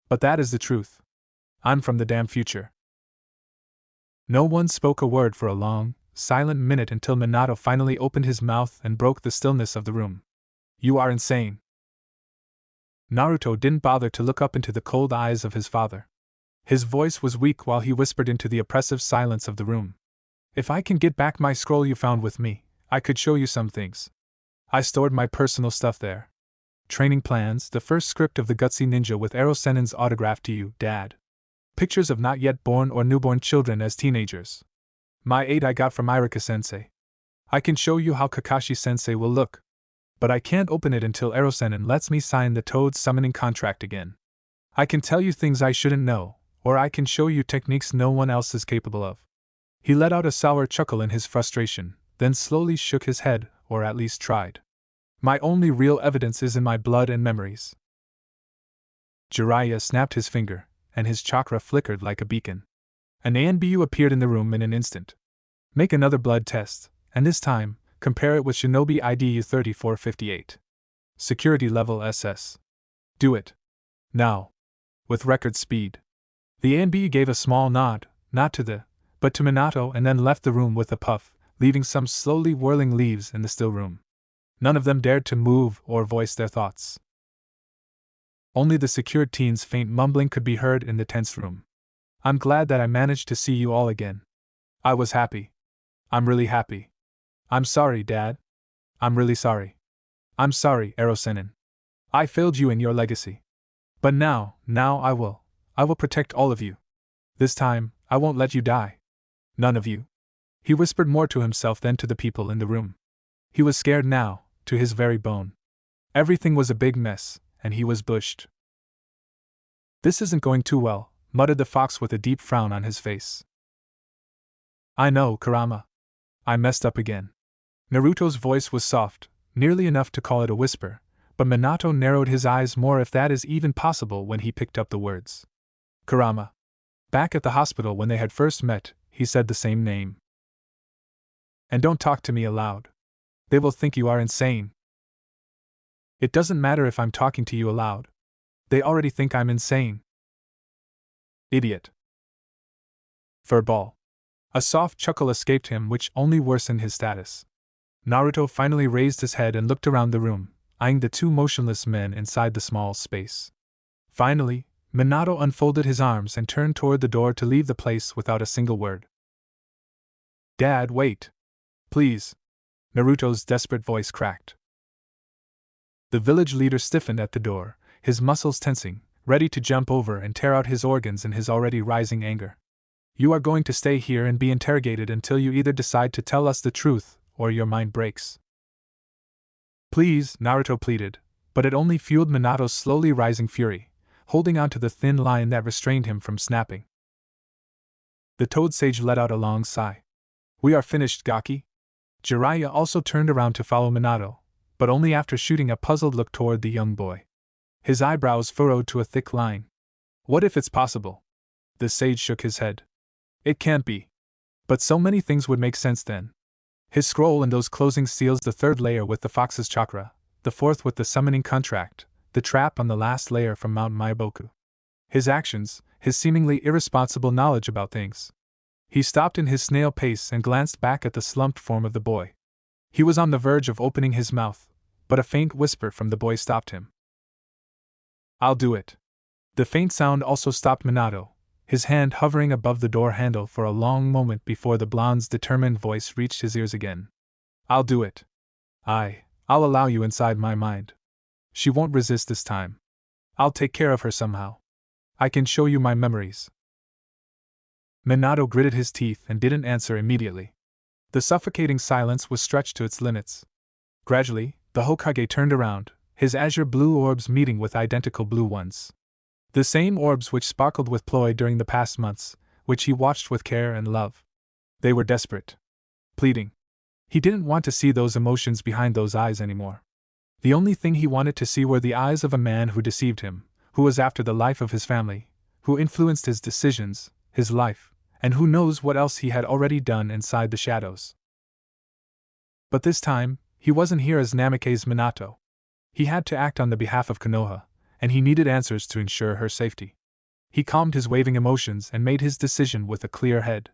But that is the truth. I'm from the damn future. No one spoke a word for a long, silent minute until Minato finally opened his mouth and broke the stillness of the room. You are insane. Naruto didn't bother to look up into the cold eyes of his father. His voice was weak while he whispered into the oppressive silence of the room. If I can get back my scroll you found with me, I could show you some things. I stored my personal stuff there. Training plans, the first script of the Gutsy Ninja with Ero Sennin's autograph to you, Dad. Pictures of not yet born or newborn children as teenagers. My aid I got from Irika-sensei. I can show you how Kakashi-sensei will look. But I can't open it until Ero Sennin lets me sign the Toad summoning contract again. I can tell you things I shouldn't know, or I can show you techniques no one else is capable of. He let out a sour chuckle in his frustration, then slowly shook his head, or at least tried. My only real evidence is in my blood and memories. Jiraiya snapped his finger, and his chakra flickered like a beacon. An ANBU appeared in the room in an instant. Make another blood test, and this time, compare it with Shinobi ID U3458. Security level SS. Do it. Now. With record speed. The ANBU gave a small nod, not to but to Minato, and then left the room with a puff, leaving some slowly whirling leaves in the still room. None of them dared to move or voice their thoughts. Only the secured teen's faint mumbling could be heard in the tense room. I'm glad that I managed to see you all again. I was happy. I'm really happy. I'm sorry, Dad. I'm really sorry. I'm sorry, Ero Sennin. I failed you in your legacy. But now I will protect all of you. This time, I won't let you die. None of you. He whispered more to himself than to the people in the room. He was scared now, to his very bone. Everything was a big mess, and he was bushed. This isn't going too well, muttered the fox with a deep frown on his face. I know, Kurama. I messed up again. Naruto's voice was soft, nearly enough to call it a whisper, but Minato narrowed his eyes more, if that is even possible, when he picked up the words. Kurama. Back at the hospital when they had first met, he said the same name. And don't talk to me aloud. They will think you are insane. It doesn't matter if I'm talking to you aloud. They already think I'm insane. Idiot. Furball. A soft chuckle escaped him, which only worsened his status. Naruto finally raised his head and looked around the room, eyeing the two motionless men inside the small space. Finally, Minato unfolded his arms and turned toward the door to leave the place without a single word. Dad, wait. Please. Naruto's desperate voice cracked. The village leader stiffened at the door, his muscles tensing, ready to jump over and tear out his organs in his already rising anger. You are going to stay here and be interrogated until you either decide to tell us the truth, or your mind breaks. Please, Naruto pleaded, but it only fueled Minato's slowly rising fury, holding on to the thin line that restrained him from snapping. The Toad Sage let out a long sigh. We are finished, Gaki. Jiraiya also turned around to follow Minato, but only after shooting a puzzled look toward the young boy. His eyebrows furrowed to a thick line. What if it's possible? The sage shook his head. It can't be. But so many things would make sense then. His scroll and those closing seals, the third layer with the fox's chakra, the fourth with the summoning contract, the trap on the last layer from Mount Maiboku. His actions, his seemingly irresponsible knowledge about things. He stopped in his snail pace and glanced back at the slumped form of the boy. He was on the verge of opening his mouth, but a faint whisper from the boy stopped him. I'll do it. The faint sound also stopped Minato, his hand hovering above the door handle for a long moment before the blonde's determined voice reached his ears again. I'll do it. I'll allow you inside my mind. She won't resist this time. I'll take care of her somehow. I can show you my memories. Minato gritted his teeth and didn't answer immediately. The suffocating silence was stretched to its limits. Gradually, the Hokage turned around, his azure blue orbs meeting with identical blue ones. The same orbs which sparkled with ploy during the past months, which he watched with care and love. They were desperate. Pleading. He didn't want to see those emotions behind those eyes anymore. The only thing he wanted to see were the eyes of a man who deceived him, who was after the life of his family, who influenced his decisions, his life, and who knows what else he had already done inside the shadows. But this time, he wasn't here as Namikaze Minato. He had to act on the behalf of Konoha, and he needed answers to ensure her safety. He calmed his waving emotions and made his decision with a clear head.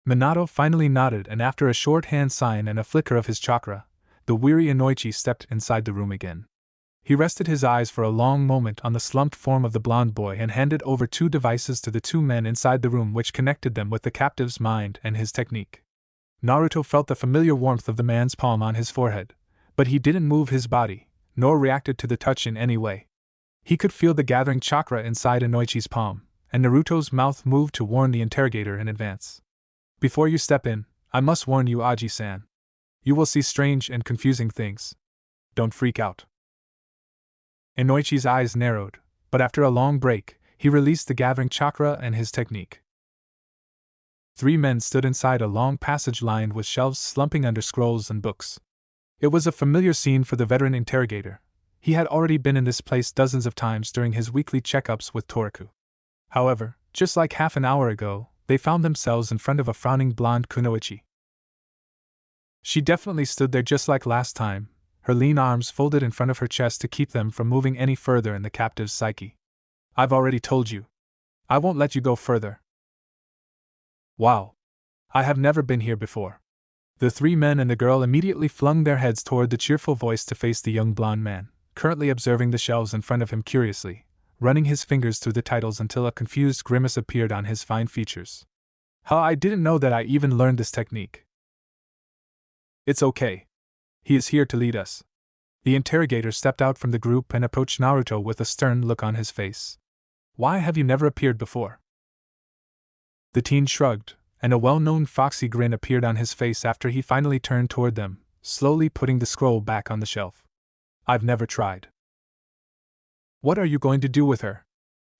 Minato finally nodded, and after a short hand sign and a flicker of his chakra, the weary Inoichi stepped inside the room again. He rested his eyes for a long moment on the slumped form of the blonde boy and handed over 2 devices to the 2 men inside the room, which connected them with the captive's mind and his technique. Naruto felt the familiar warmth of the man's palm on his forehead, but he didn't move his body, nor reacted to the touch in any way. He could feel the gathering chakra inside Inoichi's palm, and Naruto's mouth moved to warn the interrogator in advance. Before you step in, I must warn you, Aji-san. You will see strange and confusing things. Don't freak out. Inoichi's eyes narrowed, but after a long break, he released the gathering chakra and his technique. 3 men stood inside a long passage lined with shelves slumping under scrolls and books. It was a familiar scene for the veteran interrogator. He had already been in this place dozens of times during his weekly checkups with Toraku. However, just like half an hour ago, they found themselves in front of a frowning blonde kunoichi. She definitely stood there just like last time, her lean arms folded in front of her chest to keep them from moving any further in the captive's psyche. I've already told you. I won't let you go further. Wow. I have never been here before. The 3 men and the girl immediately flung their heads toward the cheerful voice to face the young blonde man, currently observing the shelves in front of him curiously, running his fingers through the titles until a confused grimace appeared on his fine features. How I didn't know that I even learned this technique. It's okay. He is here to lead us. The interrogator stepped out from the group and approached Naruto with a stern look on his face. Why have you never appeared before? The teen shrugged, and a well-known foxy grin appeared on his face after he finally turned toward them, slowly putting the scroll back on the shelf. I've never tried. What are you going to do with her?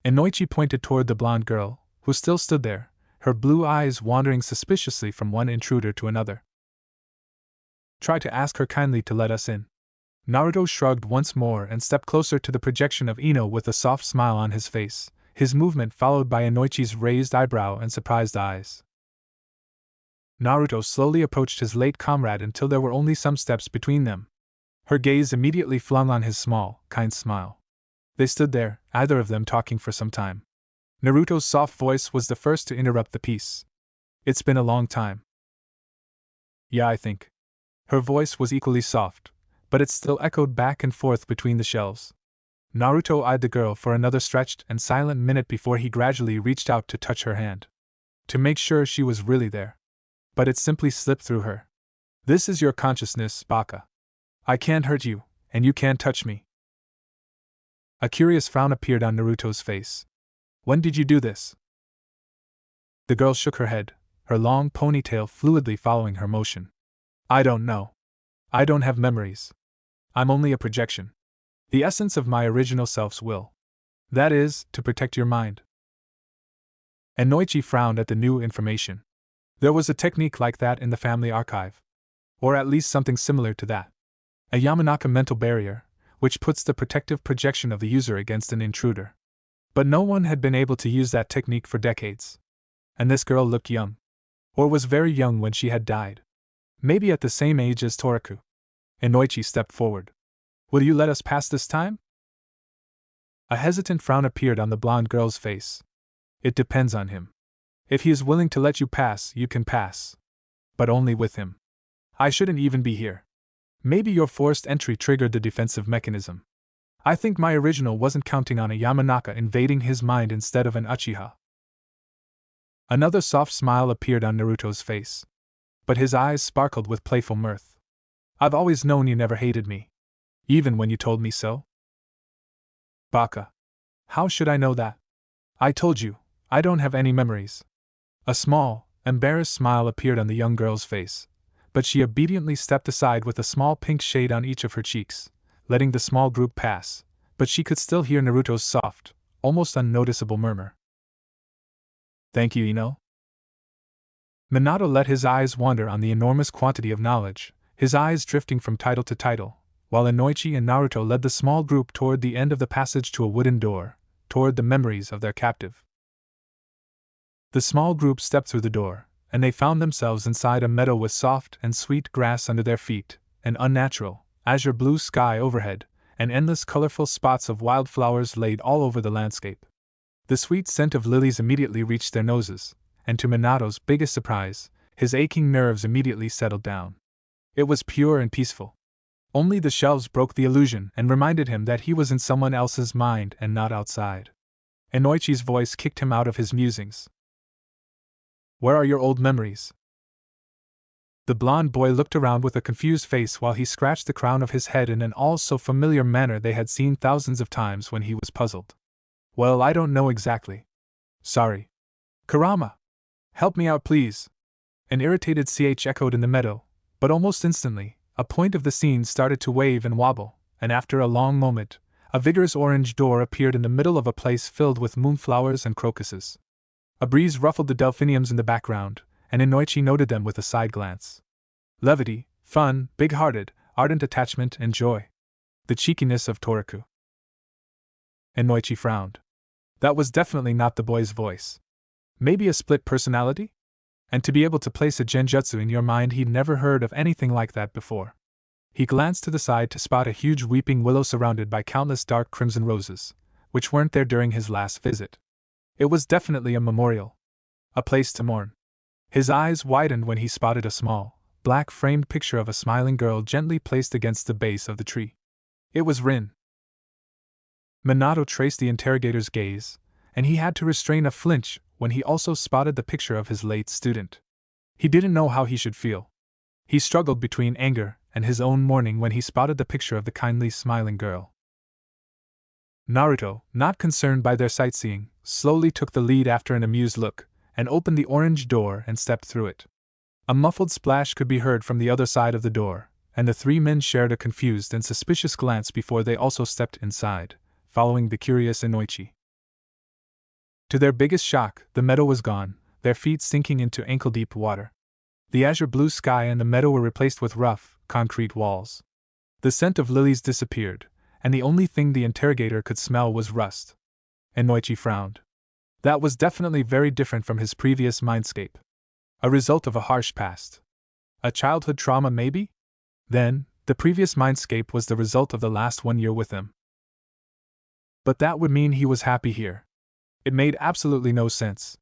Inoichi pointed toward the blonde girl, who still stood there, her blue eyes wandering suspiciously from one intruder to another. Try to ask her kindly to let us in. Naruto shrugged once more and stepped closer to the projection of Ino with a soft smile on his face, his movement followed by Inoichi's raised eyebrow and surprised eyes. Naruto slowly approached his late comrade until there were only some steps between them. Her gaze immediately flung on his small, kind smile. They stood there, either of them talking for some time. Naruto's soft voice was the first to interrupt the peace. It's been a long time. Yeah, I think. Her voice was equally soft, but it still echoed back and forth between the shelves. Naruto eyed the girl for another stretched and silent minute before he gradually reached out to touch her hand, to make sure she was really there. But it simply slipped through her. This is your consciousness, Baka. I can't hurt you, and you can't touch me. A curious frown appeared on Naruto's face. When did you do this? The girl shook her head, her long ponytail fluidly following her motion. I don't know. I don't have memories. I'm only a projection. The essence of my original self's will. That is, to protect your mind. Inoichi frowned at the new information. There was a technique like that in the family archive. Or at least something similar to that. A Yamanaka mental barrier, which puts the protective projection of the user against an intruder. But no one had been able to use that technique for decades. And this girl looked young. Or was very young when she had died. Maybe at the same age as Toraku. Inoichi stepped forward. Will you let us pass this time? A hesitant frown appeared on the blonde girl's face. It depends on him. If he is willing to let you pass, you can pass. But only with him. I shouldn't even be here. Maybe your forced entry triggered the defensive mechanism. I think my original wasn't counting on a Yamanaka invading his mind instead of an Uchiha. Another soft smile appeared on Naruto's face. But his eyes sparkled with playful mirth. I've always known you never hated me. Even when you told me so? Baka. How should I know that? I told you, I don't have any memories. A small, embarrassed smile appeared on the young girl's face, but she obediently stepped aside with a small pink shade on each of her cheeks, letting the small group pass, but she could still hear Naruto's soft, almost unnoticeable murmur. Thank you, Ino. Minato let his eyes wander on the enormous quantity of knowledge, his eyes drifting from title to title, while Inoichi and Naruto led the small group toward the end of the passage to a wooden door, toward the memories of their captive. The small group stepped through the door, and they found themselves inside a meadow with soft and sweet grass under their feet, an unnatural, azure blue sky overhead, and endless colorful spots of wildflowers laid all over the landscape. The sweet scent of lilies immediately reached their noses, and to Minato's biggest surprise, his aching nerves immediately settled down. It was pure and peaceful. Only the shelves broke the illusion and reminded him that he was in someone else's mind and not outside. Inoichi's voice kicked him out of his musings. Where are your old memories? The blond boy looked around with a confused face while he scratched the crown of his head in an all-so-familiar manner they had seen thousands of times when he was puzzled. Well, I don't know exactly. Sorry. Kurama! Help me out, please! An irritated ch echoed in the meadow, but almost instantly, a point of the scene started to wave and wobble, and after a long moment, a vigorous orange door appeared in the middle of a place filled with moonflowers and crocuses. A breeze ruffled the delphiniums in the background, and Inoichi noted them with a side glance. Levity, fun, big-hearted, ardent attachment and joy. The cheekiness of Toriku. Inoichi frowned. That was definitely not the boy's voice. Maybe a split personality? And to be able to place a genjutsu in your mind, he'd never heard of anything like that before. He glanced to the side to spot a huge weeping willow surrounded by countless dark crimson roses, which weren't there during his last visit. It was definitely a memorial. A place to mourn. His eyes widened when he spotted a small, black-framed picture of a smiling girl gently placed against the base of the tree. It was Rin. Minato traced the interrogator's gaze, and he had to restrain a flinch when he also spotted the picture of his late student. He didn't know how he should feel. He struggled between anger and his own mourning when he spotted the picture of the kindly smiling girl. Naruto, not concerned by their sightseeing, slowly took the lead after an amused look, and opened the orange door and stepped through it. A muffled splash could be heard from the other side of the door, and the three men shared a confused and suspicious glance before they also stepped inside, following the curious Inoichi. To their biggest shock, the meadow was gone, their feet sinking into ankle-deep water. The azure blue sky and the meadow were replaced with rough, concrete walls. The scent of lilies disappeared, and the only thing the interrogator could smell was rust. Inoichi frowned. That was definitely very different from his previous mindscape. A result of a harsh past. A childhood trauma, maybe? Then, the previous mindscape was the result of the last 1 year with him. But that would mean he was happy here. It made absolutely no sense.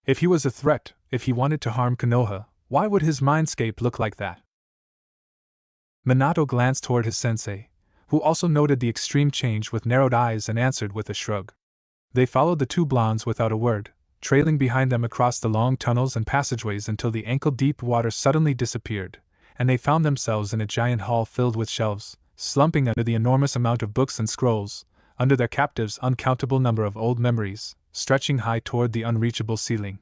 If he was a threat, if he wanted to harm Konoha, why would his mindscape look like that? Minato glanced toward his sensei, who also noted the extreme change with narrowed eyes and answered with a shrug. They followed the two blondes without a word, trailing behind them across the long tunnels and passageways until the ankle-deep water suddenly disappeared, and they found themselves in a giant hall filled with shelves, slumping under the enormous amount of books and scrolls, under their captives' uncountable number of old memories, stretching high toward the unreachable ceiling.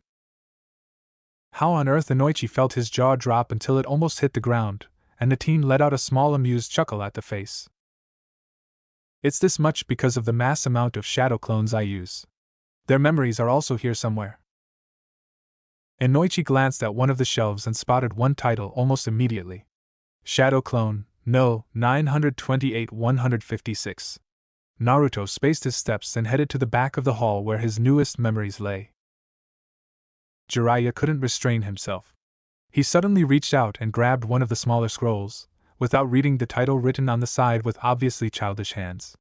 How on earth Inoichi felt his jaw drop until it almost hit the ground, and the teen let out a small amused chuckle at the face. It's this much because of the mass amount of shadow clones I use. Their memories are also here somewhere. Inoichi glanced at one of the shelves and spotted one title almost immediately. Shadow Clone, No. 928-156. Naruto spaced his steps and headed to the back of the hall where his newest memories lay. Jiraiya couldn't restrain himself. He suddenly reached out and grabbed one of the smaller scrolls, without reading the title written on the side with obviously childish hands.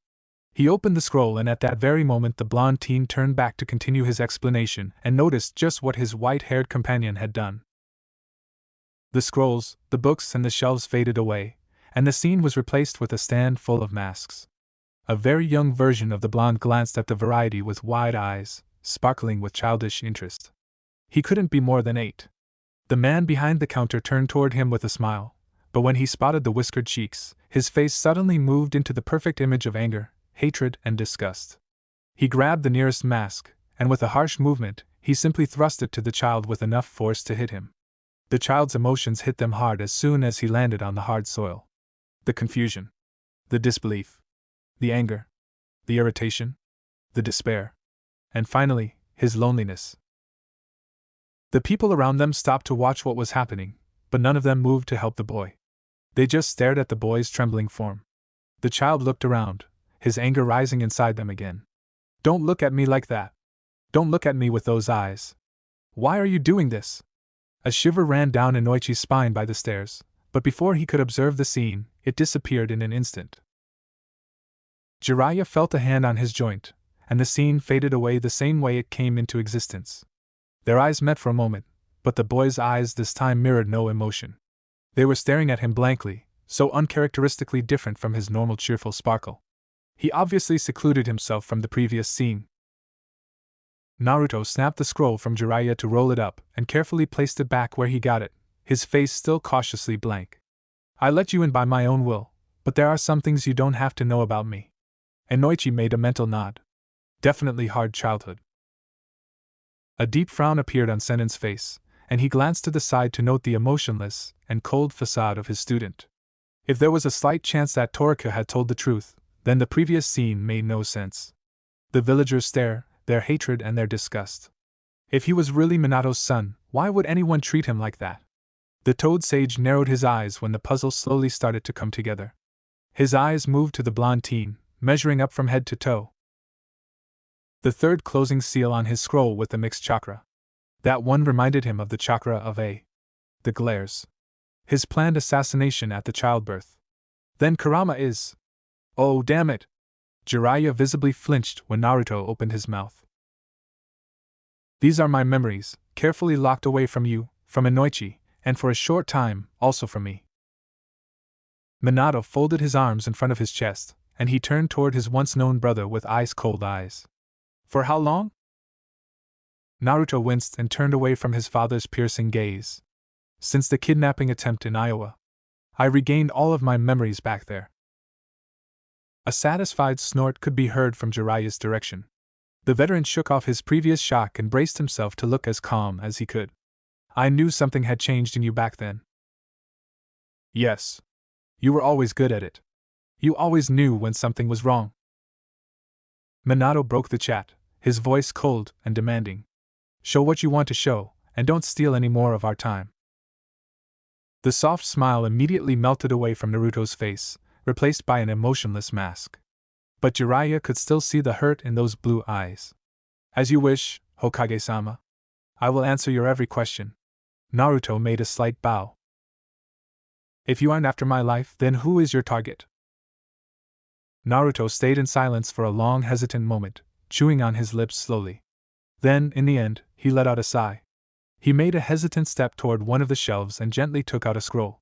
He opened the scroll, and at that very moment the blonde teen turned back to continue his explanation and noticed just what his white-haired companion had done. The scrolls, the books, and the shelves faded away, and the scene was replaced with a stand full of masks. A very young version of the blonde glanced at the variety with wide eyes, sparkling with childish interest. He couldn't be more than 8. The man behind the counter turned toward him with a smile, but when he spotted the whiskered cheeks, his face suddenly moved into the perfect image of anger, hatred, and disgust. He grabbed the nearest mask, and with a harsh movement, he simply thrust it to the child with enough force to hit him. The child's emotions hit them hard as soon as he landed on the hard soil. The confusion. The disbelief. The anger. The irritation. The despair. And finally, his loneliness. The people around them stopped to watch what was happening, but none of them moved to help the boy. They just stared at the boy's trembling form. The child looked around, his anger rising inside them again. Don't look at me like that. Don't look at me with those eyes. Why are you doing this? A shiver ran down Inoichi's spine by the stairs, but before he could observe the scene, it disappeared in an instant. Jiraiya felt a hand on his joint, and the scene faded away the same way it came into existence. Their eyes met for a moment, but the boy's eyes this time mirrored no emotion. They were staring at him blankly, so uncharacteristically different from his normal cheerful sparkle. He obviously secluded himself from the previous scene. Naruto snapped the scroll from Jiraiya to roll it up and carefully placed it back where he got it, his face still cautiously blank. I let you in by my own will, but there are some things you don't have to know about me. Inoichi made a mental nod. Definitely hard childhood. A deep frown appeared on Sennin's face, and he glanced to the side to note the emotionless and cold facade of his student. If there was a slight chance that Torika had told the truth, then the previous scene made no sense. The villagers' stare, their hatred and their disgust. If he was really Minato's son, why would anyone treat him like that? The Toad Sage narrowed his eyes when the puzzle slowly started to come together. His eyes moved to the blonde teen, measuring up from head to toe. The third closing seal on his scroll with the mixed chakra. That one reminded him of the chakra of the glares. His planned assassination at the childbirth. Then Kurama is. Oh, damn it! Jiraiya visibly flinched when Naruto opened his mouth. These are my memories, carefully locked away from you, from Inoichi, and for a short time, also from me. Minato folded his arms in front of his chest, and he turned toward his once-known brother with ice-cold eyes. For how long? Naruto winced and turned away from his father's piercing gaze. Since the kidnapping attempt in Iowa. I regained all of my memories back there. A satisfied snort could be heard from Jiraiya's direction. The veteran shook off his previous shock and braced himself to look as calm as he could. I knew something had changed in you back then. Yes. You were always good at it. You always knew when something was wrong. Minato broke the chat, his voice cold and demanding. Show what you want to show, and don't steal any more of our time. The soft smile immediately melted away from Naruto's face, replaced by an emotionless mask. But Jiraiya could still see the hurt in those blue eyes. As you wish, Hokage-sama. I will answer your every question. Naruto made a slight bow. If you aren't after my life, then who is your target? Naruto stayed in silence for a long, hesitant moment, chewing on his lips slowly. Then, in the end, he let out a sigh. He made a hesitant step toward one of the shelves and gently took out a scroll.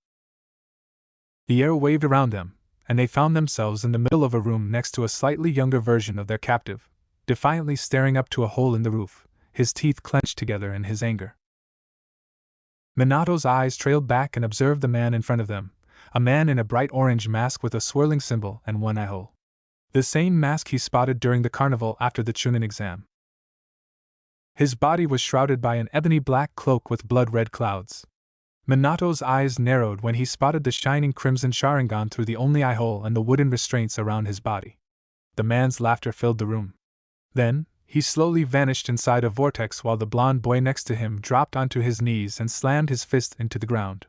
The air waved around them, and they found themselves in the middle of a room next to a slightly younger version of their captive, defiantly staring up to a hole in the roof, his teeth clenched together in his anger. Minato's eyes trailed back and observed the man in front of them, a man in a bright orange mask with a swirling symbol and one eye hole. The same mask he spotted during the carnival after the Chunin exam. His body was shrouded by an ebony black cloak with blood-red clouds. Minato's eyes narrowed when he spotted the shining crimson Sharingan through the only eye hole and the wooden restraints around his body. The man's laughter filled the room. Then, he slowly vanished inside a vortex while the blonde boy next to him dropped onto his knees and slammed his fist into the ground.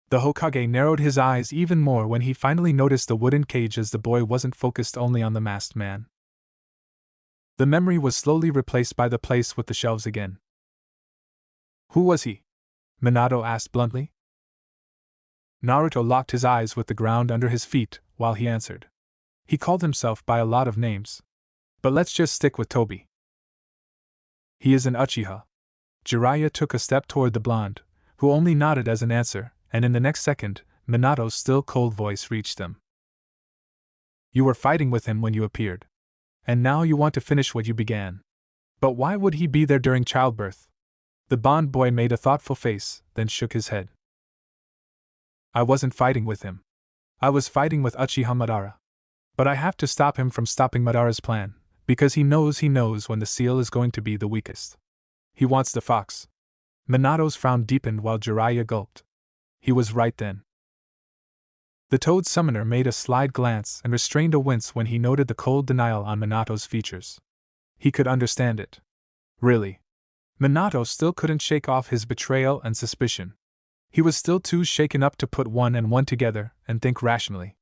The Hokage narrowed his eyes even more when he finally noticed the wooden cage as the boy wasn't focused only on the masked man. The memory was slowly replaced by the place with the shelves again. Who was he? Minato asked bluntly. Naruto locked his eyes with the ground under his feet while he answered. He called himself by a lot of names. But let's just stick with Toby. He is an Uchiha. Jiraiya took a step toward the blonde, who only nodded as an answer, and in the next second, Minato's still cold voice reached them. You were fighting with him when you appeared. And now you want to finish what you began. But why would he be there during childbirth? The blonde boy made a thoughtful face, then shook his head. I wasn't fighting with him. I was fighting with Uchiha Madara. But I have to stop him from stopping Madara's plan, because he knows when the seal is going to be the weakest. He wants the fox. Minato's frown deepened while Jiraiya gulped. He was right then. The Toad Summoner made a sly glance and restrained a wince when he noted the cold denial on Minato's features. He could understand it. Really. Minato still couldn't shake off his betrayal and suspicion. He was still too shaken up to put one and one together and think rationally.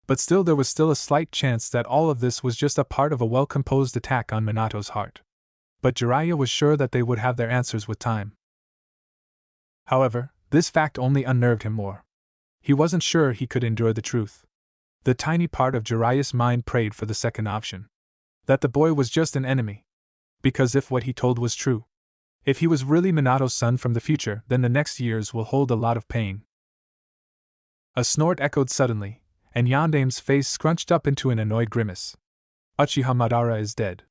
But still there was still a slight chance that all of this was just a part of a well-composed attack on Minato's heart. But Jiraiya was sure that they would have their answers with time. However, this fact only unnerved him more. He wasn't sure he could endure the truth. The tiny part of Jiraiya's mind prayed for the second option. That the boy was just an enemy. Because if what he told was true, if he was really Minato's son from the future, then the next years will hold a lot of pain. A snort echoed suddenly, and Yandame's face scrunched up into an annoyed grimace. Uchiha Madara is dead.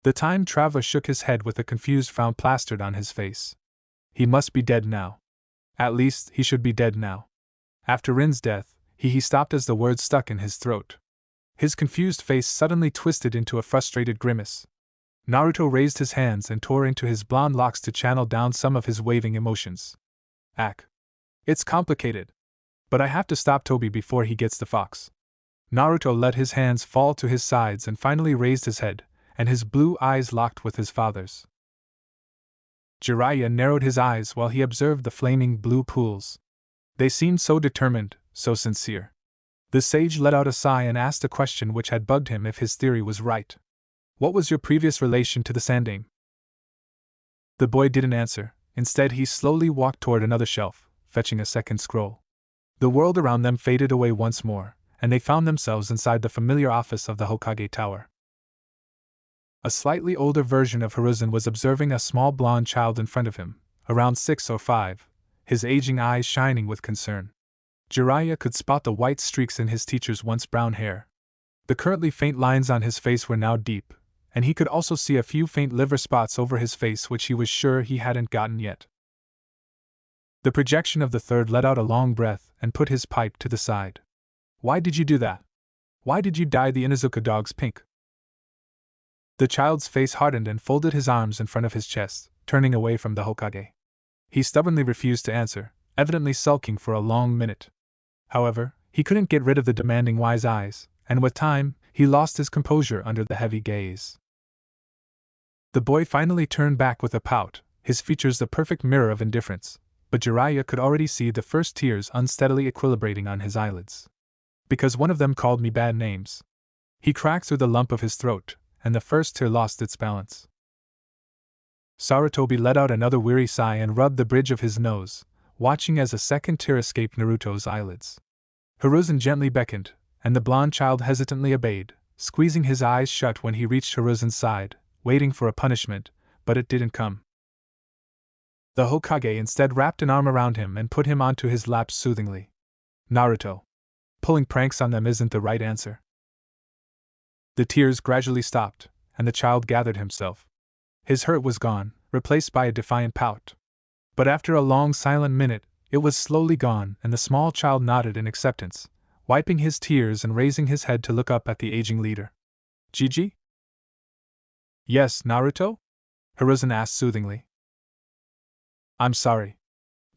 The time traveler shook his head with a confused frown plastered on his face. He must be dead now. At least, he should be dead now. After Rin's death, he stopped as the words stuck in his throat. His confused face suddenly twisted into a frustrated grimace. Naruto raised his hands and tore into his blonde locks to channel down some of his waving emotions. It's complicated. But I have to stop Toby before he gets the fox. Naruto let his hands fall to his sides and finally raised his head, and his blue eyes locked with his father's. Jiraiya narrowed his eyes while he observed the flaming blue pools. They seemed so determined, so sincere. The sage let out a sigh and asked a question which had bugged him if his theory was right. What was your previous relation to the Sandaime? The boy didn't answer. Instead, he slowly walked toward another shelf, fetching a second scroll. The world around them faded away once more, and they found themselves inside the familiar office of the Hokage Tower. A slightly older version of Hiruzen was observing a small blonde child in front of him, around 6 or 5, his aging eyes shining with concern. Jiraiya could spot the white streaks in his teacher's once brown hair. The currently faint lines on his face were now deep, and he could also see a few faint liver spots over his face which he was sure he hadn't gotten yet. The projection of the third let out a long breath and put his pipe to the side. Why did you do that? Why did you dye the Inuzuka dogs pink? The child's face hardened and folded his arms in front of his chest, turning away from the Hokage. He stubbornly refused to answer, evidently sulking for a long minute. However, he couldn't get rid of the demanding wise eyes, and with time, he lost his composure under the heavy gaze. The boy finally turned back with a pout, his features the perfect mirror of indifference, but Jiraiya could already see the first tears unsteadily equilibrating on his eyelids. Because one of them called me bad names. He cracked through the lump of his throat, and the first tear lost its balance. Sarutobi let out another weary sigh and rubbed the bridge of his nose, watching as a second tear escaped Naruto's eyelids. Hiruzen gently beckoned, and the blonde child hesitantly obeyed, squeezing his eyes shut when he reached Hiruzen's side, waiting for a punishment, but it didn't come. The Hokage instead wrapped an arm around him and put him onto his lap soothingly. Naruto. Pulling pranks on them isn't the right answer. The tears gradually stopped, and the child gathered himself. His hurt was gone, replaced by a defiant pout. But after a long silent minute, it was slowly gone, and the small child nodded in acceptance, wiping his tears and raising his head to look up at the aging leader. Gigi? Yes, Naruto? Hiruzen asked soothingly. I'm sorry.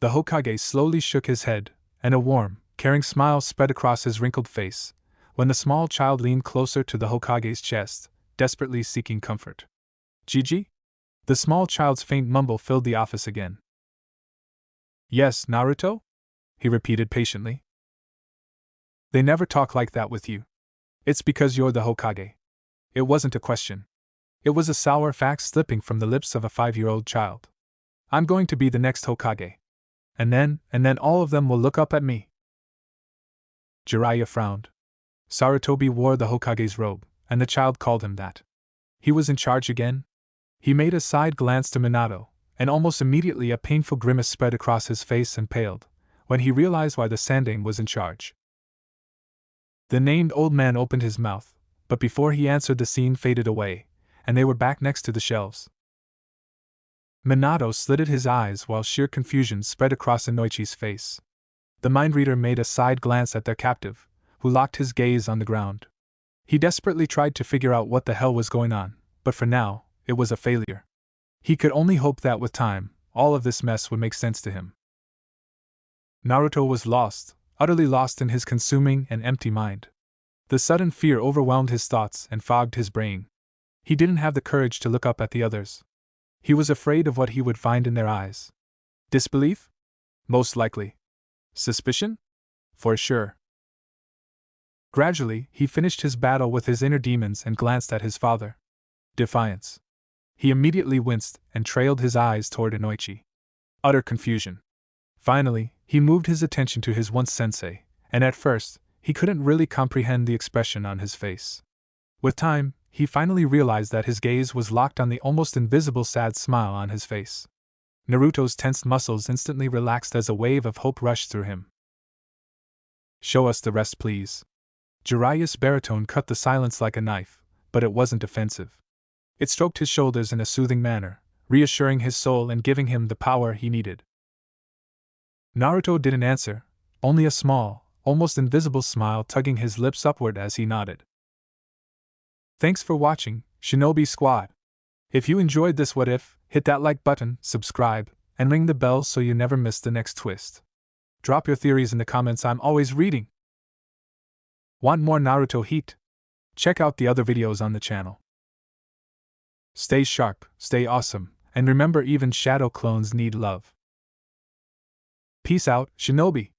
The Hokage slowly shook his head, and a warm, caring smile spread across his wrinkled face, when the small child leaned closer to the Hokage's chest, desperately seeking comfort. Gigi? The small child's faint mumble filled the office again. Yes, Naruto? He repeated patiently. They never talk like that with you. It's because you're the Hokage. It wasn't a question. It was a sour fact slipping from the lips of a 5-year-old child. I'm going to be the next Hokage. And then all of them will look up at me. Jiraiya frowned. Sarutobi wore the Hokage's robe, and the child called him that. He was in charge again? He made a side glance to Minato, and almost immediately a painful grimace spread across his face and paled, when he realized why the Sandaime was in charge. The named old man opened his mouth, but before he answered the scene faded away, and they were back next to the shelves. Minato slitted his eyes while sheer confusion spread across Inoichi's face. The mind reader made a side glance at their captive, who locked his gaze on the ground. He desperately tried to figure out what the hell was going on, but for now, it was a failure. He could only hope that with time, all of this mess would make sense to him. Naruto was lost, utterly lost in his consuming and empty mind. The sudden fear overwhelmed his thoughts and fogged his brain. He didn't have the courage to look up at the others. He was afraid of what he would find in their eyes. Disbelief? Most likely. Suspicion? For sure. Gradually, he finished his battle with his inner demons and glanced at his father. Defiance. He immediately winced and trailed his eyes toward Inoichi. Utter confusion. Finally, he moved his attention to his once sensei, and at first, he couldn't really comprehend the expression on his face. With time, he finally realized that his gaze was locked on the almost invisible sad smile on his face. Naruto's tensed muscles instantly relaxed as a wave of hope rushed through him. "Show us the rest, please." Jiraiya's baritone cut the silence like a knife, but it wasn't offensive. It stroked his shoulders in a soothing manner, reassuring his soul and giving him the power he needed. Naruto didn't answer, only a small, almost invisible smile tugging his lips upward as he nodded. Thanks for watching, Shinobi Squad. If you enjoyed this what if, hit that like button, subscribe, and ring the bell so you never miss the next twist. Drop your theories in the comments, I'm always reading. Want more Naruto heat? Check out the other videos on the channel. Stay sharp, stay awesome, and remember even shadow clones need love. Peace out, Shinobi!